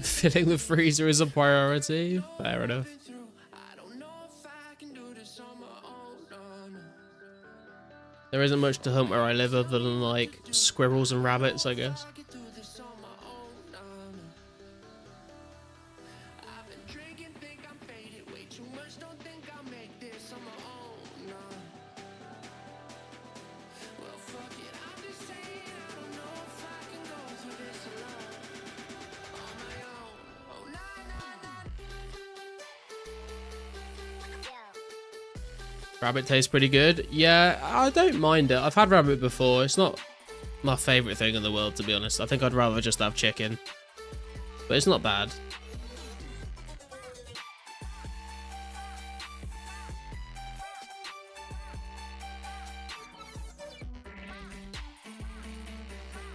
Filling the freezer is a priority. Fair enough. There isn't much to hunt where I live other than like squirrels and rabbits, I guess. Rabbit tastes pretty good. Yeah, I don't mind it. I've had rabbit before. It's not my favourite thing in the world, to be honest. I think I'd rather just have chicken. But it's not bad.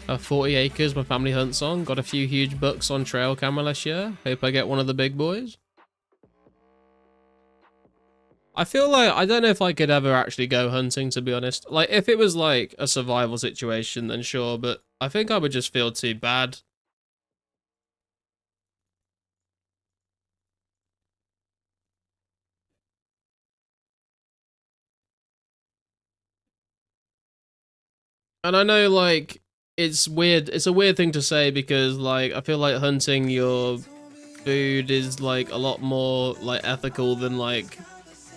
I have 40 acres my family hunts on. Got a few huge bucks on trail camera last year. Hope I get one of the big boys. I feel like, I don't know if I could ever actually go hunting, to be honest. Like, if it was like a survival situation, then sure, but I think I would just feel too bad. And I know, like, it's weird, it's a weird thing to say because, like, I feel like hunting your food is, like, a lot more, like, ethical than, like,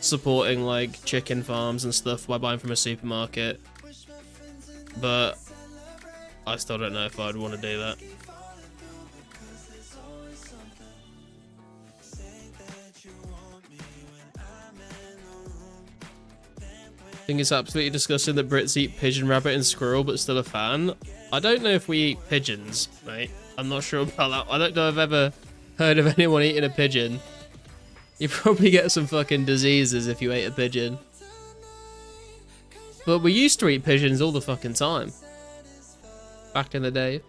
supporting like chicken farms and stuff by buying from a supermarket, but I still don't know if I'd want to do that. I think it's absolutely disgusting that Brits eat pigeon, rabbit, and squirrel, but still a fan. I don't know if we eat pigeons, mate. I'm not sure about that. I don't know if I've ever heard of anyone eating a pigeon. You probably get some fucking diseases if you ate a pigeon. But we used to eat pigeons all the fucking time. Back in the day.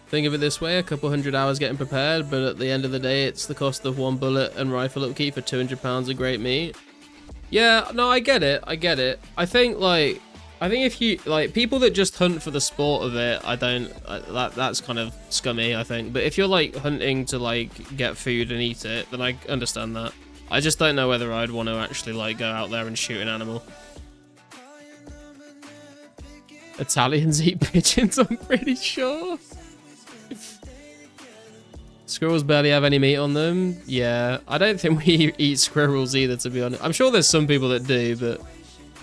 Think of it this way, a couple hundred hours getting prepared, but at the end of the day, it's the cost of one bullet and rifle upkeep for 200 pounds of great meat. Yeah, no, I get it. I get it. I think if you, like, people that just hunt for the sport of it, that's kind of scummy, I think. But if you're, like, hunting to, like, get food and eat it, then I understand that. I just don't know whether I'd want to actually, like, go out there and shoot an animal. Italians eat pigeons, I'm pretty sure. Squirrels barely have any meat on them. Yeah, I don't think we eat squirrels either, to be honest. I'm sure there's some people that do, but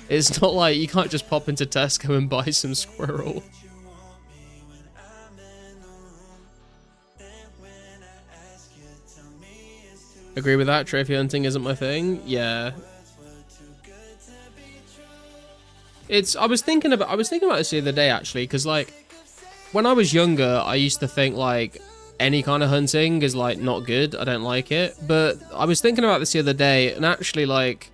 it's not like you can't just pop into Tesco and buy some squirrel. Agree with that. Trophy hunting isn't my thing. Yeah. I was thinking about this the other day, actually, because, like, when I was younger, I used to think, like, any kind of hunting is, like, not good. I don't like it. But I was thinking about this the other day, and actually, like,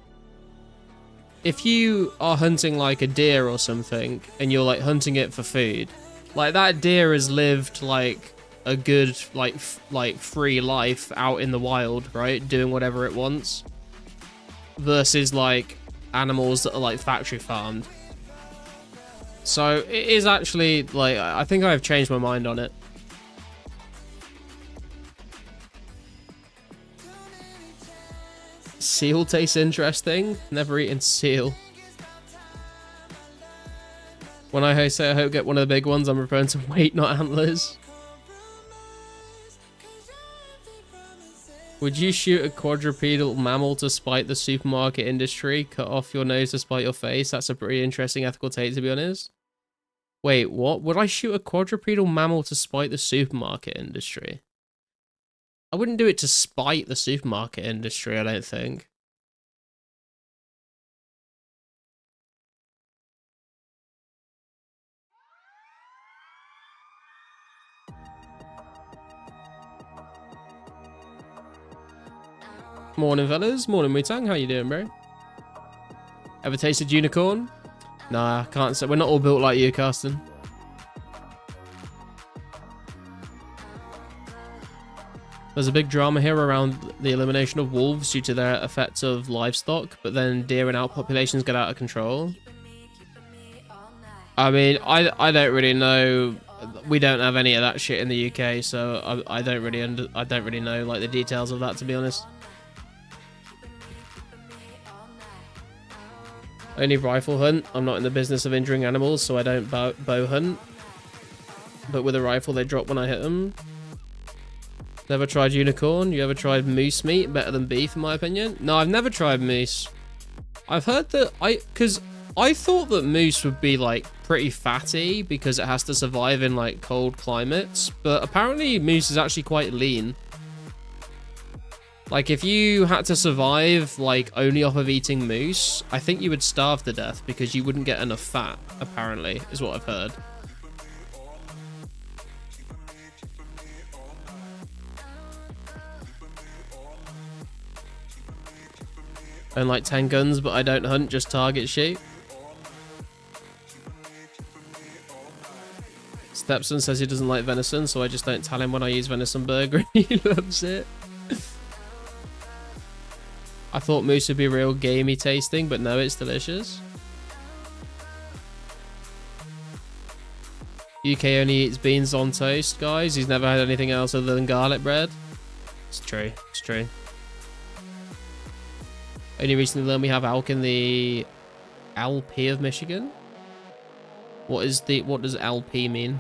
if you are hunting, like, a deer or something, and you're, like, hunting it for food, like, that deer has lived, like, a good, like, free life out in the wild, right? Doing whatever it wants. Versus, like, animals that are, like, factory farmed. So, it is actually, like, I think I've changed my mind on it. Seal tastes interesting. Never eaten seal. When I say I hope get one of the big ones, I'm referring to weight, not antlers. Would you shoot a quadrupedal mammal to spite the supermarket industry? Cut off your nose to spite your face? That's a pretty interesting ethical take, to be honest. Wait, what? Would I shoot a quadrupedal mammal to spite the supermarket industry? I wouldn't do it to spite the supermarket industry, I don't think. Morning, fellas. Morning, Mutang. How you doing, bro? Ever tasted unicorn? Nah, can't say. We're not all built like you, Carsten. There's a big drama here around the elimination of wolves due to their effects of livestock, but then deer and elk populations get out of control. I mean, I don't really know. We don't have any of that shit in the UK, so I don't really know, like, the details of that, to be honest. Only rifle hunt. I'm not in the business of injuring animals, so I don't bow hunt. But with a rifle, they drop when I hit them. Never tried unicorn? You ever tried moose meat? Better than beef, in my opinion. No, I've never tried moose. I've heard that because I thought that moose would be, like, pretty fatty because it has to survive in, like, cold climates. But apparently moose is actually quite lean. Like, if you had to survive, like, only off of eating moose, I think you would starve to death because you wouldn't get enough fat, apparently, is what I've heard. I own like 10 guns, but I don't hunt, just target shoot. Stepson says he doesn't like venison, so I just don't tell him when I use venison burger. He loves it. I thought moose would be real gamey tasting, but no, it's delicious. UK only eats beans on toast, guys. He's never had anything else other than garlic bread. It's true. It's true. Only recently learned we have elk in the LP of Michigan. What does LP mean?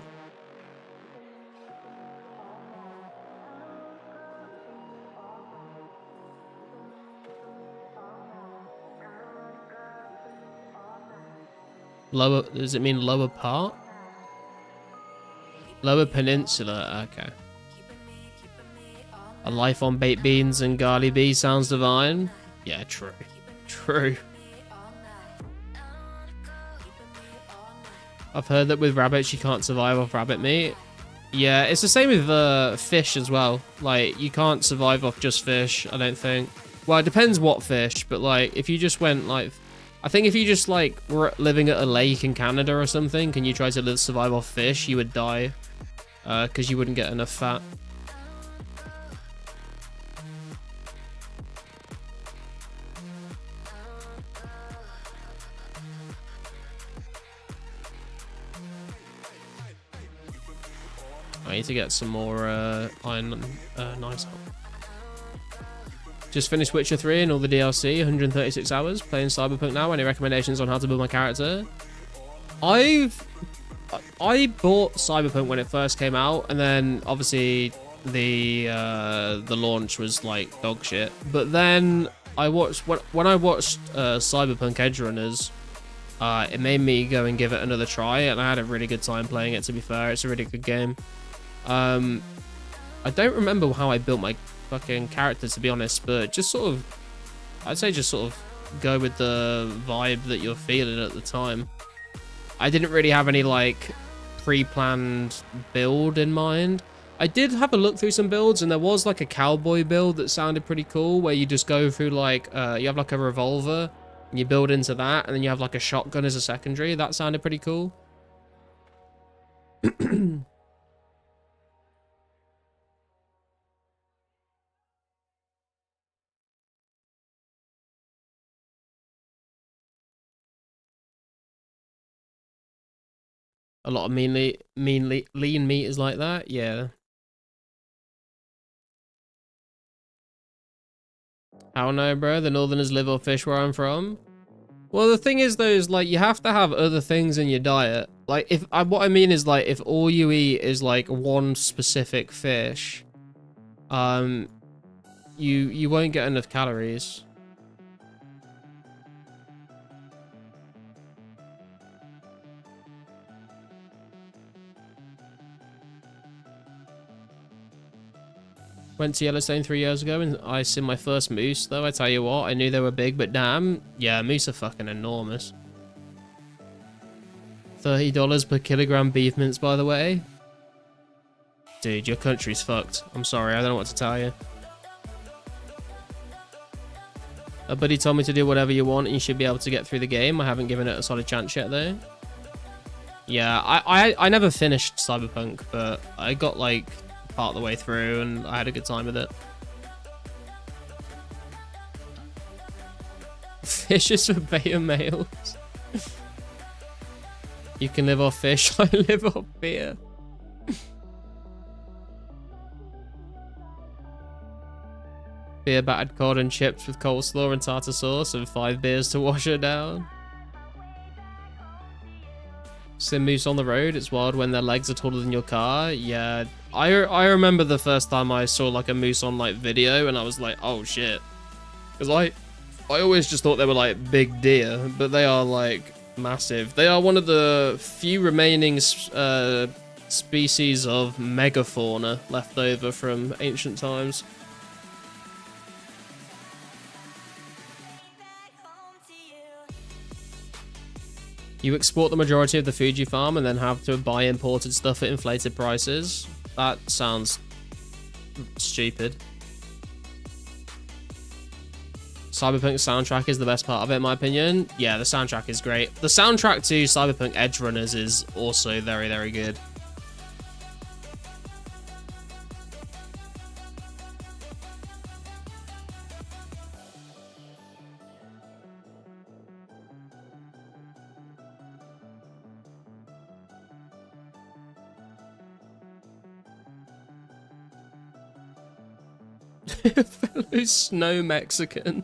Lower, does it mean lower part? Lower Peninsula, okay. A life on baked beans and garlic bees sounds divine. Yeah, true. True. I've heard that with rabbits you can't survive off rabbit meat. Yeah, it's the same with fish as well. Like, you can't survive off just fish, I don't think. Well, it depends what fish, but like, if you just went like... I think if you just like were living at a lake in Canada or something, and you try to survive off fish, you would die. Because you wouldn't get enough fat. I need to get some more iron nice out. Just finished Witcher 3 and all the DLC, 136 hours, playing Cyberpunk now. Any recommendations on how to build my character? I bought Cyberpunk when it first came out, and then obviously the launch was like dog shit. But then I watched when I watched Cyberpunk Edgerunners, it made me go and give it another try, and I had a really good time playing it. To be fair, it's a really good game. I don't remember how I built my fucking character, to be honest, but just sort of, I'd say just sort of go with the vibe that you're feeling at the time. I didn't really have any like pre-planned build in mind. I did have a look through some builds, and there was like a cowboy build that sounded pretty cool, where you just go through like you have like a revolver and you build into that, and then you have like a shotgun as a secondary. That sounded pretty cool. A lot of lean meat is like that, yeah. How no, bro? The Northerners live off fish where I'm from. Well, the thing is, though, is like you have to have other things in your diet. Like, what I mean is, like, if all you eat is like one specific fish, you won't get enough calories. Went to Yellowstone 3 years ago and I seen my first moose, though. I tell you what, I knew they were big, but damn, yeah, moose are fucking enormous. $30 per kilogram beef mince, by the way. Dude, your country's fucked. I'm sorry, I don't know what to tell you. A buddy told me to do whatever you want and you should be able to get through the game. I haven't given it a solid chance yet, though. Yeah, I never finished Cyberpunk, but I got, like, part of the way through and I had a good time with it. Fishes for beta males. You can live off fish, I live off beer. Beer battered cod and chips with coleslaw and tartar sauce and 5 beers to wash her down. Sim moose on the road, it's wild when their legs are taller than your car. Yeah, I remember the first time I saw like a moose on like video and I was like, oh shit. Because I always just thought they were like big deer, but they are like massive. They are one of the few remaining species of megafauna left over from ancient times. You export the majority of the food you farm and then have to buy imported stuff at inflated prices. That sounds stupid. Cyberpunk's soundtrack is the best part of it, in my opinion. Yeah, the soundtrack is great. The soundtrack to Cyberpunk Edgerunners is also very, very good. Fellow snow Mexican.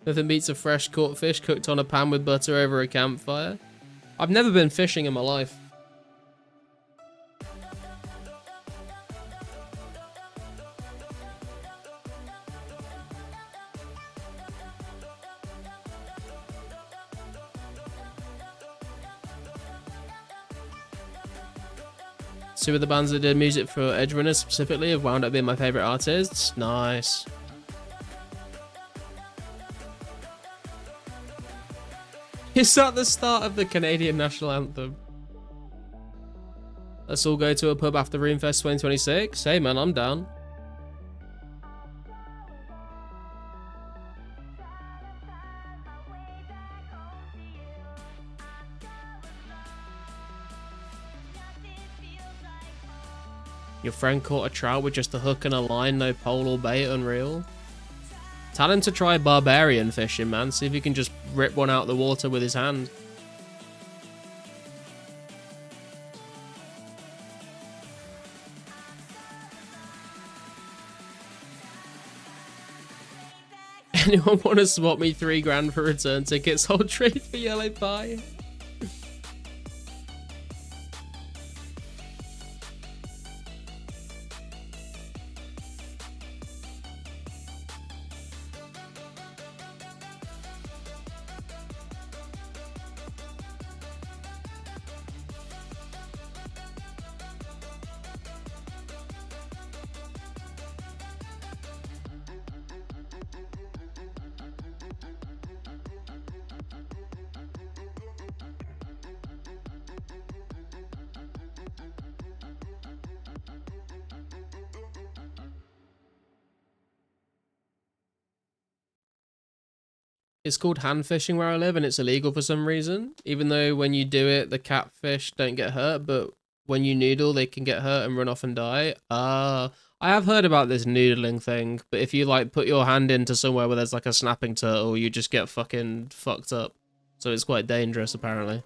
Nothing beats a fresh caught fish cooked on a pan with butter over a campfire. I've never been fishing in my life. Two of the bands that did music for Edge Runners specifically have wound up being my favourite artists. Nice. Is that the start of the Canadian national anthem? Let's all go to a pub after Roomfest 2026. Hey man, I'm down. Your friend caught a trout with just a hook and a line, no pole or bait, unreal. Tell him to try barbarian fishing, man. See if he can just rip one out the water with his hand. Anyone want to swap me $3,000 for return tickets? I'll trade for yellow pie. It's called hand fishing where I live, and it's illegal for some reason. Even though when you do it, the catfish don't get hurt, but when you noodle, they can get hurt and run off and die. I have heard about this noodling thing, but if you like put your hand into somewhere where there's like a snapping turtle, you just get fucking fucked up. So it's quite dangerous, apparently.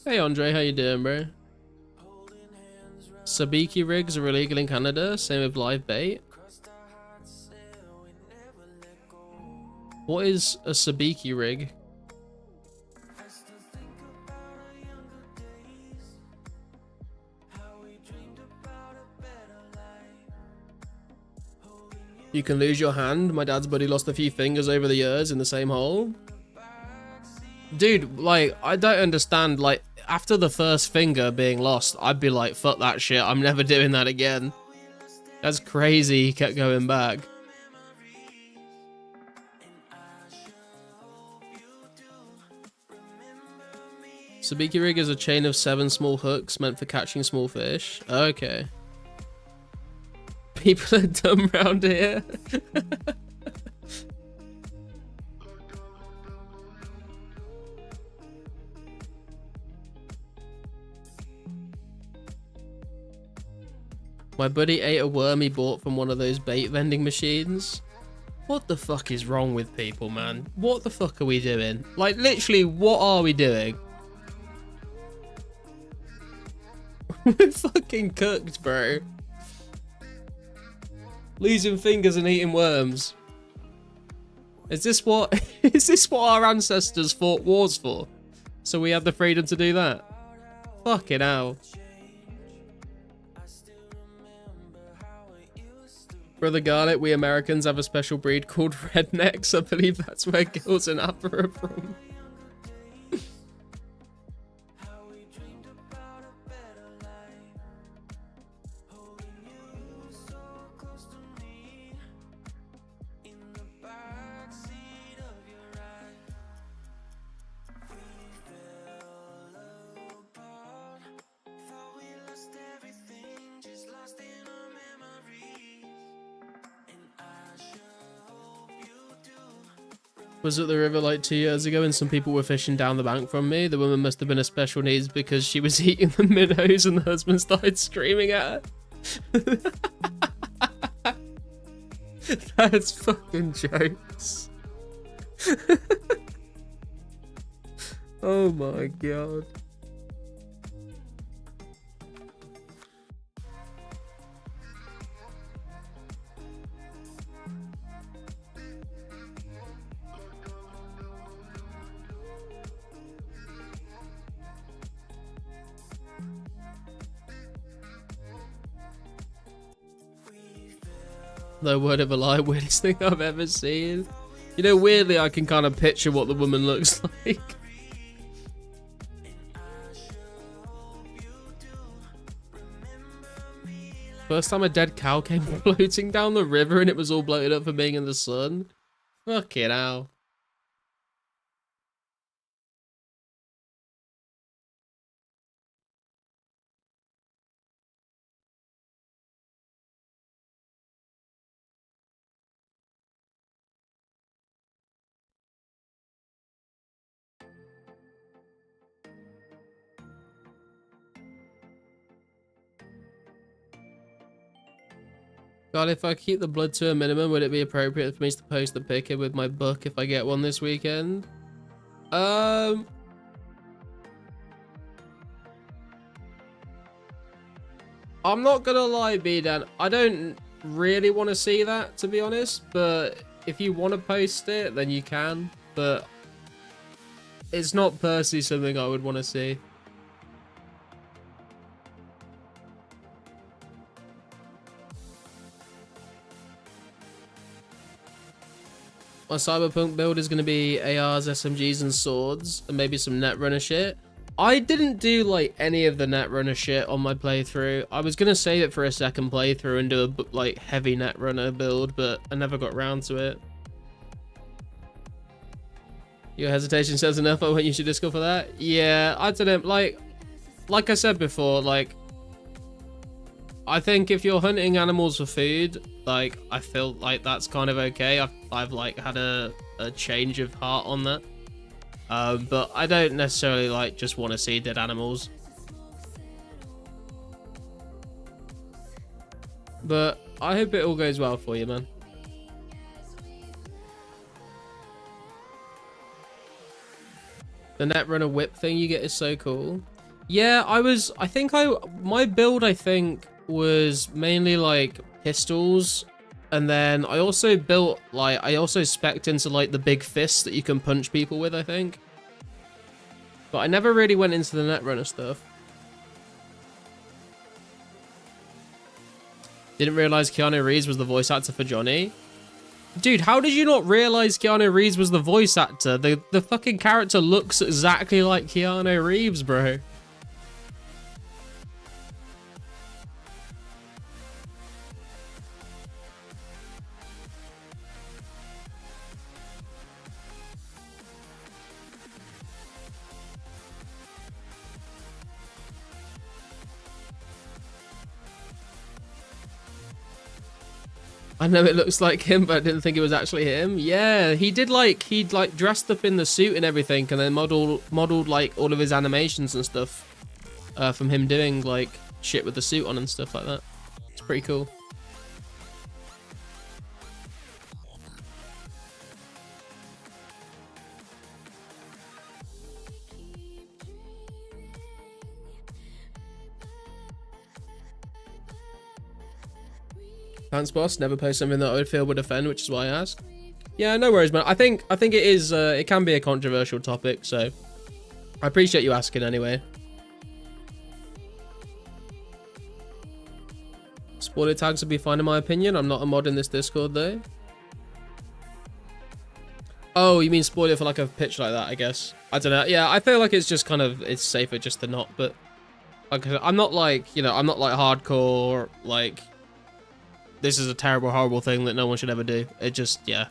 Hey Andre, how you doing, bro? Sabiki rigs are illegal in Canada, same with live bait. What is a sabiki rig? You can lose your hand. My dad's buddy lost a few fingers over the years in the same hole. Dude, like, I don't understand, like, after the first finger being lost, I'd be like, fuck that shit, I'm never doing that again. That's crazy, he kept going back. Sabiki rig is a chain of 7 small hooks meant for catching small fish. Okay. People are dumb round here. My buddy ate a worm he bought from one of those bait vending machines. What the fuck is wrong with people, man? What the fuck are we doing? Like, literally, what are we doing? We're fucking cooked, bro. Losing fingers and eating worms. Is this what our ancestors fought wars for? So we had the freedom to do that? Fucking hell. Brother Garlic, we Americans have a special breed called rednecks. I believe that's where Gills and Appa are from. Was at the river like 2 years ago and some people were fishing down the bank from me. The woman must have been a special needs because she was eating the minnows and the husband started screaming at her. That's fucking jokes. Oh my god. No word of a lie, weirdest thing I've ever seen. You know, weirdly, I can kind of picture what the woman looks like. First time a dead cow came floating down the river and it was all bloated up for being in the sun. Fucking hell. God, if I keep the blood to a minimum, would it be appropriate for me to post a picture with my book if I get one this weekend? I'm not gonna lie, B-Dan. I don't really want to see that, to be honest. But if you want to post it, then you can. But it's not personally something I would want to see. My Cyberpunk build is going to be ARs, SMGs, and swords, and maybe some Netrunner shit. I didn't do, like, any of the Netrunner shit on my playthrough. I was going to save it for a second playthrough and do a, like, heavy Netrunner build, but I never got around to it. Your hesitation says enough. I want you should disco for that. Yeah, I don't know. Like I said before, like, I think if you're hunting animals for food, like, I feel like that's kind of okay. I've like had a change of heart on that. But I don't necessarily like just want to see dead animals. But I hope it all goes well for you, man. The Netrunner whip thing you get is so cool. Yeah, my build, I think, was mainly like pistols, and then I also built, like, I also spec'd into like the big fists that you can punch people with, I think. But I never really went into the Netrunner stuff. Didn't realize Keanu Reeves was the voice actor for Johnny. Dude, how did you not realize Keanu Reeves was the voice actor? The fucking character looks exactly like Keanu Reeves, bro. I know it looks like him, but I didn't think it was actually him. Yeah, he'd like dressed up in the suit and everything, and then modeled like all of his animations and stuff from him doing like shit with the suit on and stuff like that. It's pretty cool. Pants Boss, never post something that I would feel would offend, which is why I asked. Yeah, no worries, man. I think it is, it can be a controversial topic, so I appreciate you asking anyway. Spoiler tags would be fine in my opinion. I'm not a mod in this Discord though. Oh, you mean spoiler for like a pitch like that, I guess. I don't know. Yeah, I feel like it's just kind of, it's safer just to not, but like, I'm not like, you know, I'm not like hardcore, like, this is a terrible, horrible thing that no one should ever do. It just, yeah.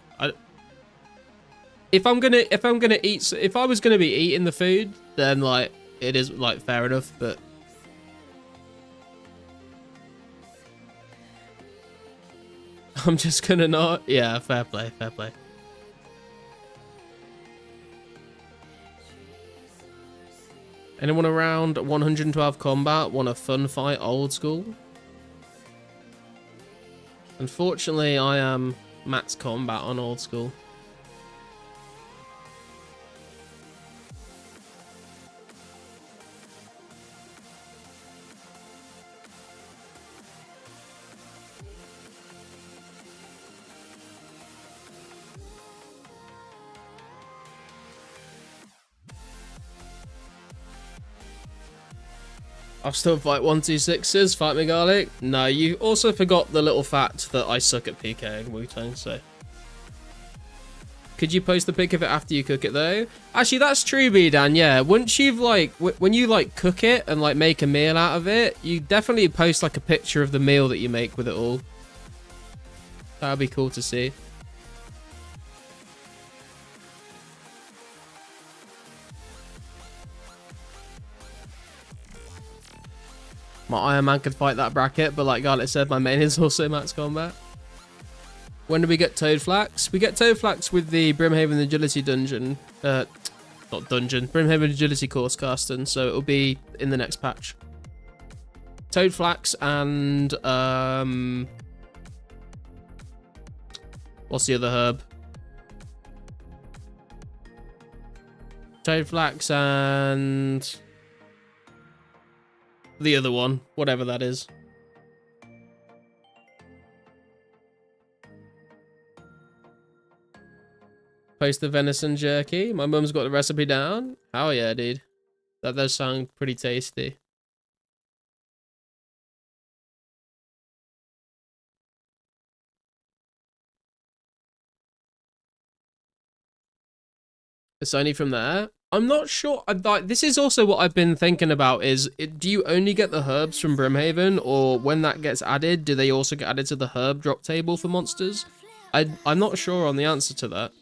If I was gonna be eating the food, then like it is like fair enough. But I'm just gonna not. Yeah, fair play, fair play. Anyone around 112 combat want a fun fight, old school? Unfortunately, I am max combat on old school. I'll still fight 126s, fight me garlic. No, you also forgot the little fact that I suck at PK and Wu-Tang, so. Could you post the pic of it after you cook it though? Actually, that's true, B-Dan, yeah. Once you've like, when you like cook it and like make a meal out of it, you definitely post like a picture of the meal that you make with it all. That'd be cool to see. My Iron Man could fight that bracket, but like Garlic said, my main is also Max Combat. When do we get Toad Flax? We get Toad Flax with the Brimhaven Agility Dungeon. Not dungeon. Brimhaven Agility course casting, so it'll be in the next patch. Toad Flax and what's the other herb? Toad Flax and the other one, whatever that is. Post the venison jerky. My mum's got the recipe down. Oh yeah, dude. That does sound pretty tasty. It's only from there. I'm not sure. This is also what I've been thinking about is, do you only get the herbs from Brimhaven, or when that gets added, do they also get added to the herb drop table for monsters? I'm not sure on the answer to that.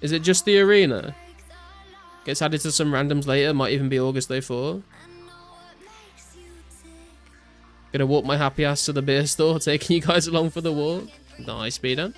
Is it just the arena? Gets added to some randoms later, might even be August 04. Gonna walk my happy ass to the beer store, taking you guys along for the walk. Nice, Peter.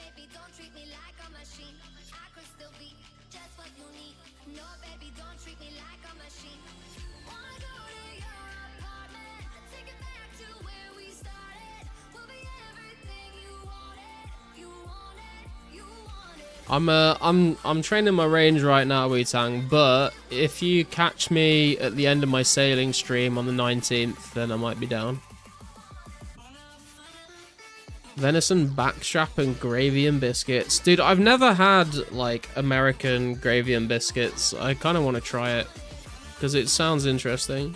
I'm training my range right now, Wu-Tang, but if you catch me at the end of my sailing stream on the 19th, then I might be down. Venison backstrap and gravy and biscuits. Dude, I've never had, like, American gravy and biscuits. I kind of want to try it, because it sounds interesting.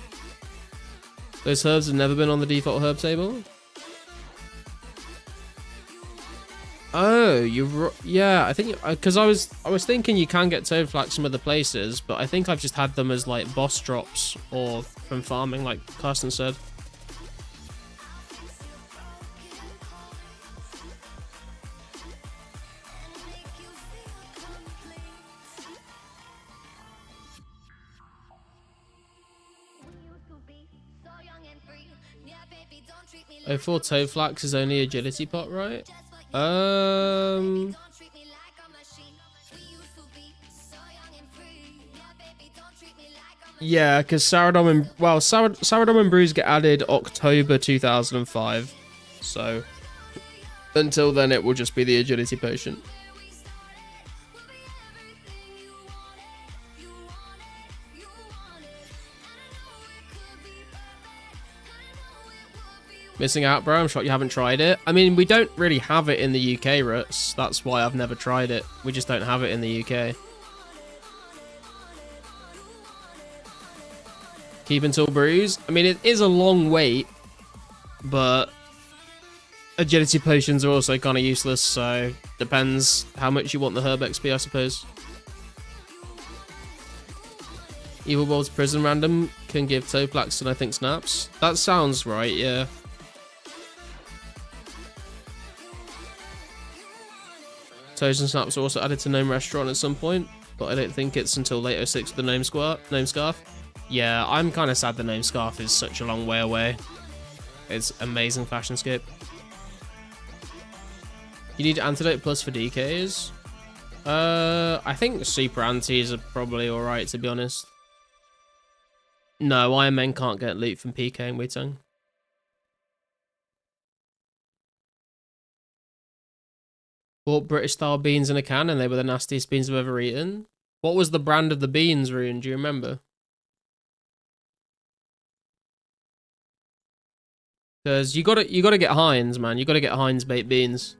Those herbs have never been on the default herb table? Oh, yeah, I think, because I was thinking you can get Toad Flax from other places, but I think I've just had them as, like, boss drops or from farming, like Carsten said. Oh, 04 Toad Flax is only agility pot, right? Yeah, because Saradom and Saradom and Brews get added October 2005, so until then it will just be the agility potion. Missing out, bro. I'm shocked you haven't tried it. I mean, we don't really have it in the UK, Ruts. That's why I've never tried it. We just don't have it in the UK. Keep until brews. I mean, it is a long wait, but agility potions are also kind of useless, so depends how much you want the herb XP, I suppose. Evil World's Prison Random can give Toad Flax and I think snaps. That sounds right, yeah. Toads and Snaps are also added to Gnome Restaurant at some point, but I don't think it's until late 06 with the Gnome Scarf. Yeah, I'm kind of sad the Gnome Scarf is such a long way away. It's amazing fashionscape. You need Antidote Plus for DKs? I think Super Antis are probably alright, to be honest. No, Iron Men can't get loot from PK and Wu-Tang. Bought British style beans in a can and they were the nastiest beans I've ever eaten. What was the brand of the beans, Rune? Do you remember? Because you gotta get Heinz, man. You gotta get Heinz baked beans.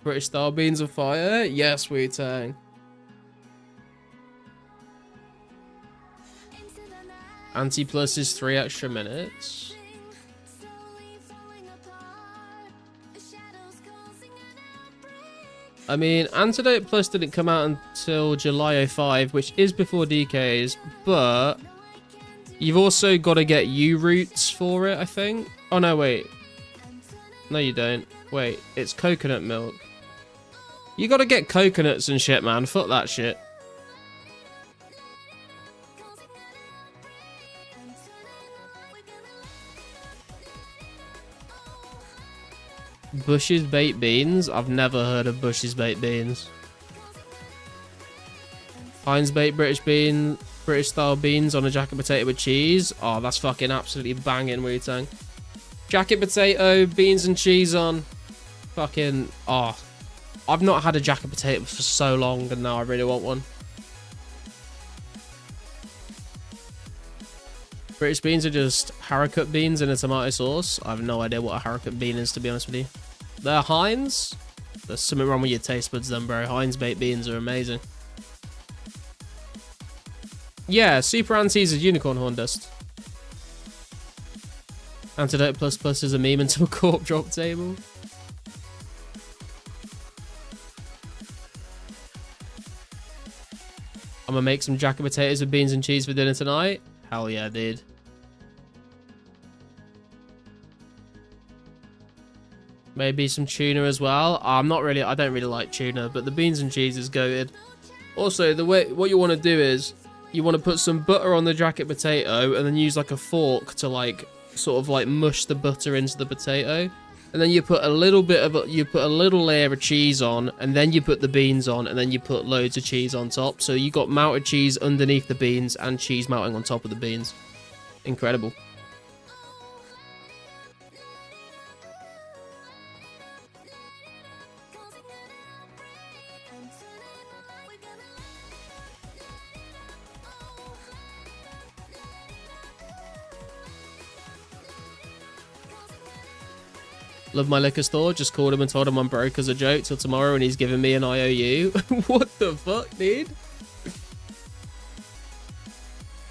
British style beans of fire. Yes, Wu-Tang. Anti-plus is 3 extra minutes. I mean, Antidote Plus didn't come out until July 05, which is before DKs, but you've also got to get U-roots for it, I think. Oh, no, wait. No, you don't. Wait, it's coconut milk. You got to get coconuts and shit, man. Fuck that shit. Bush's baked beans? I've never heard of Bush's baked beans. Heinz baked British style beans on a jacket potato with cheese. Oh, that's fucking absolutely banging, Wu-Tang. Jacket potato, beans and cheese on. Fucking, oh. I've not had a jacket potato for so long and now I really want one. British beans are just Haricot beans in a tomato sauce. I have no idea what a Haricot bean is, to be honest with you. They're Heinz. There's something wrong with your taste buds then, bro. Heinz baked beans are amazing. Yeah, Super Antis is unicorn horn dust. Antidote Plus Plus is a meme until Corp drop table. I'm gonna make some jacket potatoes with beans and cheese for dinner tonight. Hell yeah, dude. Maybe some tuna as well. I don't really like tuna, but the beans and cheese is goated. Also, what you want to do is you want to put some butter on the jacket potato and then use like a fork to like sort of like mush the butter into the potato. And then you put a little layer of cheese on, and then you put the beans on, and then you put loads of cheese on top. So you got melted cheese underneath the beans and cheese melting on top of the beans. Incredible. Love my liquor store. Just called him and told him I'm broke as a joke till tomorrow and he's giving me an IOU. What the fuck, dude?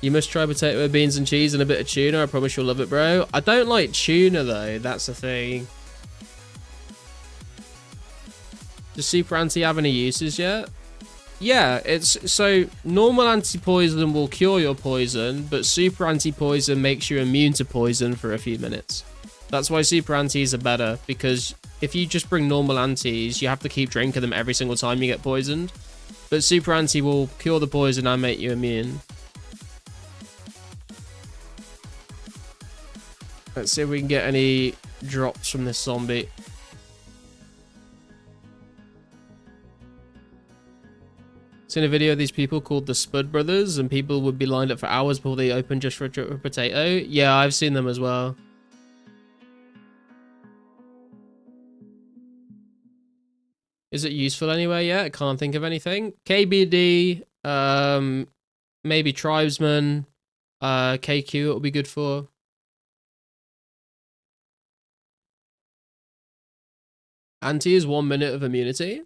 You must try potato with beans and cheese and a bit of tuna. I promise you'll love it, bro. I don't like tuna, though. That's the thing. Does Super Anti have any uses yet? Yeah, it's so normal anti-poison will cure your poison, but super anti-poison makes you immune to poison for a few minutes. That's why super antis are better, because if you just bring normal antis, you have to keep drinking them every single time you get poisoned. But super anti will cure the poison and make you immune. Let's see if we can get any drops from this zombie. Seen a video of these people called the Spud Brothers, and people would be lined up for hours before they open just for a potato. Yeah, I've seen them as well. Is it useful anyway yet? I can't think of anything. KBD, maybe Tribesman, KQ it will be good for. Anti is 1 minute of immunity.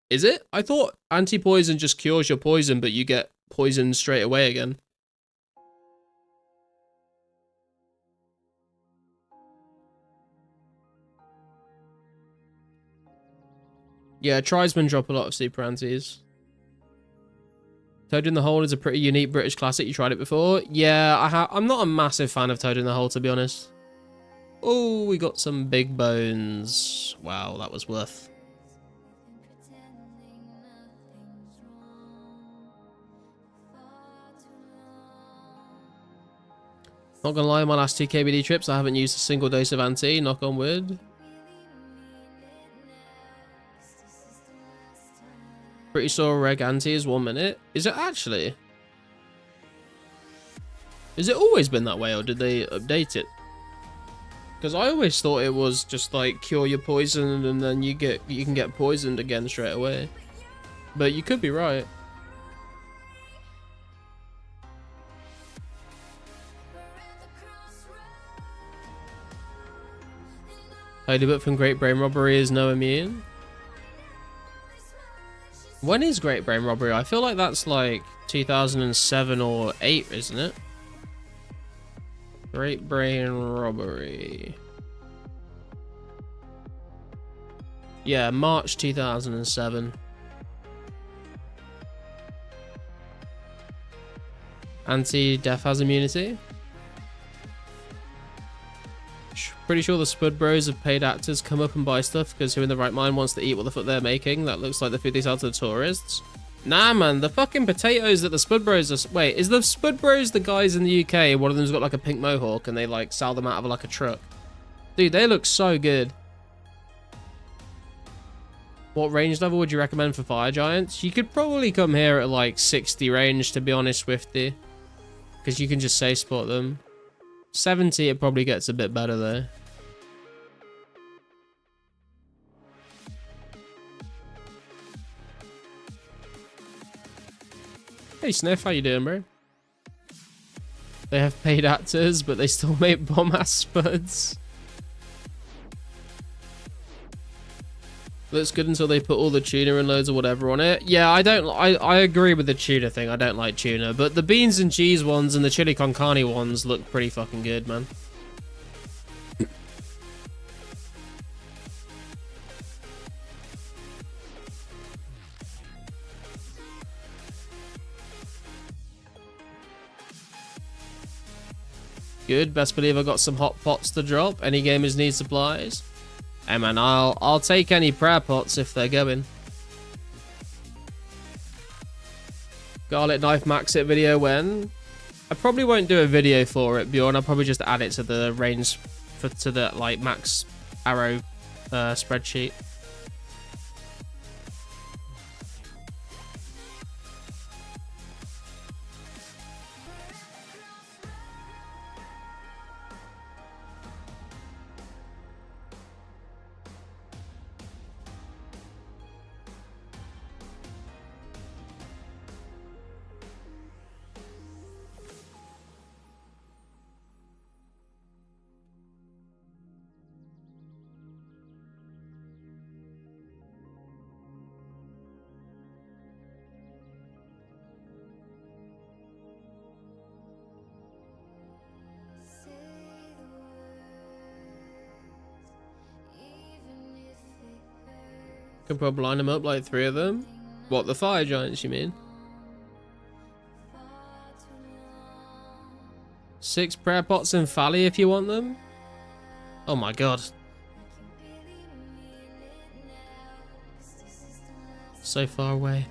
Is it? I thought anti-poison just cures your poison, but you get poisoned straight away again. Yeah, Tribesmen drop a lot of super antis. Toad in the Hole is a pretty unique British classic. You tried it before? Yeah, I'm not a massive fan of Toad in the Hole, to be honest. Oh, we got some big bones. Wow, that was worth. Not gonna lie, my last 2 KBD trips, I haven't used a single dose of anti, knock on wood. Pretty sure reg anti is 1 minute. Is it actually? Has it always been that way, or did they update it? Because I always thought it was just like cure your poison and then you can get poisoned again straight away. But you could be right. Ladybug from Great Brain Robbery is no immune. When is Great Brain Robbery? I feel like that's like 2007 or 8, isn't it? Great Brain Robbery. Yeah, March 2007. Anti-death has immunity. Pretty sure the Spud Bros have paid actors come up and buy stuff because who in the right mind wants to eat what the fuck they're making? That looks like the food they sell to the tourists. Nah, man, the fucking potatoes that the Spud Bros are... Wait, is the Spud Bros the guys in the UK? One of them's got like a pink mohawk and they like sell them out of like a truck. Dude, they look so good. What range level would you recommend for Fire Giants? You could probably come here at like 60 range, to be honest, Swifty. Because you can just safe spot them. 70, it probably gets a bit better though. Hey Sniff, how you doing, bro? They have paid actors, but they still make bomb-ass spuds. Looks good until they put all the tuna and loads of whatever on it. Yeah, I agree with the tuna thing. I don't like tuna, but the beans and cheese ones and the chili con carne ones look pretty fucking good, man. Good, best believe I got some hot pots to drop. Any gamers need supplies? Hey man, I'll take any prayer pots if they're going. Garlic knife max it video when? I probably won't do a video for it, Bjorn. I'll probably just add it to the range to the like max arrow spreadsheet. Could probably line them up like 3 of them. What, the Fire Giants, you mean? 6 prayer pots and Fally if you want them? Oh my god. So far away.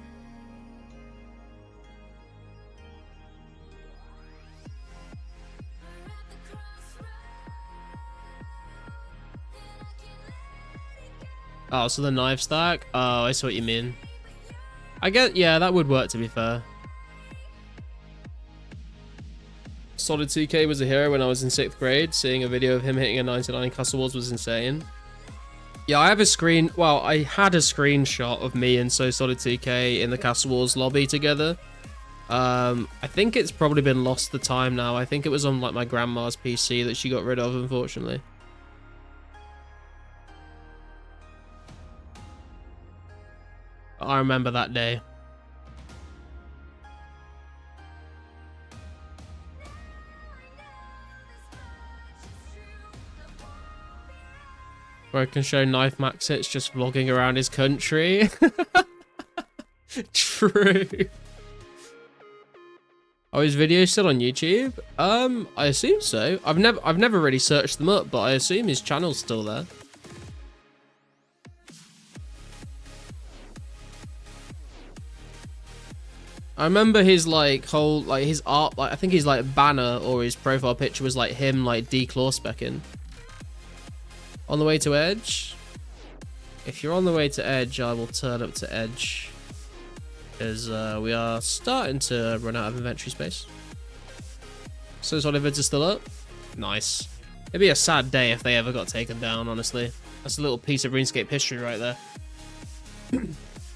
Oh, so the knife stack? Oh, I see what you mean. I guess, yeah, that would work to be fair. Solid 2K was a hero when I was in 6th grade. Seeing a video of him hitting a 99 in Castle Wars was insane. Yeah, I have a screen... Well, I had a screenshot of me and So Solid 2K in the Castle Wars lobby together. I think it's probably been lost to time now. I think it was on like my grandma's PC that she got rid of, unfortunately. I remember that day. Where I can show Knife Max hits just vlogging around his country. True. Oh, his video's still on YouTube? I assume so. I've never really searched them up, but I assume his channel's still there. I remember his like whole like his art, like I think his like banner or his profile picture was like him like declaw specking. On the way to Edge. If you're on the way to Edge, I will turn up to Edge, as we are starting to run out of inventory space. So Solid vids are still up. Nice. It'd be a sad day if they ever got taken down, honestly. That's a little piece of RuneScape history right there.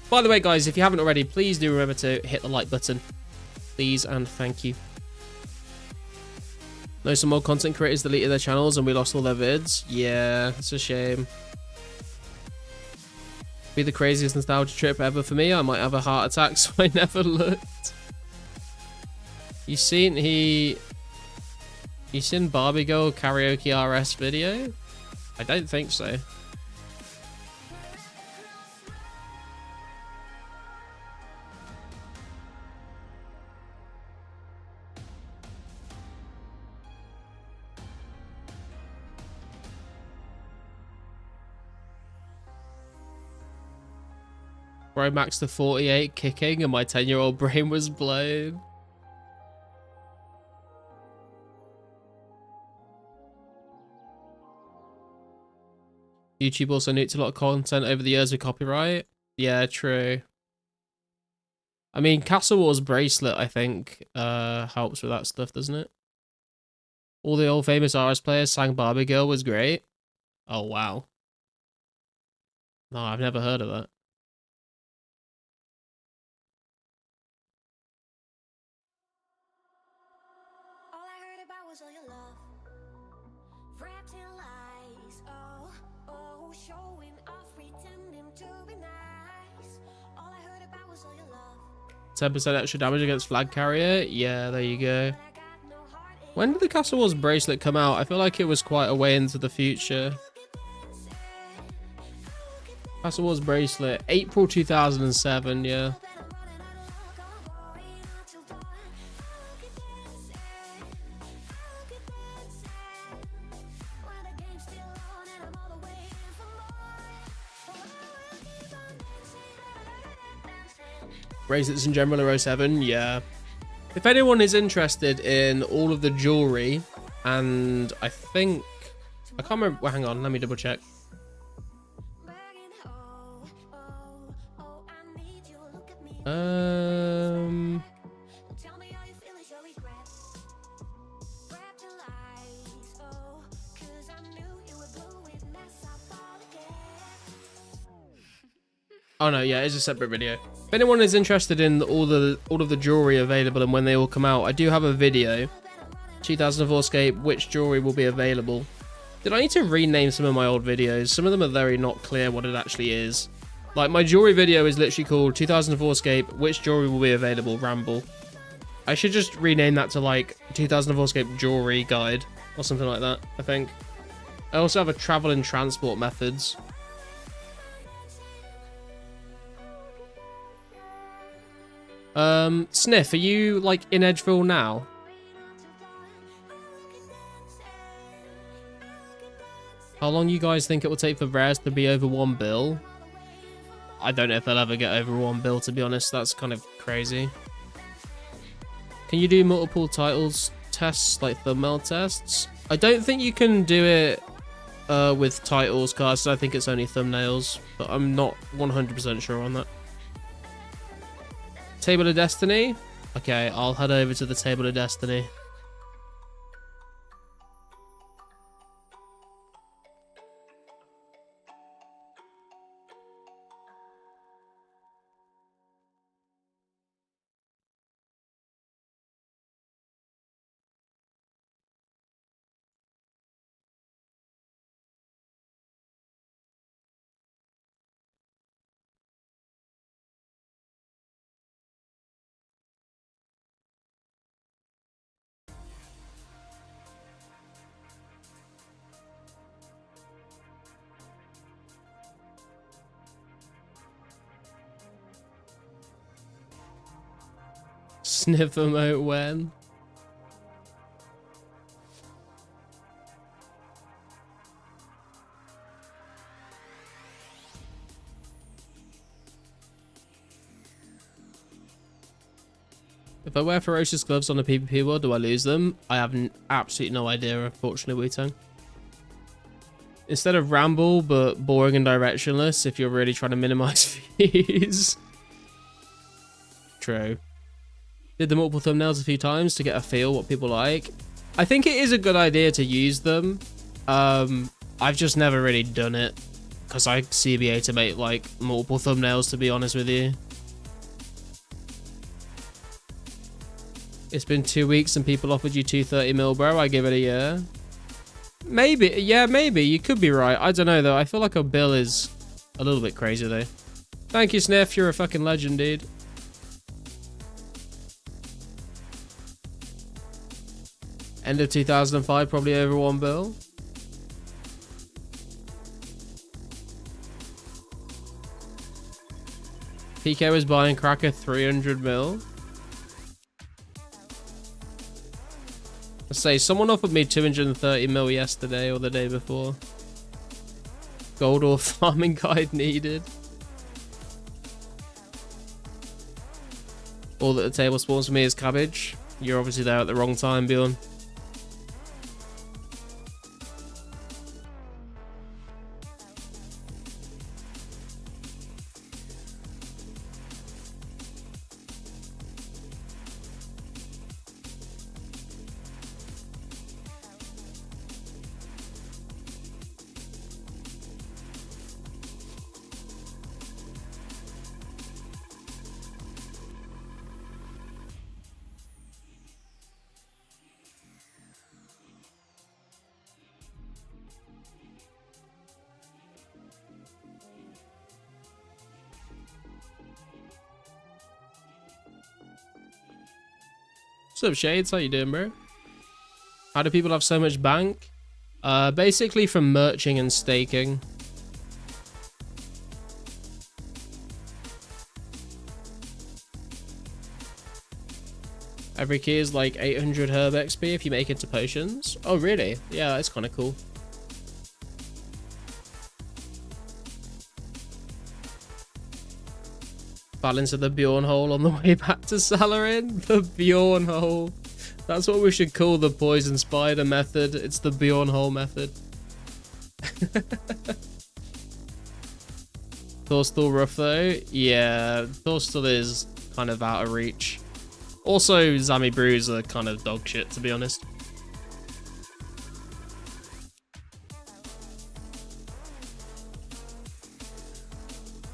By the way, guys, if you haven't already, please do remember to hit the like button. Please and thank you. No, some more content creators deleted their channels and we lost all their vids. Yeah, it's a shame. Be the craziest nostalgia trip ever for me. I might have a heart attack, so I never looked. You seen Barbie Girl Karaoke RS video? I don't think so. Bro max to 48 kicking and my 10-year-old brain was blown. YouTube also nuked a lot of content over the years with copyright. Yeah, true. I mean, Castle Wars Bracelet, I think, helps with that stuff, doesn't it? All the old famous RS players sang Barbie Girl was great. Oh, wow. No, I've never heard of that. All I heard about was all your love, wrapped in lies. Oh, oh, showing off, pretending to be nice. All I heard about was all your love. 10% extra damage against flag carrier. Yeah, there you go. But I got no heart in When did the Castle Wars Bracelet come out? I feel like it was quite a way into the future. Castle Wars Bracelet, April 2007, yeah. Bracelets in general are 07, yeah. If anyone is interested in all of the jewelry, and I think... I can't remember... Well, hang on, let me double check. Oh no, yeah, it's a separate video. If anyone is interested in all of the jewelry available and when they all come out, I do have a video. 2004scape, which jewelry will be available. Did I need to rename some of my old videos? Some of them are very not clear what it actually is. Like, my jewelry video is literally called 2004scape, which jewelry will be available, ramble. I should just rename that to, like, 2004scape jewelry guide, or something like that, I think. I also have a travel and transport methods. Sniff, are you, like, in Edgeville now? How long you guys think it will take for rares to be over 1 bill? I don't know if they'll ever get over 1 bill, to be honest. That's kind of crazy. Can you do multiple titles tests, like thumbnail tests? I don't think you can do it with titles cards. I think it's only thumbnails, but I'm not 100% sure on that. Table of Destiny? Okay, I'll head over to the Table of Destiny. Sniff emote when? If I wear ferocious gloves on a PvP world, do I lose them? I have absolutely no idea, unfortunately, Wu-Tang. Instead of ramble, but boring and directionless, if you're really trying to minimize views. True. Did the multiple thumbnails a few times to get a feel what people like. I think it is a good idea to use them. I've just never really done it because I CBA to make like multiple thumbnails, to be honest with you. It's been 2 weeks and people offered you 230 mil, bro. I give it a year. Maybe, yeah, maybe. You could be right. I don't know though. I feel like a bill is a little bit crazy though. Thank you, Sniff. You're a fucking legend, dude. End of 2005, probably over 1 bill. PK was buying crack at 300 mil. I say, someone offered me 230 mil yesterday or the day before. Gold ore farming guide needed. All that the table spawns for me is cabbage. You're obviously there at the wrong time, Bjorn. What's up, Shades? How you doing, bro? How do people have so much bank? Basically from merching and staking. Every key is like 800 herb XP if you make it to potions. Oh, really? Yeah, that's kind of cool. Fell into the Bjorn hole on the way back to Salarin. The Bjorn hole. That's what we should call the poison spider method. It's the Bjorn hole method. Thor's still rough though. Yeah, Thor still is kind of out of reach. Also, Zami brews are kind of dog shit, to be honest.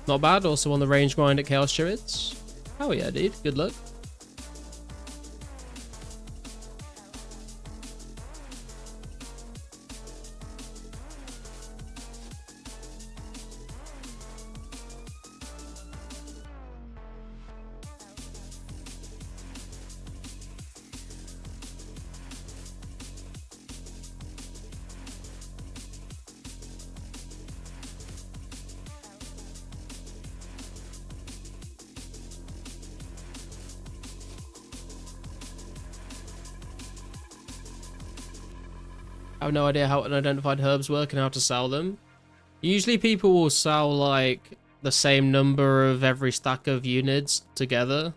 Not bad. Also on the range grind at Chaos Chariots. Oh yeah, dude. Good luck. I have no idea how unidentified herbs work and how to sell them. Usually people will sell like the same number of every stack of units together.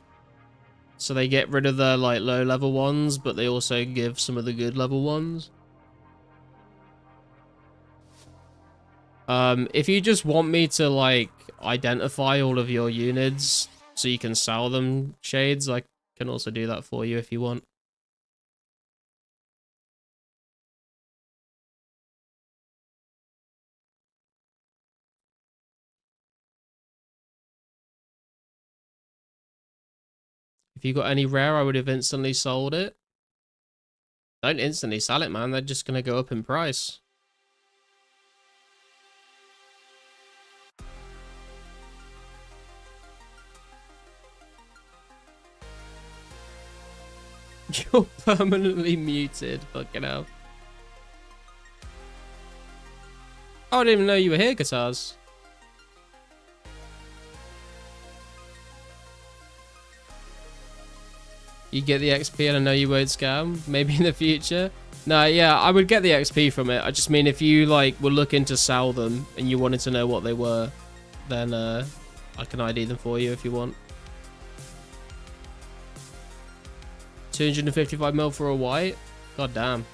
So they get rid of the like low level ones, but they also give some of the good level ones. If you just want me to like identify all of your units so you can sell them, Shades, I can also do that for you if you want. If you got any rare, I would have instantly sold it. Don't instantly sell it, man. They're just going to go up in price. You're permanently muted. Fucking hell. Oh, I didn't even know you were here, Guitars. You get the XP and I know you won't scam. Maybe in the future. No, yeah, I would get the XP from it. I just mean if you like were looking to sell them and you wanted to know what they were, then I can ID them for you if you want. 255 mil for a white? God damn.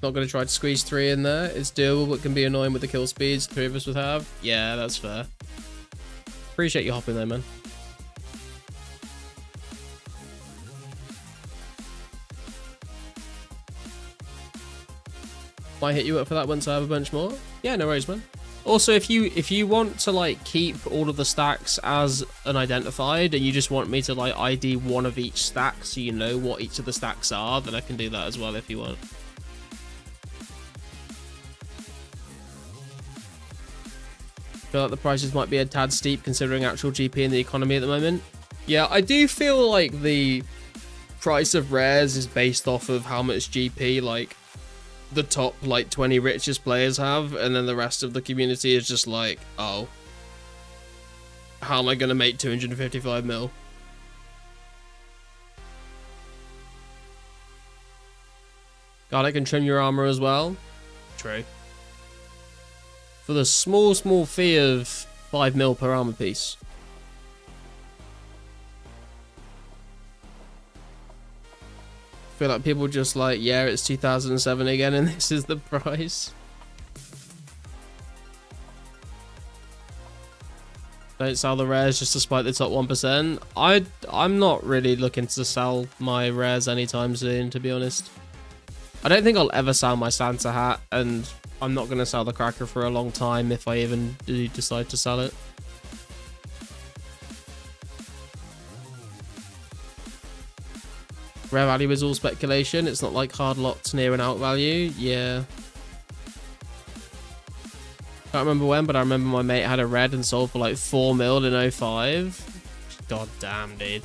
Not going to try to squeeze 3 in there. It's doable, but can be annoying with the kill speeds 3 of us would have. Yeah, that's fair. Appreciate you hopping there, man. Might hit you up for that once I have a bunch more. Yeah, no worries, man. Also, if you want to like keep all of the stacks as unidentified and you just want me to like ID one of each stack so you know what each of the stacks are, then I can do that as well if you want. Feel like the prices might be a tad steep considering actual GP in the economy at the moment. Yeah, I do feel like the price of rares is based off of how much GP like the top like 20 richest players have, and then the rest of the community is just like, oh, how am I gonna make 255 mil? God, I can trim your armor as well. True. For the small fee of 5 mil per armor piece. Feel like people just like, yeah, it's 2007 again and this is the price. Don't sell the rares just to spite the top 1%. I'm not really looking to sell my rares anytime soon, to be honest. I don't think I'll ever sell my Santa hat, and I'm not going to sell the Cracker for a long time if I even do decide to sell it. Rare value is all speculation. It's not like hard locked near and out value. Yeah. Can't remember when, but I remember my mate had a red and sold for like 4 mil in 05. God damn, dude.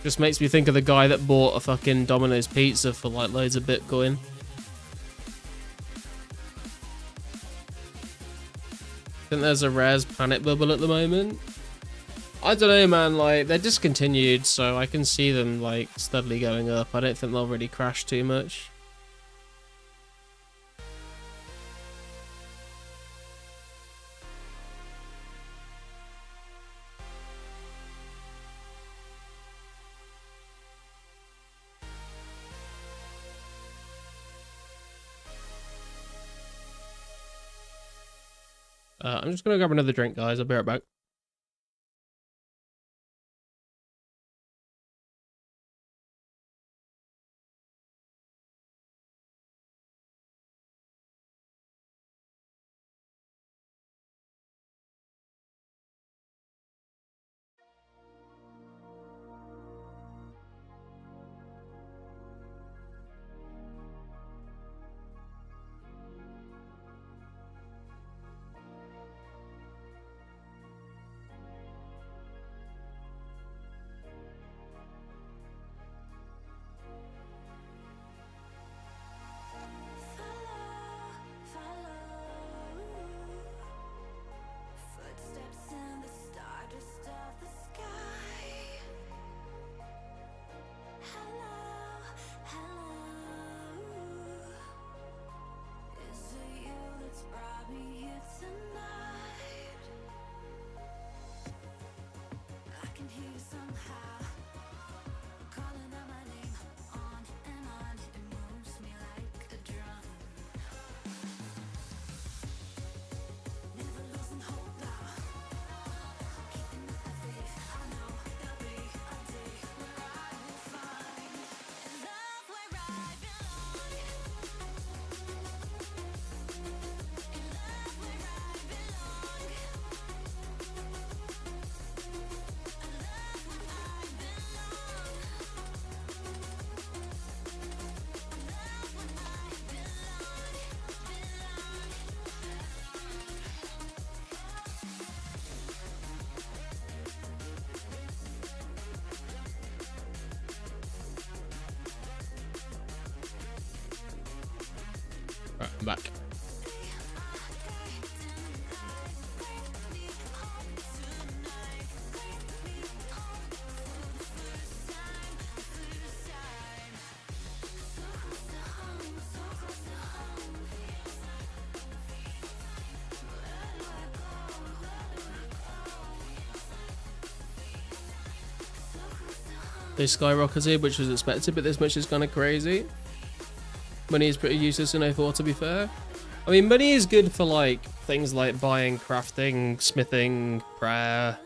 Just makes me think of the guy that bought a fucking Domino's pizza for like loads of Bitcoin. I think there's a rares panic bubble at the moment. I don't know, man, like, they're discontinued, so I can see them, like, steadily going up. I don't think they'll really crash too much. I'm just gonna grab another drink, guys. I'll be right back. Footsteps in the stardust of the sky. Hello, hello. Is it you that's brought me here tonight? I can hear you somehow calling out my name on and on. It moves me like a drum. Never losing hope now. Keeping up the faith. I know there'll be a day where I will find love where I belong. In love where I belong. A love where I belong. Love where I Right, I'm back. They skyrocketed, which was expected, but this much is kind of crazy. Money is pretty useless in 04, to be fair. I mean, money is good for like things like buying, crafting, smithing, prayer,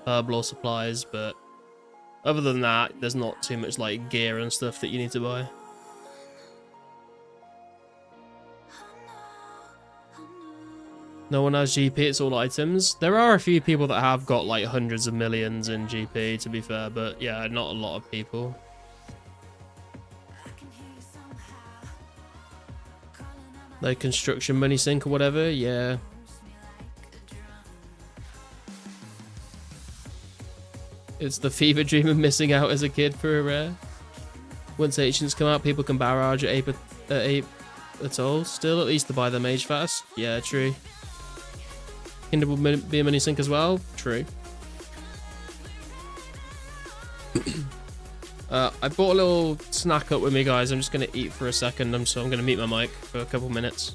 herb law supplies, but other than that, there's not too much like gear and stuff that you need to buy. No one has GP, it's all items. There are a few people that have got like hundreds of millions in GP, to be fair, but yeah, not a lot of people. Like construction money sink or whatever, yeah. It's the fever dream of missing out as a kid for a rare. Once ancients come out, people can barrage at ape at all. Still, at least to buy the mage fast. Yeah, true. Kindred will be a mini sink as well. True. I brought a little snack up with me, guys. I'm just gonna eat for a second. So I'm gonna mute my mic for a couple minutes.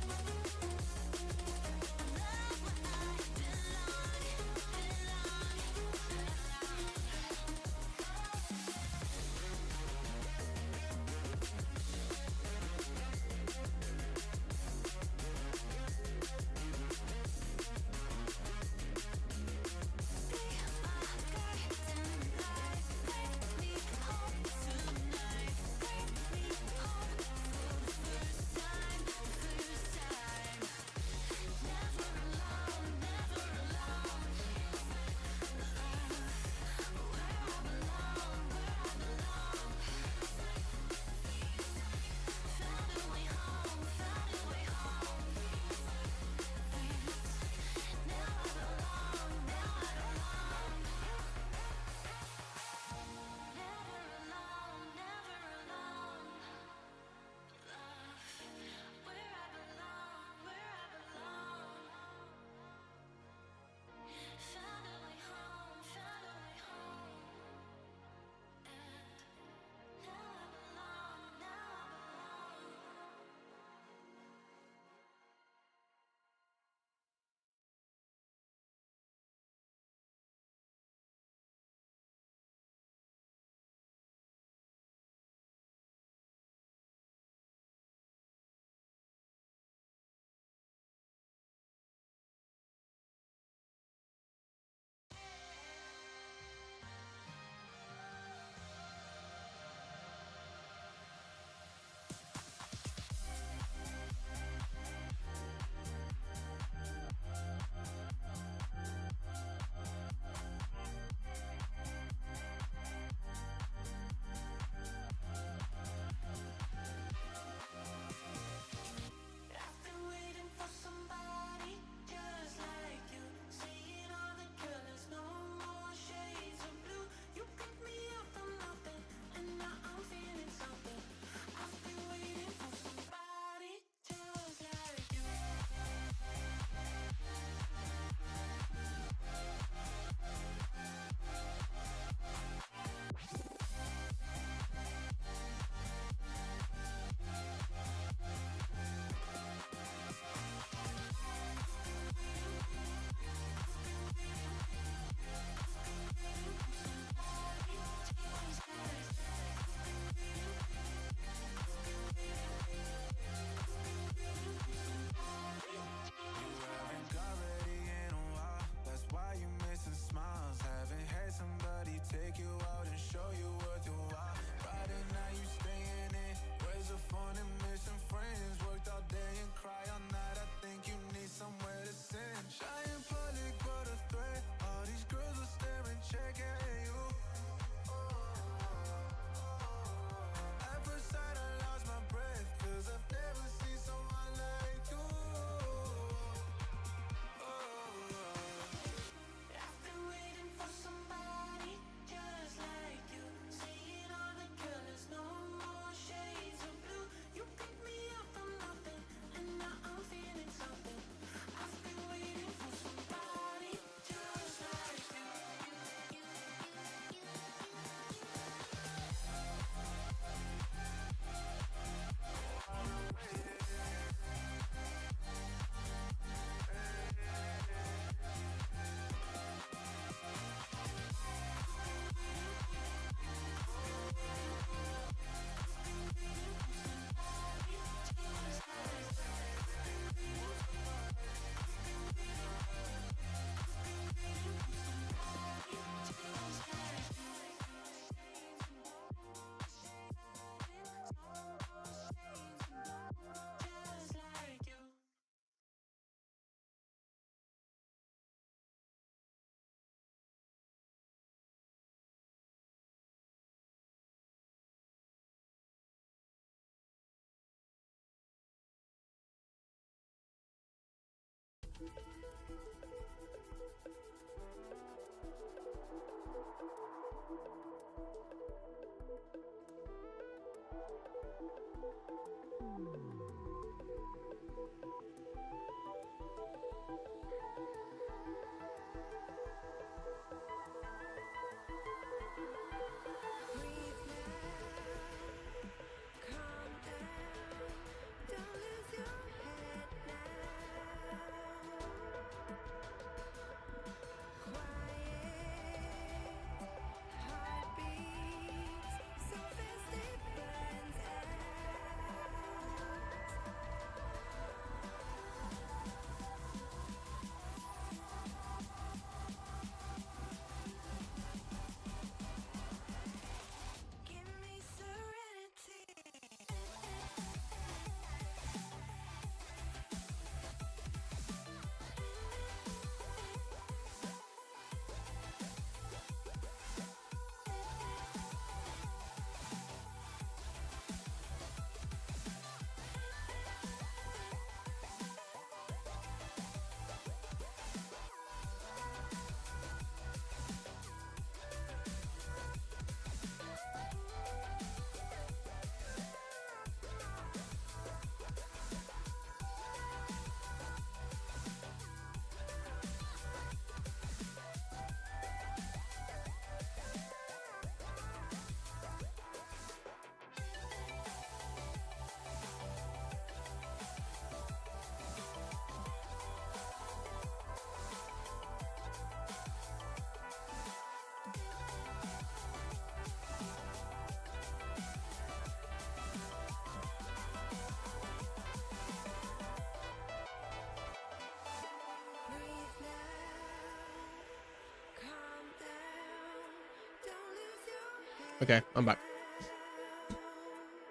Okay, I'm back.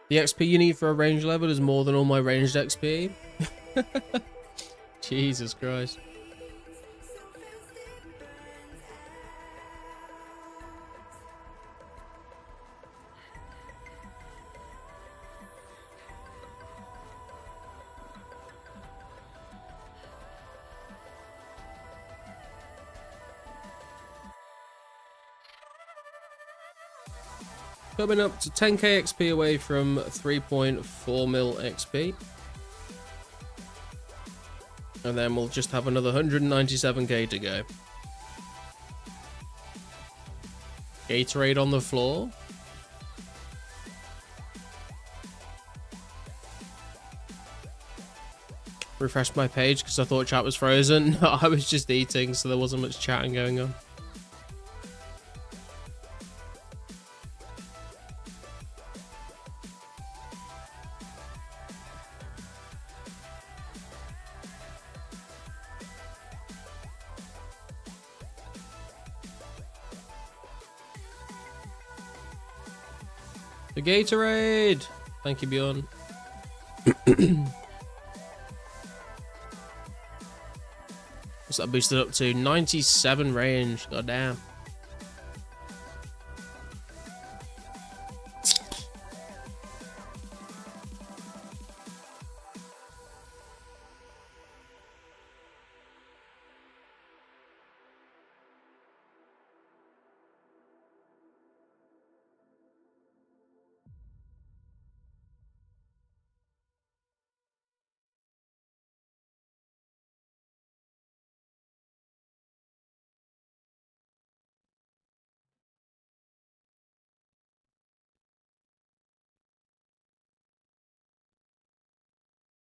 The XP you need for a range level is more than all my ranged XP. Jesus Christ. Coming up to 10k XP away from 3.4 mil XP. And then we'll just have another 197k to go. Gatorade on the floor. Refreshed my page because I thought chat was frozen. No, I was just eating, so there wasn't much chatting going on. The Gatorade! Thank you, Bjorn. What's that boosted up to? 97 range. God damn.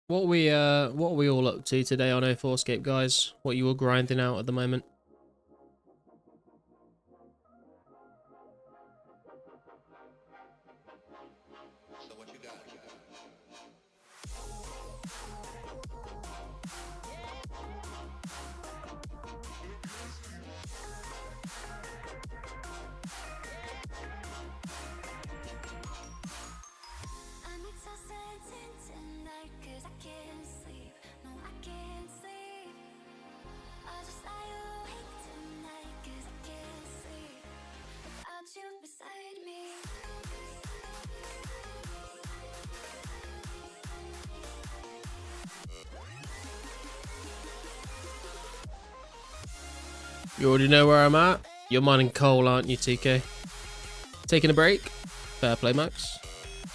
What are we all up to today on 2004scape, guys? What you all grinding out at the moment? So what you got? I'm exhausted tonight 'cause I can't sleep. No, I can't sleep. I just lie awake tonight 'cause I can't sleep without you beside me. You already know where I'm at. You're mining coal, aren't you, TK? Taking a break? Fair play, Max.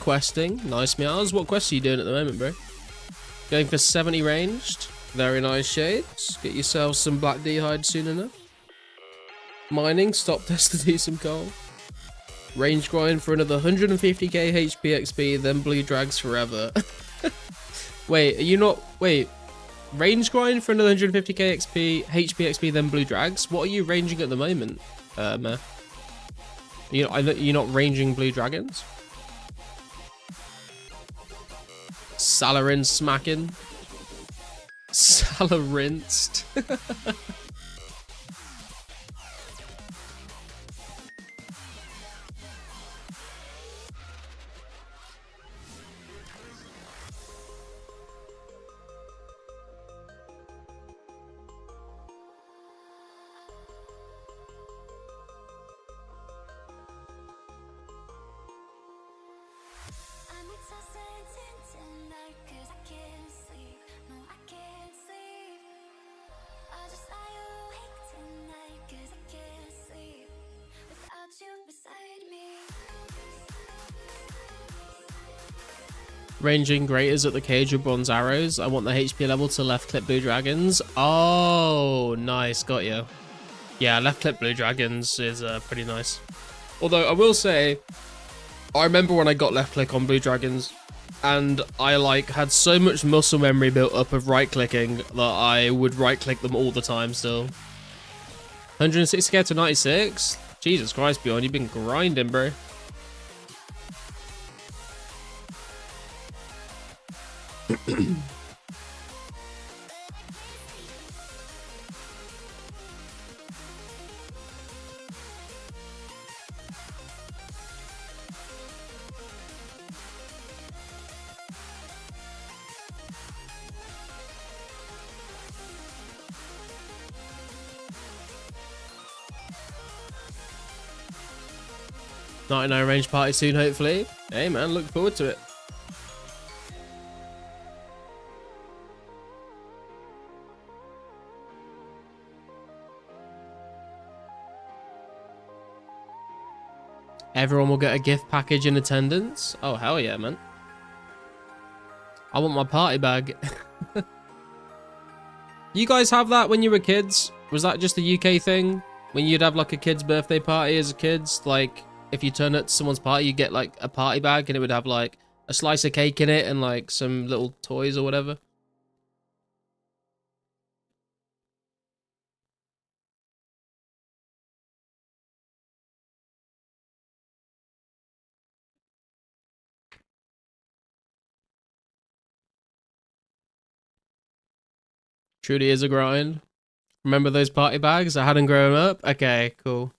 questing. Nice meows. What quest are you doing at the moment, bro? Going for 70 ranged. Very nice shades. Get yourself some black D-hide soon enough. Mining. Stop this to do some coal. Range grind for another 150k HP XP, then blue drags forever. Wait, are you not... Wait. Range grind for another 150k HP, HP XP, then blue drags? What are you ranging at the moment, Meh? You're not ranging blue dragons? Salarin smacking. Salarinced. I'm exhausted tonight 'cause I can't sleep. No, I can't sleep. I just lie awake tonight 'cause I can't sleep without you beside me. Ranging graters at the cage with bronze arrows. I want the HP level to left click blue dragons. Oh, nice. Got you. Yeah, left click blue dragons is pretty nice. Although I will say, I remember when I got left click on blue dragons and I like had so much muscle memory built up of right clicking that I would right click them all the time still. 160k to 96? Jesus Christ, Bjorn, you've been grinding, bro. Night and range party soon, hopefully. Hey man, look forward to it. Everyone will get a gift package in attendance. Oh, hell yeah, man. I want my party bag. You guys have that when you were kids? Was that just a UK thing? When you'd have like a kid's birthday party as a kids? Like, if you turn up to someone's party, you get like a party bag and it would have like a slice of cake in it and like some little toys or whatever. Truly is a grind. Remember those party bags? I hadn't grown up. Okay, cool.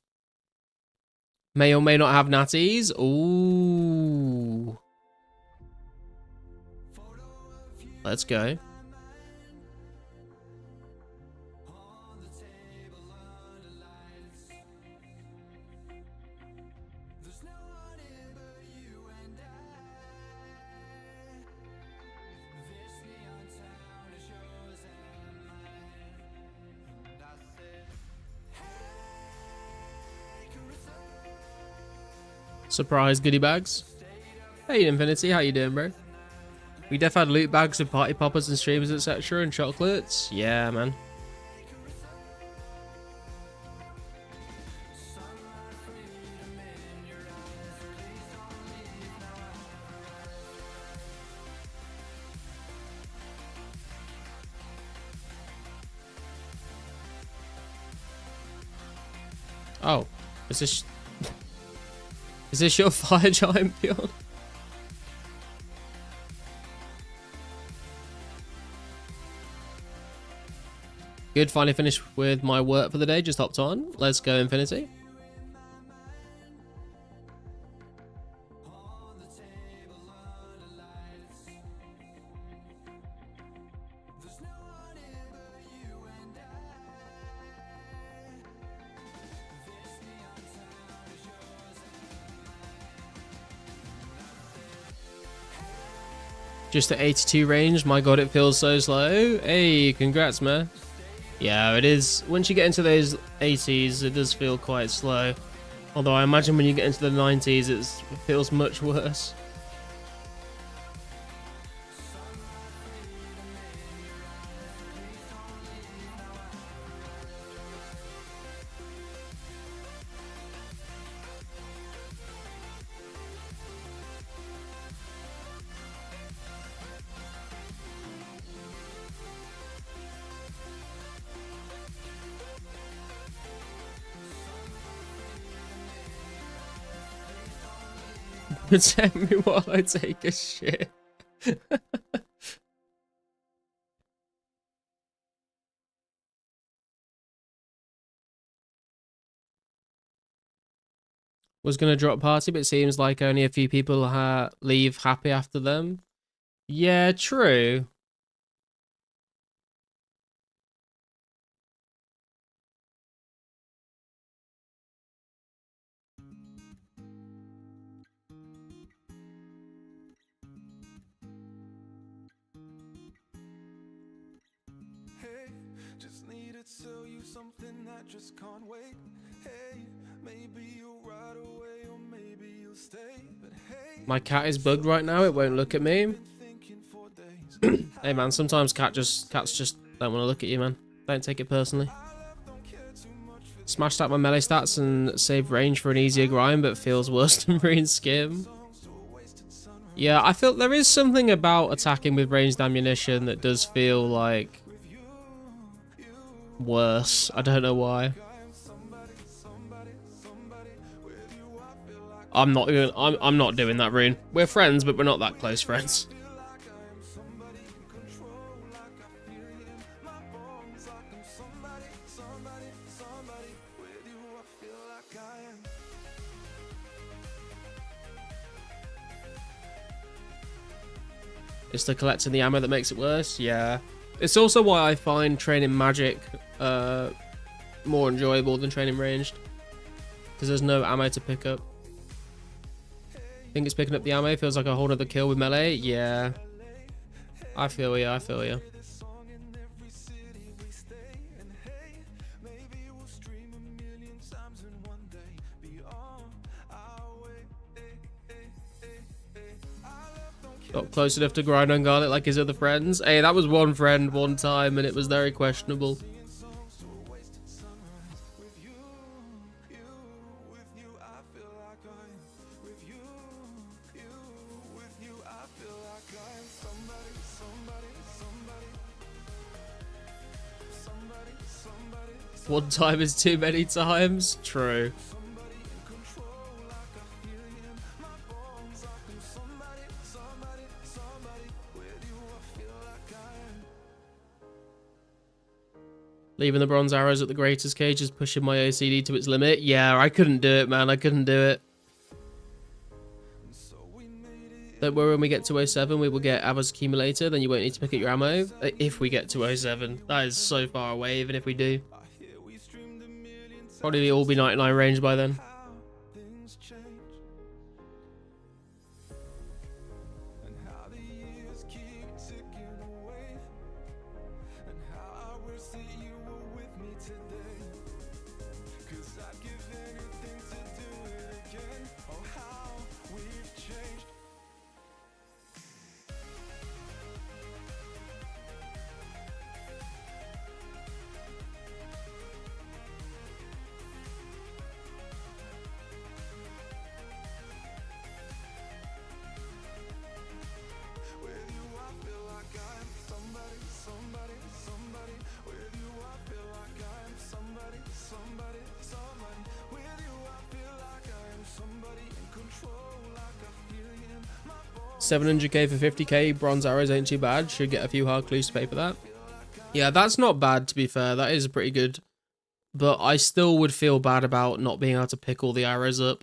May or may not have natties. Ooh. Let's go. Surprise goodie bags. Hey Infinity, how you doing, bro? We def had loot bags with party poppers and streamers, etc. and chocolates. Yeah, man. Oh, is this your fire giant, Bjorn? Good, finally finished with my work for the day, just hopped on. Let's go, Infinity. Just at 82 range, my god, it feels so slow. Hey, congrats, man. Yeah, it is. Once you get into those 80s, it does feel quite slow. Although I imagine when you get into the 90s, it feels much worse. Protect me while I take a shit. Was gonna drop party, but it seems like only a few people leave happy after them. Yeah, true. Hey, just need to tell you something that just can't wait. Hey, maybe you'll ride away or maybe you'll stay. But hey, My cat is bugged right now. It won't look at me. been thinking for days. Hey man, sometimes cats just don't want to look at you, man. Don't take it personally. Don't care too much for Smashed out my melee stats and saved range for an easier grind, but feels worse than green skim. songs to a wasted sunrise. Yeah, I feel there is something about attacking with ranged ammunition that does feel like worse. I don't know why. I'm not doing that, Rune. We're friends, but we're not that close friends. It's the collecting the ammo that makes it worse. Yeah. It's also why I find training magic more enjoyable than training ranged. Because there's no ammo to pick up. I think it's picking up the ammo feels like a whole other kill with melee. Yeah. I feel ya, I feel ya. Got close enough to grind on garlic like his other friends. Hey, that was one friend one time and it was very questionable. One time is too many times. True. Leaving the bronze arrows at the greater's cage is pushing my OCD to its limit. Yeah, I couldn't do it, man. I couldn't do it. Don't worry, when we get to 07, we will get Abba's accumulator. Then you won't need to pick up your ammo. If we get to 07. That is so far away, even if we do. Probably all be 99 range by then. $700k for 50k bronze arrows ain't too bad. Should get a few hard clues to pay for that. Yeah, that's not bad, to be fair. That is pretty good. But I still would feel bad about not being able to pick all the arrows up.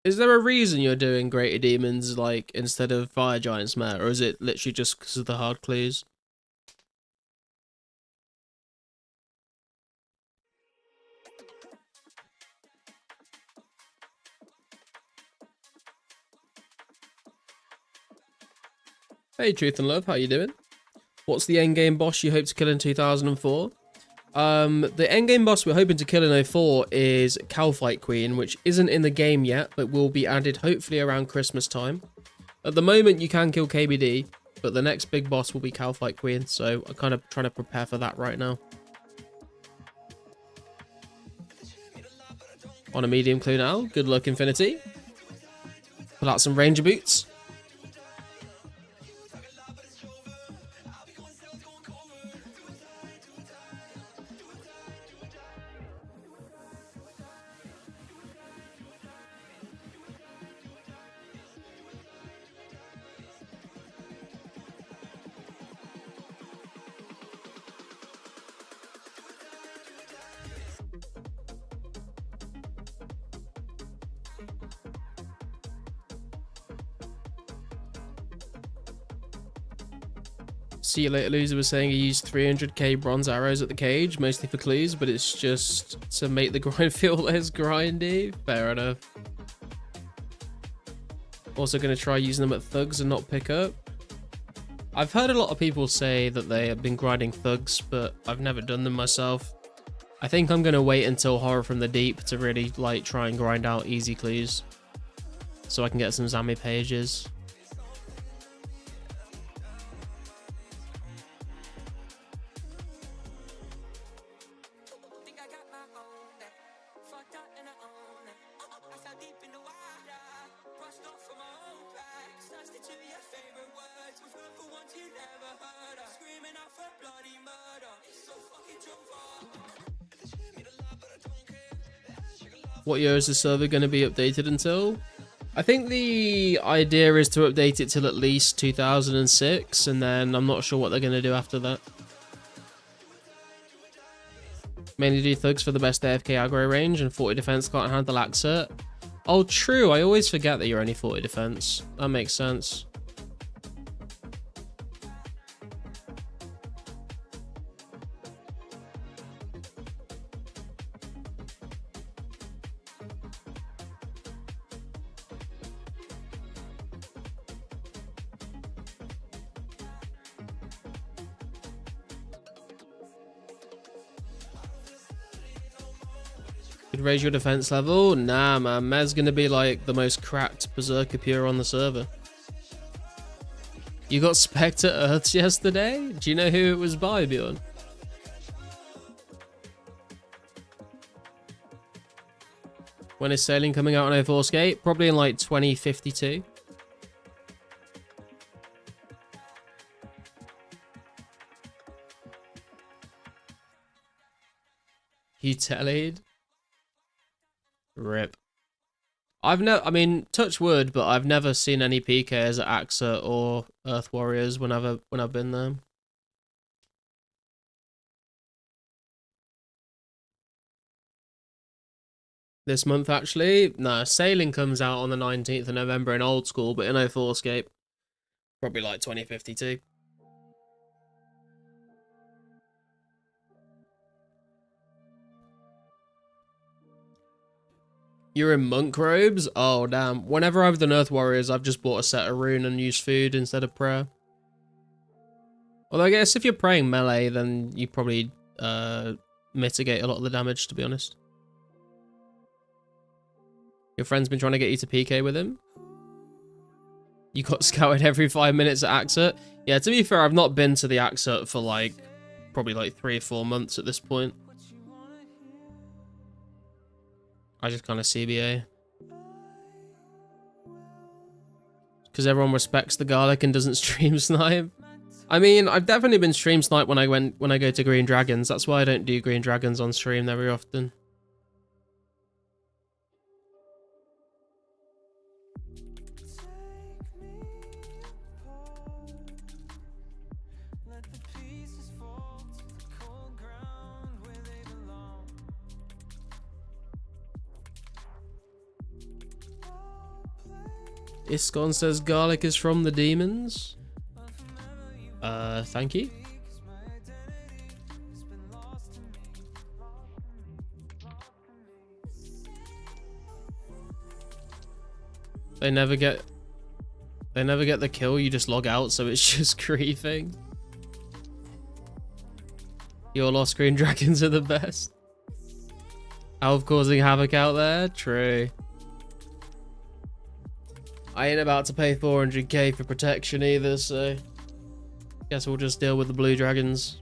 Is there a reason you're doing Greater Demons, like, instead of Fire Giant's Mare? Or is it literally just because of the hard clues? Hey, Truth and Love, how you doing? What's the endgame boss you hope to kill in 2004? The endgame boss we're hoping to kill in 04 is Calfight Queen, which isn't in the game yet, but will be added hopefully around Christmas time. At the moment, you can kill KBD, but the next big boss will be Calfight Queen, so I'm kind of trying to prepare for that right now. On a medium clue now. Good luck, Infinity. Pull out some Ranger boots. See You Later Loser was saying he used 300k bronze arrows at the cage, mostly for clues, but it's just to make the grind feel less grindy. Fair enough. Also going to try using them at thugs and not pick up. I've heard a lot of people say that they have been grinding thugs, but I've never done them myself. I think I'm going to wait until Horror from the Deep to really like try and grind out easy clues, so I can get some Zammy pages. What year is the server going to be updated until? I think the idea is to update it till at least 2006, and then I'm not sure what they're going to do after that. Mainly do thugs for the best AFK aggro range, and 40 defense can't handle Axet. Oh, true. I always forget that you're only 40 defense. That makes sense. Could raise your defense level? Nah, man. Mez gonna be like the most cracked Berserker pure on the server. You got Spectre Earths yesterday? Do you know who it was by, Bjorn? When is Sailing coming out on 2004scape? Probably in like 2052. You tellied? Rip. I mean, touch wood, but I've never seen any PKs at AXA or Earth Warriors when I've been there. This month, actually? No, Sailing comes out on the 19th of November in Old School, but in 2004scape, probably like 2052. You're in monk robes? Oh, damn. Whenever I've done Earth Warriors, I've just bought a set of rune and used food instead of prayer. Although I guess if you're praying melee, then you probably mitigate a lot of the damage, to be honest. Your friend's been trying to get you to PK with him? You got scouted every 5 minutes at Axet? Yeah, to be fair, I've not been to the Axet for like, probably like 3 or 4 months at this point. I just kind of CBA. Because everyone respects the garlic and doesn't stream snipe. I mean, I've definitely been stream snipe when I go to Green Dragons. That's why I don't do Green Dragons on stream very often. Iskon says garlic is from the demons. Thank you. They never get the kill, you just log out, so it's just griefing. Your Lost Green Dragons are the best. Out of causing havoc out there? True. I ain't about to pay 400k for protection either, so guess we'll just deal with the blue dragons.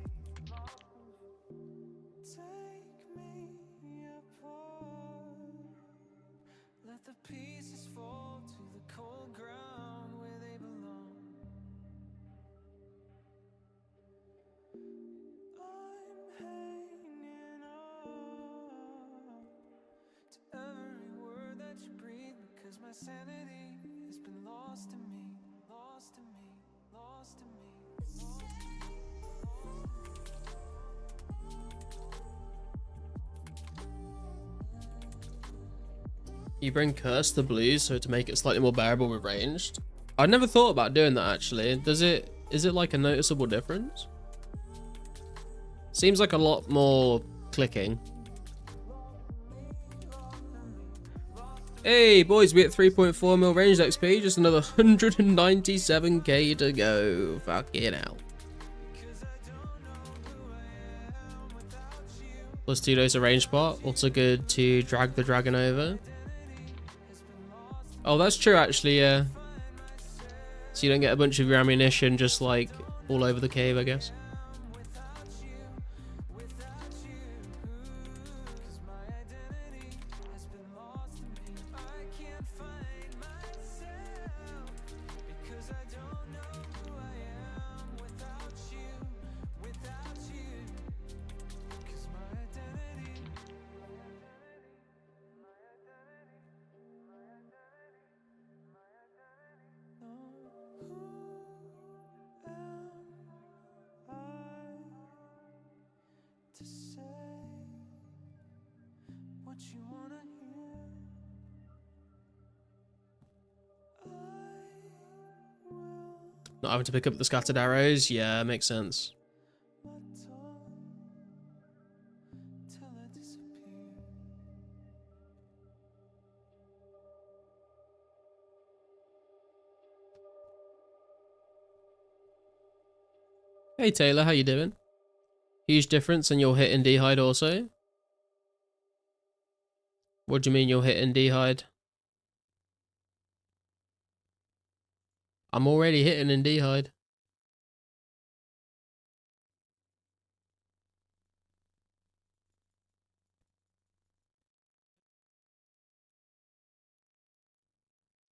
You bring Curse to blue so to make it slightly more bearable with ranged. I'd never thought about doing that actually. Does it Is it like a noticeable difference? Seems like a lot more clicking. Hey boys, we at 3.4 mil ranged XP, just another 197k to go. Fucking hell. Plus 2 days of range spot, also good to drag the dragon over. Oh, that's true actually, yeah. So you don't get a bunch of your ammunition just like all over the cave, I guess. Not having to pick up the scattered arrows, yeah, makes sense. Hey Taylor, how you doing? Huge difference and you're hitting D-hide also? What do you mean you're hitting D-hide? I'm already hitting in D-hide.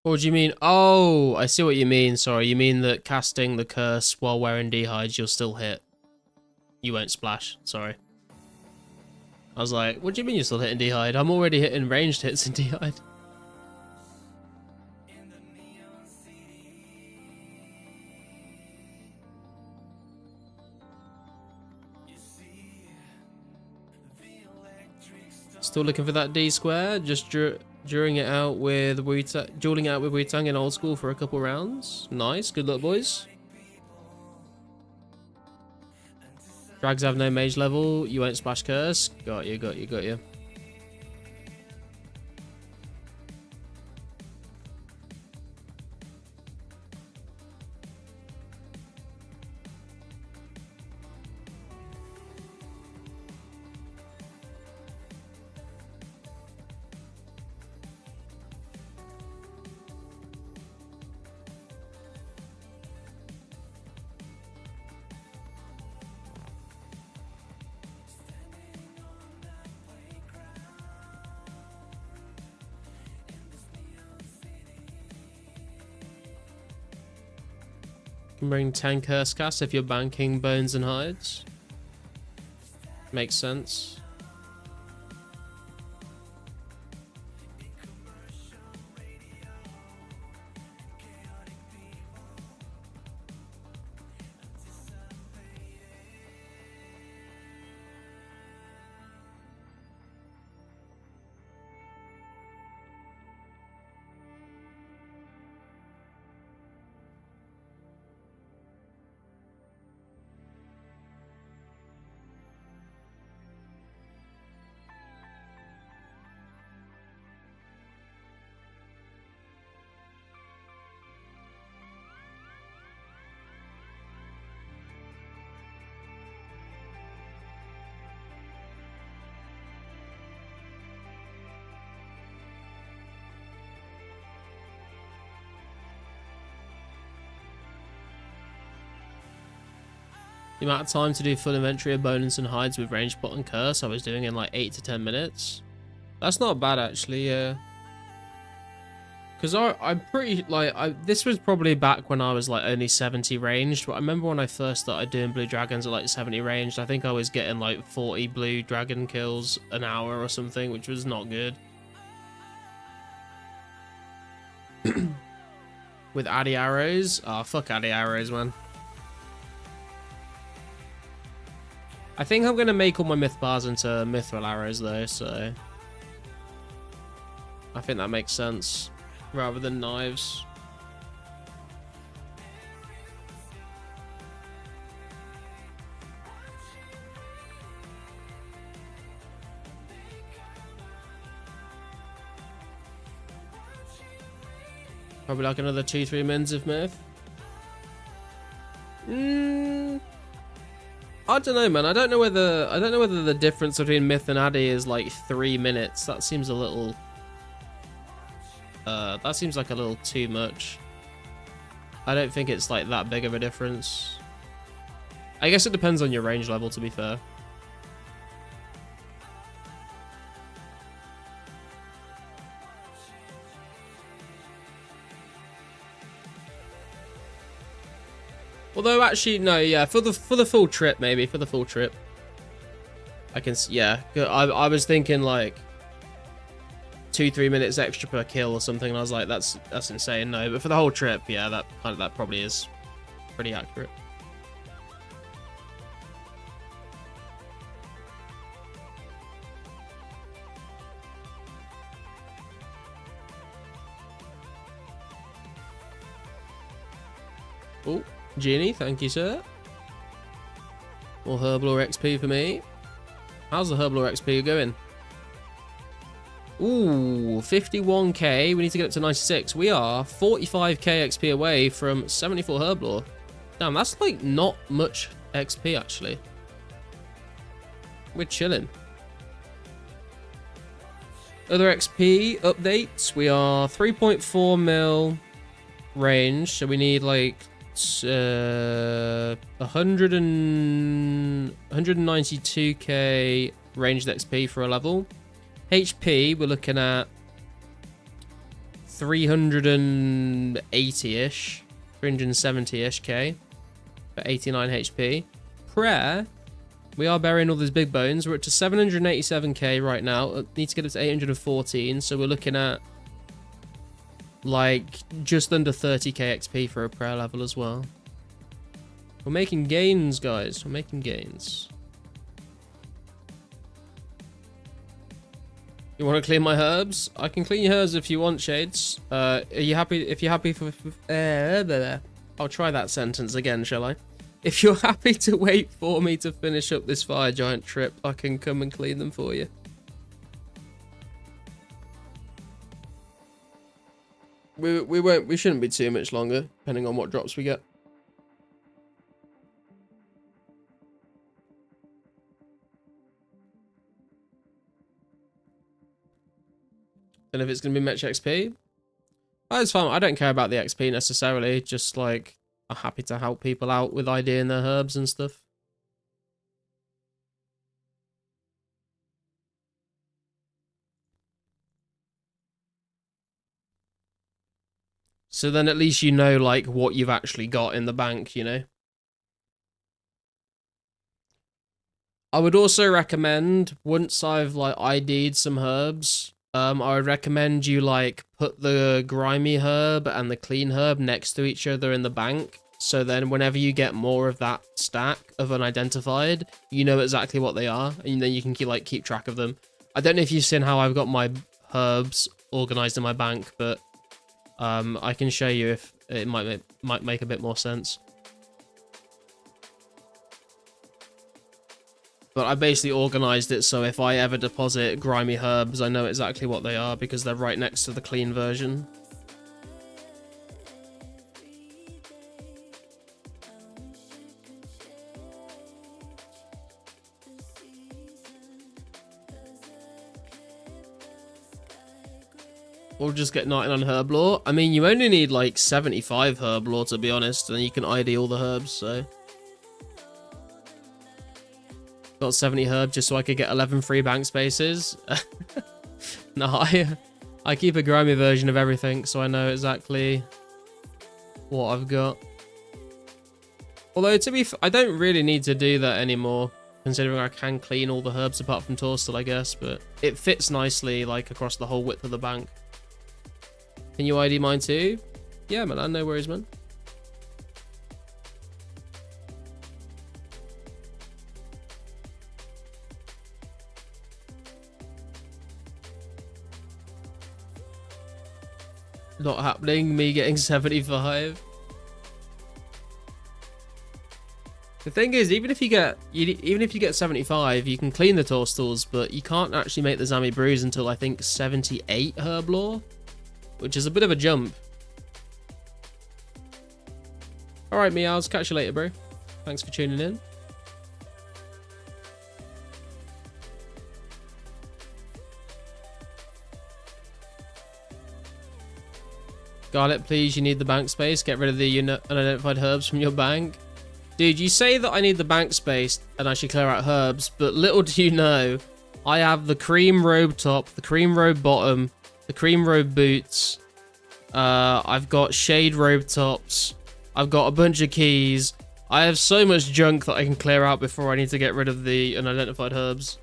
What do you mean? Oh, I see what you mean. Sorry, you mean that casting the curse while wearing D-hides, you'll still hit. You won't splash. Sorry. I was like, what do you mean you're still hitting D-hide? I'm already hitting ranged hits in D-hide. Still looking for that D square. Just dueling it out with Wu-Tang in old school for a couple rounds. Nice. Good luck, boys. Drags have no mage level. You won't splash curse. Got you, got you, got you. Can bring 10 curse cast if you're banking bones and hides. Makes sense. The amount of time to do full inventory of bones and hides with range pot and curse I was doing in like 8 to 10 minutes. That's not bad actually, yeah. Because I'm pretty, like, this was probably back when I was like only 70 ranged, but I remember when I first started doing blue dragons at like 70 ranged, I think I was getting like 40 blue dragon kills an hour or something, which was not good. With Addy arrows? Oh, fuck Addy arrows, man. I think I'm going to make all my myth bars into mithril arrows though, so I think that makes sense rather than knives. Probably like another 2-3 mins of myth. I don't know, man. I don't know whether the difference between myth and addy is like 3 minutes. That seems a little that seems like a little too much. I don't think it's like that big of a difference. I guess it depends on your range level, to be fair. Although actually no, yeah, for the full trip, maybe for the full trip, I can, yeah. I was thinking like 2-3 minutes extra per kill or something, and I was like, that's insane. No, but for the whole trip, yeah, that probably is pretty accurate. Oh, Genie, thank you, sir. More Herblore XP for me. How's the Herblore XP going? Ooh, 51k. We need to get up to 96. We are 45k XP away from 74 Herblore. Damn, that's like not much XP actually. We're chilling. Other XP updates. We are 3.4 mil range, so we need like 192k ranged XP for a level. HP, we're looking at 380-ish, 370-ish k for 89 HP. Prayer, we are burying all these big bones. We're up to 787k right now. Need to get it to 814, so we're looking at like just under 30k XP for a prayer level as well. We're making gains, guys. We're making gains. You want to clean my herbs? I can clean your herbs if you want, Shades. Are you happy? If you're happy for... I'll try that sentence again, shall I? If you're happy to wait for me to finish up this fire giant trip, I can come and clean them for you. We shouldn't be too much longer, depending on what drops we get. And if it's going to be much XP, oh, it's fine. I don't care about the XP necessarily. Just like, I'm happy to help people out with IDing their herbs and stuff. So then at least you know like what you've actually got in the bank, you know? I would also recommend, once I've like ID'd some herbs, I would recommend you like put the grimy herb and the clean herb next to each other in the bank. So then whenever you get more of that stack of unidentified, you know exactly what they are, and then you can keep track of them. I don't know if you've seen how I've got my herbs organized in my bank, but I can show you if it might make a bit more sense. But I basically organized it so if I ever deposit grimy herbs, I know exactly what they are because they're right next to the clean version. Or just get 99 herb lore. I mean, you only need like 75 herb lore to be honest, and you can ID all the herbs, so. Got 70 herb just so I could get 11 free bank spaces. No, I keep a grimy version of everything so I know exactly what I've got. Although, I don't really need to do that anymore, considering I can clean all the herbs apart from Torstal, I guess, but it fits nicely like across the whole width of the bank. Can you ID mine too? Yeah, man, no worries, man. Not happening, me getting 75. The thing is, even if you get 75, you can clean the Torstals, but you can't actually make the Zami brews until I think 78 herb lore, which is a bit of a jump. Alright, Meows. Catch you later, bro. Thanks for tuning in. Garlic, please. You need the bank space. Get rid of the unidentified herbs from your bank. Dude, you say that I need the bank space and I should clear out herbs, but little do you know, I have the cream robe top, the cream robe bottom, the cream robe boots. I've got shade robe tops. I've got a bunch of keys. I have so much junk that I can clear out before I need to get rid of the unidentified herbs.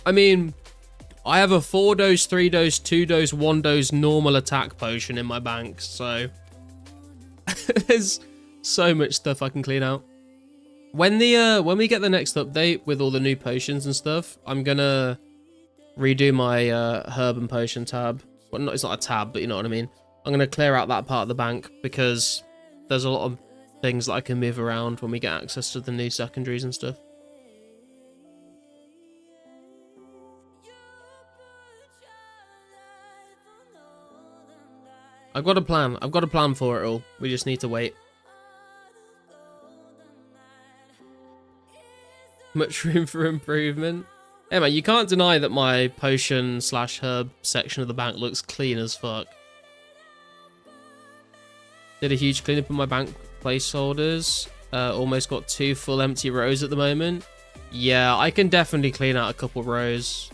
I mean, I have a 4-dose, 3-dose, 2-dose, 1-dose normal attack potion in my bank, so there's so much stuff I can clean out. When we get the next update with all the new potions and stuff, I'm gonna redo my herb and potion tab. Well, not, it's not a tab, but you know what I mean. I'm gonna clear out that part of the bank because there's a lot of things that I can move around when we get access to the new secondaries and stuff. I've got a plan. I've got a plan for it all. We just need to wait. Much room for improvement. Hey man, you can't deny that my potion / herb section of the bank looks clean as fuck. Did a huge cleanup in my bank placeholders. Almost got 2 full empty rows at the moment. Yeah, I can definitely clean out a couple rows.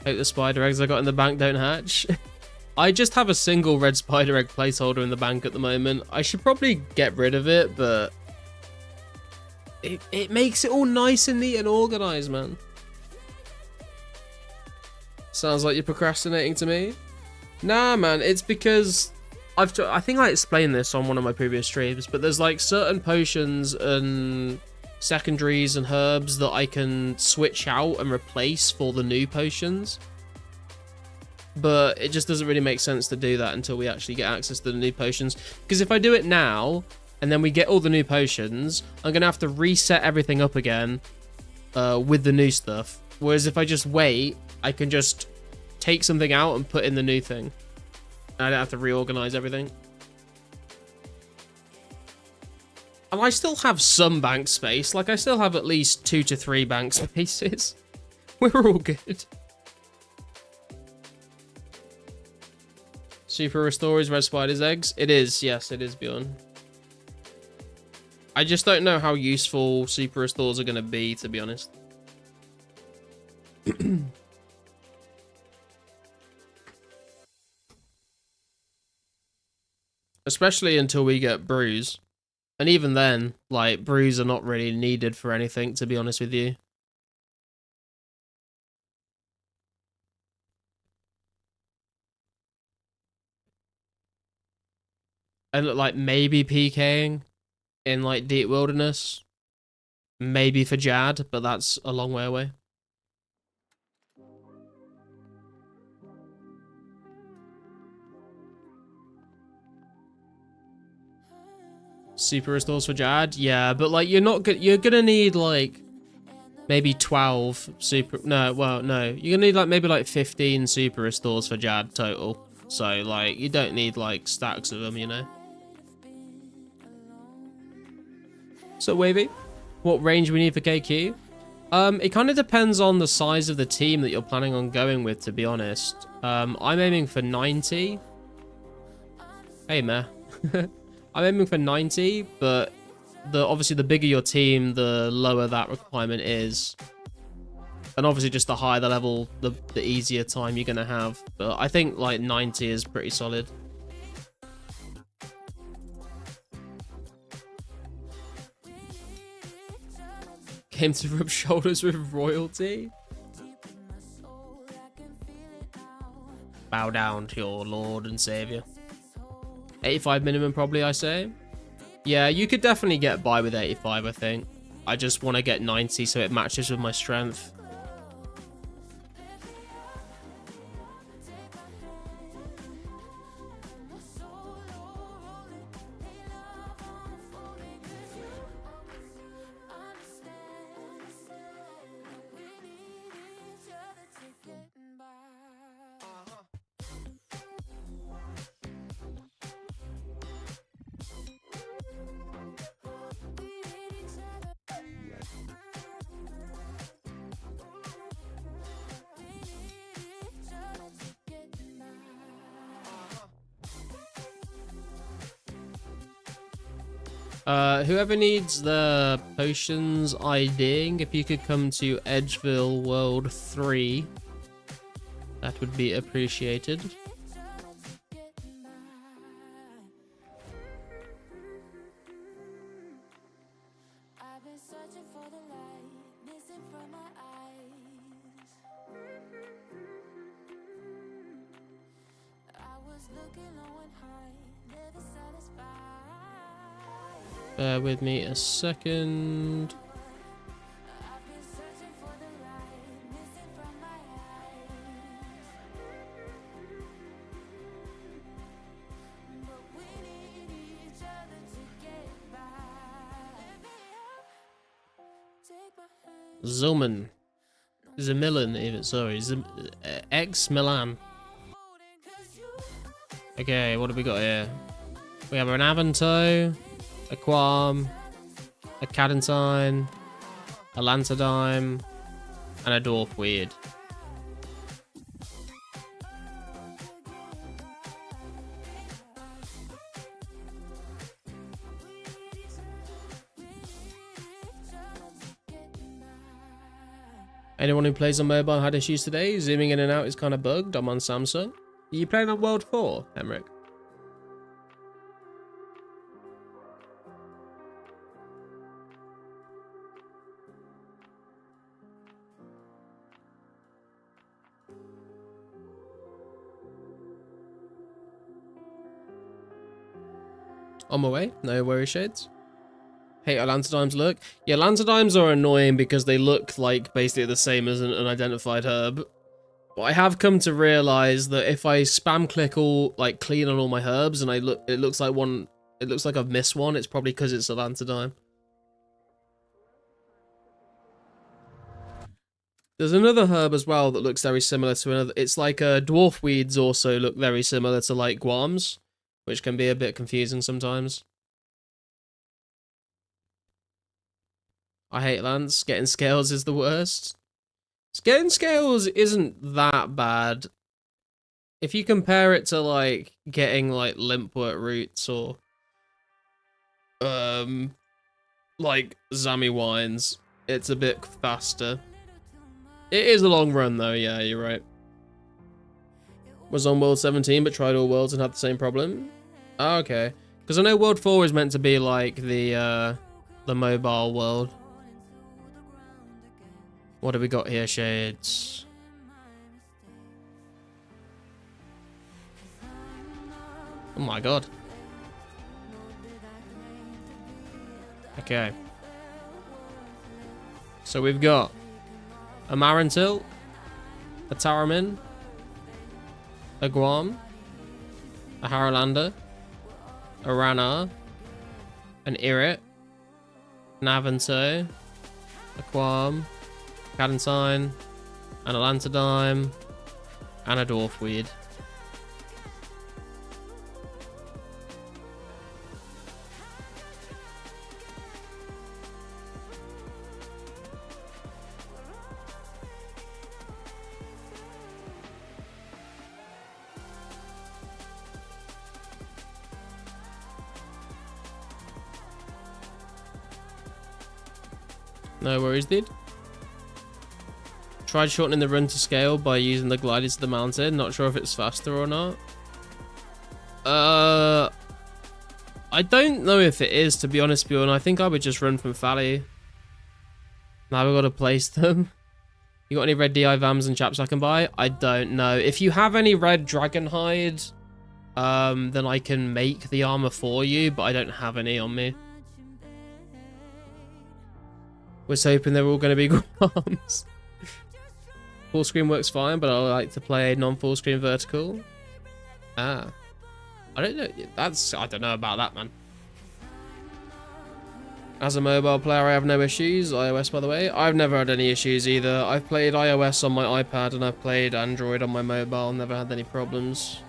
Hope the spider eggs I got in the bank don't hatch. I just have a single red spider egg placeholder in the bank at the moment. I should probably get rid of it, but it makes it all nice and neat and organized, man. Sounds like you're procrastinating to me. Nah, man, it's because I think I explained this on one of my previous streams, but there's like certain potions and secondaries and herbs that I can switch out and replace for the new potions. But it just doesn't really make sense to do that until we actually get access to the new potions. Because if I do it now, and then we get all the new potions, I'm going to have to reset everything up again with the new stuff. Whereas if I just wait, I can just take something out and put in the new thing. I don't have to reorganize everything. And I still have some bank space. Like, I still have at least 2 to 3 bank spaces. We're all good. Super Restore is Red Spider's eggs? It is, yes, it is, Bjorn. I just don't know how useful Super Restores are going to be, to be honest. Especially until we get brews. And even then, like, brews are not really needed for anything, to be honest with you. And like maybe PKing in like Deep Wilderness. Maybe for Jad, but that's a long way away. Super restores for Jad? Yeah, but like you're gonna need like maybe 12 super no, you're gonna need like maybe like 15 super restores for Jad total. So like you don't need like stacks of them, you know. So Wavy, what range we need for KQ? It kind of depends on the size of the team that you're planning on going with, to be honest. I'm aiming for 90. Hey, meh. I'm aiming for 90, but obviously the bigger your team, the lower that requirement is. And obviously just the higher the level, the easier time you're going to have. But I think like 90 is pretty solid. Came to rub shoulders with royalty. Bow down to your lord and savior. 85 minimum probably, I say. Yeah, you could definitely get by with 85, I think. I just want to get 90 so it matches with my strength. Whoever needs the potions IDing, if you could come to Edgeville World 3, that would be appreciated. I've been searching for the light, missing from my eyes. I was looking low and high, never satisfied. Bear with me a second. I've been searching for the light, missing from my eyes. But we need each other to get by. Lift me up, take my hand. Zillman. Zamillan, even. Sorry. X Milan. Okay, what have we got here? We have an Avanto, a Quam, a Cadentine, a Lantadime, and a Dwarf Weird. Anyone who plays on mobile had issues today? Zooming in and out is kind of bugged. I'm on Samsung. Are you playing on World 4, Emmerich? On my way, no worry shades. Hate how Lancerdimes look. Yeah, Lancerdimes are annoying because they look like basically the same as an unidentified herb. But I have come to realize that if I spam click all, like, clean on all my herbs and it looks like I've missed one, it's probably because it's a Lancerdime. There's another herb as well that looks very similar to another. It's like dwarf weeds also look very similar to like guams, which can be a bit confusing sometimes. I hate Lance. Getting scales is the worst. Getting scales isn't that bad. If you compare it to like getting like limpwort roots or like Zami wines, it's a bit faster. It is a long run though, yeah, you're right. Was on World 17 but tried all worlds and had the same problem. Oh, okay. Because I know World 4 is meant to be like the mobile world. What have we got here, Shades? Oh my god. Okay. So we've got a Marantil, a Taramin, a Guam, a Haralander, a Rana, an Irrit, an Avanto, a Quam, Cadentine, an Lantadime, and a Dwarf Weed. No worries, dude. Tried shortening the run to scale by using the glider to the mountain. Not sure if it's faster or not. I don't know if it is, to be honest, Bjorn. I think I would just run from Valley. Now we've got to place them. You got any red DI VAMs and chaps I can buy? I don't know. If you have any red dragon hide, then I can make the armor for you, but I don't have any on me. Was hoping they were all going to be Guams. Full screen works fine, but I like to play non-full screen vertical. Ah. I don't know. I don't know about that, man. As a mobile player, I have no issues. iOS, by the way. I've never had any issues either. I've played iOS on my iPad and I've played Android on my mobile. Never had any problems.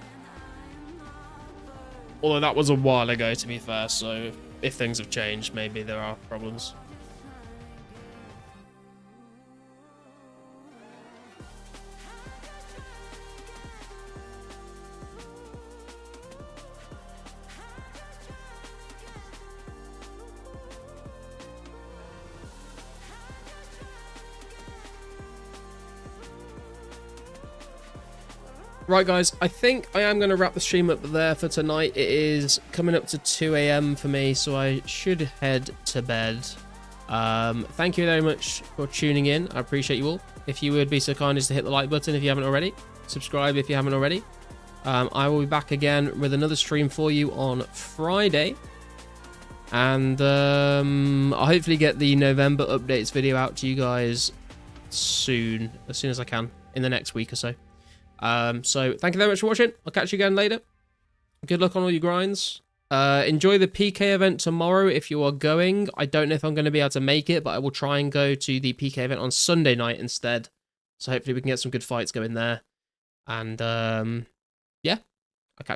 Although that was a while ago, to be fair, so if things have changed, maybe there are problems. Right, guys, I think I am going to wrap the stream up there for tonight. It is coming up to 2 a.m. for me, so I should head to bed. Thank you very much for tuning in. I appreciate you all. If you would be so kind as to hit the like button if you haven't already. Subscribe if you haven't already. I will be back again with another stream for you on Friday. And I'll hopefully get the November updates video out to you guys soon, as soon as I can, in the next week or so. So thank you very much for watching. I'll catch you again later. Good luck on all your grinds. Enjoy the PK event tomorrow if you are going. I don't know if I'm going to be able to make it, but I will try and go to the PK event on Sunday night instead. So hopefully we can get some good fights going there. And yeah, I'll catch you.